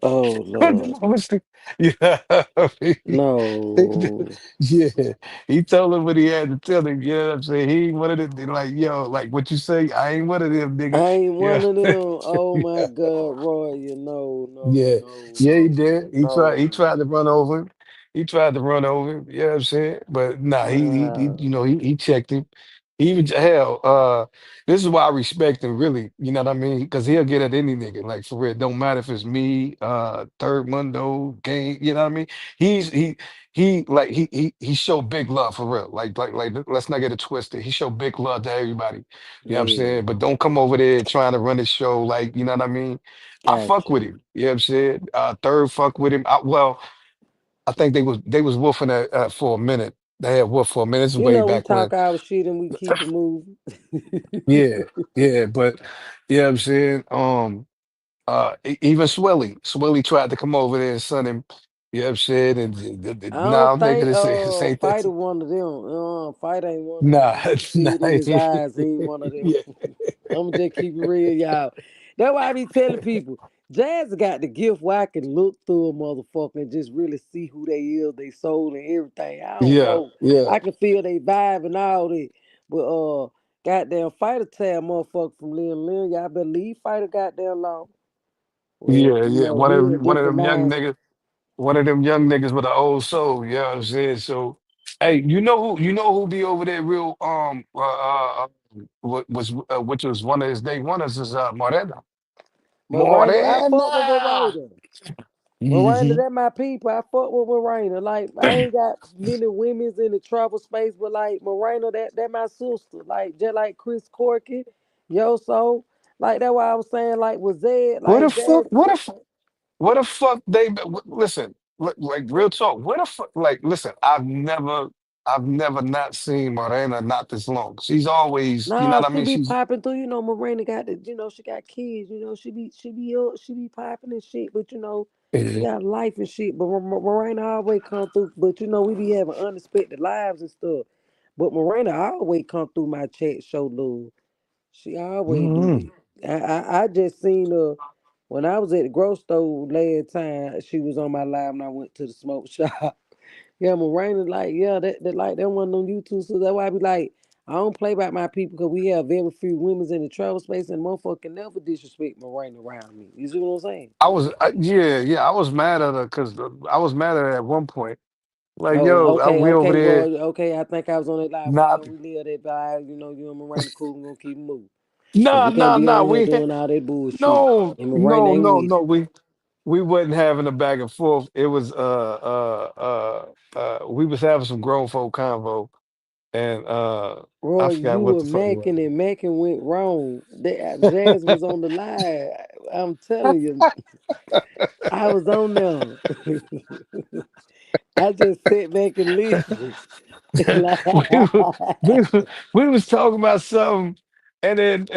Oh the Lord. moment, yeah, I mean, No. yeah, he told him what he had to tell him. You know what I'm saying? He ain't one of them. Like, yo, like what you say, I ain't one of them, nigga. I ain't Yeah, one of them. Oh my yeah. God, Roy, no, no, Yeah, no, yeah, he no, did. He no. tried to run over him. He tried to run over him. You know what I'm saying? But nah, Nah. he checked him. Even hell, this is why I respect him really. You know what I mean? Because he'll get at any nigga. Like for real. Don't matter if it's me, Third Mundo, Game. You know what I mean? He's he showed big love for real. Like let's not get it twisted. He showed big love to everybody. You know what I'm Yeah, saying? But don't come over there trying to run the show like, you know what I mean? I fuck gotcha. with him. You know what I'm saying? Third fuck with him. Well, I think they was woofing for a minute. They had wolf for a minute. This is way We back when. talk our shit and we keep it moving. Yeah, yeah, but you know what I'm saying? Even Swelly tried to come over there and son him. You know what I'm saying? And I nah, don't nigga, think this ain't that. Fighter one of them. Fighter ain't one of Nah, them. You can see nah. it in his eyes. He ain't one of them. Yeah, I'm just keep it real, y'all. That's why I be telling people, Jazz got the gift where I can look through a motherfucker and just really see who they is, they soul and everything. I don't yeah, know. yeah. I can feel they vibe and all that. But goddamn Fighter tag motherfucker from Lil Lil, y'all better leave Fighter goddamn long. Well, Yeah, you yeah. know, we in a One of different them young mind. niggas, one of them young niggas with an old soul. You know what I'm saying? So, hey, you know who be over there real what was which was one of his day oneers is Morena. Morena, I fuck with Morena. Morena. Miranda, Hmm. that my people. I fuck with Miranda. Like I ain't got many women's in the travel space, but like Miranda, that my sister. Like just like Chris Corky, yo. So like that's why I was saying like with Zed, What the like fuck? Jazz. What the fuck listen, like real talk. What the fuck like listen, I've never not seen Morena not this long. She's always, you know Nah, what I she mean? be She's popping through. You know, Miranda got the. You know, she got kids. You know, she be popping and shit. But you know, she yeah. got life and shit. But Miranda always come through. But you know, we be having unexpected lives and stuff. But Miranda always come through my chat show, Lou. She always do Mhm. that. I just seen her when I was at the grocery store last time. She was on my live and I went to the smoke shop. Yeah, Miranda, like, yeah, that like that one on YouTube. So that's why I be like, I don't play about my people because we have very few women in the travel space and motherfucker can never disrespect Miranda around me. You see what I'm saying? Yeah, yeah, I was mad at her because I was mad at her at one point. Like, Oh, yo, okay, we over okay. there Well, okay. I think I was on that live. Well, you know, not we live that vibe. You know, you and Miranda cool. We gonna keep it moving. Cause nah, we can't nah, be nah. on here doing all that bullshit. No, And Miranda no, ain't no, with it. no. We wasn't having a back and forth. It was we was having some grown folk convo and I Roy, forgot you what were the fuck it was. macking and macking went wrong. Jazz was on the line. I'm telling you, I was on there. I just sit back and listen. Like, we, wa- we was talking about something and then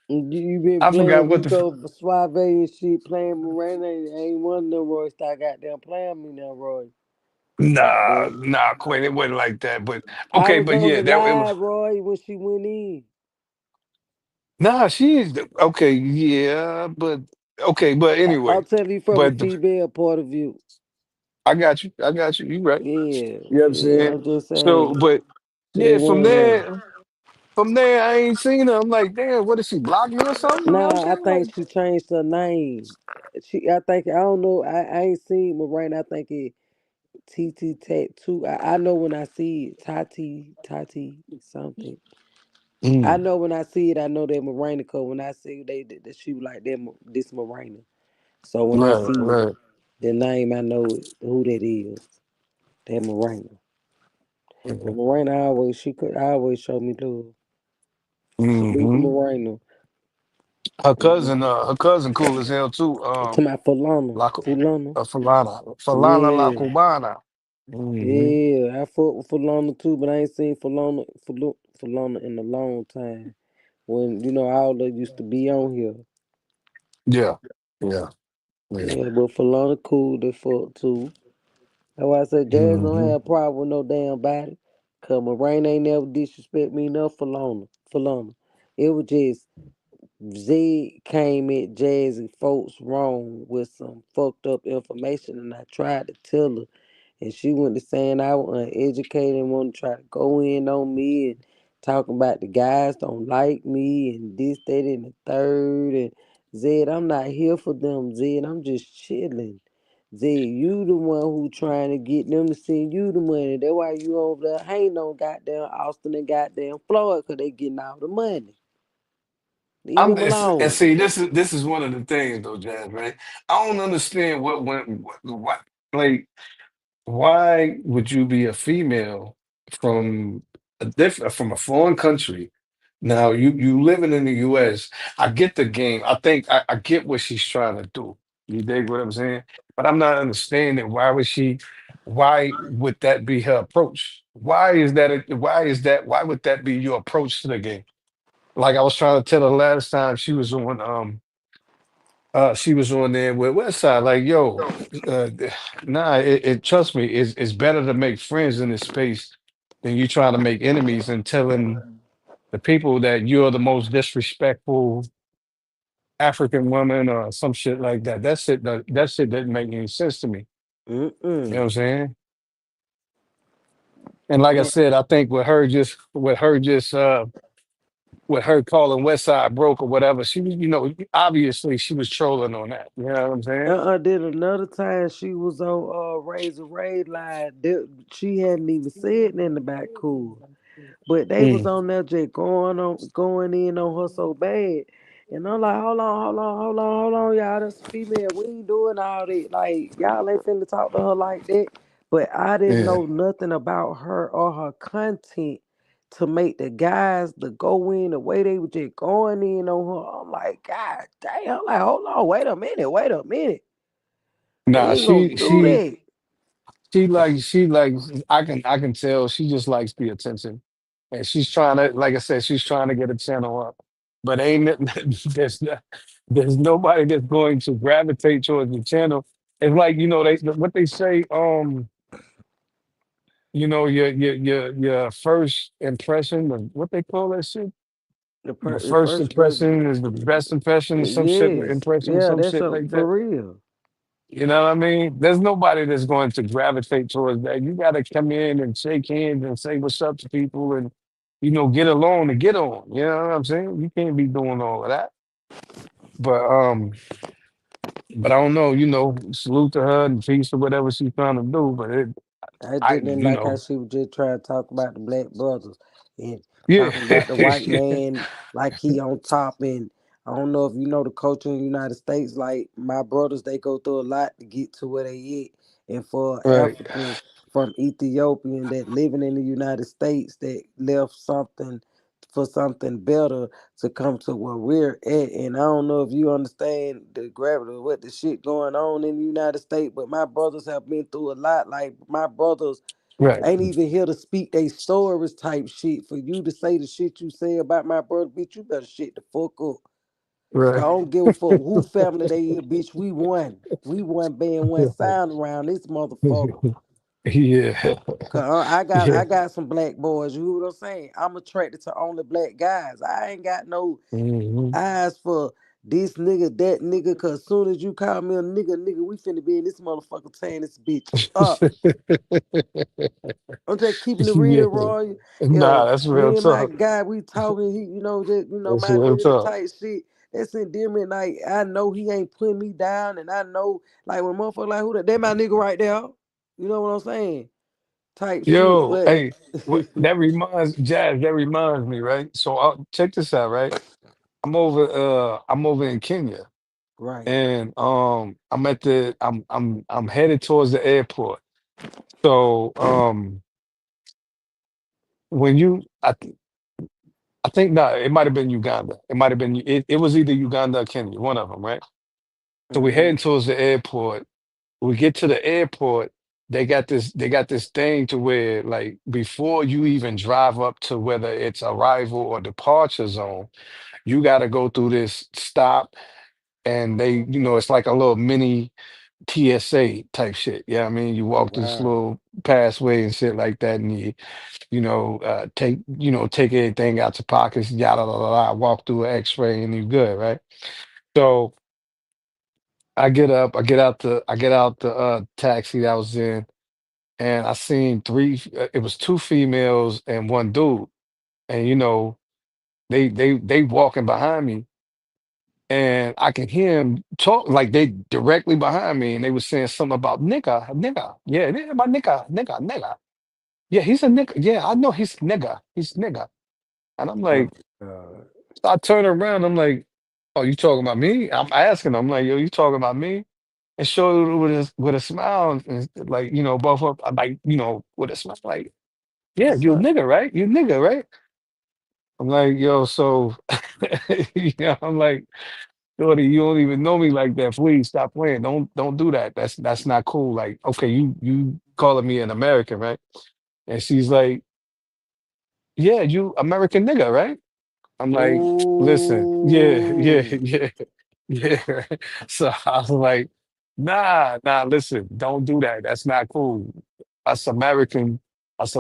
you been I forgot playing what Rico Suave and shit, playing Miranda. Ain't one of them Roy start goddamn playing me now, Roy. nah, But nah, Quinn, it wasn't like that. But I okay, was but on yeah, the that it was live, Roy, when she went in. nah, she's okay, yeah, but okay, but I'll anyway, tell you from a but female point of view. I got you, I got you, you right. Yeah, You know what I'm yeah, saying? I'm just So, saying. but It yeah, wasn't her. from there, I ain't seen her. I'm like, damn, what did she block me or something? You know what I'm Nah, I saying? think Like, she changed her name. I think, I don't know. I ain't seen Miranda. I think it TT Tattoo. I know when I see it, Tati something. I mm, know when I see it, I know that Miranda. Cause when I see that she was like that, this Miranda. So when I right, see right. the name, I know who that is. That Miranda. But Miranda always she could always show me love. Salute to Mm-hmm. Miranda. Her cousin, cool as hell too. To my Fulana. La, Fulana. Falana La Yeah. Cubana. Mm-hmm. Yeah, I fuck with Falana too, but I ain't seen Falana in a long time. When you know all that used to be on here. Yeah, yeah, yeah. Yeah, but Falana cool, they fuck too. That's why I said Jazz don't Mm-hmm. have a problem with no damn body. Cause Rain ain't never disrespect me enough Falana. It was just Zed came at Jazz and folks wrong with some fucked up information and I tried to tell her. And she went to saying I was uneducated and want to try to go in on me and talking about the guys don't like me and this, that, and the third. And Zed, I'm not here for them, Zed. I'm just chilling. Zed, you the one who trying to get them to send you the money. That's why you over there hating on goddamn Austin and goddamn Floyd because they getting all the money. Leave them And alone. see, this is one of the things though, Jazz. Right? I don't understand what went what like. Why would you be a female from from a foreign country? Now you living in the US. I get the game. I think I get what she's trying to do. You dig what I'm saying? But I'm not understanding why would that be her approach? Why would that be your approach to the game? Like I was trying to tell her last time she was on there with Westside, like, yo, uh, nah, trust me, it's better to make friends in this space than you trying to make enemies and telling the people that you're the most disrespectful African woman or some shit like that. That shit didn't make any sense to me. You know what Mm-mm. I'm saying? And like I said, I think with her just with her calling West Side broke or whatever. She was, obviously she was trolling on that. You know what I'm saying? Then another time she was on Razor Ray line. She hadn't even said nothing about cool. But they was Mm, on there just going in on her so bad. And I'm like, hold on, y'all. That's a female. We ain't doing all that. Like, y'all ain't finna talk to her like that. But I didn't yeah. know nothing about her or her content to make the guys to go in the way they were just going in on her. I'm like, God damn. I'm like, hold on, wait a minute. They Nah, ain't gonna she do she that. she like I can tell she just likes the attention. And she's trying to, like I said, she's trying to get a channel up. But ain't there's there's nobody that's going to gravitate towards the channel. It's like, they what they say, your first impression of what they call that shit. Your The first first per impression is the best impression, some shit yes. impression, Yeah, some that's shit a, like for that. real. You know what I mean? There's nobody that's going to gravitate towards that. You got to come in and shake hands and say what's up to people and, get along and get on. You know what I'm saying? You can't be doing all of that. But but I don't know. Salute to her and peace or whatever she's trying to do. But I I, just didn't like how she was just trying to talk about the black brothers and yeah, talking about the white man like he on top. And I don't know if you know the culture in the United States. Like my brothers, they go through a lot to get to where they at. And for right, African from Ethiopian that living in the United States that left something for something better to come to where we're at. And I don't know if you understand the gravity of what the shit going on in the United States, but my brothers have been through a lot. Like my brothers right, ain't even here to speak they stories type shit. For you to say the shit you say about my brother, bitch, you better shit the fuck up. Cause I right. don't give a fuck who family they is, bitch. We won. We won band one sound around this motherfucker. Yeah, Cause yeah. I got some black boys. You know what I'm saying? I'm attracted to only black guys. I ain't got no Hmm. eyes for this nigga, that nigga. Cause soon as you call me a nigga, we finna be in this motherfucker tearing this bitch up. I'm just keeping it Yeah. real, Roy. Nah, If that's real me and my talk. guy we talking, he just That's my real nigga the talk. type shit. That's endearment. Like I know he ain't putting me down, and I know like when motherfucker like who that my nigga right there. You know what I'm saying? Type shit. Yo, But hey, that reminds Jazz. That reminds me, right? So check this out, right? I'm over in Kenya, right. and I'm headed towards the airport. So when I think no, it might have been Uganda. It might have been it was either Uganda or Kenya, one of them, right? So we're Hmm. heading towards the airport. We get to the airport. They got this thing to where like before you even drive up to whether it's arrival or departure zone, you got to go through this stop, and it's like a little mini TSA type shit. Yeah, I mean, you walk this Wow. little passway and shit like that, and take everything out your pockets, yada yada yada, walk through an X-ray, and you're good, right? So I get up, I get out the taxi that I was in, and I seen it was two females and one dude, and they walking behind me, and I can hear him talk like they directly behind me, and they was saying something about nigga, nigga, yeah, my nigga, nigga, nigga, yeah, he's a nigga, yeah, I know he's nigga, and I'm Oh like, God. so I turn around, I'm like, oh, you talking about me? I'm asking him, I'm like, yo, you talking about me? And show it with a smile, and like, both up, like, with a smile, like, yeah, What's you a up? nigga, right? You a nigga, right? I'm like, yo, so, I'm like, Shorty, you don't even know me like that. Please stop playing. Don't do that. That's not cool. Like, okay, you calling me an American, right? And she's like, yeah, you American nigga, right? I'm like, listen, yeah, yeah, Ooh. yeah, yeah. So I was like, nah, listen, don't do that. That's not cool. Us American, us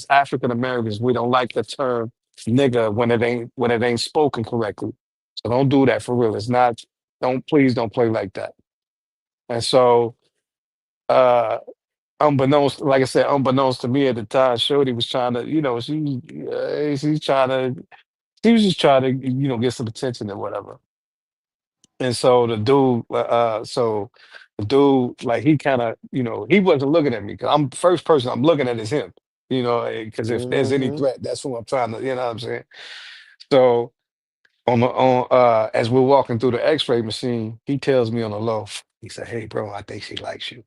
African Americans, we don't like the term nigga when it ain't spoken correctly. So don't do that for real. It's not, please don't play like that. And so uh unbeknownst, like I said, unbeknownst to me at the time, Shorty was trying to, she's trying to, she was just trying to, get some attention or whatever. And so the dude, like he kind of, he wasn't looking at me because I'm first person I'm looking at is him, because if there's any Mm-hmm. threat, that's who I'm trying to, you know what I'm saying? So as we're walking through the X-ray machine, he tells me on the low, he said, "Hey, bro, I think she likes you."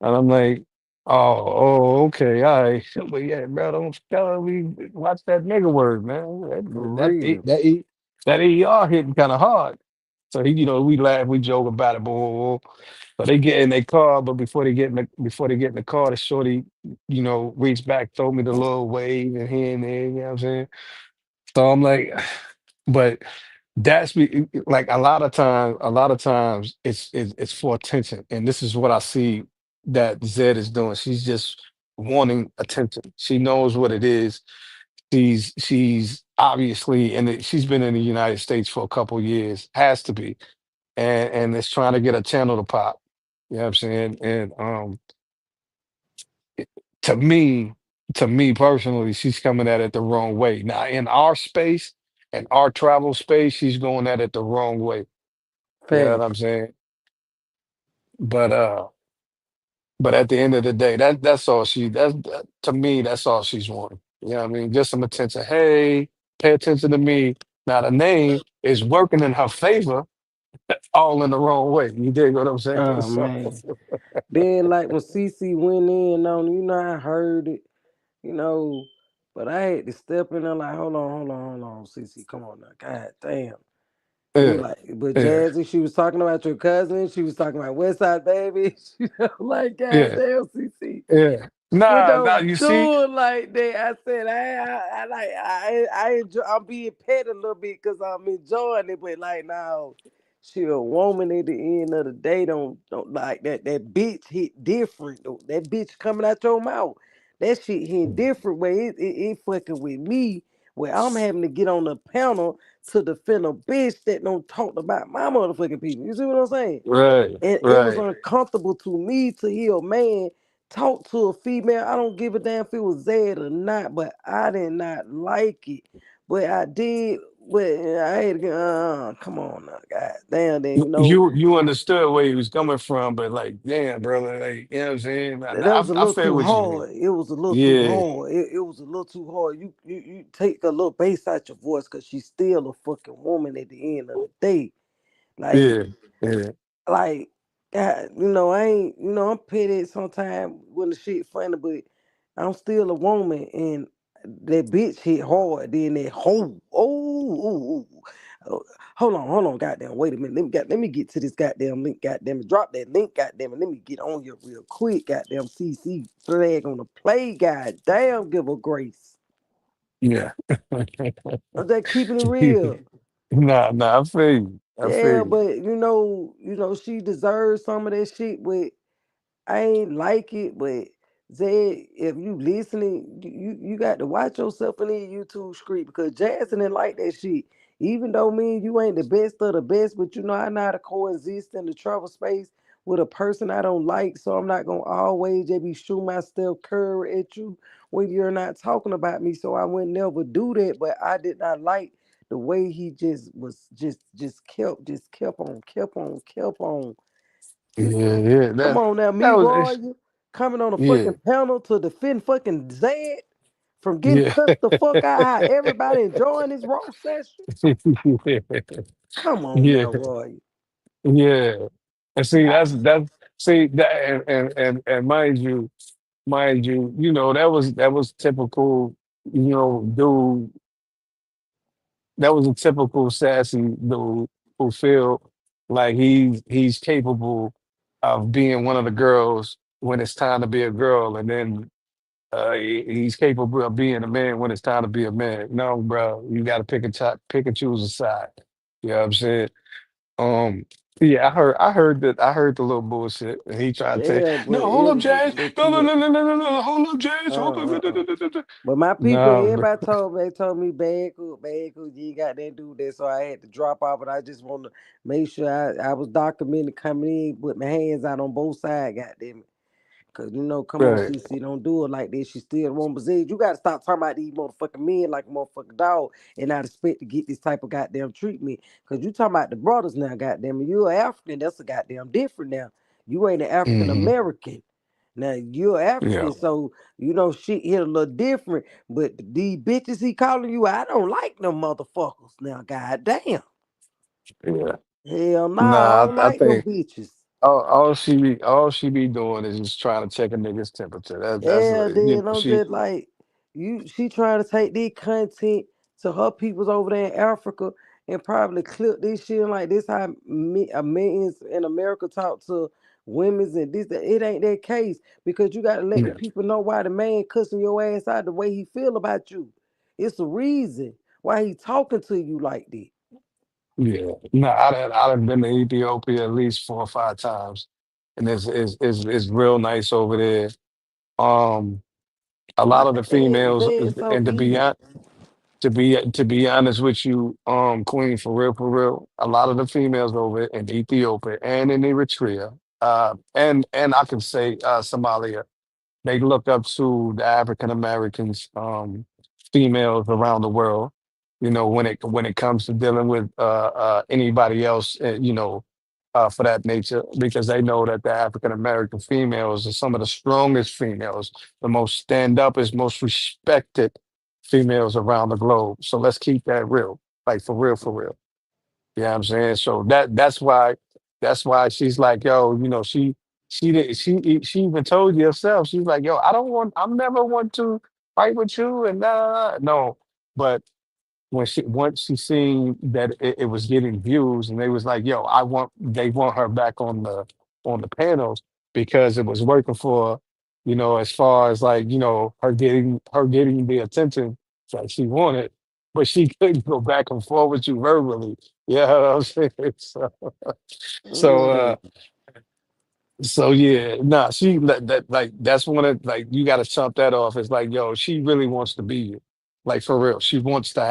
And I'm like, oh, okay, all right. But yeah, bro, don't tell her we watch that nigga word, man. For That real. that ER hitting kind of hard. So we laugh, we joke about it, So they get in their car, but before they get in the car, the shorty, reached back, throw me the little wave and here and there, you know what I'm saying? So I'm like, but like a lot of times it's for attention, and this is what I see that Zed is doing. She's just wanting attention. She knows what it is. She's obviously, and she's been in the United States for a couple years, has to be, and it's trying to get a channel to pop. You know what I'm saying? And to me, to me personally, she's coming at it the wrong way. Now, in our space and our travel space, she's going at it the wrong way. You know what Fact. I'm saying? But but at the end of the day, that's all to me, that's all she's wanting. You know what I mean? Just some attention. Hey, pay attention to me. Now the name is working in her favor, all in the wrong way. You dig what I'm saying? Oh So man. Then like when CC went in on, I heard it, you know, but I had to step in there like, hold on, CC, come on now, god damn. It was yeah, like, but yeah, Jazzy, she was talking about your cousin. She was talking about West Side Baby. Like, yeah, goddamn, CC. yeah. But Nah, don't you see? do it like that. I said, I like, I enjoy. I'm being petty a little bit because I'm enjoying it. But like, now, she a woman at the end of the day. Don't like that. That bitch hit different. Though. That bitch coming out your mouth. That shit hit different way. It fucking with me. Where I'm having to get on the panel to defend a bitch that don't talk about my motherfucking people. You see what I'm saying? Right, And it was right. uncomfortable to me to hear a man talk to a female. I don't give a damn if it was Zed or not, but I did not like it. But I did. But I had to get, come on now, god damn, then You understood where he was coming from, but like, damn, brother, like, you know what I'm saying? that was a I little feel too what you mean. hard. It was a little too Yeah, hard. It was a little too hard. You take a little bass out your voice because she's still a fucking woman at the end of the day. Like yeah, yeah, like I ain't I'm petty sometimes when the shit funny, but I'm still a woman and that bitch hit hard. Then that hold on, goddamn, wait a minute. Let me get to this goddamn link, goddamn it. Drop that link, goddamn it. Let me get on here real quick, goddamn CC flag on the play, goddamn, give her grace. yeah. I'm just keeping it real. Nah, I feel you. I feel Yeah, you. but she deserves some of that shit, but I ain't like it, but Zed, if you listening, you got to watch yourself in the YouTube street because Jackson didn't like that shit. Even though me and you ain't the best of the best, but I know how to coexist in the travel space with a person I don't like, so I'm not gonna always just be shooting my Steph Curry at you when you're not talking about me. So I would never do that, but I did not like the way he just was kept on. You Yeah, yeah. Come on now, That me was Roy coming on a yeah, fucking panel to defend fucking Zed from getting yeah. cussed the fuck out. How everybody enjoying this raw session? Come on Yeah, now, Roy. yeah. And see, Ah, that's see that and mind you, that was typical, dude. That was a typical sassy dude who feel like he's capable of being one of the girls when it's time to be a girl, and then he's capable of being a man when it's time to be a man. No, bro, you got to pick and choose a side. You know what I'm saying? Um, yeah, I heard the little bullshit, and he tried to say, yeah, "No, but hold it up, was a James. little No, no, too. no, no, no, no, no, hold up, James. Hold up." But my people, No, bro. everybody told me bad cool, you ain't got that do that. So I had to drop off, but I just want to make sure I was documented coming in with my hands out on both sides, goddamn it. Cause come on, Right. CC, don't do it like this. She still won't believe. You gotta stop talking about these motherfucking men like a motherfucking dog and not expect to get this type of goddamn treatment. Cause you talking about the brothers now, goddamn. And you're African, that's a goddamn different now. You ain't an African Hmm. American. Now you're Yeah. African, so shit hit a little different. But these bitches he calling you, I don't like them motherfuckers. Now, goddamn. Yeah. Hell no, I Nah, don't I like them think bitches. all she be doing is just trying to check a nigga's temperature. That's Yeah, then I'm she just like, she trying to take this content to her peoples over there in Africa and probably clip this shit and like this how men in America talk to women's and this that. It ain't that case because you got to let the yeah people know why the man cussing your ass out the way he feel about you. It's a reason why he talking to you like that. yeah. No, I done been to Ethiopia at least 4 or 5 times, and it's real nice over there. Um, a Like lot of the that, females, it's so and easy. to be honest with you, Queen, for real, a lot of the females over in Ethiopia and in Eritrea, and I can say Somalia, they look up to the African Americans, females around the world. When it comes to dealing with anybody else, for that nature, because they know that the African American females are some of the strongest females, the most stand up, is most respected females around the globe. So let's keep that real, like for real, for real. You know what I'm saying? So that's why she's like, yo, she even told you herself, she's like, yo, I'm never want to fight with you and no. But once she seen that it was getting views and they was like, yo, they want her back on the panels because it was working for her, as far as like, her getting the attention that she wanted, but she couldn't go back and forth with you verbally. Yeah, I'm saying? So uh Mm. so yeah, nah, that like that's one of like you gotta chump that off. It's like, yo, she really wants to be you. Like for real. She wants to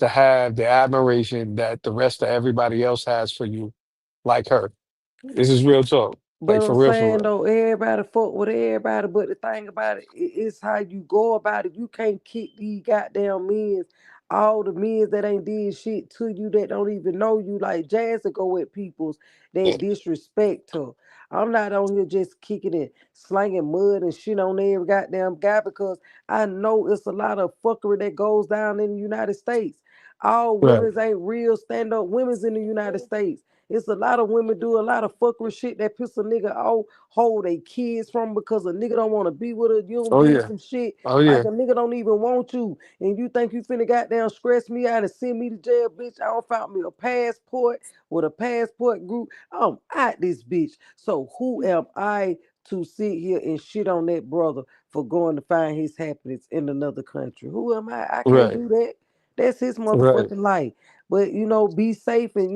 have the admiration that the rest of everybody else has for you, like her. This is real talk. Like But I'm for real, for saying real. though, everybody fuck with everybody. But the thing about it, it's how you go about it. You can't kick these goddamn men, all the men that ain't did shit to you that don't even know you. Like Jazz to go at people's Yeah. that disrespect her. I'm not on here just kicking it, slanging mud and shit on every goddamn guy because I know it's a lot of fuckery that goes down in the United States. All Right. women's ain't real stand up women's in the United States. It's a lot of women do a lot of fuckery shit that piss a nigga off, hold they kids from because a nigga don't want to be with her. You done Oh did yeah. some shit Oh like yeah. a nigga don't even want you, and you think you finna goddamn stress me out and send me to jail, bitch. I don't found me a passport with a passport group. I'm out this bitch. So who am I to sit here and shit on that brother for going to find his happiness in another country? Who am I? I can't Right. do that. That's his Right. motherfucking life. But be safe and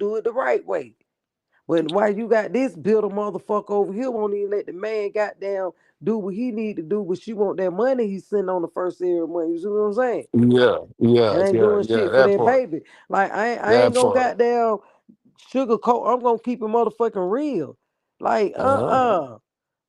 do it the right way. But why you got this builder motherfucker over here won't even let the man goddamn do what he need to do, but she want that money he send on the first every month. You see what I'm saying? Yeah. And Yeah. ain't Yeah. doing Yeah. shit for That that part. baby. Like I That ain't gonna part. goddamn sugarcoat. I'm gonna keep it motherfucking real. Like Uh-huh.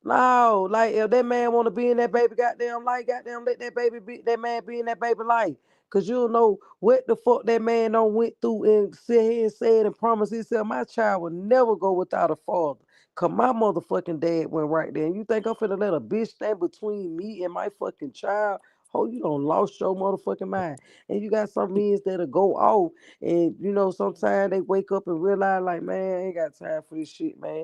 no, like if that man want to be in that baby goddamn life, goddamn let that man be in that baby life. Cause you'll know what the fuck that man done went through and sit here and said and promised himself my child will never go without a father. Cause my motherfucking dad went right there. And you think I'm finna let a bitch stand between me and my fucking child? Oh, you done lost your motherfucking mind. And you got some men that'll go off and sometimes they wake up and realize like, man, I ain't got time for this shit, man.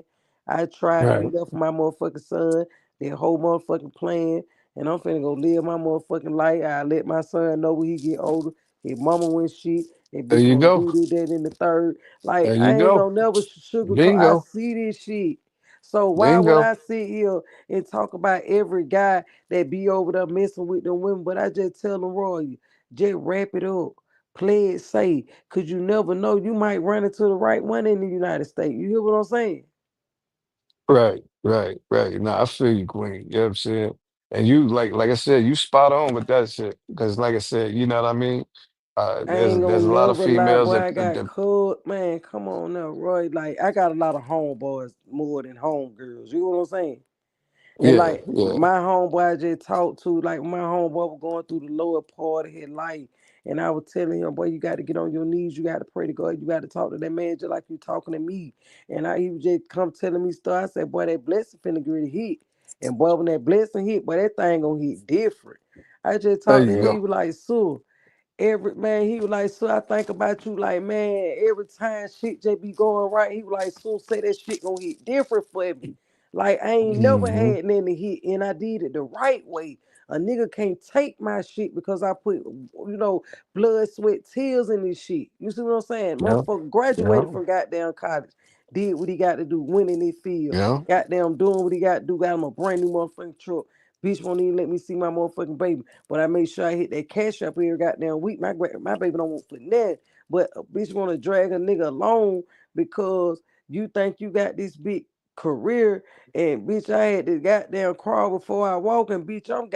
I tried to be Right. there for my motherfucking son, their whole motherfucking plan, and I'm finna go live my motherfucking life. I let my son know when he get older. His mama went shit. That There bitch you wanna go. do this, that, in the third. Like There you I ain't go. gonna never sugarcoat. I Bingo. see this shit. So why would Bingo. I sit here and talk about every guy that be over there messing with them women? But I just tell them, Roy, just wrap it up. Play it safe. Cause you never know. You might run into the right one in the United States. You hear what I'm saying? Right, right, right. No, I feel you, Queen. You know what I'm saying? And you like I said, you spot on with that shit. Because like I said, you know what I mean? I ain't There's gonna a lot of never lie, females boy. that, I got that cut, man. Come on now, Roy. Like I got a lot of homeboys more than homegirls. You know what I'm saying? And yeah, like yeah, my homeboy I just talked to, like my homeboy was going through the lower part of his life. And I was telling him, boy, you got to get on your knees. You got to pray to God. You got to talk to that man just like you talking to me. And he was just come telling me stuff. I said, boy, that blessing finna get hit. And boy, when that blessing hit, boy, that thing gonna hit different. I just there talked to you him. He go. was like, so every man, he was like, so I think about you like, man, every time shit just be going right, he was like, so say that shit gonna hit different for me. Like I ain't never Hmm. had nothing to hit, and I did it the right way. A nigga can't take my shit because I put, blood, sweat, tears in this shit. You see what I'm saying? Yeah, Motherfucker yeah, graduated from goddamn college, did what he got to do, went in this field, yeah. goddamn doing what he got to do, got him a brand new motherfucking truck. Bitch won't even let me see my motherfucking baby. But I made sure I hit that cash up every goddamn week. My baby don't want for nothing. But a bitch want to drag a nigga along because you think you got this big career. And bitch, I had to goddamn crawl before I walk. And bitch, I'm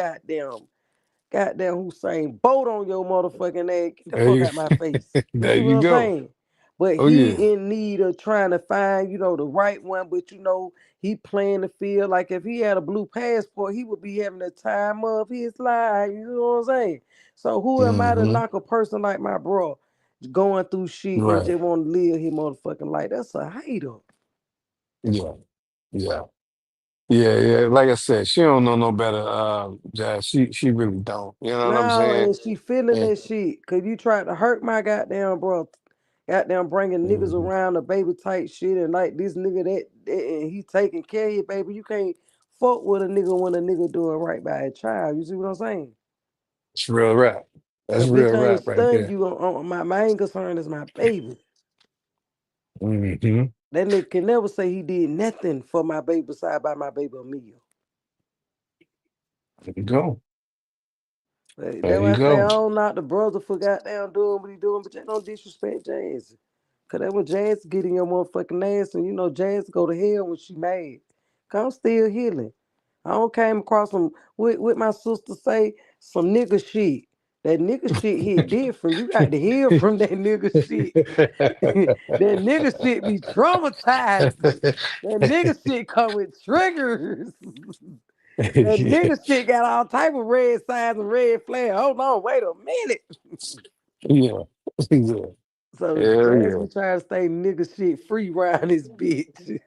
goddamn Hussein Bolt on your motherfucking ass. Get the There fuck you, out my face. You there see what you I'm go. saying? But Oh yeah, he in need of trying to find, the right one. But he playing the field. Like if he had a blue passport, he would be having the time of his life. You know what I'm saying? So who am I to hmm, knock a person like my bro going through shit and right. just want to live his motherfucking life? That's a hater. Yeah, yeah, yeah, yeah. Like I said, she don't know no better. Jazz. She really don't. You know what I'm No, saying? and she feeling And that shit. Cause you tried to hurt my goddamn bro. Goddamn bringing niggas mhm, around the baby type shit and like this nigga that and he taking care of you, baby. You can't fuck with a nigga when a nigga doing right by a child. You see what I'm saying? it's real rap. That's Cause real bitch, I ain't rap right stunned there. you on my main concern is my baby. Hmm. That nigga can never say he did nothing for my baby beside by my baby a meal. There you go. There That's why you I say I go. don't knock the brother for goddamn doing what he doing, but you don't disrespect Jazz. Cause that when Jazz get in your motherfucking ass and Jazz go to hell when she mad. Cause I'm still healing. I don't came across some with my sister say some nigga shit. That nigga shit hit different. You got to hear from that nigga shit. That nigga shit be traumatizing. That nigga shit come with triggers. That Yeah, nigga shit got all type of red signs and red flags. Hold on, wait a minute. yeah, yeah. So Hell Jazz yeah, be trying to stay nigga shit free around this bitch.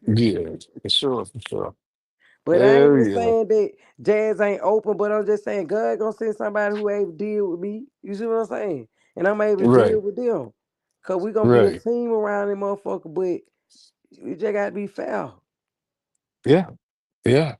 yeah, for sure, for sure. But I Hell ain't yeah, saying that Jazz ain't open, but I'm just saying God gonna send somebody who able to deal with me. You see what I'm saying? And I'm able to deal right, with them. Cause we gonna be a right. team around them motherfucker, but we just gotta be fair. Yeah, yeah,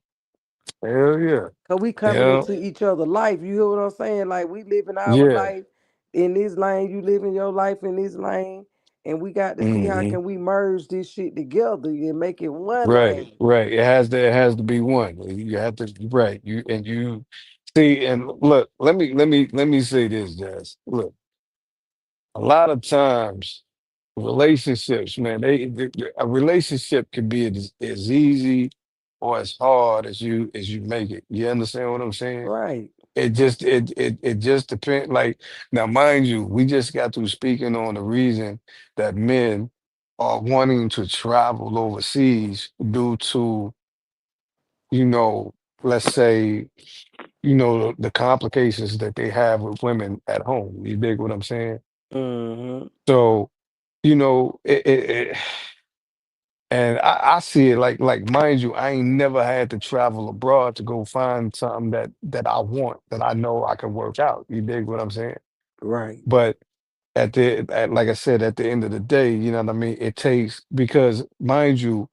hell yeah, Cause we coming yeah, into each other life. You hear what I'm saying? Like we living our yeah. life in this lane, you living your life in this lane. And we got to see how Hmm. can we merge this shit together and make it one Right, lane. right. It has to be one. You have to, right. You see, and look, let me say this, Jazz. Look, a lot of times relationships, man, a relationship can be as easy or as hard as you make it. You understand what I'm saying? Right. It just depends. Like now, mind you, we just got through speaking on the reason that men are wanting to travel overseas due to, you know, let's say, the complications that they have with women at home. You dig what I'm saying? Mm-hmm. So, it and I see it like mind you, I ain't never had to travel abroad to go find something that I want that I know I can work out. You dig what I'm saying? Right. But like I said, at the end of the day, you know what I mean? It takes because mind you,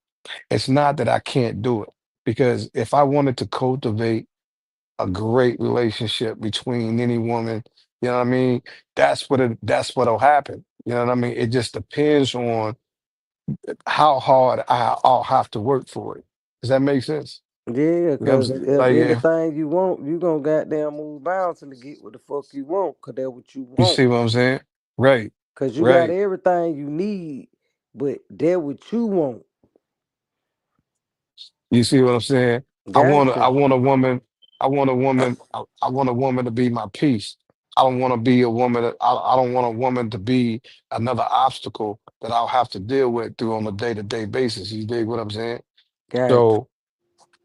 it's not that I can't do it. Because if I wanted to cultivate a great relationship between any woman, you know what I mean? That's what'll happen. You know what I mean? It just depends on how hard I'll have to work for it. Does that make sense? Yeah, You know what I'm cause saying? if Like if anything you want, you gonna goddamn move bouncing to get what the fuck you want, cause that's what you you want. see what I'm saying? Right, Cause you got right. everything you need, but that what you want. You see what I'm saying? Gotcha. I want a woman, I want a woman to be my peace. I don't want to be a woman. I don't want a woman to be another obstacle that I'll have to deal with through on a day-to-day basis. You dig what I'm saying? Got you. So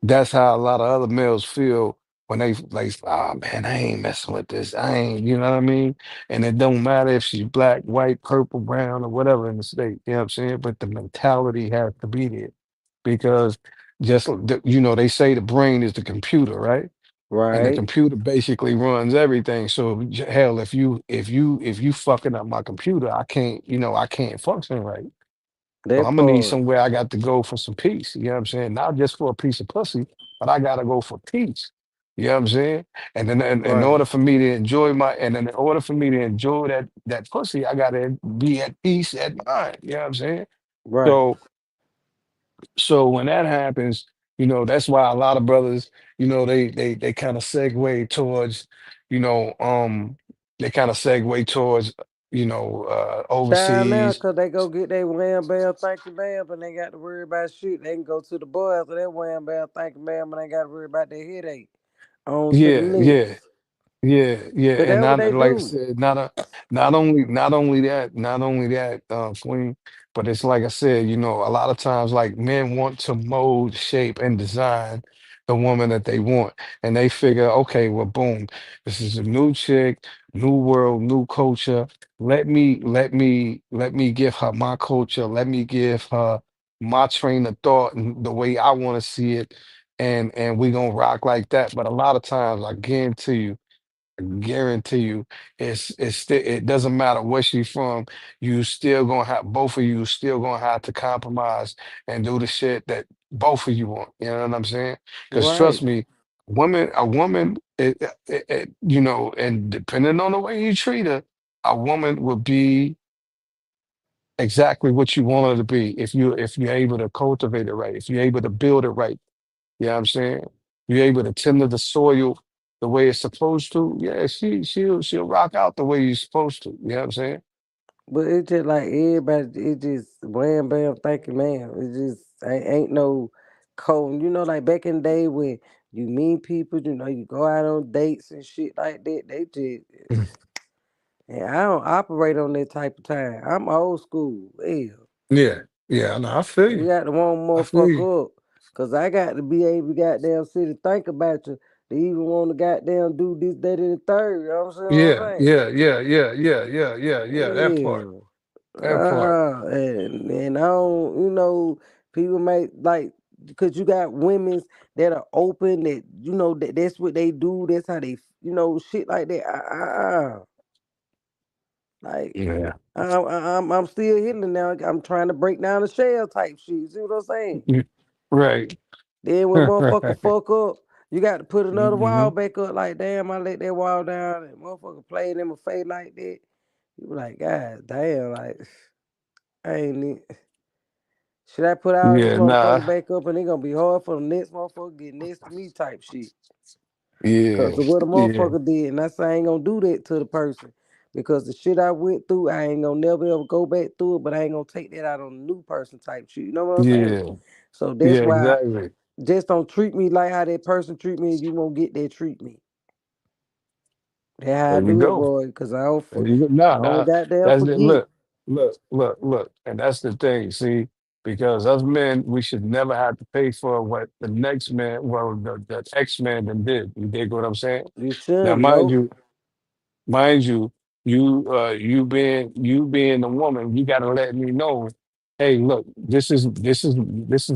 that's how a lot of other males feel when they like, ah man, I ain't messing with this. I ain't, you know what I mean? And it don't matter if she's black, white, purple, brown, or whatever in the state. You know what I'm saying? But the mentality has to be there because you know, they say the brain is the computer, right? And the Right. computer basically runs everything. So hell, if you fucking up my computer, I can't, you know, I can't function right. So That I'm gonna need part. somewhere I got to go for some peace. You know what I'm saying? Not just for a piece of pussy, but I gotta go for peace. You know what I'm saying? And then in Right. order for me to enjoy in order for me to enjoy that pussy, I gotta be at peace at mind. You know what I'm saying? Right. So so when that happens, you know, that's why a lot of brothers, you know, they kind of segue towards, you know, they kind of segue towards, you know, Child now, overseas. cause they go get their wham bam, thank you, ma'am, and they got to worry about shit. They can go to the boy after that wham bam, thank you, ma'am, and they got to worry about their headache. On to the Yeah, yeah. next. Yeah, yeah, But and that's what not they like I do. said, not only that, Queen, but it's like I said, you know, a lot of times like men want to mold, shape, and design the woman that they want, and they figure, okay, well, boom, this is a new chick, new world, new culture. Let me give her my culture. Let me give her my train of thought and the way I want to see it, and we gonna rock like that. But a lot of times, I guarantee you, it's still it doesn't matter where she's from. You still gonna have both of you still gonna have to compromise and do the shit that both of you want. You know what I'm saying? Because trust Right. me, a woman, you know, and depending on the way you treat her, a woman will be exactly what you want her to be if you're able to cultivate it right, if you're able to build it right. You know what I'm saying? You're able to tend to the soil the way it's supposed to. Yeah, she'll rock out the way you're supposed to. You know what I'm saying? But it's just like everybody, it just wham bam, thank you, ma'am. It just ain't no code. You know, like back in the day when you meet people, you know, you go out on dates and shit like that. They just, Mm. and I don't operate on that type of time. I'm old school. Hell. Yeah, yeah. No, I feel You you. got to want I feel you. motherfucker up. Cause I got to be able to goddamn sit and think about you to even want to goddamn do this, that, and the third. You know what Yeah, I'm saying? yeah, yeah, yeah, yeah, yeah, yeah, yeah. That part. Yeah. That part. And I don't, you know, people may like because you got women's that are open that you know that's what they do. That's how they, you know, shit like that. Like Yeah. I'm still healing now. I'm trying to break down the shell type shit. You see what I'm saying? Mm. Right. Then when motherfucker Right. fuck up, you got to put another wall Hmm. back up. Like damn, I let that wall down and motherfucker played in my face like that. You be like, God damn, like I ain't. Should I put all these Yeah, motherfuckers nah. back up and it gonna be hard for the next motherfucker get next to me type shit? Yeah, Cause of what a yeah, motherfucker did, and I say I ain't gonna do that to the person. Because the shit I went through, I ain't gonna never ever go back through it, but I ain't gonna take that out on a new person type shit. You know what I'm saying? yeah, So yeah, that's why exactly. just don't treat me like how that person treat me, and you won't get that treat me. That's how I There you do it, go. boy. Cause I Nah, don't nah. goddamn That's it. forget. Look. And that's the thing. See, because us men, we should never have to pay for what the next man, well, the ex man then did. You dig what I'm saying? You Now, shouldn't know. mind you, you being the woman, you gotta let me know, hey, look, this is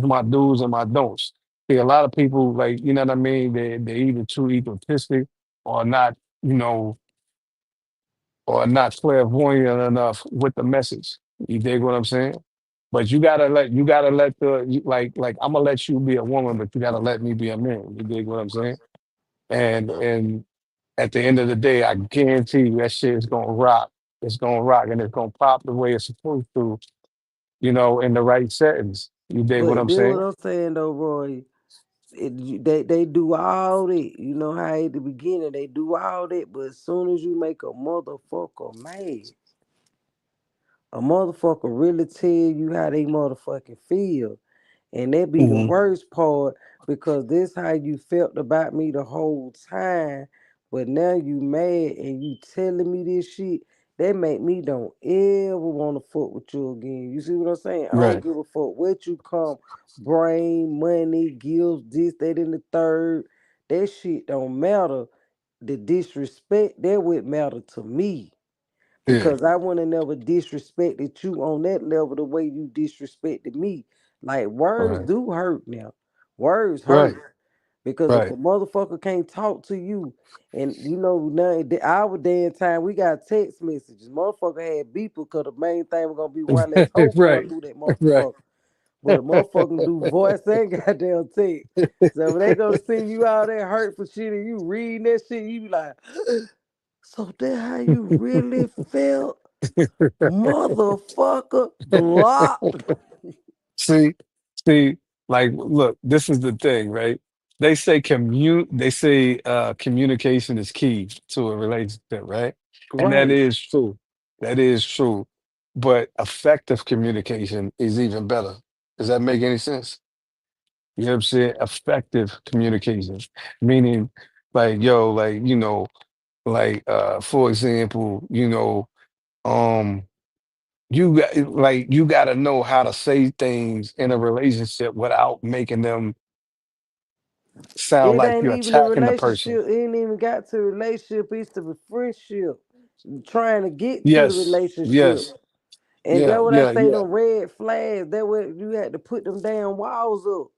my do's and my don'ts. See, a lot of people like, you know what I mean, they're either too egotistic or not, you know, or not clairvoyant enough with the message. You dig what I'm saying? But you gotta let like I'm gonna let you be a woman, but you gotta let me be a man. You dig what I'm saying? And at the end of the day, I guarantee you that shit is gonna rock. It's gonna rock and it's gonna pop the way it's supposed to, you know, in the right settings. You dig what But I'm this what saying? I'm saying though, Roy. They do all that. You know how at the beginning they do all that, but as soon as you make a motherfucker mad, a motherfucker really tell you how they motherfucking feel. And that be the Hmm. worst part because this how you felt about me the whole time. But now you mad and you telling me this shit, that make me don't ever want to fuck with you again. You see what I'm saying? I don't Right. give a fuck what you come, brain, money, gifts, this, that, and the third. That shit don't matter. The disrespect, that would matter to me. Yeah. Because I would have never disrespected you on that level the way you disrespected me. Like words Right. do hurt now. Words Right. hurt. Because if a Right. motherfucker can't talk to you, and you know now our day and time we got text messages. Motherfucker had beeper because the main thing was gonna be one less hoe going Right. through that Right. motherfucker. But a motherfucker do voice and goddamn text. So when they gonna send you all that hurtful shit and you reading that shit, you be like, so that how you really felt? Motherfucker block. See, see, like, look, this is the thing, right? They say communication is key to a relationship, right? And that Right. is true. That is true. But effective communication is even better. Does that make any sense? You know what I'm saying? Effective communication, meaning like, yo, like, like for example, um you got to know how to say things in a relationship without making them sound It like ain't you're even a attacking the person. relationship. It ain't even got to a relationship. It's the friendship. Trying to get to the Yes, relationship. yes, And yeah, that what I yeah, say, yeah. them red flags. That what you had to put them damn walls up.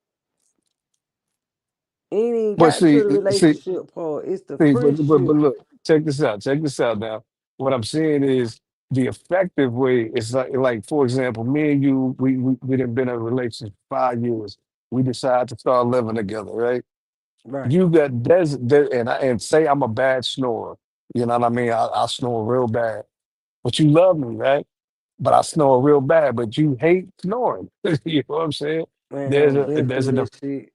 It ain't even But got to see, the see, relationship part. It's the see, but friendship. look, check this out. Check this out now. What I'm saying is the effective way is like for example, me and you, we done been in a relationship 5 years. We decide to start living together, right? Right. You got and say I'm a bad snorer. You know what I mean? I snore real bad. But you love me, right? But I snore real bad, but you hate snoring. You know what I'm saying? Man, There's I've a been there's through an that shit.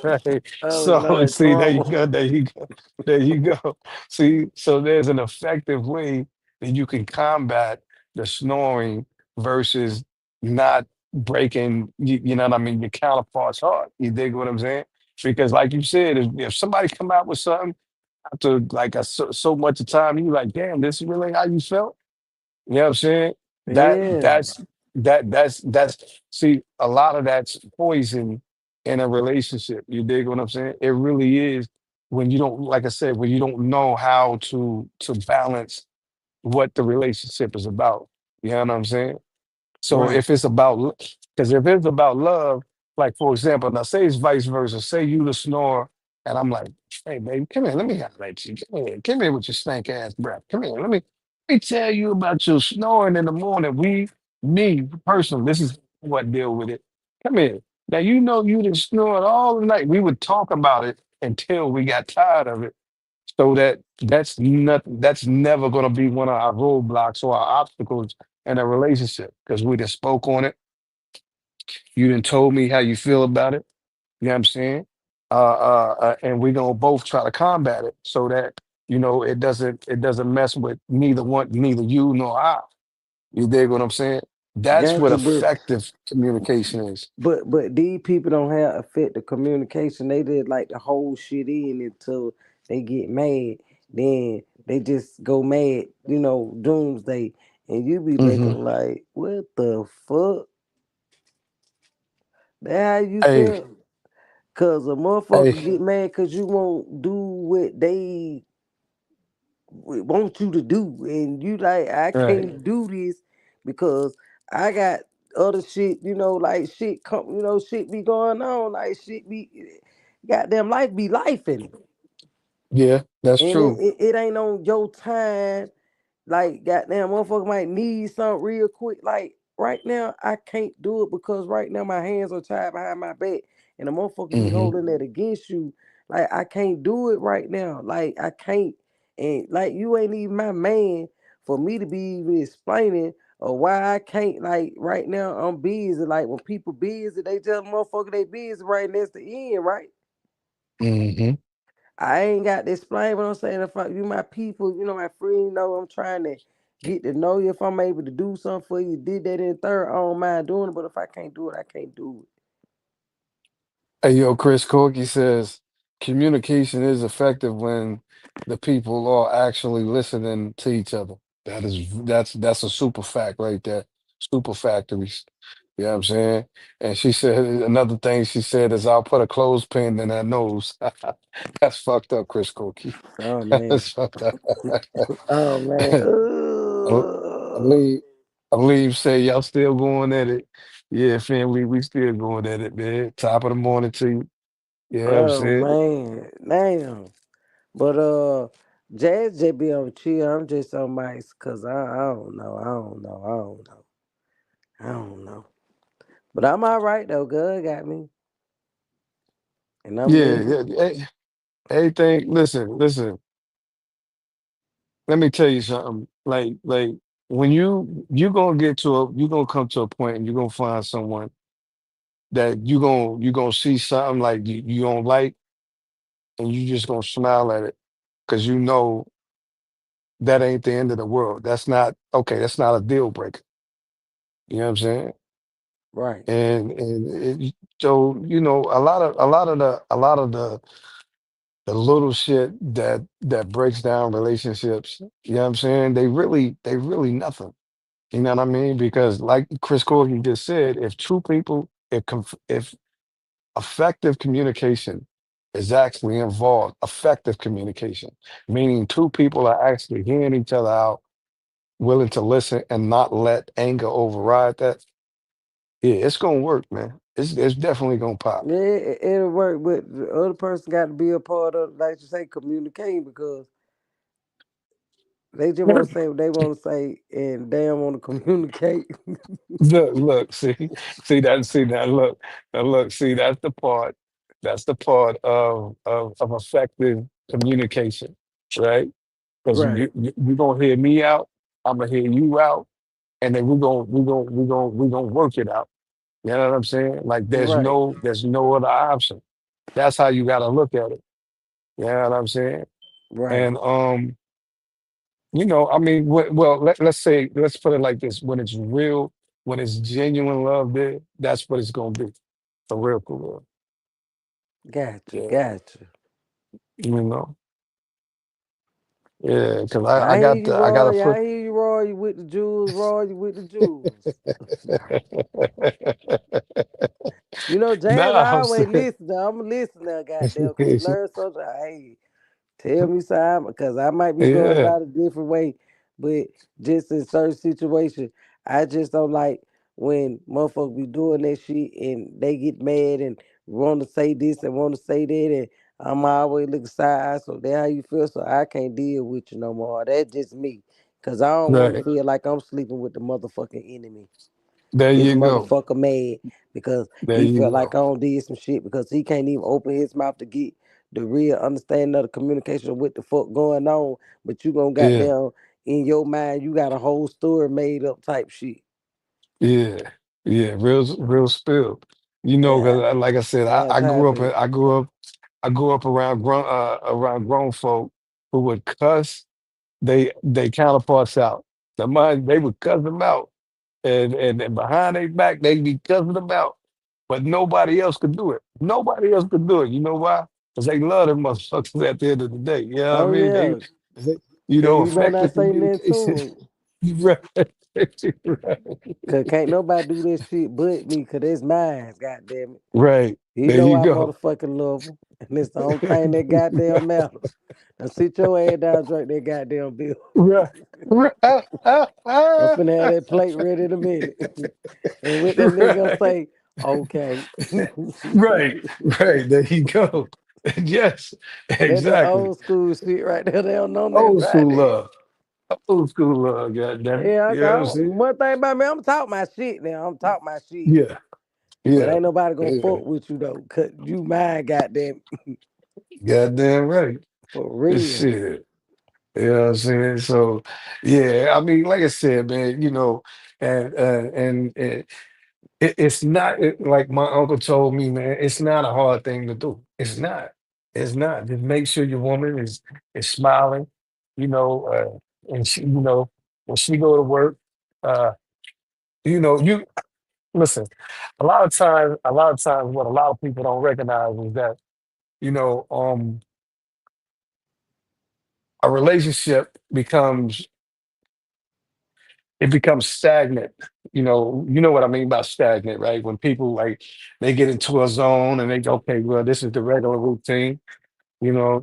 right. Oh So Lord, see, there you trauma. go, there you go, there you go. See, so there's an effective way that you can combat the snoring versus not breaking, you know what I mean, your counterpart's heart. You dig what I'm saying? Because like you said, if somebody come out with something after like so much of time, you like, damn, this is really how you felt. You know what I'm saying? That Yeah. that's that's see, a lot of that's poison in a relationship. You dig what I'm saying? It really is when you don't, like I said, when you don't know how to balance what the relationship is about. You know what I'm saying? So Right. if it's about, because if it's about love, like for example, now say it's vice versa. Say you the snore, and I'm like, hey baby, come here, let me highlight you. Come here with your stank ass breath. Come here, let me tell you about your snoring in the morning. Me personally, this is what deal with it. Come here. Now you know you didn't snore all the night. We would talk about it until we got tired of it. So that's never gonna be one of our roadblocks or our obstacles in a relationship because we just spoke on it. You didn't told me how you feel about it. You know what I'm saying? And we're gonna both try to combat it so that it doesn't mess with neither you nor I. You dig what I'm saying? That's what Gotcha, effective communication is. but these people don't have effective communication. They did like the whole shit in until they get mad. Then they just go mad, doomsday. And you be Hmm. looking like, what the fuck? That how you Hey, feel? Cause a hey, motherfucker get mad cause you won't do what they want you to do. And you like, I right. can't do this because I got other shit, like shit come, shit be going on, like shit be goddamn life be lifing. Yeah, that's And it, true. it, it ain't on your time. Like, goddamn, motherfucker might need something real quick. Like, right now, I can't do it because right now my hands are tied behind my back. And the motherfucker be Hmm. holding that against you. Like, I can't do it right now. Like, I can't. And, like, you ain't even my man for me to be even explaining or why I can't. Like, right now, I'm busy. Like, when people busy, they tell the motherfucker they busy, right? And that's the end, right? Hmm. I ain't got to explain what I'm saying. If you my people, my friend, I'm trying to get to know you. If I'm able to do something for you, did that in third, I don't mind doing it. But if I can't do it, I can't do Hey, yo, Chris Corky says. communication is effective when the people are actually listening to each other. That's a super fact right there. Super factories. You know what I'm saying? And she said another thing she said is I'll put a clothespin in her nose. That's fucked up, Chris Koki. Oh man. That's fucked up. Oh man. I believe I believe say y'all still going at it. Yeah, family, we still going at it, man. Top of the morning to you. You know what I'm Oh saying? man. Damn. But Jazz just be on chill. I'm just on mice cause I don't know. I don't know. I don't know. I don't know. But I'm all right though. God got me. And I'm Yeah, living. yeah. Everything, listen, let me tell you something. Like when you gonna get to a you gonna come to a point and you're gonna find someone that you gonna see something like you don't like and you just gonna smile at it because you know that ain't the end of the world. That's not okay, that's not a deal breaker. You know what I'm saying? Right. So a lot of the little shit that breaks down relationships, you know what I'm saying? They really nothing. You know what I mean? Because like Chris Corky just said, if two people, if effective communication is actually involved, effective communication, meaning two people are actually hearing each other out, willing to listen and not let anger override that, yeah, it's gonna work, man. It's definitely gonna pop. Yeah, it'll work, but the other person got to be a part of, like you say, communicating because they just want to say what they want to say and they don't want to communicate. Look, see that, look, now look, see, that's the part of effective communication, right? Because Right, you gonna hear me out, I'm gonna hear you out, and then we're gonna work it out. You know what I'm saying? Like right, there's no other option. That's how you gotta look at it. You know what I'm saying? right. And I mean, well, let's say, let's put it like this: when it's real, when it's genuine love, there, that's what it's gonna be. For real, for real. Gotcha, Yeah, gotcha. you know, yeah, because I I hear got you, the I got a Roy. foot. I hear you, Roy. You with the jewels, Roy. You with the jewels. You know, Jazz, Nah, I I'm always saying. listen. I'm a listener, goddamn, because you learn something. Hey, tell me something, because I might be going Yeah, about a different way, but just in certain situations, I just don't like when motherfuckers be doing that shit and they get mad and want to say this and want to say that, and I'm always looking side. So that how you feel. So I can't deal with you no more. That's just me, because I don't want to right. feel like I'm sleeping with the motherfucking enemy. There This you go. motherfucker mad because There he you felt like go. I don't did some shit because he can't even open his mouth to get the real understanding of the communication of what the fuck going on. But you gonna Yeah, goddamn in your mind, you got a whole story made up type shit. yeah, yeah. Real spill. Yeah, Because like I said, I ain't got I time grew for up. that. I grew up around grown folk who would cuss they counterparts out. They would cuss them out, and behind their back they be cussing them out, but nobody else could do it. Nobody else could do it. You know why? Because they love them motherfuckers at the end of the day. You know what Oh I mean? yeah, They you better not effective say nothing communication. to him. Right. Right. Cause can't nobody do this shit but me, cause it's mine, goddamn it. Right. He There know you I go. motherfucking love him. And it's the only thing that goddamn matter. Now sit your ass down, drink that goddamn bill. Right. Right. I'm finna have that plate ready in a minute. And with that nigga gonna Right. say, okay. Right. Right. There you go. Yes. That the Exactly. old school shit right there. They don't know nothing Old about school that. love. Old school love, goddamn. Yeah, You know what I'm saying? one thing about me, I'm talking my shit now. I'm talking my shit. Yeah. But Yeah. ain't nobody gonna Yeah. fuck with you though. Cause you mine, goddamn, Goddamn right. for real. Shit. You know what I'm saying? So, yeah, I mean, like I said, man, and it's not like my uncle told me, man, it's not a hard thing to do. It's not. It's not. Just make sure your woman is smiling, and when she go to work, uh, you listen, a lot of times what a lot of people don't recognize is that you know, a relationship becomes stagnant. You know what I mean by stagnant, right? When people like they get into a zone and they go, okay, well, this is the regular routine.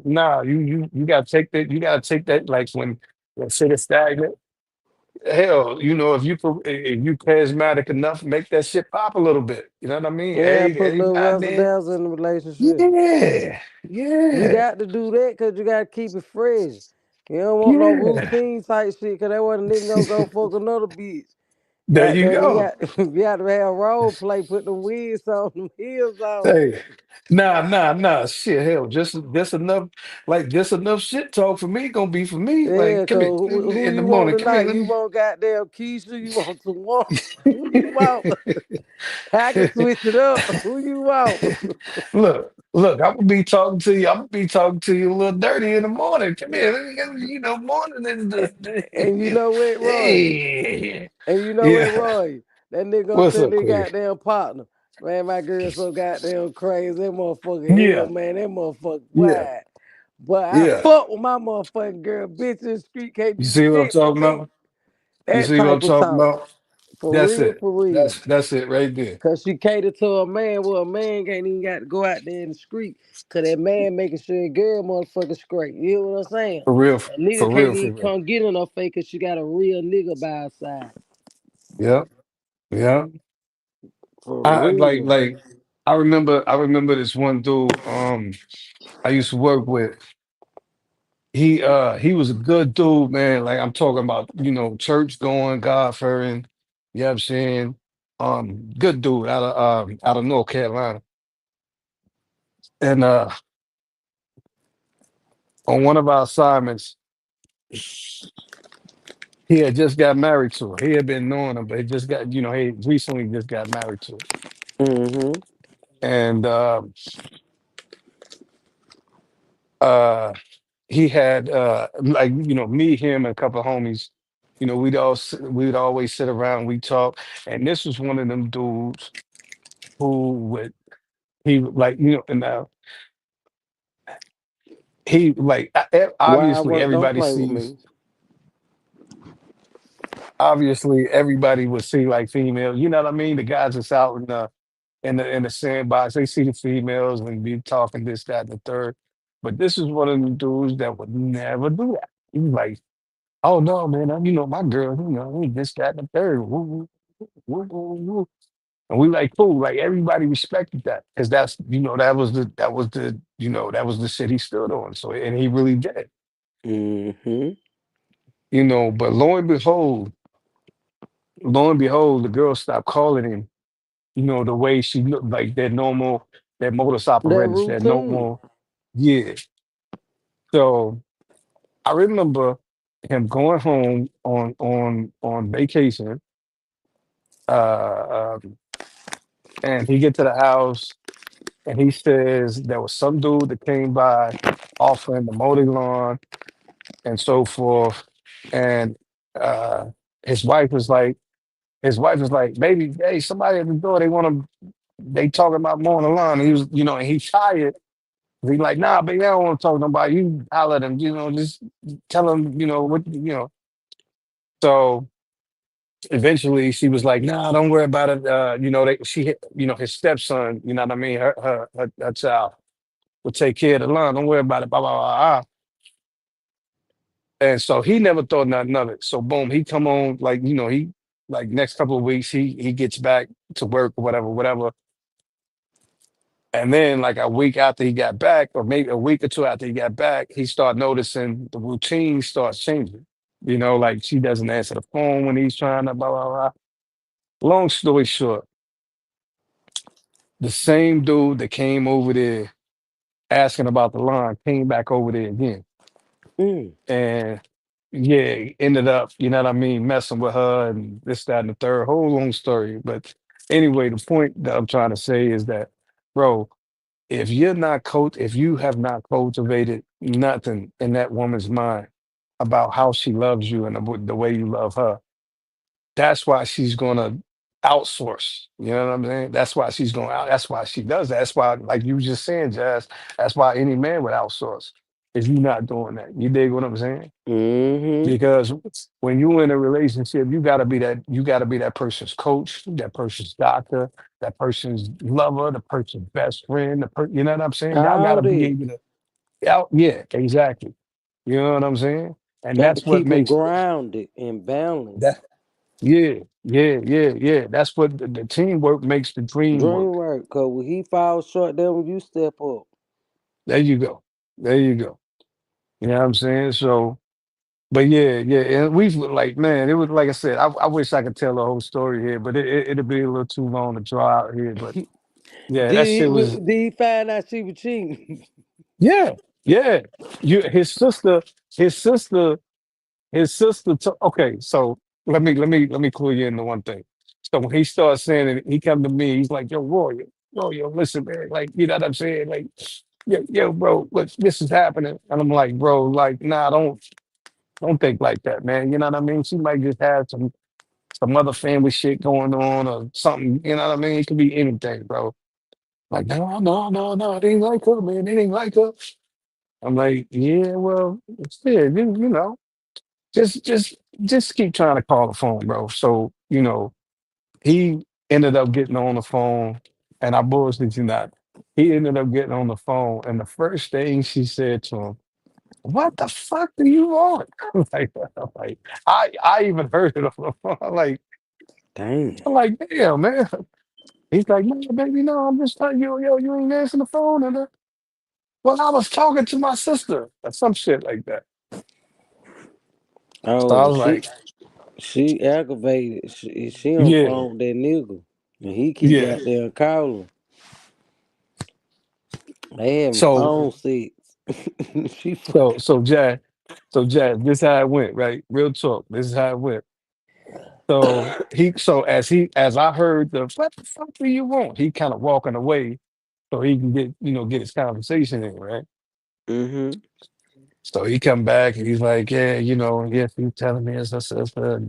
Nah, you gotta take that. You gotta take that like when shit is stagnant. Hell, if you charismatic enough, make that shit pop a little bit. You know what I mean? Yeah, Hey, put a hey, little razzle goddamn. dazzle in the relationship. Yeah, You yeah, got to do that because you got to keep it fresh. You don't want no yeah. routine type shit because that way the nigga gonna go fuck another bitch. There God you damn, you go. got you got to have role play, put them wigs on, them heels on. Hey, nah. Shit, hell, just enough shit talk for me. Gonna be for me. Yeah, Like, come cause here who in the you want morning. Come here, tonight? let You me. want goddamn Keisha? You want Tawana? Who you want? I can switch it up. Who you want? Look. I'm gonna be talking to you. I'm gonna be talking to you a little dirty in the morning. Come here, morning is And you the know what, Roy? hey, And you know what, yeah. Roy? That nigga gonna What's tell up, his Clear? goddamn partner. Man, my girl so goddamn crazy. That motherfucker hell, Yeah, man. That motherfucker yeah, wild. But I yeah. fuck with my motherfucking girl. Bitch in the street can't You do see what I'm shit for talking me. about? You That see what I'm type of talking talk. about? For That's real, it. for real. That's it right there. Cause she catered to a man where a man can't even got to go out there in the street. Cause that man making sure a girl motherfucking straight. You know what I'm saying? For real, A nigga for can't real, for even real. come get on her face cause she got a real nigga by her side. Yeah, yeah. For I like real. like I remember this one dude I used to work with. He was a good dude, man. Like I'm talking about, church going, God fearing, you know what I'm saying? Good dude out of North Carolina. And on one of our assignments, he had just got married to her. He had been knowing her, but he recently just got married to her. Mm-hmm. And uh he had like me, him, and a couple of homies. We'd always sit around, we talk, and this was one of them dudes who would he like and he like Why I obviously work, don't everybody play with sees me. obviously everybody would see like females, you know what I mean, the guys that's out in the sandbox, they see the females and be talking this, that, and the third. But this is one of them dudes that would never do that. He was like, oh no, man, my girl, this, that, and the third. Woo, woo, woo, woo, woo. And we like cool, like everybody respected that because that was the shit he stood on. So and he really did, Mm-hmm. but lo and behold, the girl stopped calling him, the way she looked like their modus That operandi, their routine. normal, yeah. So I remember him going home on vacation, um, and he get to the house and he says there was some dude that came by offering the mowing lawn and so forth. And uh, his wife was like, baby, hey, somebody at the door, they talking about mowing the lawn. And he was, and he tired. He like, nah, baby, I don't want to talk to nobody. You holler at him, just tell him, what, So eventually she was like, nah, don't worry about it. She hit, his stepson, you know what I mean? Her child would take care of the lawn. Don't worry about it. Blah, blah, blah, blah. And so he never thought nothing of it. So boom, he come on like, he like next couple of weeks, he gets back to work or whatever, whatever. And then like a week after he got back, or maybe a week or two after he got back, he started noticing the routine starts changing. Like she doesn't answer the phone when he's trying to blah, blah, blah. Long story short, the same dude that came over there asking about the line came back over there again. Mm. And yeah, he ended up, messing with her and this, that, and the third. Whole long story. But anyway, the point that I'm trying to say is that, bro, if you have not cultivated nothing in that woman's mind about how she loves you and the way you love her, that's why she's gonna outsource. You know what I'm saying? That's why she's going out. That's why she does that. That's why, like you were just saying, Jazz, that's why any man would outsource if you're not doing that. You dig what I'm saying? Mm-hmm. Because when you in a relationship, you gotta be that person's coach, that person's doctor, that person's lover, the person's best friend, you know what I'm saying? Y'all All gotta be that. able to out, yeah, exactly. You know what I'm saying? And Got to that's what keep them makes grounded and balanced. that yeah, yeah. That's what the teamwork makes the dream Dream work. work, cause when he falls short, then when you step up. There you go. There you go. You know what I'm saying? So, but yeah. And we like, man, it was like I said, I wish I could tell the whole story here, but it'd be a little too long to draw out here. But yeah, that shit was, Did he find out she was cheating? yeah, yeah. His sister, his sister okay, so let me clue you into one thing. So when he starts saying it, he come to me, he's like, yo, Roy, listen, man, like, you know what I'm saying? Like, yo, bro, look, this is happening. And I'm like, bro, like, nah, don't think like that, man. You know what I mean? She might just have some other family shit going on or something, you know what I mean? It could be anything, bro. Like, no, it ain't like her, man. It ain't like her. I'm like, yeah, well, shit, you know. Just just just keep trying to call the phone, bro. So, he ended up getting on the phone, and I bullshit you not. He ended up getting on the phone, and the first thing she said to him, "What the fuck do you want?" like I even heard it on the phone. Damn. I'm like, damn, man. He's like, no, baby, no, I'm just telling you, yo, you ain't answering the phone. And well, I was talking to my sister or some shit like that. So I Oh, was like, she aggravated. She on yeah, phone with that nigga. And he keep yeah. goddamn calling. They having So phone sex. she So fucking so Jazz, this how it went, right? Real talk. This is how it went. As I heard the what the fuck do you want? He kind of walking away so he can get his conversation in, right? mm-hmm. So he come back and he's like, yeah, yes, he's telling me it's her sister,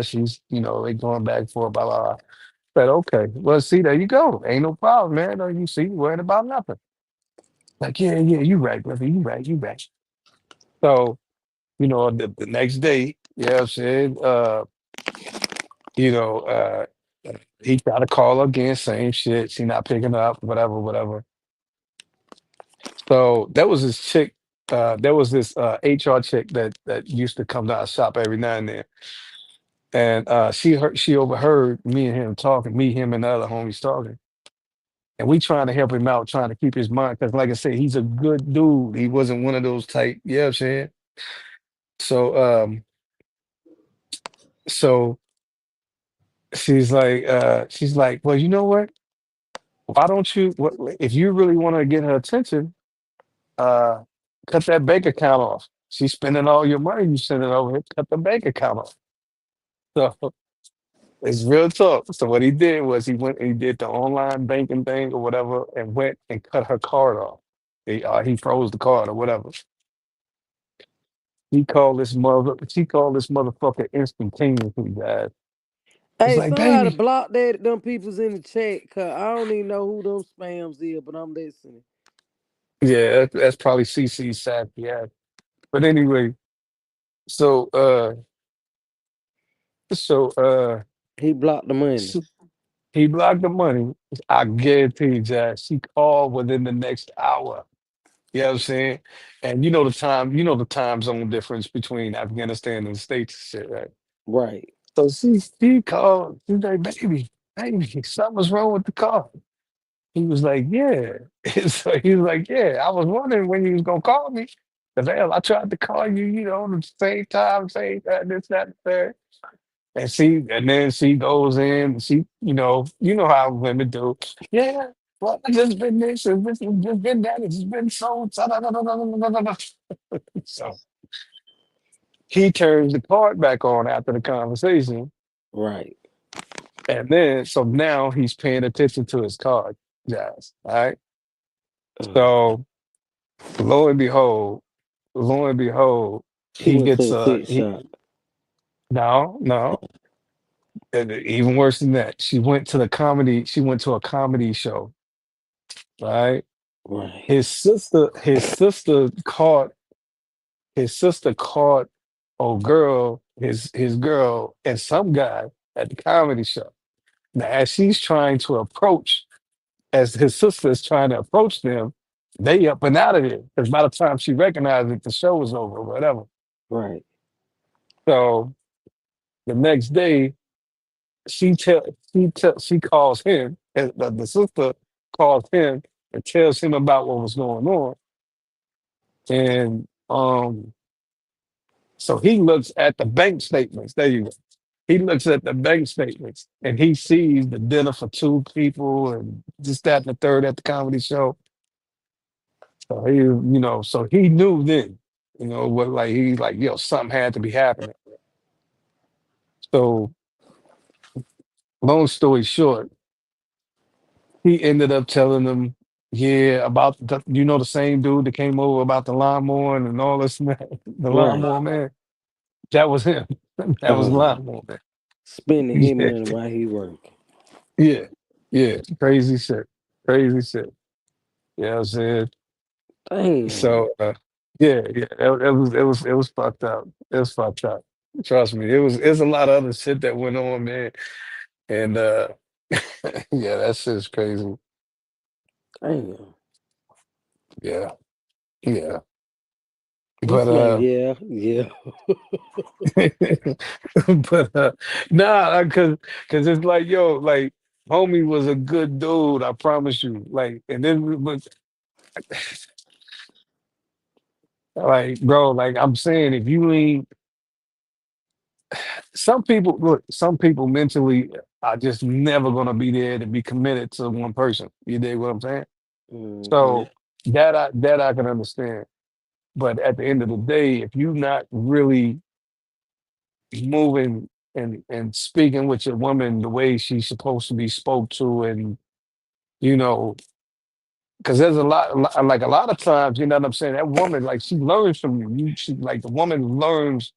she's, they going back for blah blah blah. But okay, well, see, there you go. Ain't no problem, man. Don't you see, worried about nothing. Like, yeah, you right, brother. You right. So the next day, you know what I'm saying? You know, uh, he tried to call her again, same shit. She not picking up, whatever. So there was this chick, there was this HR chick that used to come to our shop every now and then. And she overheard me and him talking, me, him, and the other homies talking. And we trying to help him out, trying to keep his mind, because like I said, he's a good dude. He wasn't one of those type, you know what I'm saying? So so she's like, well, you know what? Why don't you if you really want to get her attention, uh cut that bank account off. She's spending all your money you send it over here, cut the bank account off. So it's real talk. So what he did was he went and he did the online banking thing or whatever and went and cut her card off. He froze the card or whatever. She called this motherfucker instantaneously, guys. It's Hey, like, somebody baby. block them people's in the chat, cause I don't even know who them spams is, but I'm listening. Yeah, that's probably CC Sappy, yeah. But anyway, so so He blocked the money. so he blocked the money. I guarantee you, Jack, she called within the next hour. You know what I'm saying? And you know the time zone difference between Afghanistan and the States and shit, right? Right. So she called, she's like, baby, something's wrong with the car. He was like, yeah. So he was like, yeah, I was wondering when you was gonna call me. Cause hell, I tried to call you, at the same time, same that, this, that, and the third. And then she goes in, you know how women do. Yeah, well, I just been this, and this has just been that, it's been so. So he turns the card back on after the conversation, Right. and then so now he's paying attention to his card, guys. All right. Ugh. So lo and behold, lo and behold, He he went to gets a fit shop. no, And even worse than that, she went to the comedy. She went to a comedy show, right? Right. His sister caught old girl, his girl, and some guy at the comedy show. Now, as she's trying to approach, as his sister is trying to approach them, they up and out of there. Because by the time she recognized it, the show was over, or whatever. Right. So the next day, she calls him, and the sister calls him and tells him about what was going on. And so he looks at the bank statements. There you go. He looks at the bank statements and he sees the dinner for two people and just that and the third at the comedy show. So so he knew then, what like he's like, something had to be happening. So long story short, he ended up telling them, yeah, about the same dude that came over about the lawnmower and all this man, the Right. lawnmower man. That was him. That was the Uh-huh. lawnmower man. Spending his Yeah, money while he working. yeah, yeah. Crazy shit. Crazy shit. You know what I'm saying? Damn. So yeah, yeah, it was fucked up. It was fucked up. Trust me, it's a lot of other shit that went on, man. And yeah, that shit's crazy. Damn. Yeah, yeah. But It's like, yeah, yeah. but nah, cause it's like, like homie was a good dude, I promise you. Like, and then but like, bro, like I'm saying, if you ain't some people look, some people mentally are just never gonna be there to be committed to one person. You dig what I'm saying? Mm-hmm. So that I can understand. But at the end of the day, if you're not really moving and speaking with your woman the way she's supposed to be spoke to, and you know, because there's like a lot of times, you know what I'm saying, that woman, like, she learns from you. She, like, the woman learns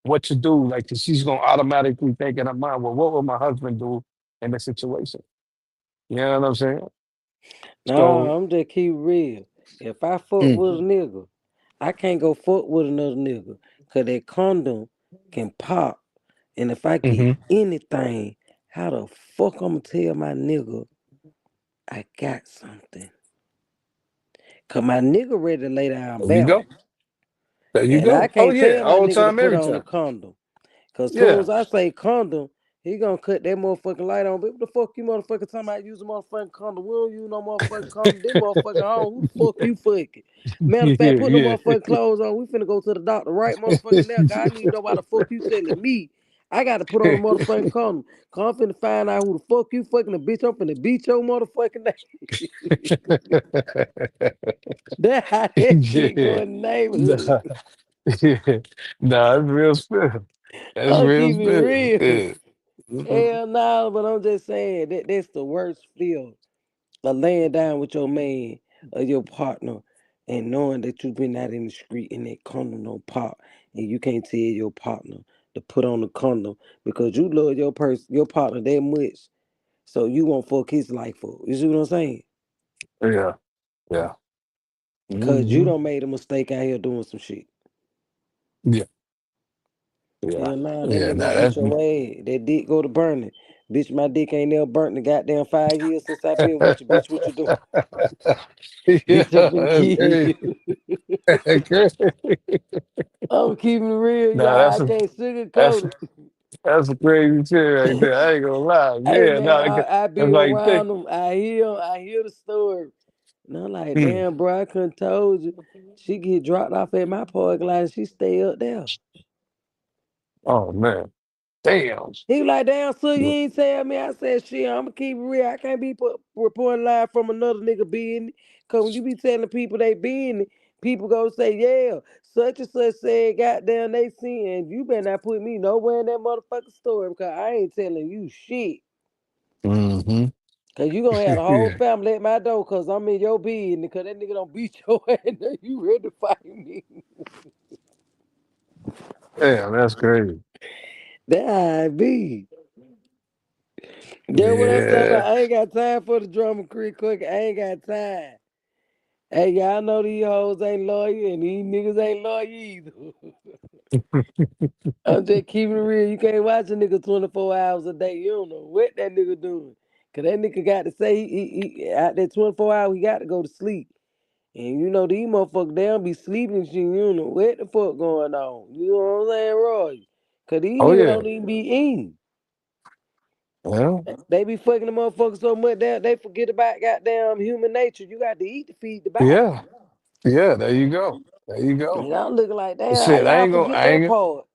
what to do, like, 'cause she's gonna automatically think in her mind, well, what would my husband do in this situation? You know what I'm saying? So Nah, I'm just keep real. If I fuck mm, with a nigga, I can't go fuck with another nigga. Cause that condom can pop. And if I get mhm. anything, how the fuck I'ma tell my nigga I got something? Cause my nigga ready to lay down There you battle. go. There you And I go. Oh can't yeah, tell my all the nigga to time, put every on a time. condom. Cause soon Yeah. as I say condom, he gonna cut that motherfucking light on. But what the fuck you motherfucking talking about use a motherfucking condom? We don't use no motherfucking condom. Them motherfucking home. Who the fuck you fucking? Matter of fact, put the Yeah, motherfucking clothes on. We finna go to the doctor right motherfucking now. God, I need to know why the fuck you telling me. I gotta put on a motherfucking condom. Cause I'm finna find out who the fuck you fucking the bitch. I'm finna beat your motherfucking name. That how that shit yeah. go in the neighborhood. Nah, yeah. Nah, that's real spill. That's I'm real keeping it spill. real. Yeah. Mhm. Hell no, but I'm just saying that's the worst feel of laying down with your man or your partner and knowing that you've been out in the street and that condom don't pop and you can't tell your partner to put on the condom because you love your partner that much. So you won't fuck his life up. You see what I'm saying? Yeah. Yeah. Cause you Hmm. don't made a mistake out here doing some shit. Yeah. Yeah. Hell nah, that Yeah. nigga gonna Nah, beat that's your ass. That dick go to burning. Bitch, my dick ain't never burnt in goddamn 5 years since I been with you. Bitch, what you doing? yeah, Bitch, I'm finna that's kill crazy. you. That's crazy. I'm keeping it real, Nah, y'all. I can't that's sugarcoat it. that's a crazy shit right there. I ain't gonna lie. Hey Yeah, man, no, I be that's like thick. around them. I hear the story. And I'm like, Mm. damn, bro, I couldn't told you. She get dropped off at my parking lot and she stay up there. Oh man. Damn. He was like, damn, so you Yeah. ain't tell me. I said, shit, I'ma keep it real. I can't be reporting live from another nigga business. Cause when you be telling people they business, people go say, yeah, such and such said, goddamn, they seen. And you better not put me nowhere in that motherfucking story because I ain't telling you shit. Mm-hmm. Cause you gonna have the whole Yeah. family at my door cause I'm in your business. Cause that nigga don't beat your ass. You ready to fight me. Damn, that's crazy. That how I be. That's what I'm talking about. Yeah. I ain't got time for the drama quick. I ain't got time. Hey, y'all know these hoes ain't loyal and these niggas ain't loyal either. I'm just keeping it real. You can't watch a nigga 24 hours a day. You don't know what that nigga doing. Cause that nigga got to say he out there 24 hours, he got to go to sleep. And you know, these motherfuckers, they don't be sleeping and shit. You don't know what the fuck going on. You know what I'm saying, Roy? Cause these Oh niggas yeah. don't even be eating. Well, They be fucking the motherfuckers so much that they forget about goddamn human nature. You got to eat to feed the body. yeah. Yeah, there you go. There you go. And I'm looking like, damn, how Shit, y'all forget I that ain't part?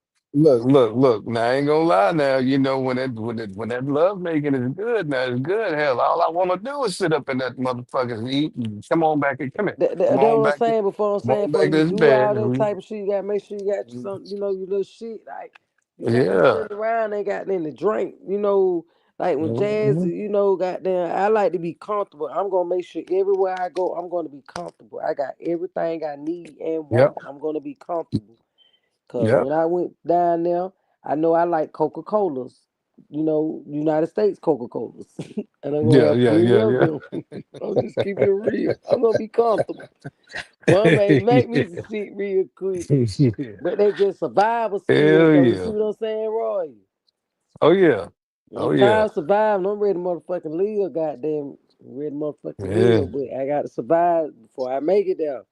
look. Now I ain't gonna lie. Now you know when that love making is good. Now it's good. Hell, all I want to do is sit up in that motherfucker and eat. And come on back and come here. Come That on what I'm back. saying before. I'm Come on saying for back to you this do bed. all that type of shit, you gotta make sure you got some, you know, your little shit. Like you can't be Yeah. sitting around and got nothing to drink. You know, like when Jazz, Mhm. you know, goddamn, I like to be comfortable. I'm gonna make sure everywhere I go, I'm gonna be comfortable. I got everything I need and Yep. want. I'm gonna be comfortable. Cause Yep. when I went down there, I know I like Coca Colas. You know, United States Coca Colas, and I'm gonna Yeah. have Yeah. plenty Yeah. of Yeah. them. I'm just keeping it real. I'm gonna be comfortable. One may make me some shit real quick, Yeah. but they just survival skills Hell though. You see yeah. what I'm saying, Roy? Oh yeah. I'm Oh yeah. tired of surviving. I'm ready to motherfucking live, goddamn. I'm ready to motherfucking Yeah. live, but I gotta survive before I make it there.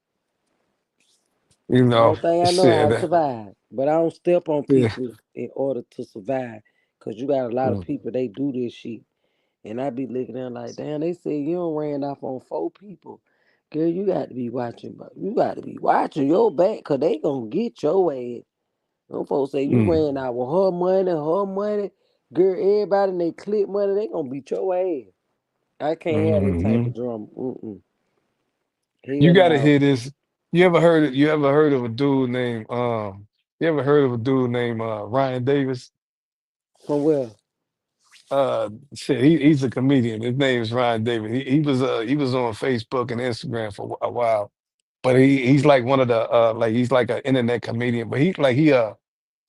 You Only know, thing I know how shit. to survive, but I don't step on Yeah. people in order to survive, cause you got a lot of Mm. people they do this shit, and I be looking at them like, damn, they say you don't ran off on 4 people. Girl, you got to be watching, but you got to be watching your back, cause they gonna get your ass. Them folks say you Mm. ran out with her money. Girl, everybody in they clip money, they gonna beat your ass. I can't have that type Hmm. of drama. Mm-mm. You Hell got to no. hear this. You ever heard of a dude named you ever heard of a dude named Ryan Davis? From where? Shit, he's a comedian. His name is Ryan Davis. He was on Facebook and Instagram for a while, but he's like one of the like he's like an internet comedian, but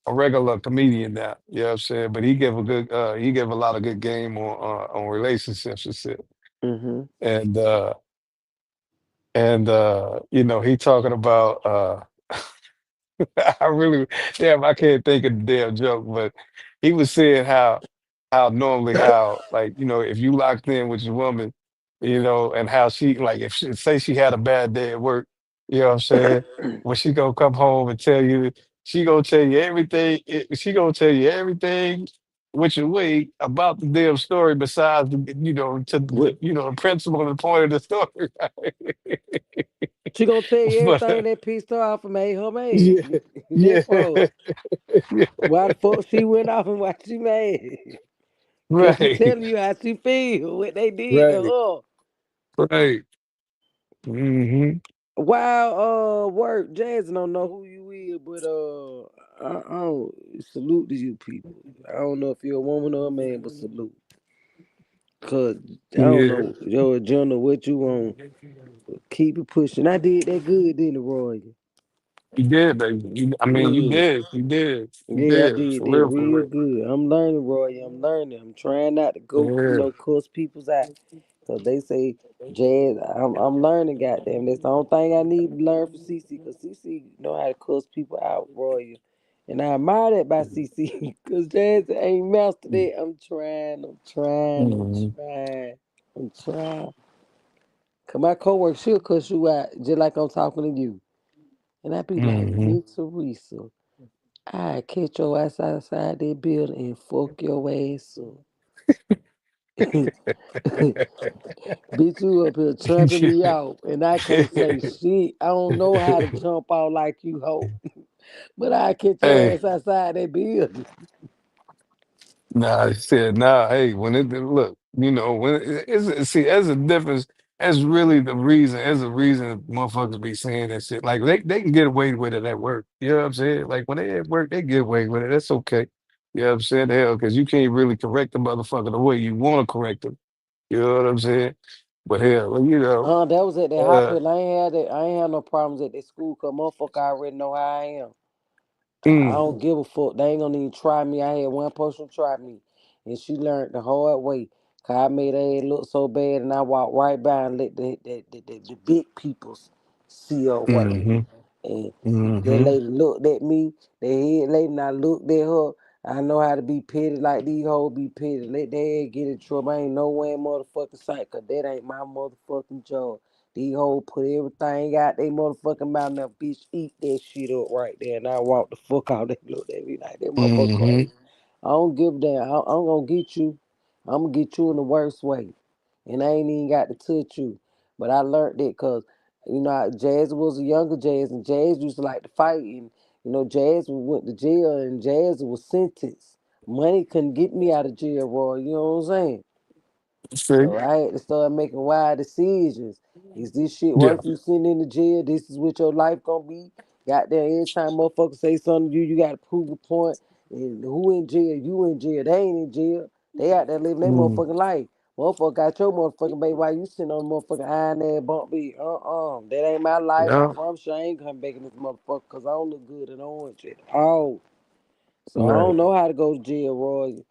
a regular comedian now. You know what I'm saying? But he give a lot of good game on relationships and shit. Mm-hmm. And you know, he talking about I really, damn, I can't think of the damn joke, but he was saying how normally how like you know if you locked in with your woman, you know, and how she like if she say she had a bad day at work, you know what I'm saying? When she gonna come home and tell you, she gonna tell you everything. She gonna tell you everything which way about the damn story besides the, you know to What? the you know the principle and the point of the story. She gonna tell you But everything that pissed her off and made her mad. yeah, yeah, That part. yeah, Why the fuck she went off and why she mad? Cause she right. telling you how she feel, what they did to Right, her. right. Hmm. While work, Jazz don't know who you is, but I don't salute to you people. I don't know if you're a woman or a man, but salute. Cause I don't Yeah, know your agenda, what you want. Keep it pushing. I did that good, didn't it, Roy? you did, baby. I mean, you Yeah. did, you did, you Yeah, I did, did for that real, for real real. good. I'm learning, Roy. I'm learning. I'm trying not to go, Yeah. cuss people's out. Cause they say, Jazz, I'm learning, goddamn. That's the only thing I need to learn from CC. Cause CC know how to cuss people out, Roy. And I admire that by CC. Cause Jazz ain't mastered it. I'm trying. I'm trying. I'm Mm-hmm. trying. I'm trying. Cause my coworker, she'll cuss you out just like I'm talking to you. And I be like, Hmm. Miss Teresa. I catch your ass outside that building and fuck your ass up. Bitch, you up here tramping me out, and I can't say shit. I don't know how to jump out like you hope, but I catch your Hey, ass outside that building. nah, I said, nah, hey, when it look, you know, when see, there's a difference. That's really the reason. There's a reason motherfuckers be saying that shit. Like they can get away with it at work. You know what I'm saying? Like when they at work, they get away with it. That's okay. You know what I'm saying? Hell, because you can't really correct the motherfucker the way you want to correct them. You know what I'm saying? But hell, well, you know, That was at that uh, hospital. I ain't had no problems at that school, cause motherfucker already know how I am. I mm, don't give a fuck. They ain't gonna even try me. I had one person try me, and she learned the hard way. Cause I made her look so bad, and I walked right by and let the big peoples see her what. Mm-hmm. And that Mm-hmm. lady looked at me, the head lady, and I looked at her. I know how to be petty like these hoes be petty. Let their head get in trouble. I ain't nowhere in motherfucking sight, cause that ain't my motherfucking job. These hoes put everything out they motherfucking mouth. Now, bitch, eat that shit up right there. And I walked the fuck out. They looked at me like that motherfucker Mm-hmm. crazy. I don't give a damn. I'm gonna get you. I'm gonna get you in the worst way. And I ain't even got to touch you. But I learned that because, Jazz was a younger Jazz, and Jazz used to like to fight. And, Jazz went to jail, and Jazz was sentenced. Money couldn't get me out of jail, Roy. You know what I'm saying? See? So I had to start making wise decisions. Is this shit Yeah. worth you sitting in the jail? This is what your life gonna be. Goddamn, every time motherfucker say something to you, you gotta prove a point. And who in jail? You in jail. They ain't in jail. They out there living their Mm. motherfucking life. Motherfucker got your motherfucking baby while you sitting on the motherfucking iron ass bump beat. That ain't my life. I Yeah. promise you I ain't coming back in this motherfucker because I don't look good in orange at all. So I Right. don't know how to go to jail, Roy.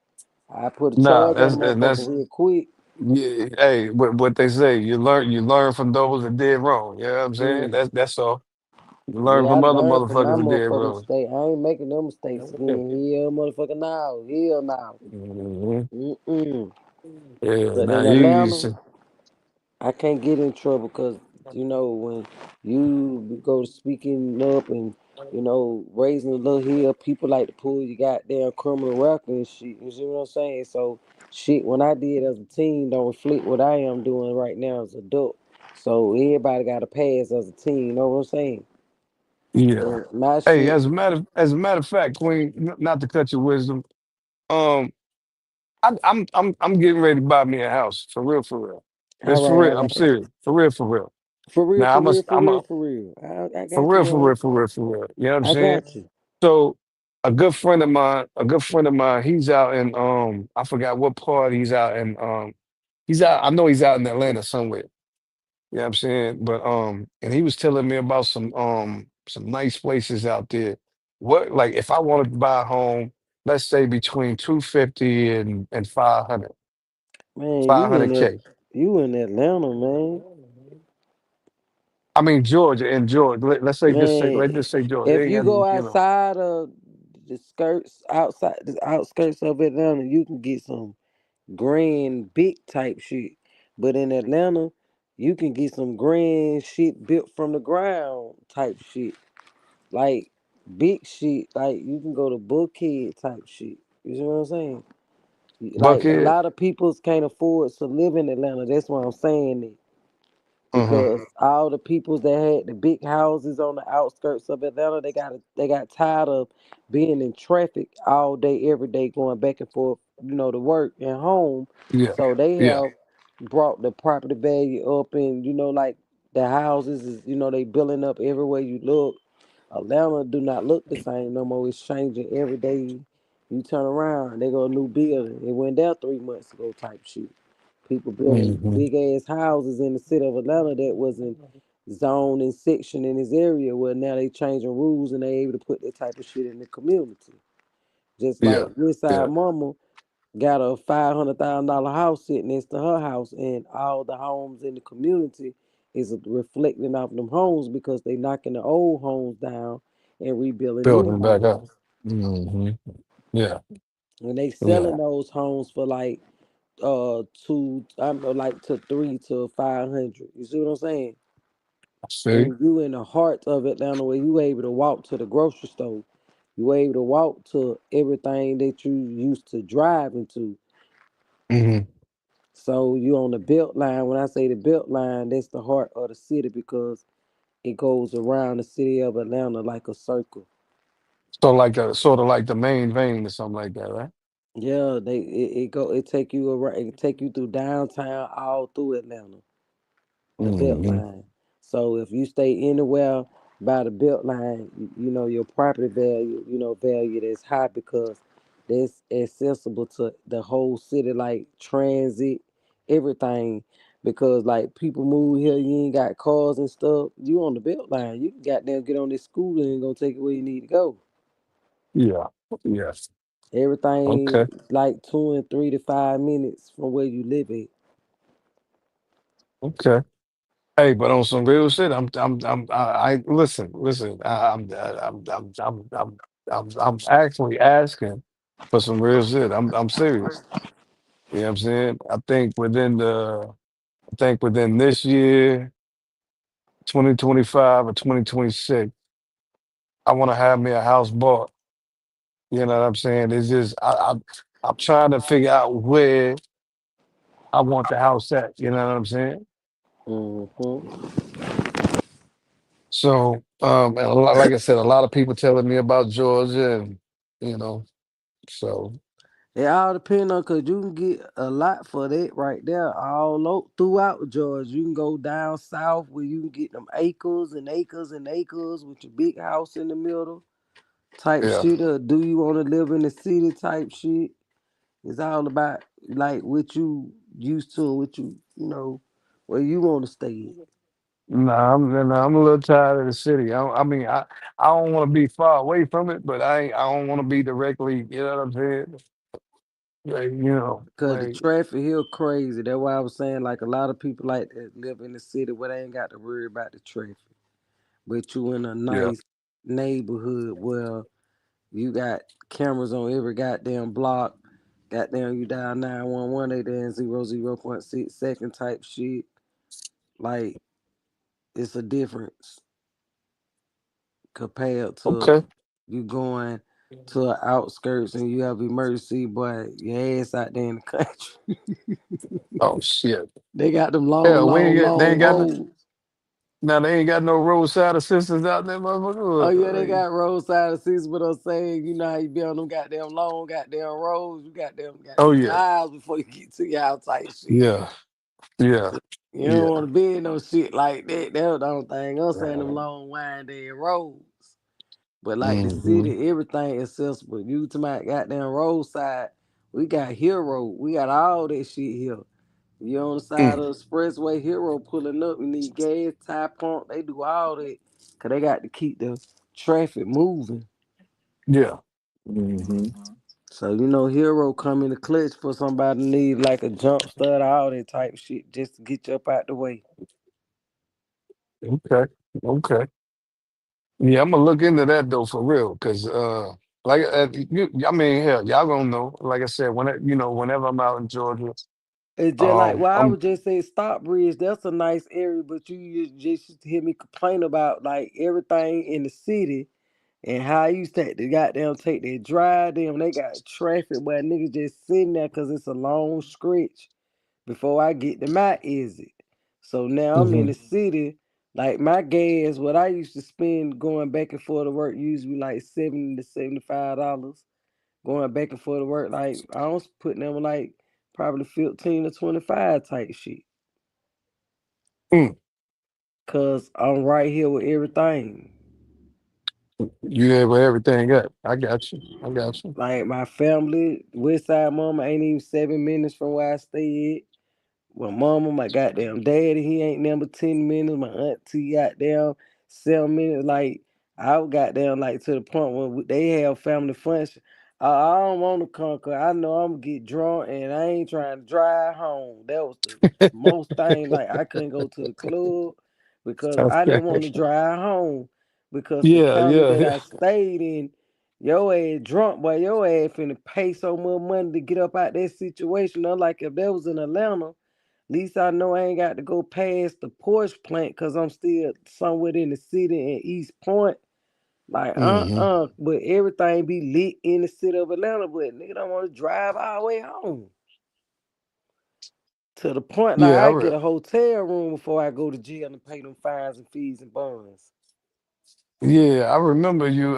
I put a Nah, charge on that's the and motherfucker that's real quick. yeah. Hey, what they say, you learn from those that did wrong. You know what I'm saying? Mm. That's all. You learn Yeah, I from other learned from my motherfuckers that did motherfucking wrong. mistake. I ain't making them mistakes again. Hell, motherfucker, now. Hell, now. Hmm. Mm-mm. Yeah. But Now in you Atlanta, I can't get in trouble because, when you go to speaking up and, raising a little hill, people like to pull you goddamn criminal record and shit. You see what I'm saying? So, shit, when I did as a teen don't reflect what I am doing right now as an adult. So, everybody got to pass as a teen. You know what I'm saying? yeah. And my Hey, shit, as a matter of fact, Queen, not to cut your wisdom, um, I'm getting ready to buy me a house for real, for real. all That's for right, real. all I'm right. serious, for real, for real. For real, Now for I'm a, real, for I'm real, a, for real. I for got you, real, for bro. real, for real, for real. You know what I'm I saying? got you. So a good friend of mine, he's out in I forgot what part he's out in he's out, I know he's out in Atlanta somewhere. You know what I'm saying? But and he was telling me about some nice places out there. What like if I wanted to buy a home, let's say between 250 and 500, Man, five hundred K. You in Atlanta, man. I mean Georgia and Georgia. Man, Let's just say Georgia. if It ain't you gotta go be. outside of the outskirts of Atlanta, you can get some grand big type shit. But in Atlanta, you can get some grand shit built from the ground type shit. Like big shit. Like you can go to Buckhead type shit. You see what I'm saying? Like a Buckhead. lot of people can't afford to live in Atlanta. That's why I'm saying it. Uh-huh. Because all the people that had the big houses on the outskirts of Atlanta, they got tired of being in traffic all day, every day, going back and forth, to work and home. Yeah. So they Yeah. have brought the property value up, and like the houses is, they building up everywhere you look. Atlanta do not look the same no more. It's changing every day. You turn around, they go a new building. It went down 3 months ago, type shit. People building Hmm. big ass houses in the city of Atlanta that wasn't zoned and section in this area. Where now they changing rules and they able to put that type of shit in the community. Just Yeah. like Westside Yeah. Mama got a $500,000 house sitting next to her house, and all the homes in the community is reflecting off them homes because they knocking the old homes down and rebuilding new Building back up. homes. Hmm. Yeah. And they Yeah. selling those homes for like two, I know, like to 3 to 500. You see what I'm saying? See? And you in the heart of Atlanta where you able to walk to the grocery store. You able to walk to everything that you used to drive into. Hmm. So you on the belt line. When I say the belt line, that's the heart of the city because it goes around the city of Atlanta like a circle. So like a sort of like the main vein or something like that, right? Yeah, it take you around, it take you through downtown all through Atlanta. The belt Hmm. line. So if you stay anywhere by the belt line, your property value, value that's high because that's accessible to the whole city, like transit, everything. Because like people move here, you ain't got cars and stuff. You on the belt line, you can goddamn get on this scooter and go take it where you need to go. Yeah. Yes. Everything Okay. like 2 and 3 to 5 minutes from where you live at. Okay. Hey, but on some real shit, I listen. I'm actually asking for some real shit. I'm serious. You know what I'm saying? I think within this year, 2025 or 2026, I want to have me a house bought. You know what I'm saying? It's just I'm trying to figure out where I want the house at. You know what I'm saying? Hmm. So, and like I said, a lot of people telling me about Georgia, and you know, so It all depends on because you can get a lot for that right there throughout Georgia. You can go down south where you can get them acres and acres and acres with your big house in the middle type yeah, shit. Or do you want to live in the city type shit? It's all about like what you used to and what you where you want to stay nah, I'm a little tired of the city. I mean, I don't want to be far away from it, but I don't want to be directly. You know what I'm saying? Like, Cause the traffic here crazy. That's why I was saying like a lot of people like that live in the city where they ain't got to worry about the traffic. But you in a yeah, nice neighborhood where you got cameras on every goddamn block. Goddamn, you dial 911, they there in 0.6 second type shit. Like it's a difference compared to okay. you going to the outskirts and you have emergency, but your ass out there in the country. Oh shit. They got them long, Yeah, we ain't long, got. They long ain't got. roads. Now they ain't got no roadside assistance out there, Oh motherfucker. yeah, they got roadside assistance, but I'm saying, you know how you be on them goddamn long goddamn roads, you got Oh them yeah, miles before you get to your house type shit. yeah, yeah, You don't yeah. want to be in no shit like that. That's the only thing. I'm saying them long winding roads. But like the Hmm. city, everything accessible. You to my goddamn roadside, we got Hero. We got all that shit here. You on the side Mm, of the expressway, Hero pulling up. You need gas, tie pump. They do all that. Cause they got to keep the traffic moving. yeah. Hmm. So Hero come in the clutch for somebody need like a jump start, all that type shit, just to get you up out the way. Okay. Okay. Yeah, I'm gonna look into that though for real, cause like I mean, hell, y'all gonna know. Like I said, whenever I'm out in Georgia, It's just like well, I I'm. would just say Stockbridge. That's a nice area, but you just hear me complain about like everything in the city and how I used to have to goddamn take their drive. Them they got traffic, but niggas just sitting there because it's a long stretch before I get to my exit. So now I'm in Hmm. the city. Like my gas, what I used to spend going back and forth to work usually like $70 to $75. Going back and forth to work, like I was putting them like probably 15 to 25 type shit. Mm. Cause I'm right here with everything. You there with everything up? I got you. I got you. Like my family, West Side Mama ain't even 7 minutes from where I stay at. My mama, my goddamn daddy, he ain't number 10 minutes. My auntie goddamn 7 minutes. Like I was goddamn like to the point where they have family function. I don't want to come 'cause I know I'm gonna get drunk and I ain't trying to drive home. That was the most thing. Like I couldn't go to the club because I didn't want to Okay. drive home because the Yeah, county yeah, that yeah. I stayed in, your ass drunk, boy, your ass finna pay so much money to get up out that situation. Unlike if that was in Atlanta least I know I ain't got to go past the Porsche plant because I'm still somewhere in the city in East Point. Like, Hmm. but everything be lit in the city of Atlanta, but nigga don't want to drive all the way home. To the point, like, Yeah, I get a hotel room before I go to jail and pay them fines and fees and bonds. yeah, I remember you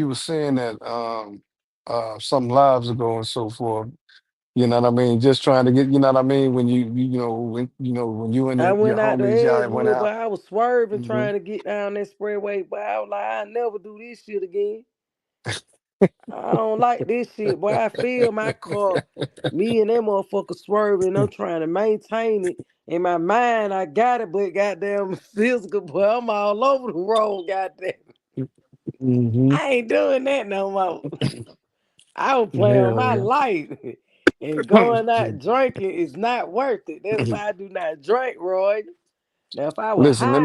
were saying that some lives ago and so forth. You know what I mean? Just trying to get, you know what I mean, when when you and I your went out to homies y'all went Edgewood, out. but I was swerving Hmm. trying to get down that sprayway, but I was like, I never do this shit again. I don't like this shit, boy. I feel my car, me and that motherfucker swerving. I'm trying to maintain it. In my mind, I got it, but goddamn physical, boy, I'm all over the road, goddamn. Hmm. I ain't doing that no more. I was playing my Yeah, life. And going yeah. out drinking is not worth it. That's why I do not drink, Roy. Now, if I was Listen, high,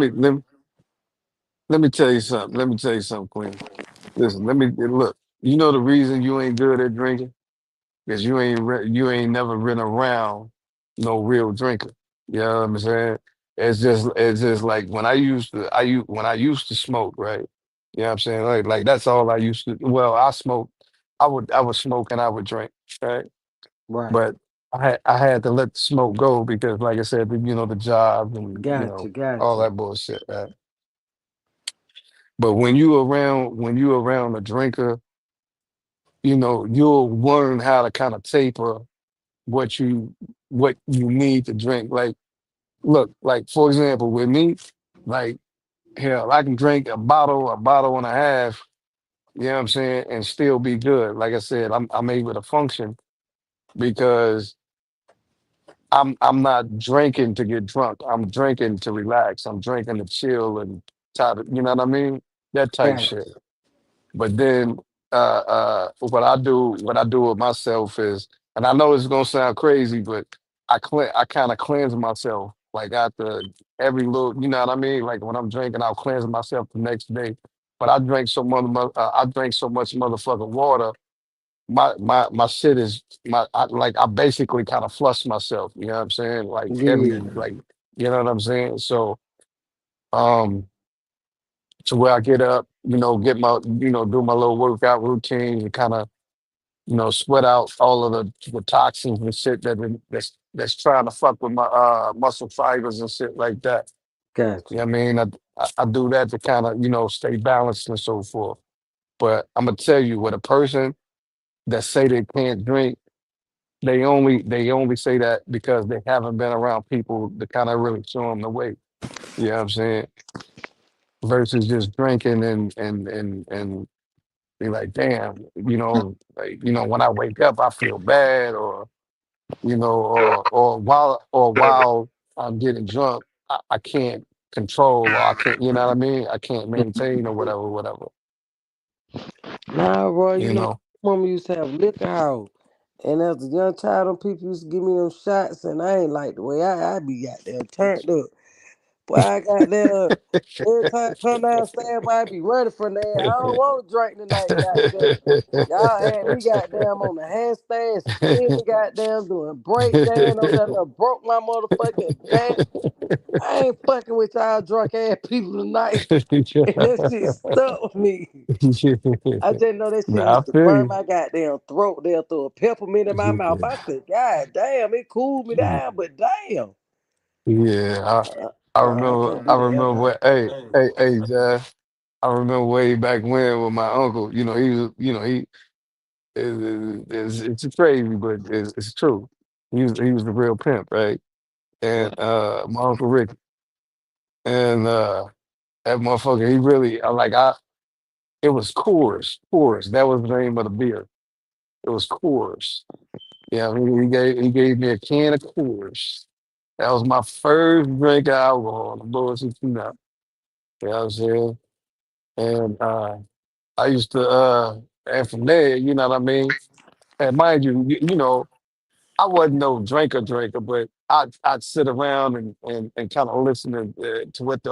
let me tell you something. Let me tell you something, Queen. Listen, let me look. You know the reason you ain't good at drinking? Because you ain't never been around no real drinker. You know what I'm saying? It's just like when I used to smoke, right? You know what I'm saying? Like that's all I used to. Well, I smoke. I would smoke and I would drink, right? right. But I had to let the smoke go because, like I said, the job and Gotcha, all gotcha. that bullshit, right? But when you around a drinker, you'll learn how to kind of taper what you what you need to drink. Like, look, like for example, with me, like hell, I can drink a bottle and a half, you know what I'm saying, and still be good. Like I said, I'm able to function because I'm not drinking to get drunk. I'm drinking to relax. I'm drinking to chill and you know what I mean? That type shit. Gotcha. But then what I do with myself is, and I know it's gonna sound crazy, but I kind of cleanse myself like after every little, you know what I mean? Like when I'm drinking, I'll cleanse myself the next day. But I drink so much motherfucking water. My shit is like I basically kind of flush myself. You know what I'm saying? Yeah. You know what I'm saying? So um to where I get up, get my, do my little workout routine and kind of, sweat out all of the toxins and shit that's trying to fuck with my muscle fibers and shit like that. You Gotcha. know what I mean? I do that to kind of, stay balanced and so forth. But I'm gonna tell you, with a person that say they can't drink, they only say that because they haven't been around people to kind of really show them the way. You know what I'm saying? Versus just drinking and be like, damn, like, when I wake up, I feel bad, or or while I'm getting drunk, I can't control, or I can't, you know what I mean? I can't maintain or whatever, whatever. Nah, Roy, You know. mama used to have liquor house. And as a young child, them people used to give me them shots, and I ain't like the way I be goddamn turned up. Boy, I got there every time I come downstairs, boy, I be ready for that. I don't want to drink tonight, goddamn. Y'all had me goddamn on the handstand, spinning goddamn, doing breakdown over there, done broke my motherfucking back. I ain't fucking with y'all drunk ass people tonight. And that shit stuck with me. I just know that shit Nah, I used to burn feel my goddamn throat. They'll throw a peppermint in my mouth. you. I said, God damn, it cooled me down, but damn. Yeah, I can't I do that remember ever. what, hey, Jazz, I remember way back when with my uncle, he was, it's crazy, but it's true. He was the real pimp, right? And my uncle Rick, and that motherfucker, he really, it was Coors. That was the name of the beer. It was Coors. Yeah, he gave me a can of Coors. That was my first drink of alcohol. The bullshit, you know. You know what I'm saying? And I used to, and from there, you know what I mean? And mind you, I wasn't no drinker, but I'd sit around and kind of listen to what the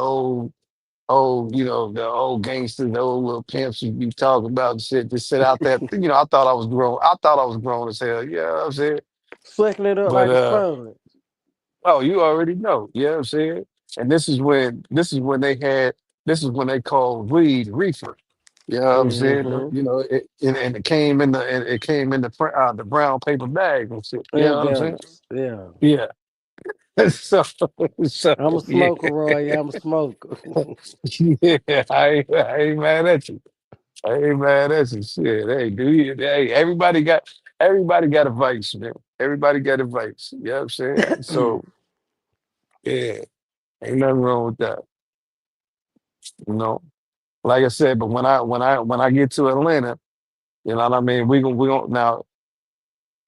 the old gangsters, the old little pimps would be talking about and shit. Just sit out there. I thought I was grown. I thought I was grown as hell. You know what I'm saying? Sucking it up But like a sponge. oh, you already know. You know what I'm saying? And this is when they called weed reefer. You know what I'm saying? Mm-hmm. And it came in the brown paper bag and shit. You know what I'm saying? Envelopes. Yeah. Yeah. so so I'm a yeah. smoker, Roy. I'm a smoker. Yeah, I ain't mad at you. I ain't mad at you. Shit. Hey, everybody got a vice, man. Everybody got a vice. You know what I'm saying? So yeah, ain't nothing wrong with that. You know. Like I said, but when I get to Atlanta, you know what I mean? We gon' now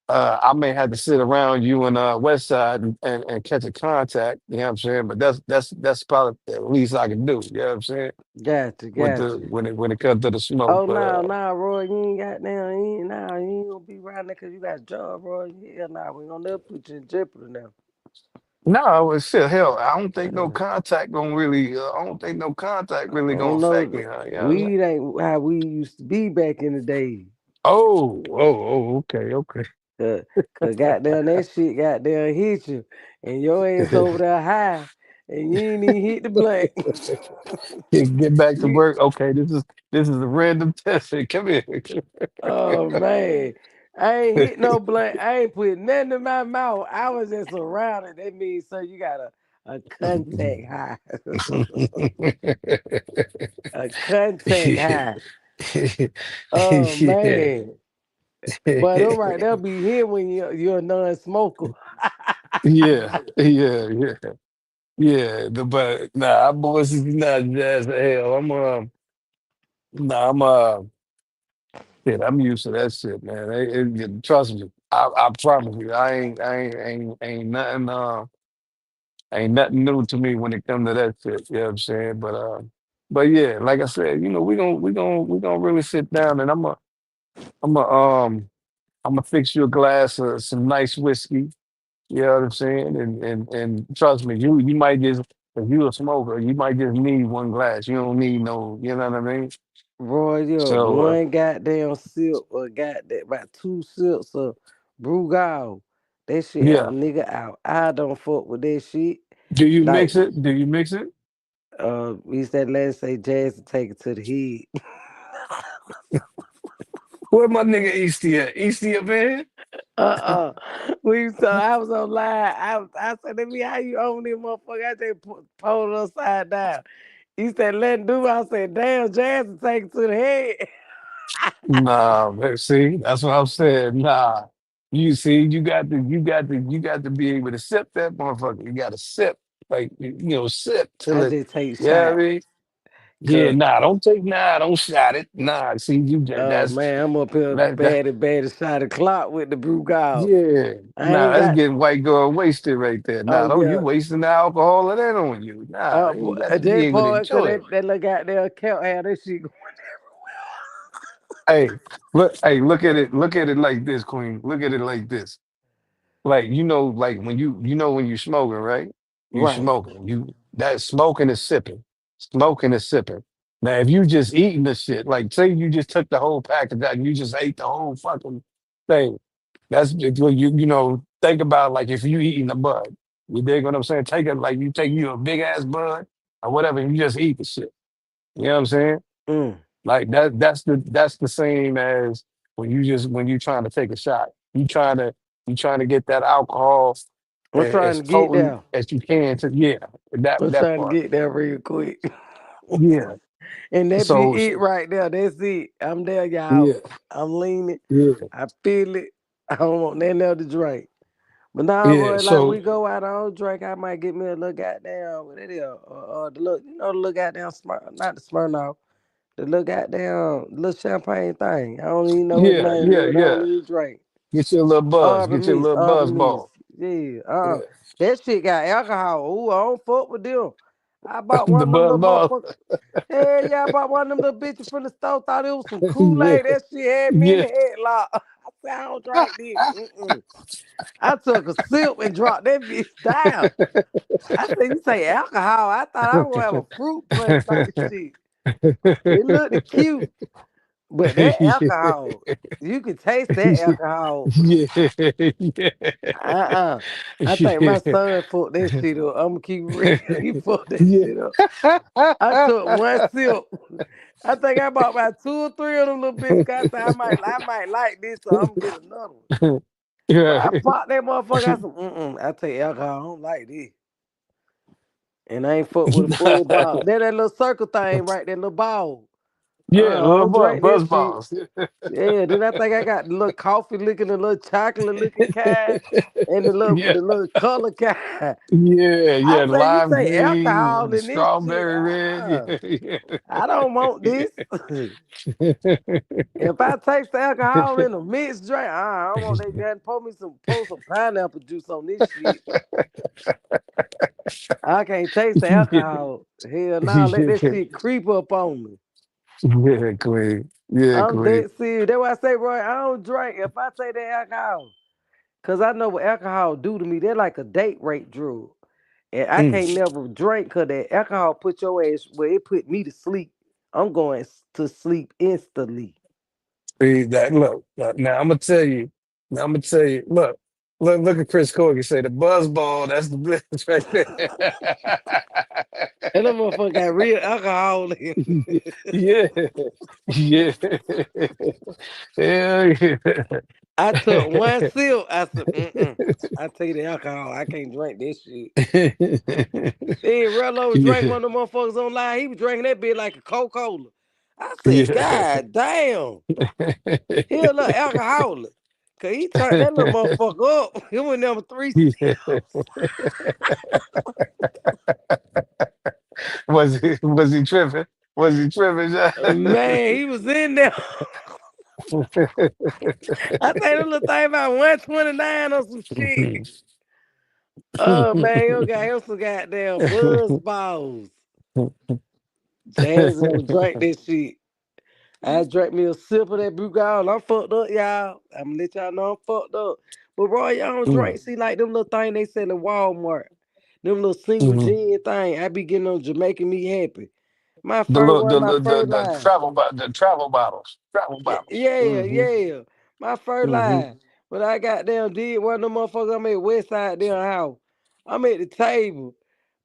I may have to sit around you in West Side and catch a contact, you know what I'm saying? But that's probably the least I can do, you know what I'm saying? Gotcha, With the gotcha. when it comes to the smoke. Oh But no, Roy, you ain't got down, you ain't gonna be around there because you got a job, Roy. Hell nah, we gonna never put you in jeopardy now. no, it's shit, hell, I don't think no Uh, contact gonna really I don't think no contact I really gonna don't know, affect me, huh? You know what I'm saying? weed ain't how we used to be back in the day. Okay, okay. Cause, cause goddamn that shit goddamn hit you, and your ass over there high, and you ain't even hit the blunt. Get back to You, work. Okay, this is a random test. Come here. oh man, I ain't hit no blunt. I ain't put nothing in my mouth. I was just around it. That means so you got a contact high, a contact high. Oh Yeah. man, but all right, they'll be here when you're a non-smoker. Yeah, yeah, yeah, yeah. But nah, I'm boys is not jazz as hell. Nah, shit, I'm used to that shit, man. Trust me, I promise you, ain't nothing new to me when it comes to that shit. You know what I'm saying? But yeah, like I said, we gonna really sit down, and I'm gonna I'm gonna fix you a glass of some nice whiskey. You know what I'm saying? And trust me, you might just if you a smoker, you might just need one glass. You don't need no. You know what I mean? Roy, yeah, So one goddamn sip or goddamn about 2 sips of Brugal. That shit have a yeah. nigga out. I don't fuck with that shit. Do you Like, mix it? Do you mix it? we said last say Jazz to take it to the head. Where my nigga Easty at? Easty up in here? uh I was on live. I said, let me how you own this motherfucker. I just pulled it upside down. He said, let him do it. I said, damn, Jazz to take it to the head. Nah, man, see, that's what I'm saying. Nah, you see, you got to be able to sip that motherfucker. You got to sip, like sip till I it. just take Yeah, I shot. mean, yeah, Cause nah, don't shot it. Nah, see, oh man, I'm up here that, bad as shot o'clock with the brew god. yeah, I nah, ain't that's got getting white girl wasted right there. oh Nah, don't you yeah. wasting the alcohol of that on you. Nah, you got to be That able to part cause enjoy it. that little goddamn count had that shit going Hey, look at it like this, Queen. Look at it like this. Like like when you smoking, right? You right. smoking. That smoking is sipping. Smoking is sipping. Now, if you just eating the shit, like say you just took the whole package out and you just ate the whole fucking thing, that's think about like if you eating a bud. You dig what I'm saying? Take it like you take you a big ass bud or whatever, and you just eat the shit. You know what I'm saying? Mm. Like that's the same as when you trying to take a shot. You trying to get that alcohol I'm trying as to get potent there. as you can to yeah, I'm that trying to part. get there real quick. Yeah. And that be So it right there. That's it. I'm there, y'all. yeah, I'm leaning. yeah, I feel it. I don't want nothing else to drink. But now, yeah. Roy, like So we go out, I don't drink. I might get me a little goddamn what it is. The look, the little goddamn not the Smirnoff, the little goddamn little champagne thing. I don't even know his yeah, name, yeah, dude. I don't yeah. even drink. Get your little buzz. Arbor Get your Mist, little Arbor buzz Mist. ball. Yeah, Yeah. that shit got alcohol. Ooh, I don't fuck with them. I bought The one of them buzz little ball. motherfuckers. Hell yeah, I bought one of them little bitches from the store. Thought it was some Yeah, Kool-Aid. That shit had me in yeah. the headlock. I said, I don't drink this. Mm-mm. I took a sip and dropped that bitch down. I said, you say alcohol. I thought I was gonna have a fruit punch type shit. It looked cute, but that alcohol, you can taste that alcohol. Yeah, yeah, Uh-uh. I think my yeah. son fucked that shit up. I'm gonna keep real. He fucked that Yeah. shit up. I took one sip. I think I bought about 2 or 3 of them little bitches. I said I might like this, so I'm gonna get another one. But Yeah. I popped that motherfucker. I said, I take alcohol. I don't like this. And I ain't fuck with a full ball. That little circle thing right there, little ball. Yeah, I little don't drink buzz that shit. balls. Yeah, then I think I got the little coffee looking, the little chocolate looking kind, and the little Yeah, the little color kind. yeah, I yeah. say you Lime say green, alcohol the in this shit. strawberry red. I don't want this. Yeah. If I taste the alcohol in a mixed drink, I don't want they got pour some pineapple juice on this shit. I can't taste the alcohol. Hell nah, let that shit creep up on me. Yeah, Queen. Yeah, I'm Queen. dead serious. That's why I say, Roy, I don't drink if I take that alcohol. Cause I know what alcohol do to me. They're like a date rape drug. And I Mm. can't never drink cause that alcohol put your ass where it put me to sleep. I'm going to sleep instantly. See that? Look, now I'm gonna tell you. Now I'm gonna tell you. Look at Chris Corgi say the buzz ball. That's the blitz right And that motherfucker got real alcohol in there. it. Yeah, yeah, hell yeah. I took one sip. I said, mm-mm. I take the alcohol. I can't drink this shit. Then Rello was drinking Yeah, one of the motherfuckers online. He was drinking that bit like a Coca-Cola. I said, yeah. God damn. He a little alcoholic. Cause he turned that little motherfucker up. He went number three. Yeah. Was he tripping? Was he tripping, John? Man, he was in there. I think that little thing about 129 or some shit. Oh man, you got him some goddamn buzz balls. James gonna drink this shit. I drank me a sip of that Brugal. I'm fucked up, y'all. I'm gonna let y'all know I'm fucked up. But bro, y'all don't Mm, drink. See, like them little thing they sell in Walmart. Them little single mhm. gin thing. I be getting them Jamaican me happy. My The first little, one, my first the line. the travel bottles, travel bottles. Yeah, Hmm. yeah. My first Hmm. line. But I got down did one of them motherfuckers I'm at West Side down house. I'm at the table.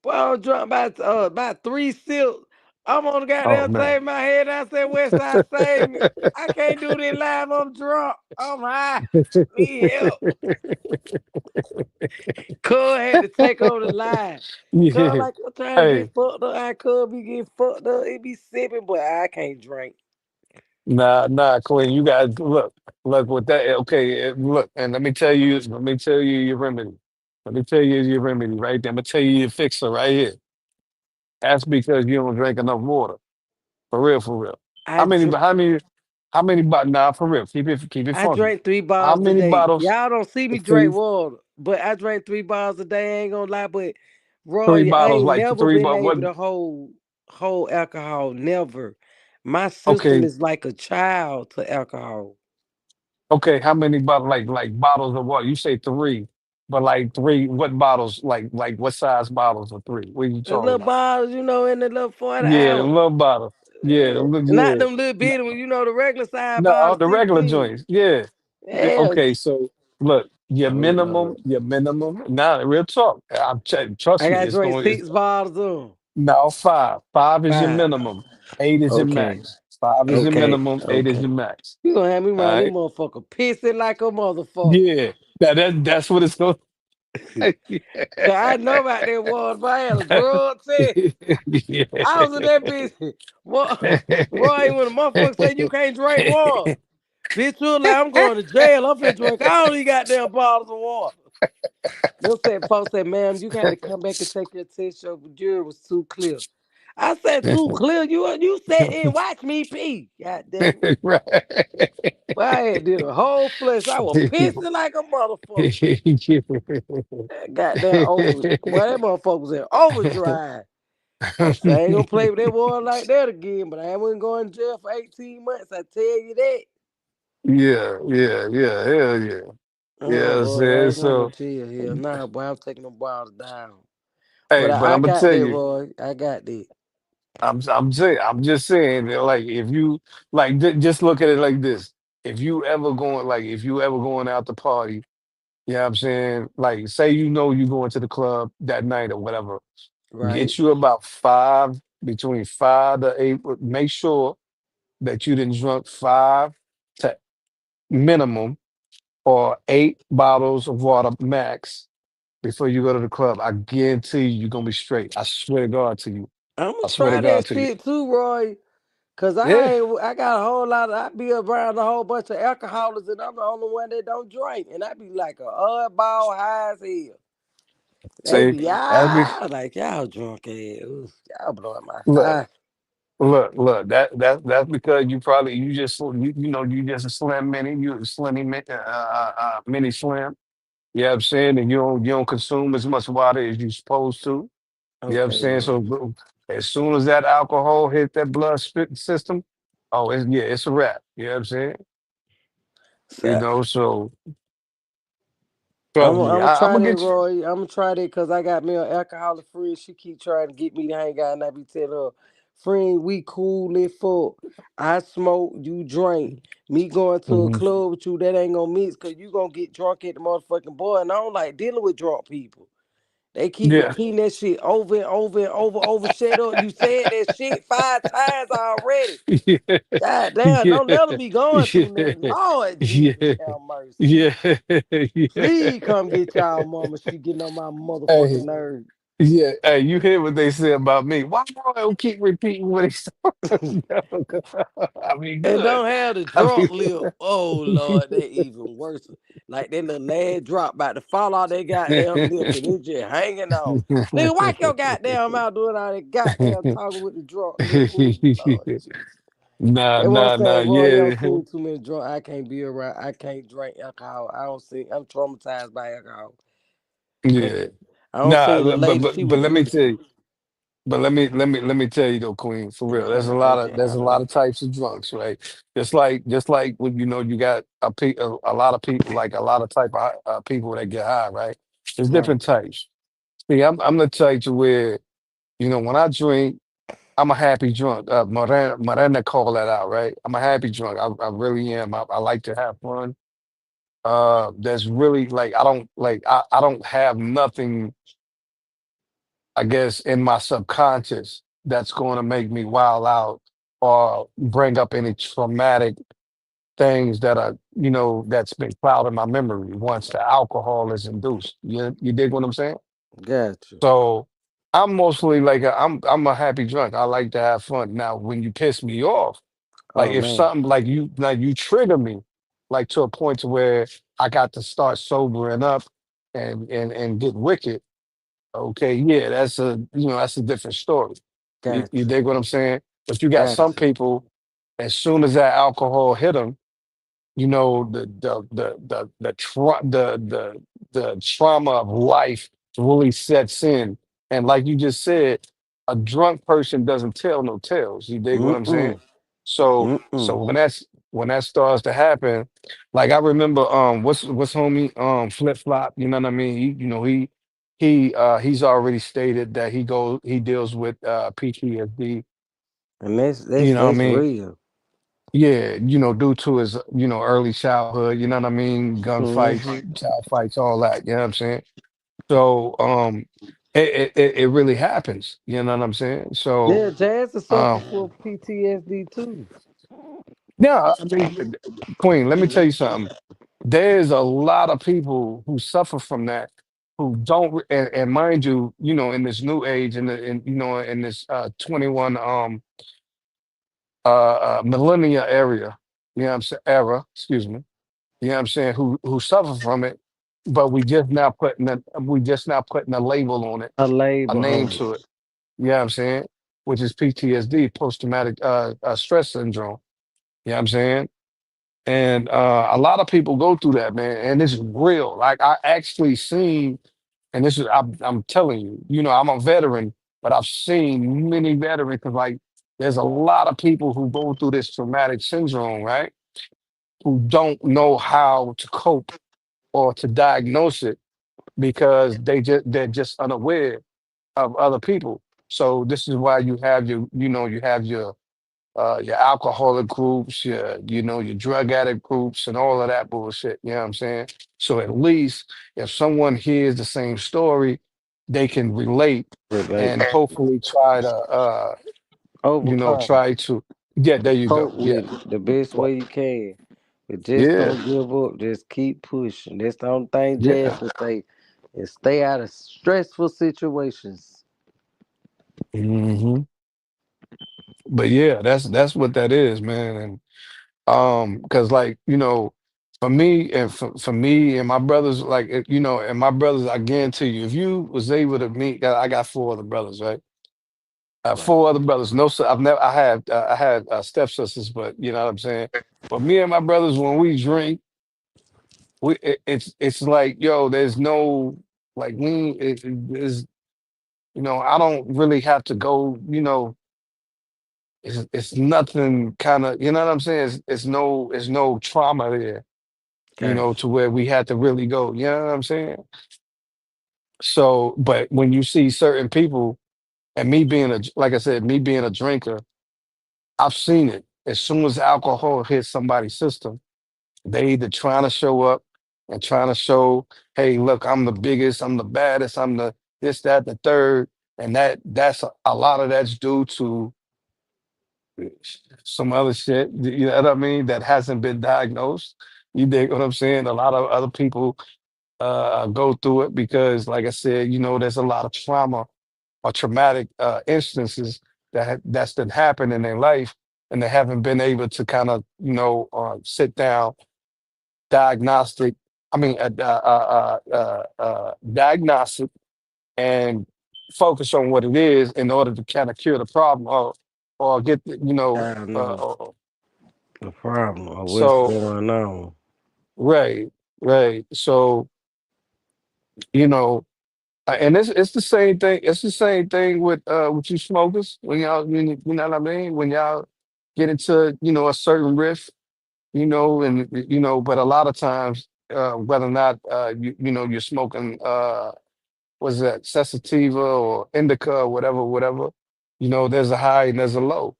Boy, I'm drunk about three sips. I'm on the Oh goddamn man. table, my head down, I said, West Side save me. I can't do this live, I'm drunk. I'm high. Need help. Cuz had to take over the line. Cuz Yeah. like I'm trying to get Hey, fucked up. I could be getting fucked up. It be sipping, but I can't drink. nah, Queen. You guys look with that. Okay, look, and let me tell you your remedy. Let me tell you your remedy right there. I'm gonna tell you your fixer right here. That's because you don't drink enough water. For real, for real. I How many? dr- How many? Nah, for real. Keep it I funky. drank three How bottles a many day. bottles? Y'all don't see me drink Three, water, but I drank 3 bottles a day. I ain't gonna lie, but three Roy, I bottles, ain't like never three. been But what? able to hold alcohol. Never. My system Okay, is like a child to alcohol. okay. How many bottles? Like bottles of what? You say three, but like three. What bottles? Like what size bottles of three? What are you The talking little about? bottles, in the little 40 Yeah, the ounce. little bottle. Yeah, Not yeah. them little bitty ones, the regular size No, bottle, the regular 16. joints. Yeah. Yeah, Yeah. okay, so look, Oh Lord. your minimum. Now, real talk. Trust I me, gotta it's drink going. It's 6 bottles of 'em. now five. Five is your 5. minimum. Eight is your Okay. max. Five is your Okay. minimum. Eight is Okay. your max. You gonna have me All around this right. motherfucker pissing like a motherfucker. Yeah. That's what it's going. Cause I know about that water, but I had a drug test. I was in that bitch. What Roy when the motherfucker say you can't drink water. Bitch, you like I'm going to jail. I'm finna drink all these goddamn bottles of water. Them said folks said, ma'am, you got to come back and take your test. Your jury was too clear. I said too clear. You sat there and watch me pee. God damn it. Right. But I had did a whole flush. I was pissing like a motherfucker. Goddamn over. Boy, that motherfucker was in overdrive. I said, I ain't gonna play with that water like that again, but I wasn't going to jail for 18 months. I tell you that. Yeah, hell yeah. Oh, Yeah, I'm boy, I saying ain't going to so. jail here. Nah, boy, I'm taking them bottles down. But Hey, but I I'm gonna got tell that, you, Roy. I got that. I'm just saying that, like, if you like just look at it like this. If you ever going out to party, you know what I'm saying? Like, say you going to the club that night or whatever. Right? Get you about five, between 5 to 8. Make sure that you didn't drunk five to minimum or 8 bottles of water max before you go to the club. I guarantee you're gonna be straight. I swear to God to you. I'm gonna I swear to try God that to you. shit too, Roy. Cause Yeah. I got a whole lot of I be around a whole bunch of alcoholics and I'm the only one that don't drink. And I be like a oddball high as hell. They See, be that be like y'all drunk ass. Ooh, y'all blowing my look, high. look. That's because you just you just a slim mini, you a slimmy mini slim. You know what I'm saying? And you don't consume as much water as you supposed to. You know what I'm Okay, saying? man. So as soon as that alcohol hit that blood spit system, oh, it's a wrap. You know what I'm saying? You So know, so I'm trust gonna me, I'm gonna I'm try gonna that, get you. Roy. I'm gonna try that because I got me an alcoholic friend. She keep trying to get me to hang out, and I be telling her, "Friend, we cool as fuck. I smoke, you drink. Me going to a Mhm. club with you, that ain't gonna mix because you gonna get drunk at the motherfucking bar, and I don't like dealing with drunk people. They keep Yeah. repeating that shit over and over and over. Shut up! You said that shit 5 times already. Yeah. God damn! Yeah. Don't let them be going through Yeah. nothing. Lord Jesus, Yeah. have mercy. Yeah. Yeah. Please come get y'all mama. She getting on my motherfucking Hey, nerves. yeah. Hey, you hear what they say about me? Why Roy keep repeating what he said? I mean, And good. don't have the I drunk lip. Oh Lord, they even worse. Like that little last drop about to fall out their goddamn lip and it just hanging on. Nigga, wipe your goddamn mouth doing all that goddamn talking with the drunk lip. Oh Lord Jesus. Nah, They won't nah, nah. say, Roy, you don't Yeah. seen too many drunk. I can't be around. I can't drink alcohol. I don't see. I'm traumatized by alcohol. And Yeah. I don't Nah, seen the but lady. but She but was let me tell beautiful. you. But let me tell you though, Queen, for real. Man, I can't There's a handle lot that. of types of drunks, right? Just like when you got a lot of people, like a lot of type of people that get high, right? There's Right. different types. See, I'm the type to where when I drink, I'm a happy drunk. Miranda called that out, right? I'm a happy drunk. I really am. I like to have fun. That's really like I don't have nothing, I guess, in my subconscious that's going to make me wild out or bring up any traumatic things that that's been clouding my memory once the alcohol is induced. You dig what I'm saying? Gotcha. So I'm mostly like I'm a happy drunk. I like to have fun. Now, when you piss me off, like Oh if man. something like you trigger me, like to a point to where I got to start sobering up and get wicked. Okay, yeah, that's a different story. You Gotcha. dig what I'm saying? But you got some Gotcha. people, as soon as that alcohol hit them, the trauma of life really sets in. And like you just said, a drunk person doesn't tell no tales. You dig what I'm saying? Mm-mm. So Mm-mm. when that starts to happen, like I remember what's homie Flip Flop, you know what I mean? He's already stated that he deals with PTSD, And that's you that's know what I that's mean? real. Yeah, due to his, early childhood, you know what I mean? Gunfights, Mm-hmm. child fights, all that, you know what I'm saying? So, it really happens, you know what I'm saying? So, Yeah, Jazz is suffer um, from PTSD too. yeah, I mean, Queen, let me tell you something. There's a lot of people who suffer from that who don't, and mind you, in this new age, in this 21 millennia area, you know what I'm saying? Era, excuse me. You know what I'm saying, who suffer from it, but we just now putting a label on it, A a label name on it. to it. You know what I'm saying? Which is PTSD, post traumatic stress syndrome. You know what I'm saying? And a lot of people go through that, man, and it's real. Like I actually seen, and I'm telling you, I'm a veteran, but I've seen many veterans because like there's a lot of people who go through this traumatic syndrome, right? Who don't know how to cope or to diagnose it because they're just unaware of other people. So this is why you have your alcoholic groups, your drug addict groups, and all of that bullshit. You know what I'm saying? So at least if someone hears the same story, they can relate Relate. and hopefully try to Overcome. try to yeah, there you Cope go. Yeah. with it the best Well, way you can. But just yeah. don't give up. Just keep pushing. That's the only thing Jazz Yeah. can say. Is stay out of stressful situations. hmm but yeah, that's what that is, man. And because like for me and for me and my brothers, like and my brothers, I guarantee you, if you was able to meet, I got four other brothers, right? Right. Four other brothers. No, I've never. I had stepsisters, but you know what I'm saying. But me and my brothers, when we drink, it's like there's no like it is I don't really have to go. It's nothing kind of what I'm saying. It's no trauma there. Gotcha. To where we had to really go. You know what I'm saying? So, but when you see certain people, and me being like I said, me being a drinker, I've seen it. As soon as alcohol hits somebody's system, they either trying to show up and trying to show, hey, look, I'm the biggest, I'm the baddest, I'm the this, that, the third, and that's a lot of that's due to some other shit. You know what I mean? That hasn't been diagnosed. You dig what I'm saying? A lot of other people go through it because, like I said, there's a lot of trauma or traumatic instances that's been happened in their life, and they haven't been able to kind of sit down, diagnostic. I mean, diagnostic and focus on what it is in order to kind of cure the problem or get I know the problem or what's so going on. right, right. So you know and it's the same thing. It's the same thing with you smokers when you know what I mean. When y'all get into a certain riff, and but a lot of times, whether or not you're smoking, was that sativa or indica or whatever, there's a high and there's a low.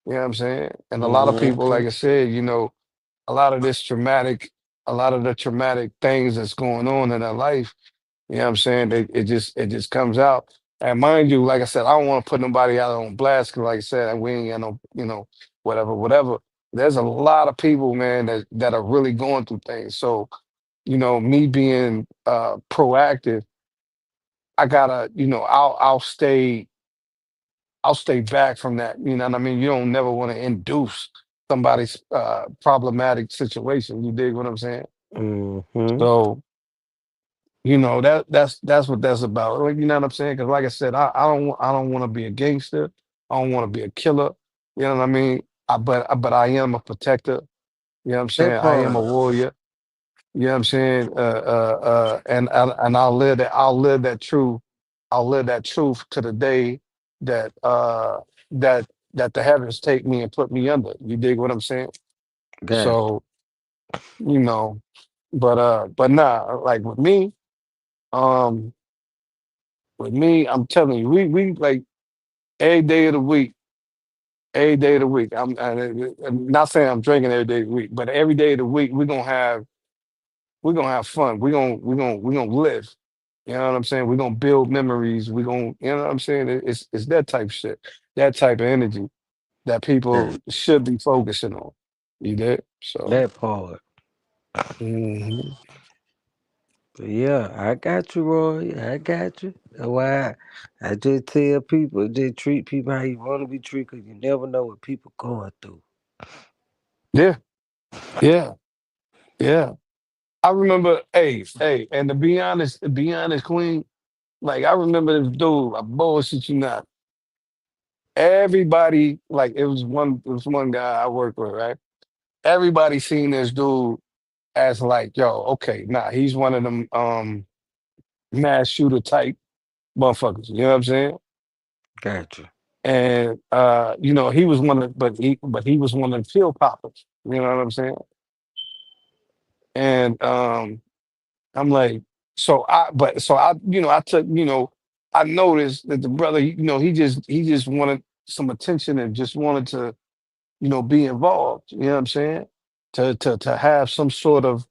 You know what I'm saying? And a lot of people, like Mhm. I said, a lot of this traumatic, a lot of the traumatic things that's going on in their life, you know what I'm saying? It just comes out. And mind you, like I said, I don't want to put nobody out on blast because, like I said, we ain't got no, whatever. There's a lot of people, man, that are really going through things. So, me being proactive, I gotta, I'll stay back from that. You know what I mean? You don't never want to induce somebody's problematic situation. You dig what I'm saying? Mhm. So, that's what that's about. Like, you know what I'm saying? Because like I said, I don't want to be a gangster. I don't want to be a killer. You know what I mean? But I am a protector. You know what I'm saying? That I am a part. warrior. You know what I'm saying? And I'll live that truth to the day that that that the heavens take me and put me under. You dig what I'm saying? Gotcha. So, you know, but nah, like um with me, I'm telling you, we like every day of the week, every day of the week. I'm not saying I'm drinking every day of the week, but every day of the week we're gonna have fun. We're gonna live. You know what I'm saying? We're gonna build memories. We're gonna, you know what I'm saying? It's that type shit, that type of energy that That people should be focusing on. You did? So that part. mhm. Yeah, I got you, Roy. I got you. That's why I just tell people, just treat people how you want to be treated, 'cause you never know what people going through. Yeah, yeah, yeah. I remember, hey, and to be honest, Queen, like I remember this dude, I bullshit you not. Everybody, like it was one guy I worked with, right? Everybody seen this dude as like, yo, okay, nah, he's one of them mass shooter type motherfuckers. You know what I'm saying? Got you. And he was but he was one of the pill poppers. You know what I'm saying? And I'm like, I took, I noticed that the brother, he just wanted some attention and just wanted to, be involved. You know what I'm saying? To have some sort of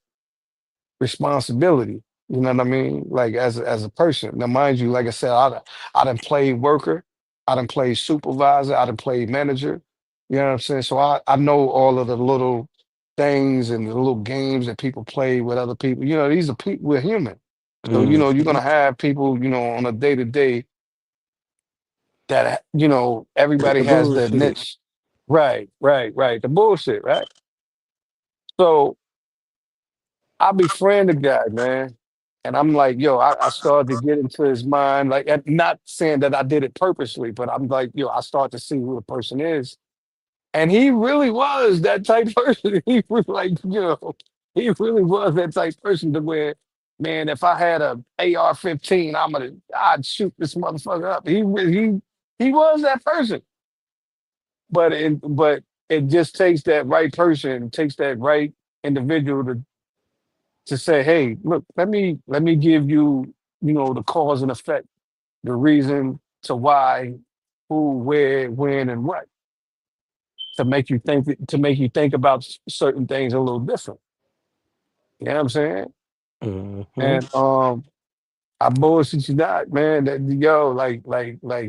responsibility. You know what I mean? Like as a person. Now, mind you, like I said, I done played worker, I done played supervisor, I done played manager. You know what I'm saying? So I know all of the little things and the little games that people play with other people. These are people. We're human. So Mhm. you're gonna have people. On a day to day that you know everybody The has their bullshit. niche. Right, right, right. The bullshit, right? So I befriend the guy, man. And I'm like, yo, I started to get into his mind. Like, and not saying that I did it purposely, but I'm like, yo, I start to see who the person is. And he really was that type person. He was like, you know, he really was that type person to where, man, if I had a AR-15, I'd shoot this motherfucker up. He was that person. But it just takes that right person, takes that right individual to say, hey, look, let me give you, you know, the cause and effect, the reason to why, who, where, when, and what, to make you think about certain things a little different. You know what I'm saying? Mm-hmm. And I bullshit you not, man. That yo, like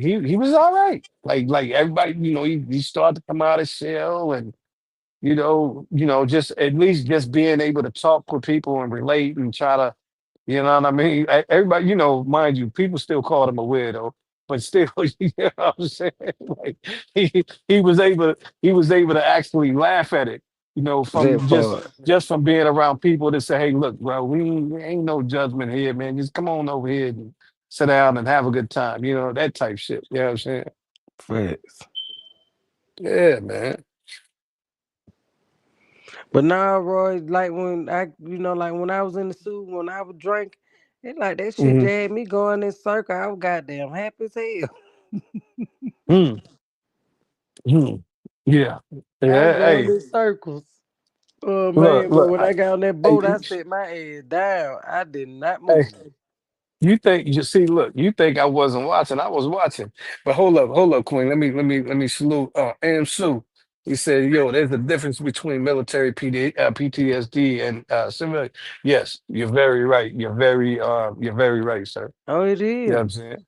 he was all right. Like everybody, you know, he started to come out of shell and just at least just being able to talk with people and relate and try to, you know what I mean? Everybody, you know, mind you, people still called him a weirdo, but still, you know what I'm saying? Like he was able to actually laugh at it, you know, That from part. just from being around people that say, hey, look, bro, we ain't no judgment here, man. Just come on over here and sit down and have a good time, you know, that type shit. You know what I'm saying? Facts. Yeah, man. But now, Roy, like like when I was in the suit, when I would drink, it like that shit Hmm. just had me going in circle. I was goddamn happy as hell. Mm, mm. Yeah. I was Yeah. going Hey, in circles. Oh look, man, but look. when I got on that Hey, boat, I set my ass down. I did not hey, move. you see, look, you think I wasn't watching. I was watching. But hold up, Queen. Let me salute Am Sue. He said, yo, there's a difference between military PTSD and civilian. Yes, you're very right. You're very right, sir. Oh, it You know is. what I'm saying?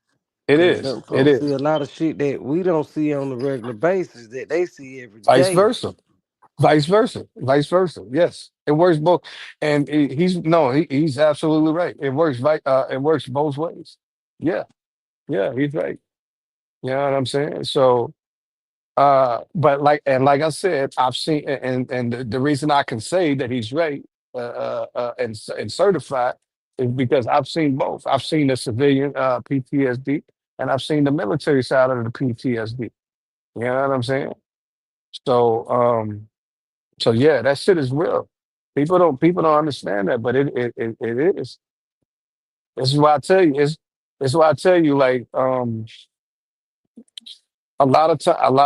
It Cause is. them It folks see is. a lot of shit that we don't see on a regular basis that they see every Vice day. versa. Vice versa. Vice versa. Yes. It works both. And he's no, he's absolutely right. It works both ways. Yeah. Yeah, he's right. You know what I'm saying? So but like I said, I've seen and the reason I can say that he's right and certified is because I've seen both. I've seen the civilian PTSD and I've seen the military side of the PTSD. You know what I'm saying? So so yeah, that shit is real. People don't understand that, but it is. This is why I tell you. It's why I tell you like a lot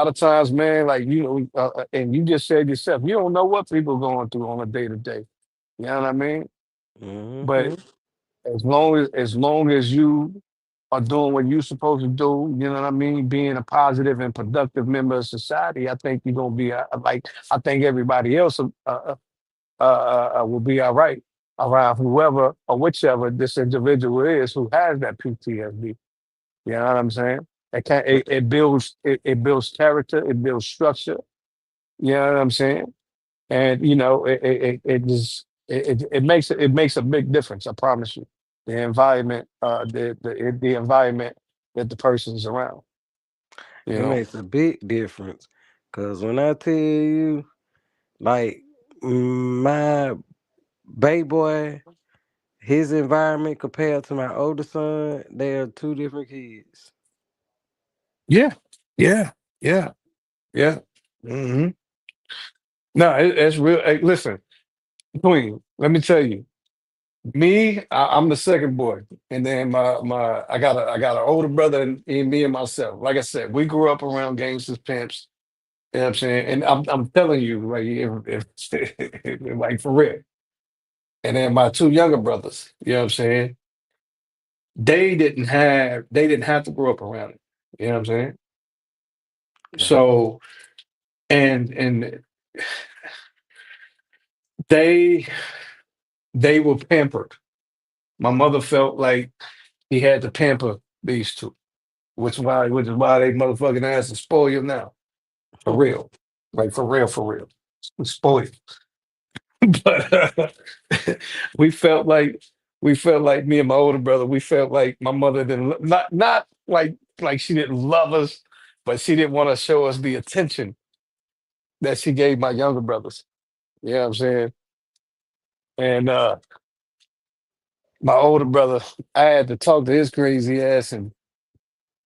of times, man, like and you just said yourself, you don't know what people are going through on a day to day. You know what I mean? But Hmm. as long as you are doing what you're supposed to do, you know what I mean, being a positive and productive member of society, I think you're gonna be like I think everybody else will be all right around whoever or whichever this individual is who has that PTSD. You know what I'm saying? It builds character, it builds structure. You know what I'm saying? And you know it just it makes a big difference. I promise you. The environment, the environment that the person's around. You It know. makes a big difference. Cause when I tell you, like my baby boy, his environment compared to my older son, they are two different kids. Yeah. Yeah. Yeah. Yeah. Hmm. No, it's real. Hey, listen, Queen. Let me tell you. I'm the second boy, and then my I got an older brother and me and myself. Like I said, we grew up around gangsters, pimps. You know what I'm saying? And I'm telling you, like like for real. And then my two younger brothers, you know what I'm saying? They didn't have to grow up around it. You know what I'm saying? Uh-huh. So and they they were pampered. My mother felt like he had to pamper these two, which is why they motherfucking ass is spoiled now. For real. Like for real. Spoiled. But we felt like we felt like me and my older brother, we felt like my mother didn't not like like she didn't love us, but she didn't want to show us the attention that she gave my younger brothers. You know what I'm saying? And my older brother, I had to talk to his crazy ass and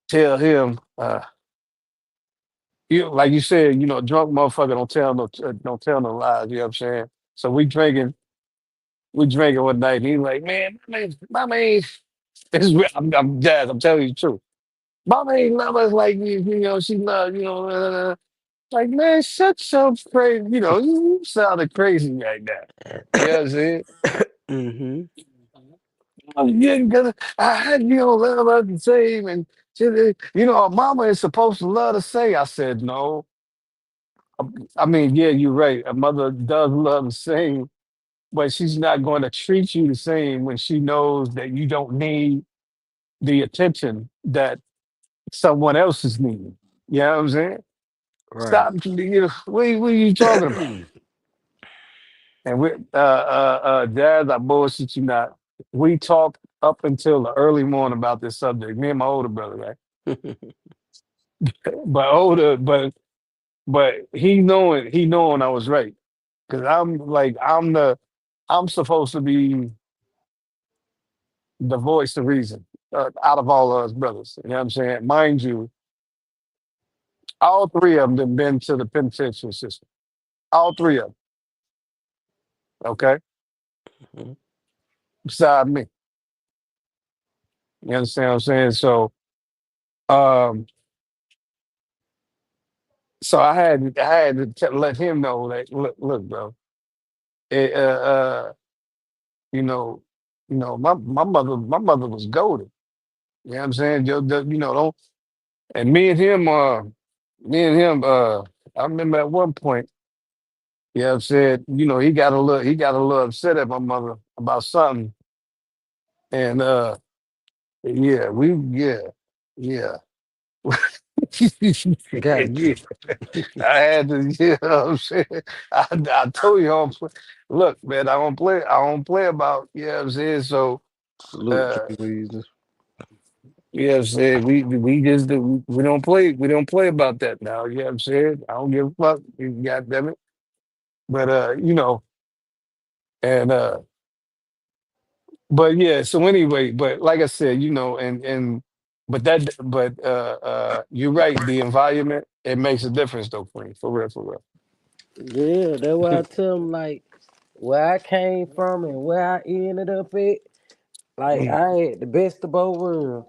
tell him, like you said, drunk motherfucker don't tell no lies. You know what I'm saying? So we drinking one night, and he's like, man, my man, this is I'm Jazz. I'm telling you the truth. Mama ain't love us like she love, like, man, shut your crazy, you sounded crazy right now. You know what I'm saying? Mm-hmm. Oh, yeah, because I had, love us the same. And, a mama is supposed to love the same. I said, no. I mean, yeah, you're right. A mother does love the same, but she's not going to treat you the same when she knows that you don't need the attention that someone else is needing. You know what I'm saying? Right. Stop, what are you talking about? And Jazz, I bullshit you not. We talked up until the early morning about this subject. Me and my older brother, right? But he knowing I was right. Cause I'm supposed to be the voice of reason out of all of us brothers. You know what I'm saying? Mind you, all three of them have been to the penitentiary system. All three of them, okay? Mhm. Beside me. You understand what I'm saying? Um, so I had to let him know that look, bro, it, you know, my mother was goaded. You know what I'm saying? Don't. And me and him, I remember at one point, you know what I'm saying, he got a little upset at my mother about something. And yeah, yeah. Gotcha. Yeah. I had to, you know what I'm saying? I told you I don't play. Look, man, I don't play about, you know what I'm saying? So Salute, uh Trey Weezy. you know what I'm saying? We just do we don't play about that now, you know what I'm saying? I don't give a fuck, God damn it. But and but yeah, so anyway, but like I said, and but you're right, the environment, it makes a difference though, Queen, for real, for real. Yeah, that's why I tell them like where I came from and where I ended up at. Like I had the best of both worlds.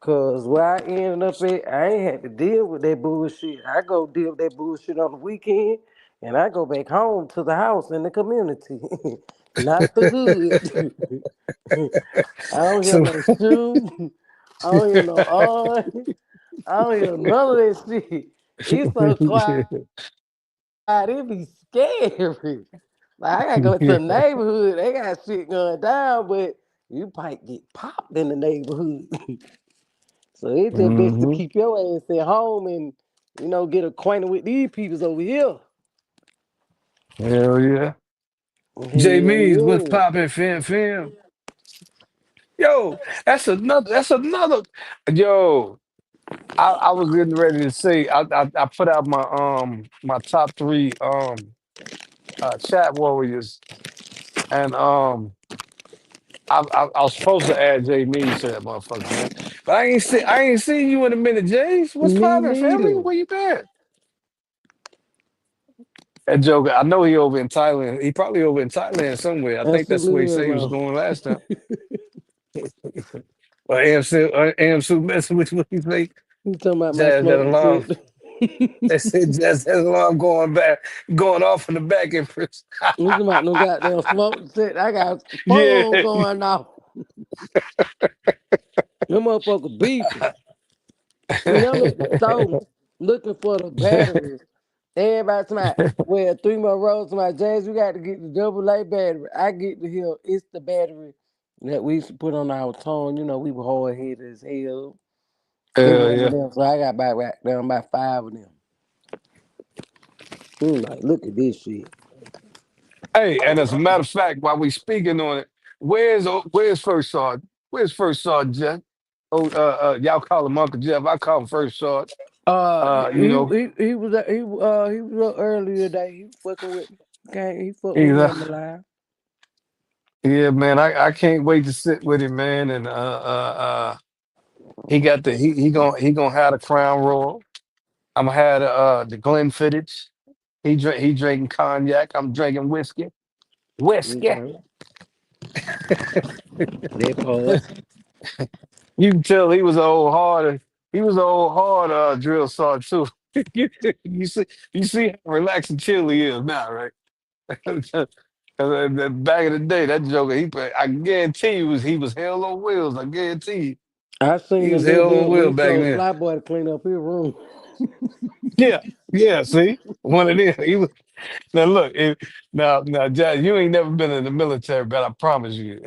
Cause where I ended up at, I ain't had to deal with that bullshit. I go deal with that bullshit on the weekend and I go back home to the house in the community. Not the hood. I don't hear So no shoe. I don't hear no on. I don't hear none of that shit. It's so quiet, it be scary. Like I gotta go to the neighborhood. They got shit going down, but you might get popped in the neighborhood. So it's just best to hmm keep your ass at home and get acquainted with these peoples over here. Hell yeah. J Hell Means, what's yeah. poppin', fam? Yo, that's another. Yo, I was getting ready to say I put out my top three chat warriors, and I was supposed to add J Means to that motherfucker, man. But I ain't seen you in a minute, James. What's Me poppin', family? neither. Where you been? That joker, I know he over in Thailand. He probably over in Thailand somewhere. I think that's where he Absolutely said he was no. going last time. Or AM messing with you. What you think? You talking about my Jazz that smoking alarm. set? They said jazz that alarm going off in the back in prison. You talking about no goddamn smoking set? I got Yeah. phone going off. Them motherfucker beefing. See, I'm at the store looking for the batteries. Everybody tonight, well, 3 more rows to my Jazz, we got to get the double A battery. I get to hear it's the battery that we used to put on our tongue. We were hard headed as hell. It Hell one of yeah. them, so I got about right down about 5 of them. Like, look at this shit. Hey, and as a matter of fact, while we speaking on it, where's first Sergeant? Where's first Sergeant? Jack? Oh, y'all call him Uncle Jeff. I call him First Short. You He know, he was up earlier today. He fucking with me. Okay, he fucked with he's me on my live. yeah, man. I can't wait to sit with him, man. And he got he gonna have the Crown Royal. I'm gonna have the Glenfiddich. He drinking cognac. I'm drinking whiskey. Whiskey. Okay, that part. You can tell he was an old hard. He was an old hard drill sergeant too. you, you see, you see how relaxed and chill he is now, right? 'Cause, back in the day, that joker, I guarantee you he was hell on wheels. I guarantee you, I he seen a was hell on nigga when wheels he back told then. Flyboy to clean up his room. Yeah, yeah. See, one of them. He was now look. Now, Jack, you ain't never been in the military, but I promise you,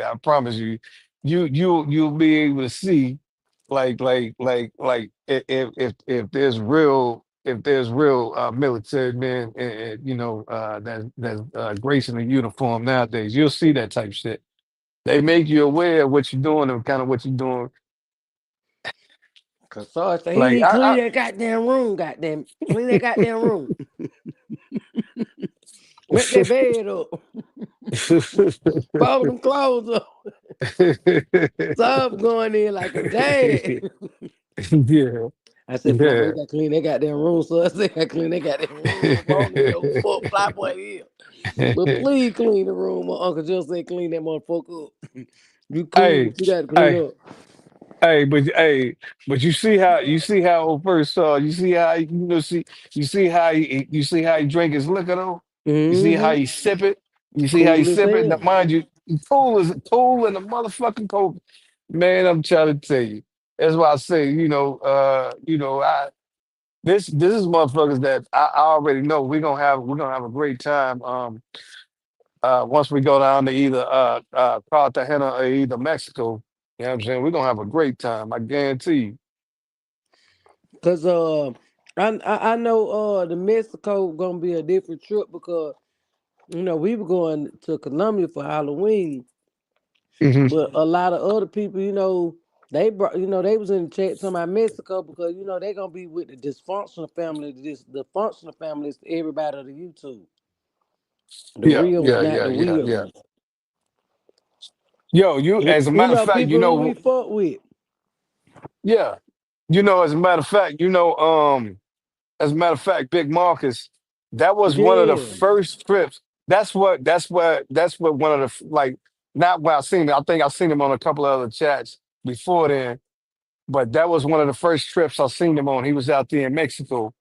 you'll be able to see if there's real military men and that's gracing the uniform nowadays, you'll see that type shit. They make you aware of what you're doing and kind of what you're doing. Cause Sarge said he Like need to clean that goddamn room, goddamn clean that goddamn room. Make that bed up. Fold them clothes up. Sarge going in like a dad. yeah, I said, Flyboy, you yeah. gotta clean that goddamn room. So I said, I gotta clean that goddamn room. I don't even know fuck Flyboy is. But please clean the room. My uncle just said clean that motherfucker up. You cool, Hey, but you gotta clean hey, up. but you see how old first saw you see how you see how he drink his liquor though. You see how Mm-hmm. he sip it. You see how he Cool as sip it. Now, hell. mind you, cool in the motherfucking cold. Man, I'm trying to tell you. That's why I say, I this is motherfuckers that I already know we're gonna have a great time. Once we go down to either Cartagena or either Mexico, you know what I'm saying? We're gonna have a great time. I guarantee you. Cause I know the Mexico gonna be a different trip because we were going to Colombia for Halloween, Hmm. but a lot of other people they brought they was in the chat talking about Mexico because they gonna be with the dysfunctional family. The functional family is everybody of the YouTube. The Yeah, real ones, yeah, not yeah, the yeah, weird yeah. ones. Yo, as a matter of fact, People who we fuck with. yeah, as a matter of fact, as a matter of fact, Big Marcus, that was one of the Yeah. first trips. That's what one of the like, not where I seen it. I think I seen him on a couple of other chats before then, but that was one of the first trips I seen him on. He was out there in Mexico.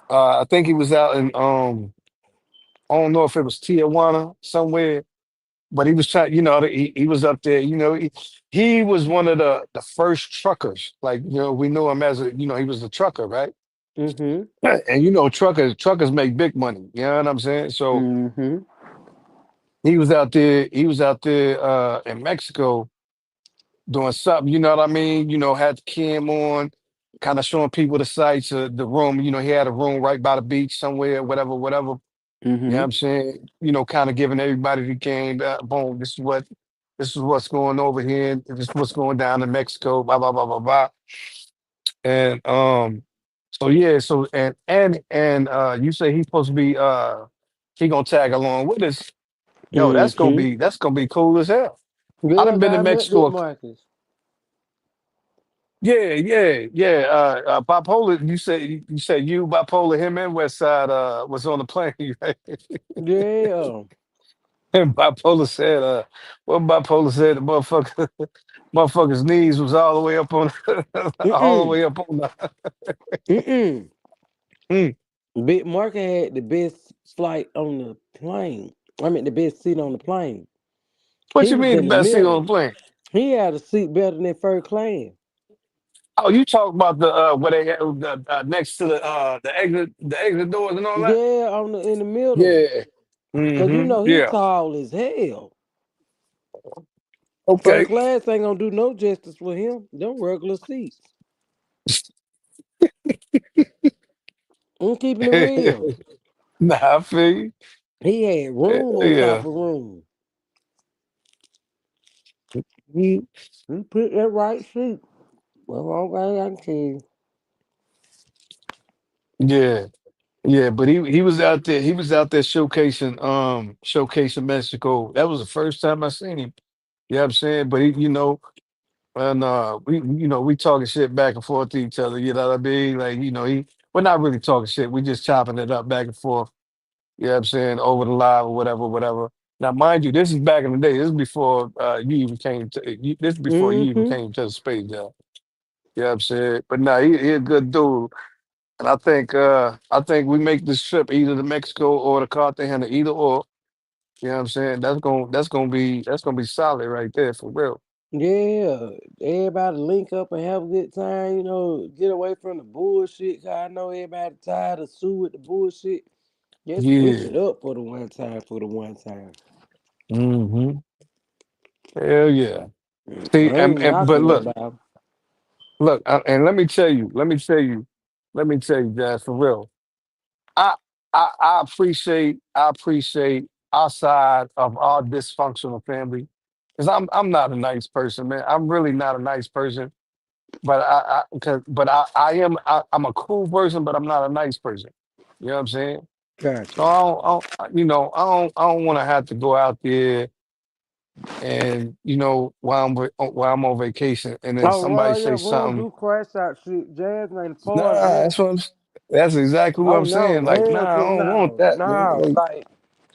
I think he was out in I don't know if it was Tijuana somewhere, but he was trying, he was up there, he was one of the first truckers. Like, we knew him as he was a trucker, right? Mm-hmm. And truckers make big money. You know what I'm saying? So Mm-hmm. he was out there in Mexico doing something, you know what I mean? Had the cam on, kind of showing people the sights of the room. He had a room right by the beach somewhere, whatever, whatever. You know what Mm-hmm. I'm saying? Kind of giving everybody the game, boom, this is what's going over here, this is what's going down in Mexico, blah, blah, blah, blah, blah. And so yeah, so and you say he's supposed to be he gonna tag along with us. Yo, Mm-hmm. that's gonna be cool as hell. I Yeah, done been to I met Big Mexico. Marcus. Yeah, yeah, yeah. Bipolar, you said you bipolar, him and Westside was on the plane, right? Yeah. And bipolar said, what bipolar said, the motherfucker's knees was all the way up on, all the Mm-mm. way up on the. Mm-mm. Mm. Big Marcus had the best flight on the plane. I mean, the best seat on the plane. What He you was mean the in the best seat on middle. the plane? He had a seat better than first class. Oh, you talk about the where they had next to the exit doors and all that. Yeah, in the middle. Yeah. Cause he Yeah. tall as hell. First Okay. class ain't gonna do no justice for him. Them regular seats. I'm keeping it real. Nah, I feel you. He had room on top Yeah. of room. Mm. He picked that right seat. Well, okay, I can tell you. Yeah, yeah, but he was out there. He was out there showcasing Mexico. That was the first time I seen him. You know what I'm saying? But he, and we talking shit back and forth to each other. You know what I mean? Like we're not really talking shit. We just chopping it up back and forth. You know what I'm saying? Over the live or whatever, whatever. Now, mind you, this is back in the day. This is before you even came to. This is before you even Mm-hmm. came to the space job. You know what I'm saying? But now he a good dude. And I think we make this trip either to Mexico or to Cartagena, either or. You know what I'm saying? That's gonna be solid right there for real. Yeah, everybody link up and have a good time. Get away from the bullshit. 'Cause I know everybody tired of sue with the bullshit. Just switch Yeah. it up for the one time. For the one time, Hmm. Hell yeah. See, I and, ain't and but knocking look, nobody. and let me tell you, Jazz, for real. I I appreciate our side of our dysfunctional family. Because I'm not a nice person, man. I'm really not a nice person. But I'm a cool person, but I'm not a nice person. You know what I'm saying? So Gotcha. I don't want to have to go out there and while I'm on vacation and then Oh, somebody well, yeah, say we don't something. do crash out shit. Jazz ain't a part Nah, of that. that's exactly what Oh I'm saying. no, Like, hell nah, I to don't want no, that, man. no. Like, Like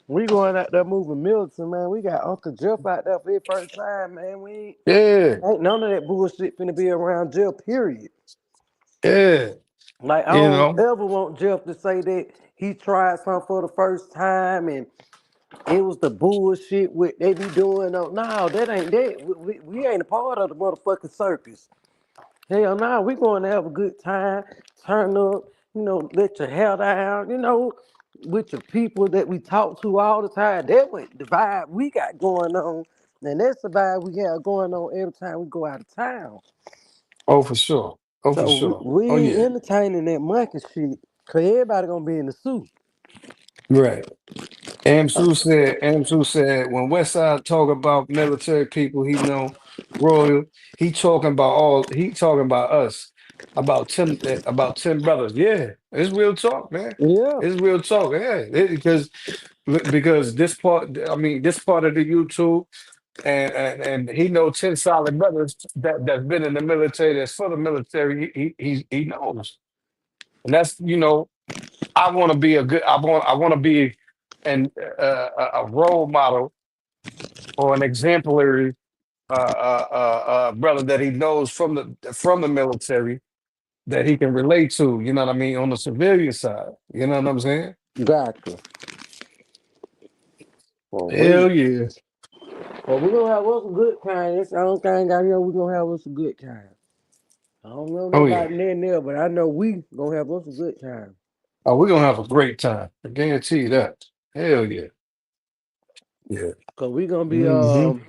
we going out there moving militant, man. We got Uncle Jeff out there for his first time, man. We yeah, ain't none of that bullshit finna be around Jeff. Period. yeah, Like I you don't know, ever want Jeff to say that he tried something for the first time and it was the bullshit what they be doing. No, that ain't that. We ain't a part of the motherfucking circus. Hell no, we going to have a good time, turn up, let your hair down, with your people that we talk to all the time. That's what the vibe we got going on. And that's the vibe we have going on every time we go out of town. oh for sure, oh for So we, sure, we oh ain't yeah, entertaining that monkey shit. Cause everybody gonna be in the suit. right. Am Sue said when Westside talk about military people, he know royal. He talking about us, about 10 brothers. Yeah, it's real talk, man. Yeah, It's real talk. Yeah, because this part of the YouTube, and he know 10 solid brothers that's been in the military, that's for the military. He knows, and that's I want to be a good. I want to be a role model or an exemplary brother that he knows from the military that he can relate to. You know what I mean, on the civilian side. You know what I'm saying? gotcha. For real. Hell yeah. Well, we're gonna have us a good time. That's the only thing I know. We're gonna have us a good time. I don't know Oh yeah. nobody near there, but I know we gonna have us a good time. Oh, we're gonna have a great time. I guarantee you that. Hell yeah. Yeah. Cause we gonna be Hmm.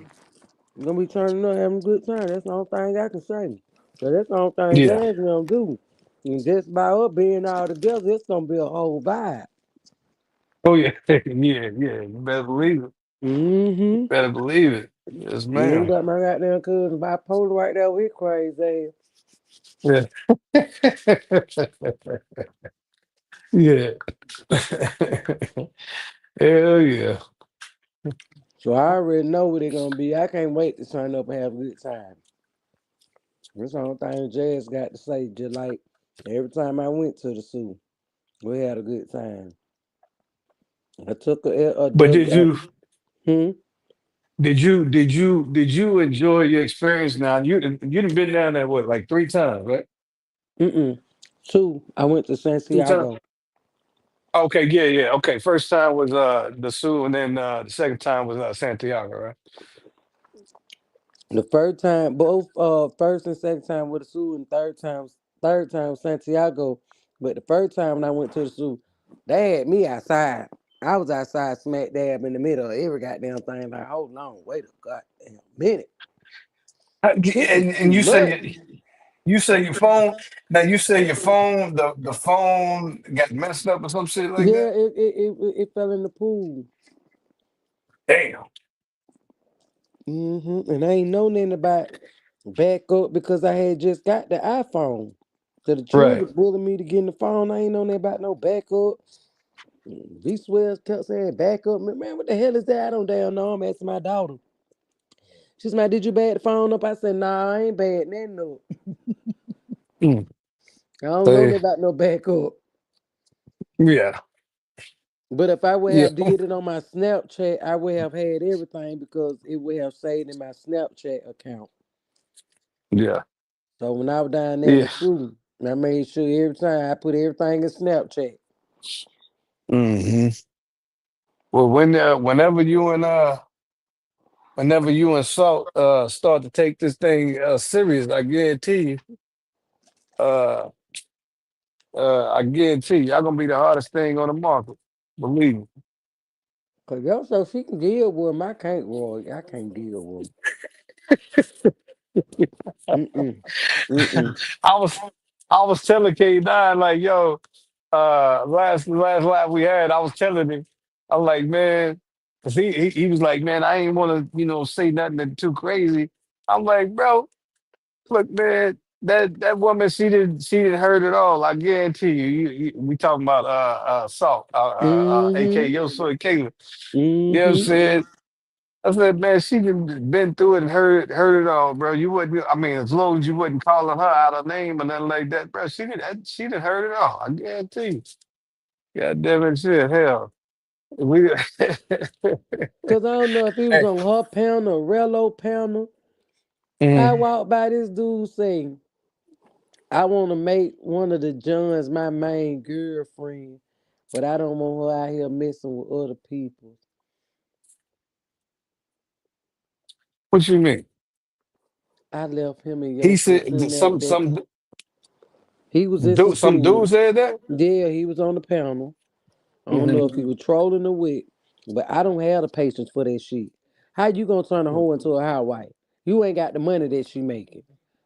turning up having a good time. That's the only thing I can say. So that's the only thing Yeah. Jazz gonna do. And just by us being all together, it's gonna be a whole vibe. Oh yeah. Yeah. Yeah. You better believe it. Mm-hmm. Better believe it. Yes, You ain't ma'am. got my goddamn cousin bipolar right there with crazy. Yeah. Yeah. Hell yeah. So I already know what they're gonna be. I can't wait to turn up and have a good time. That's the only thing Jazz got to say. Just like every time I went to the zoo, we had a good time. I took But did you hmm? did you enjoy your experience now? You've been down there what, like 3 times, right? Mm-mm. Two, I went to 2 times? Santiago. Okay, yeah, yeah. Okay. First time was the Sioux, and then the second time was Santiago, right? The first time, both first and second time with the zoo, and third time Santiago. But the first time when I went to the zoo, they had me outside. I was outside smack dab in the middle of every goddamn thing. Like, hold on, wait a goddamn minute. This is And too you much. say your phone. Now you say your phone, the phone got messed up or some shit like Yeah, that. it fell in the pool. Damn. And I ain't know nothing about back up because I had just got the iPhone. So the Right. children bullied me to get in the phone. I ain't on there about no backup. V Swells kept saying backup. Man, what the hell is that? I don't damn know. I'm asking my daughter. She's like, did you bad the phone up? I said, nah, I ain't bad. Nothing no. Mm. I don't know Say, nothing about no backup. yeah. But if I would Yeah. have did it on my Snapchat, I would have had everything because it would have saved in my Snapchat account. Yeah. So when I was down there in the Yeah. crew, I made sure every time I put everything in Snapchat. Hmm. Well, whenever you and Salt start to take this thing serious, uh I guarantee you, y'all gonna be the hardest thing on the market. Believe me. Cause yo, so she can deal with him. I can't, Roy. I can't deal with him. Mm-mm. Mm-mm. I was I was telling K9 like, yo, last live we had, I was telling him, I'm like, man, 'cause he was like, man, I ain't wanna, say nothing that's too crazy. I'm like, bro, look, man, that woman, she didn't hurt at all. I guarantee you. We talking about Salt, aka Mm-hmm. Yo Soy Caleb. You know what I'm Mm-hmm. saying? I said, man, she done been through it and heard it all, bro. You wouldn't, I mean, as long as you wasn't calling her out her name or nothing like that, bro, she done heard it all. I guarantee you. God damn it, shit, hell. We, Cause I don't know if he was hey, on her panel or Rello panel. I mm, walked by this dude saying, I want to make one of the Johns my main girlfriend, but I don't want her out here messing with other people. what you mean? I left him and He Yoso said sitting there with that. He was some insecure. dude said that. Yeah, he was on the panel. I don't know Hmm. if he was trolling or what, but I don't have the patience for that shit. How you gonna turn a hoe into a housewife? You ain't got the money that she making.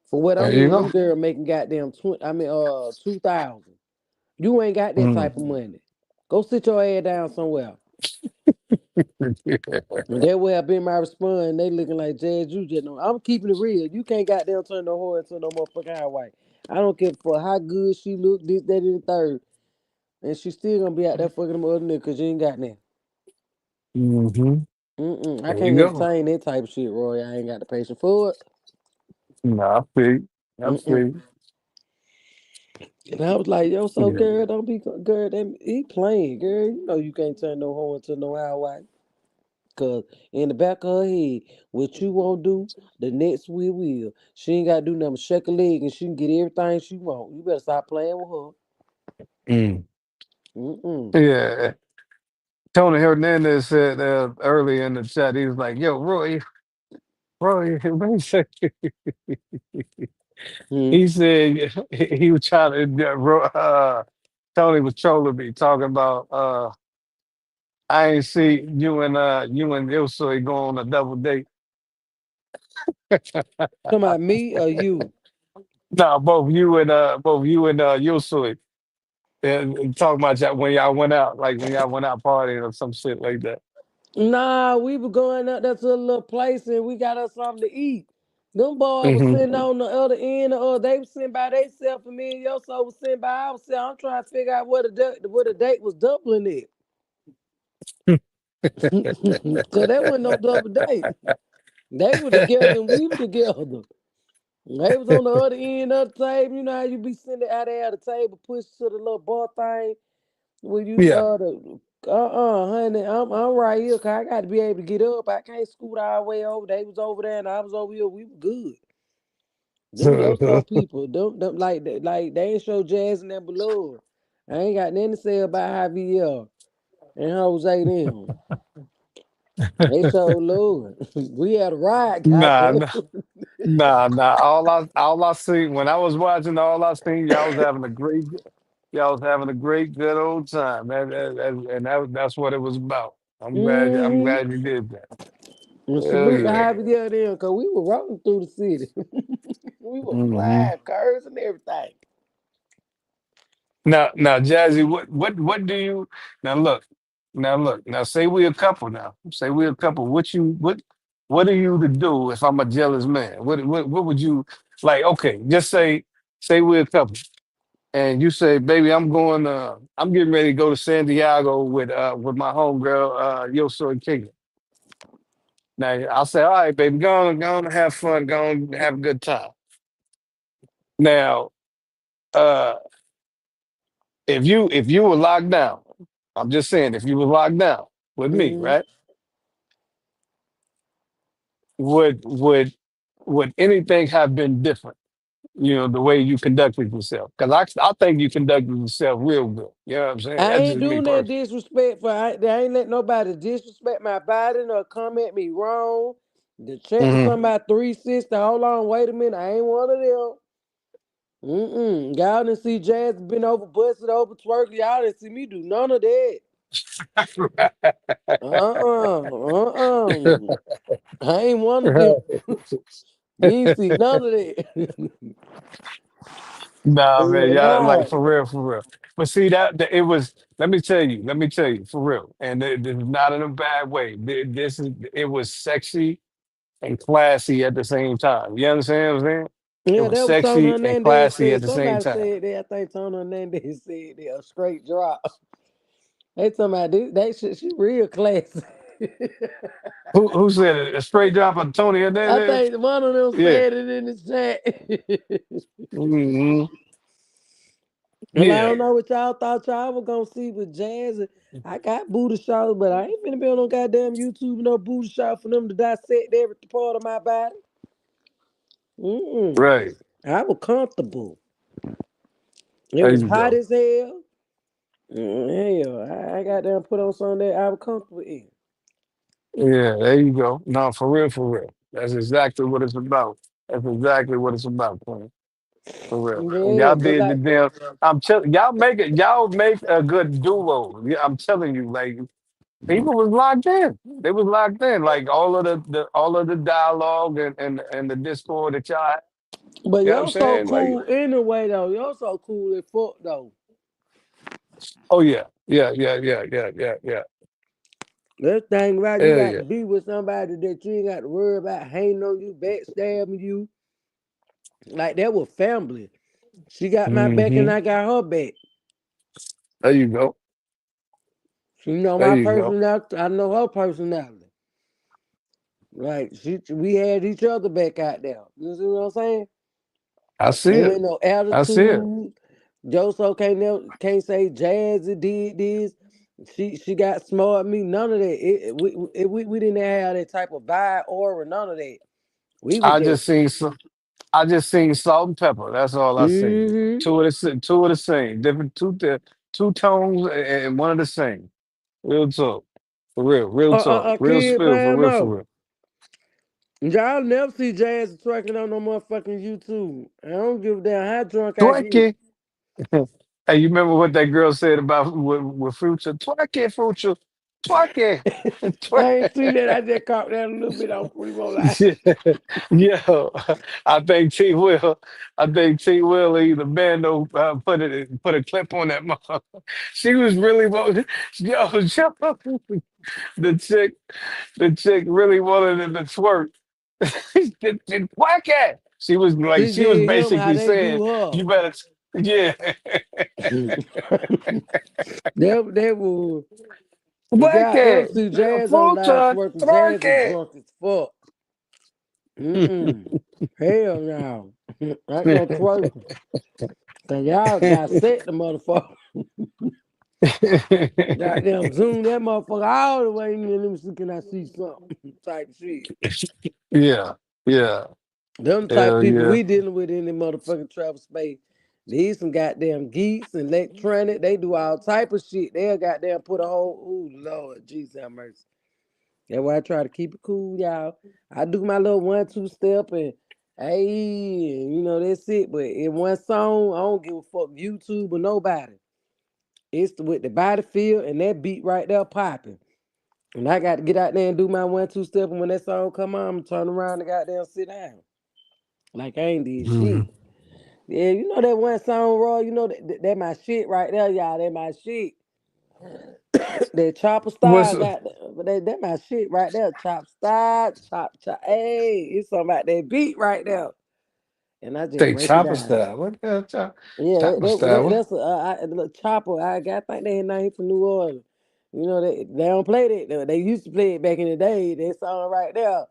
For what There I'm you hearing, go. them girl making goddamn 2,000. You ain't got that type of Mm. money. Go sit your ass down somewhere. And that would have been my response. They looking like Jazz, you just know. I'm keeping it real. You can't goddamn turn no hoe into no motherfucking housewife. I don't care for how good she look, this, that, and the third. And she still gonna be out there fucking them other niggas because you ain't got nothing. Hmm. Mm-mm. I There you can't go. entertain that type of shit, Roy. I ain't got the patience for it. Nah, I feel. I Mm-mm. feel. And I was like, yo, so Yeah. girl, don't be girl. He playing, girl. You know you can't turn no hoe into no housewife. Cause in the back of her head, what you won't do, the next we will. She ain't gotta do nothing. But shake a leg and she can get everything she want. You better stop playing with her. Mm. Mm-mm. Yeah. Tony Hernandez said earlier in the chat, he was like, yo, Roy, he said, Hmm. he said he was trying to, Tony was trolling me, talking about, I ain't see you and Ilsoy go on a double date. Talking about me or you? No, both you and Ilsoy. And talking about that when y'all went out, like when y'all went out partying or some shit like that. Nah, we were going up there to a little place and we got us something to eat. Them boys was Hmm. sitting on the other end of they was sitting by themselves and me and your soul was sitting by ourselves. I'm trying to figure out where the date was doubling it. Cause there wasn't no double date. They were together and we were together. They was on the other end of the table. You know how you be sitting out there at the table, push to the little bar thing where you Yeah. honey, I'm right here, cause I got to be able to get up. I can't scoot all the way over. They was over there and I was over here. We were good. Them yo so people, them like they ain't show Jazz and them below. I ain't got nothing to say about Javier and Jose them. They show love. We had a ride, Nah, goddamn. nah, nah. All I seen when I was watching, all I seen y'all was having a great, good old time, man. That's what it was about. I'm Mm-hmm. glad you did that. And Hell salute to yeah. Javier them, cause we were rolling through the city. We were Hmm. flying cars and everything. Now, Jazzy, what do you now? Look, now, say we a couple now. Say we a couple. what are you to do if I'm a jealous man? What would you like? Okay, just say we're a couple, and you say, baby, I'm getting ready to go to San Diego with my homegirl, Yoso and King. Now I'll say, all right, baby, go on and have fun, go on and have a good time. Now, uh, if you were locked down, I'm just saying, if you were locked down with me, Mm-hmm. right? Would would would anything have been different? The way you conducted yourself. Because I think you conducted yourself real good. You know what I'm saying? I That's ain't just me doing that personally. disrespectful. I ain't let nobody disrespect my body nor come at me wrong. The check was Hmm. talking about 360. Hold on, wait a minute. I ain't one of them. Y'all didn't see Jazz been over, busted over, twerking. Y'all didn't see me do none of that. Uh-uh. I ain't one of them. You ain't see none of that. Nah, man, Hell y'all like no. for real, for real. But see that it was. Let me tell you, for real, and this is not in a bad way. This is it was sexy and classy at the same time. You understand what I'm saying? It Yeah, was that was Tony sexy and Hernandez classy at said. the same Somebody time. said that. I think Tony Hernandez said that a straight drop. They talking about this. That shit. She real classy. Who said it? A straight drop of Tony I Hernandez? think one of them Yeah. said it in the chat. Hmm. Well, I Yeah. don't know what y'all thought y'all were gonna see with Jazz. I got booty shots, but I ain't finna be on no goddamn YouTube no booty shot for them to dissect every part of my body. Mm-mm. Right. I was comfortable. It There was you hot go. as hell. Hell, I got them put on something that I was comfortable in. Yeah, there you go. No, for real, for real. That's exactly what it's about. That's exactly what it's about, Queen. For real. And Yeah, y'all but did the like, damn. Y'all make a good duo. Yeah, I'm telling you, like people was locked in. They was locked in. Like all of the dialogue and the discord that y'all had. but You know what I'm y'all so saying? Like, cool anyway though. Y'all so cool as fuck though. oh yeah, yeah, yeah, yeah, yeah, yeah, yeah. That thing right, you Hell got to yeah. be with somebody that you ain't got to worry about hating on you, backstabbing you. Like that was family. She got my back and Hmm. I got her back. There you go. She know There my you go. personality. I know her personality. Like we had each other back out there. You see what I'm saying? I see There it. ain't no I see it. attitude. Joso can't say Jazzy did this. She got smart me. None of that. We didn't have that type of vibe or none of that. We was I just just seen some. I just seen salt and pepper. That's all I seen. mm-hmm. Two of the same, different two tones and one of the same. Real talk, for real talk, A real kid spill, playing for more. real. Y'all never see Jazz twerking on no motherfucking YouTube. I don't give a damn how drunk I get. Twerk. Hey, you remember what that girl said about with Future? Twerk it, Future. Twerk it. I ain't seen Twerk. that. I just caught that a little bit on Primo Live. Yeah, yo, I think T Will, I think T Will either Bando put a clip on that mother. She was really yo, shut up. The chick, the chick really wanted it to twerk. Whack it. She She was did him how basically they saying, do her. you better, yeah, That was. If whack y'all ever it. see Jazz on live Future, twerking, twerk Jazz is it. drunk as fuck. Mm-mm. Hell no. I ain't no twerking. Cause y'all dissect the motherfucker. Goddamn zoom that motherfucker all the way in and let me see can I see something type shit. Yeah, yeah, Them type hell people yeah. we dealing with in the motherfucking travel space. These some goddamn geeks and electronic. They do all type of shit. They'll goddamn put a whole ooh Lord Jesus have mercy. That's why I try to keep it cool, y'all. I do my little 1-2 step and hey, and you know that's it. But in one song, I don't give a fuck YouTube or nobody. It's with the body feel and that beat right there popping. And I got to get out there and do my 1-2 step. And when that song come on, I'm turn around and goddamn sit down. Like I ain't did Mhm. shit. Yeah, you know that one song, Roy. You know that my shit right there, y'all. That my shit. That chopper What's style got but that my shit right there. Chop style, chop. Hey, it's something about that beat right there. And I just say break it chopper down. style? What the hell, Yeah, chopper style? What? that's look, chopper. I think they name from New Orleans. You know they don't play that. They used to play it back in the day. That song right there.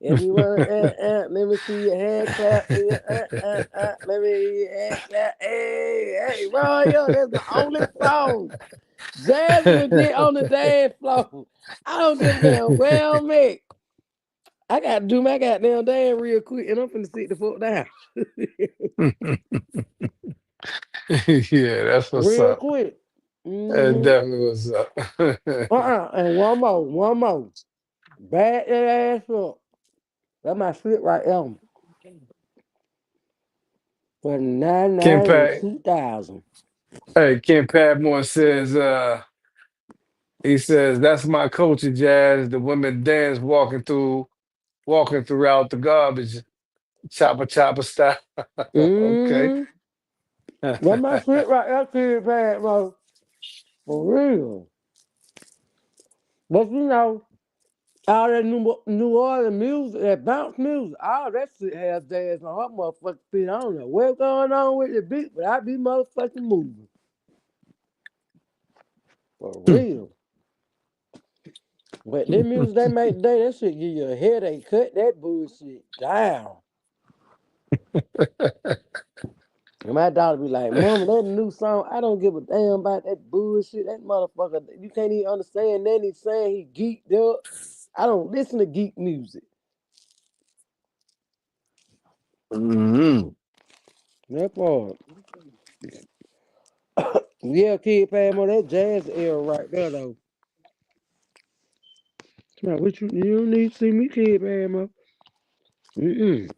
Everyone, let me see your hand clap. Yeah, let me hear your hand clap. Hey, Royal, that's the only song Jasmine get on the dance floor. I don't give a damn where I'm at. I got to do my goddamn dance real quick, and I'm finna sit the fuck down. Yeah, that's what's Real up. quick. That Mm-hmm. definitely what's up. And one more. Back that ass up. That's my shit right there. For Ken 99 and Pat, 2000. hey, Ken Padmore says, he says, that's my culture, Jazz. The women dance walking throughout the garbage, chopper style. Okay. Mm-hmm. That's my shit right there, kid, bad, bro. For real. But you know, all that New Orleans music, that bounce music, all that shit has jazz on her motherfucking feet. I don't know what's going on with the beat, but I be motherfucking moving. For real. But that music they make today, that shit give you a headache. Cut that bullshit down. And my daughter be like, Mama, that new song, I don't give a damn about that bullshit. That motherfucker, you can't even understand nothing he's saying. He geeked up. I don't listen to geek music. Mhm. That part. Yeah, Kid Padmore, that jazz era right there, though. Come on, you don't need to see me, Kid Padmore. Mm-mm.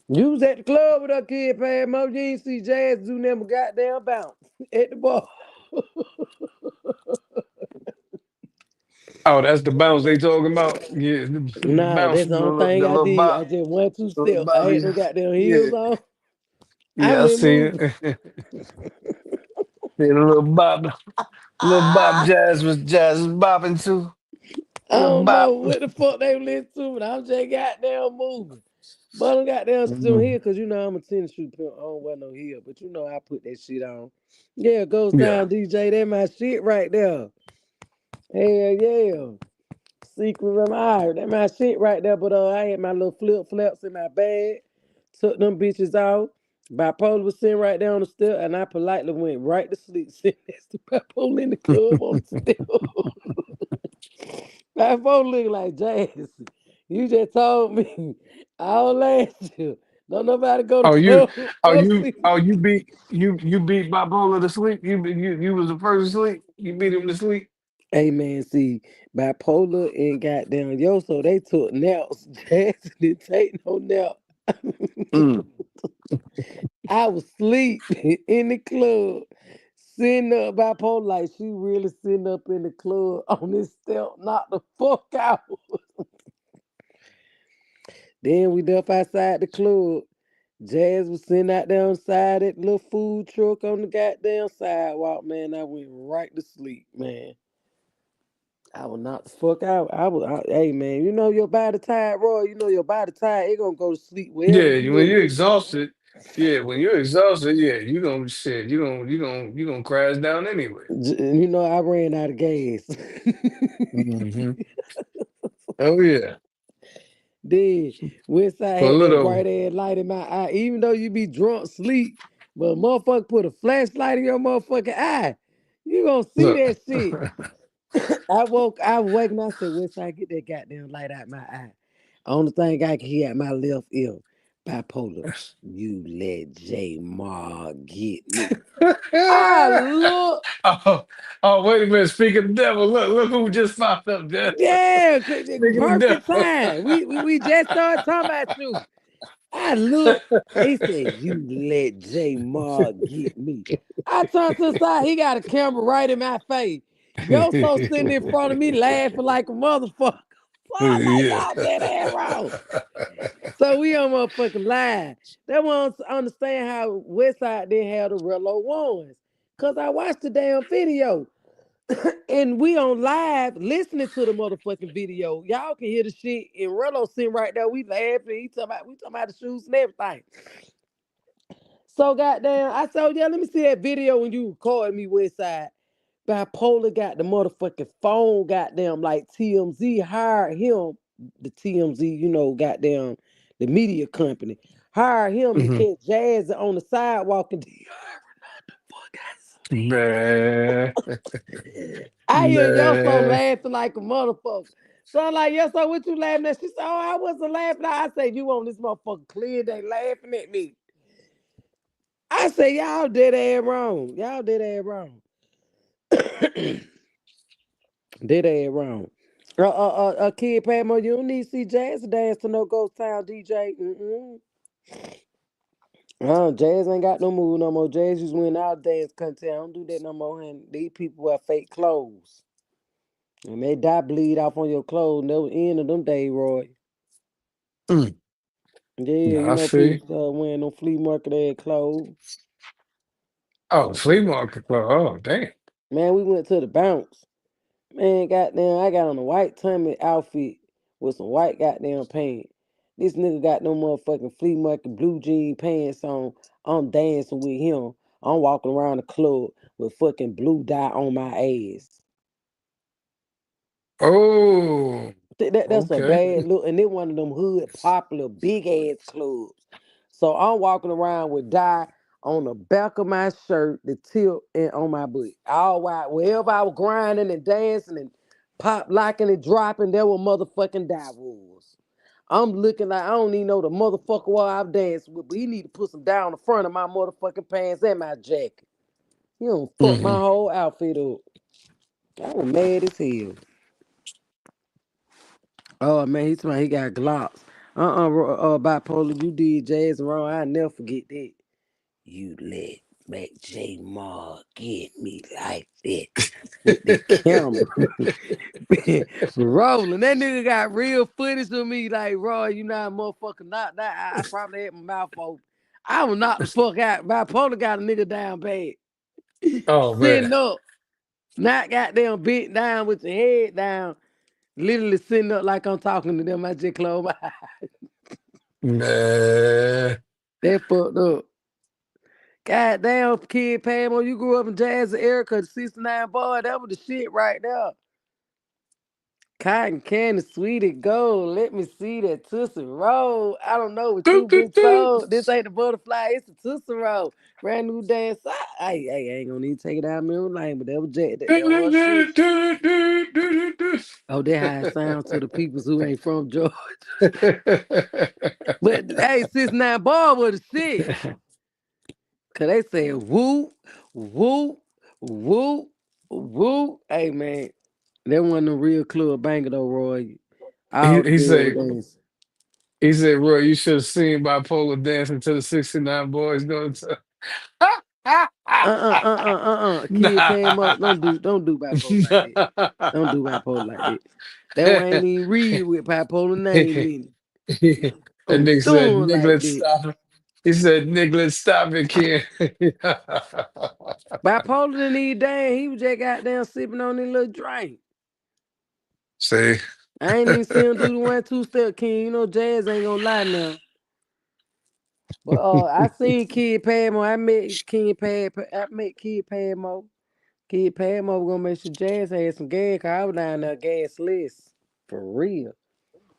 You was at the club with a Kid Padmore. You ain't see jazz do never goddamn bounce at the bar. Oh, that's the bounce they talking about? Yeah, the Nah, bounce, that's the only thing the I little did. bop, I just one, two little step. I bobby. had them goddamn Yeah, heels on. I yeah, I went seen moving. it. Yeah, little bop jazz was bopping too. I Little don't know bop. what the fuck they listen to, but I'm just goddamn moving. But I'm goddamn still Mhm. here because you know I'm a tennis shoe pimp. I don't wear no heel, but you know I put that shit on. Yeah, goes Yeah. down, DJ. That my shit right there. Hell yeah. Secret of my that my shit right there. But I had my little flip flops in my bag. Took them bitches off. Bipolar was sitting right there on the step, and I politely went right to sleep, sitting next to Bipolar in the club on the step. Bipolar looking like Jazz. You just told me all last year. Don't nobody go to Oh, club. Go see. you beat bipolar to sleep. You was the first to sleep. You beat him to sleep. Hey man, see, bipolar and goddamn yo, so they took naps. Jazz didn't take no nap. Mm. I was asleep in the club, sitting up bipolar like she really sitting up in the club on this step, knock the fuck out. Then we left outside the club. Jazz was sitting out there on the side at the little food truck on the goddamn sidewalk, man. I went right to sleep, man. I was knocked the fuck out. Hey man, you know your body tired, Roy. You know your body tired. It gonna go to sleep wherever Yeah, you when at. you're exhausted, yeah, when you're exhausted, yeah, you gonna shit, you gonna crash down anyway. You know I ran out of gas. Hmm. Oh yeah, Then Westside for a had that little. bright ass light in my eye. Even though you be drunk, sleep, but motherfucker put a flashlight in your motherfucking eye. You gonna see Look. that shit. I was waking up, I said, Westside, get that goddamn light out my eye. Only thing I can hear at my left ear, bipolar. You let J Mar get me. I look, Oh, oh, wait a minute. Speaking of the devil, look who just popped up there. yeah, Speaking of the perfect time. We just started talking about you. I look, he said, you let J Mar get me. I turned to the side, he got a camera right in my face. Yo, so sitting in front of me laughing like a motherfucker. So I'm like, yeah. y'all dead ass wrong. So we on motherfucking live. They want to understand how Westside didn't have the Rello ones. Cause I watched the damn video. And we on live listening to the motherfucking video. Y'all can hear the shit. And Rello sitting right there. We laughing. We talking about the shoes and everything. So goddamn, I said, yeah, let me see that video when you recorded me, Westside. Bipolar got the motherfucking phone, goddamn, like TMZ hired him, the TMZ, goddamn, the media company, hired him to Mhm. catch Jazz on the sidewalk and Man, I hear yo so man. laughing like a motherfucker. So I'm like, yes, so what you laughing at? She said, oh, I wasn't laughing. I said, you on this motherfucker clear day laughing at me. I said, y'all dead ass wrong. Y'all dead ass wrong. Dead ass wrong. Kid Pamo, you don't need to see Jazz dance to no Ghost Town DJ. Jazz ain't got no move no more. Jazz just went out dance content. I don't do that no more. And these people wear fake clothes. And they die bleed off on your clothes. Never end of them days, Roy. Mm. Yeah, I see. people wearing no flea market ass clothes. Oh, flea market club. Oh, damn. Man, we went to the bounce. Man, goddamn, I got on a white Tommy outfit with some white goddamn pants. This nigga got no motherfucking flea market blue jean pants on. I'm dancing with him. I'm walking around the club with fucking blue dye on my ass. Oh, That's a okay. bad look, and it one of them hood popular big ass clubs. So I'm walking around with dye on the back of my shirt, the tip, and on my butt. All white. Wherever I was grinding and dancing and pop locking and dropping, there were motherfucking dye wolves. I'm looking like I don't even know the motherfucker what I'm dancing with, but he need to put some down the front of my motherfucking pants and my jacket. You don't fuck my Hmm. whole outfit up. I was mad as hell. Oh man, he's talking he got Glocks. Bipolar, you did Jazz wrong. I never forget that. You let Mac J Mar get me like that with the camera rolling. That nigga got real footage of me like, Roy, you not a motherfucker not that. I probably had my mouth open. I was knocked the fuck out. Bipolar got a nigga down bad. Oh, man. Sitting up, not goddamn bent down with your head down. Literally sitting up like I'm talking to them. I just close my eyes. Man. That fucked up. God damn, Kid Pamo, you grew up in Jazz and Erica, the 69 boy. That was the shit right there. Cotton candy, sweetie gold. Let me see that Tootsie Roll. I don't know what Doot, you been doot, doot. told. This ain't the butterfly, it's the Tootsie Roll. Brand new dance. I ain't gonna need to take it out of memory lane, but that was Jack. That was shit. Doot, doot, doot, doot, doot, Oh, that how it sounds to the people who ain't from Georgia. doot. But hey, 69 boy was the shit. Cause they said whoop, whoop, whoop, whoop. Hey man, that wasn't a real club banger though, Roy. he, All the he girls said, dance. he said, Roy, you should have seen bipolar dancing to the 69 boys going to. Kid Nah. Pam up. Don't do bipolar like that. Don't do bipolar like that. That one ain't even read with bipolar name in it. And Don't Nick do said, it like Nicholas, that. stop it. He said, Nicholas, stop it, kid. Bipolar didn't need damn. He was just goddamn sipping on his little drink. See? I ain't even see him do the 1 2 step king. Jazz ain't gonna lie now. But I seen Kid Padmo. I met Kid Padmo. Kid Padmo was gonna make sure Jazz had some gas, cause I was down there gasless. For real.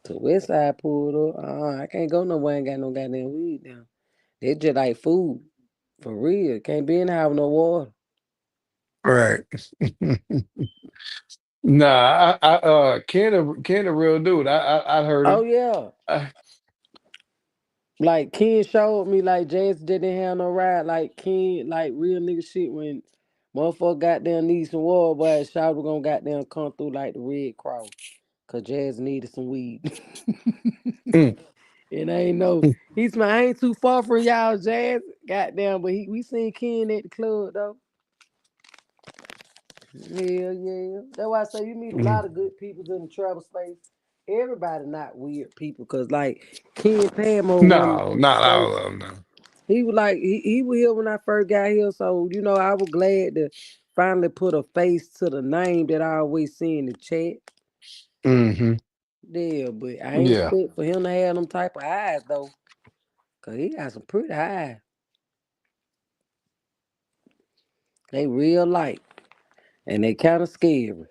To West Side pulled up. I can't go nowhere and got no goddamn weed down. They just like food. For real. Can't be in the house with no water. Right. Nah, Ken a real dude. I heard Oh him. yeah. I, Like Ken showed me like Jazz didn't have no ride. Like Ken, like real nigga shit when motherfucker goddamn need some water, but shot was gonna goddamn come through like the Red Cross. Cause Jazz needed some weed. mm. And I ain't know. I ain't too far from y'all, Jazz. Goddamn, but we seen Ken at the club though. Yeah, yeah. That's why I say you meet a Mm. lot of good people in the travel space. Everybody not weird people, cause like Ken Padmo one No, not so all of them. No. he was like he was here when I first got here, so I was glad to finally put a face to the name that I always see in the chat. Mm-hmm. Yeah, but I ain't Yeah. expect for him to have them type of eyes though. Cause he got some pretty eyes. They real light. And they kinda scary.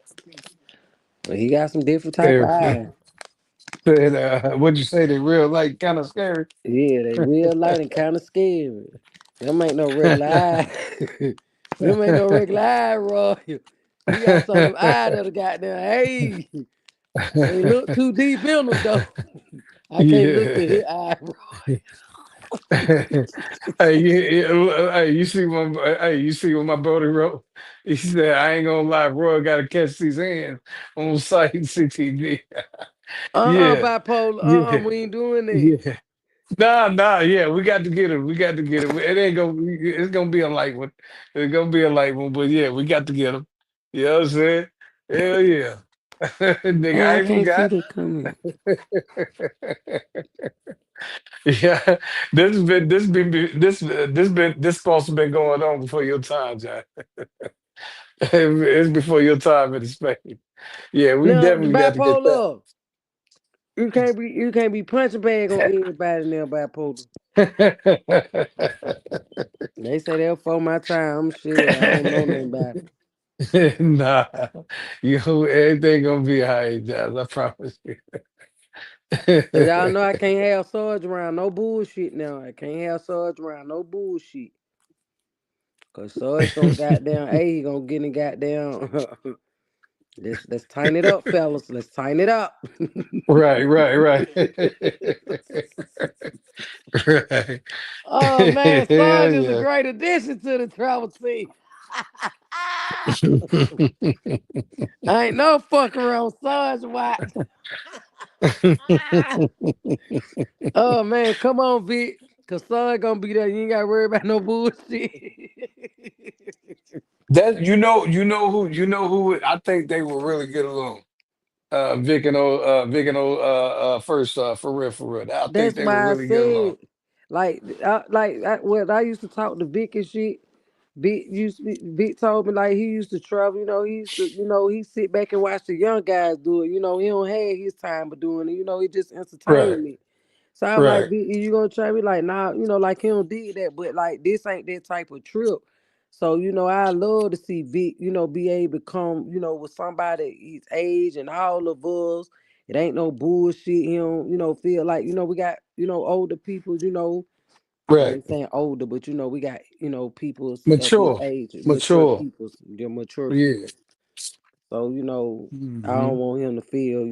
But he got some different type of There. eyes. Said, what'd you say? They real like kind of scary. Yeah, they real light and kinda scary. Them ain't no regular eyes. Them ain't no regular eye, Roy. He got some of them eyes that got there. Hey, they look too deep in them though. I can't look at his Yeah. eye, Hey, you see you see what my brother wrote? He said, I ain't gonna lie, Roy gotta catch these hands on site CTV. Yeah, bipolar. yeah, We ain't doing that. yeah. Nah, yeah, we got to get him. We got to get him. It ain't gonna it's gonna be a light one. It's gonna be a light one, but yeah, we got to get him. You know what I'm saying? Hell yeah. Nigga, Man, I I ain't can't see forgot. the comment. Yeah, this supposed to been going on before your time, Jack. It's before your time in the space. Yeah, we Now the definitely got to get bipolar. You can't be punching bag on everybody now, bipolar. that. They say they'll for my time. Shit, I don't know nothing about it. Nah, everything gonna be all right, Jazz. I promise you. Cause y'all know I can't have Sarge around no bullshit now. I can't have Sarge around no bullshit. Cause Sarge gonna goddamn, hey, he gonna get in goddamn. Let's tighten it up, fellas. Let's tighten it up. Right. Right. Oh man, Sarge Hell is a yeah. great addition to the travel team. I ain't no fuck around Sarge watch. Oh man, come on, Vic. Cause Sarge gonna be there. You ain't gotta worry about no bullshit. That you know who I think they will really get along. Vic and first for real. I think That's they will why I really get along. said, when I used to talk to Vic and shit. Vic told me like he used to travel. He used to, he sit back and watch the young guys do it. He don't have his time of doing it. It just Right, entertainment. So I'm like, right, Vic, you gonna try me? Like, nah, like he don't did that, but like this ain't that type of trip. So, I love to see Vic, be able to come, with somebody his age and all of us. It ain't no bullshit. He don't, feel like, we got, older people, I right. ain't saying older, but we got, peoples of his Mature, age, mature mature. peoples, they're mature Yeah. people. So, I Hmm. don't want him to feel,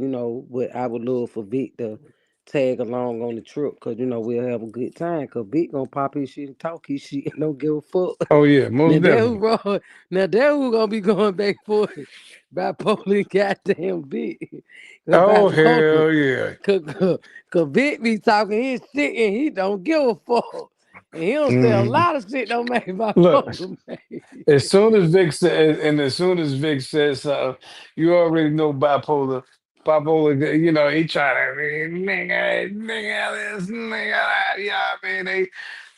but I would love for Vic to tag along on the trip because, we'll have a good time because Vic gonna pop his shit and talk his shit and don't give a fuck. Oh yeah, Now most that who definitely. wrong. Now that who gonna be going back for it. Bipolar and goddamn Vic. Cause Oh bipolar. hell yeah. Cause Vic be talking his shit and he don't give a fuck. And he don't say a Hmm. lot of shit don't make Look, bipolar, man. as soon as Vic says, and as soon as Vic says something, you already know bipolar. Bipolar, he trying to nigga this, nigga that. Yeah, I mean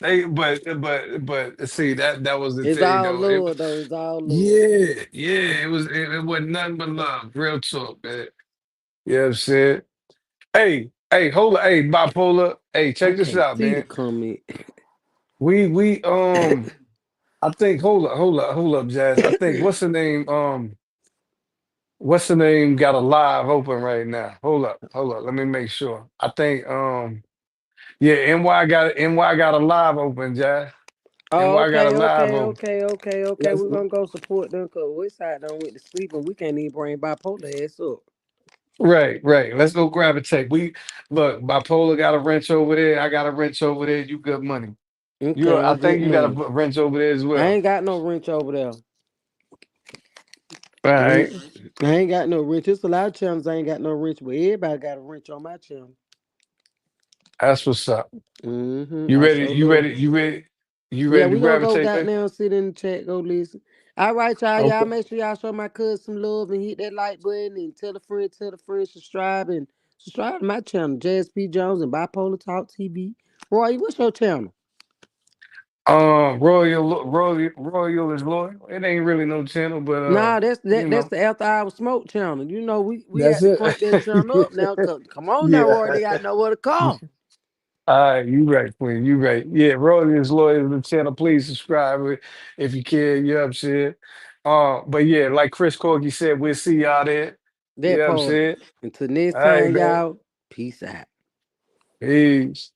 but see that was the It's thing all though. love though. It's all love. Yeah, it wasn't nothing but love, real talk, man. You know what I'm saying? Hey, hold on, hey, bipolar. Hey, I check this can't out, see the man. comment. We I think hold up, Jazz. I think what's the name got a live open right now. Hold up. Let me make sure. I think yeah, NY got a live open, Jazz. Oh, NY got a okay, live okay, open. okay, okay, okay. Let's We're gonna go support them because Westside done went to sleep and we can't even bring bipolar ass up. right. Let's go grab a check. We look, bipolar got a wrench over there. I got a wrench over there. You good money. Okay, I I'm good think you got a money. wrench over there as I well. ain't got no wrench over there. All right. Mm, I ain't got no wrench. It's a lot of channels I ain't got no wrench, but everybody got a wrench on my channel. That's what's up. You I ready? sure love. You Yeah, ready to we gonna grab a go tape there? goddamn sit in the chat, go listen. All right, y'all. Y'all Okay. make sure y'all show my cousin some love and hit that like button and tell a friend, subscribe to my channel, Jazz P. Jones and Bipolar Talk TV. Roy, what's your channel? Royal is loyal. It ain't really no channel, but Nah, that's you that's know, the After Hour Smoke channel. You know, we that's had to it. crank that channel up now. Come on now, Yeah. Roy, they got nowhere to come. All right, you right, Queen. You right. Yeah, Royal is loyal to the channel. Please subscribe if you can. You know what I'm saying? But yeah, like Chris Corky said, we'll see y'all there. You That know what I'm part. saying? Until next All right, time, man. y'all. Peace out. Peace.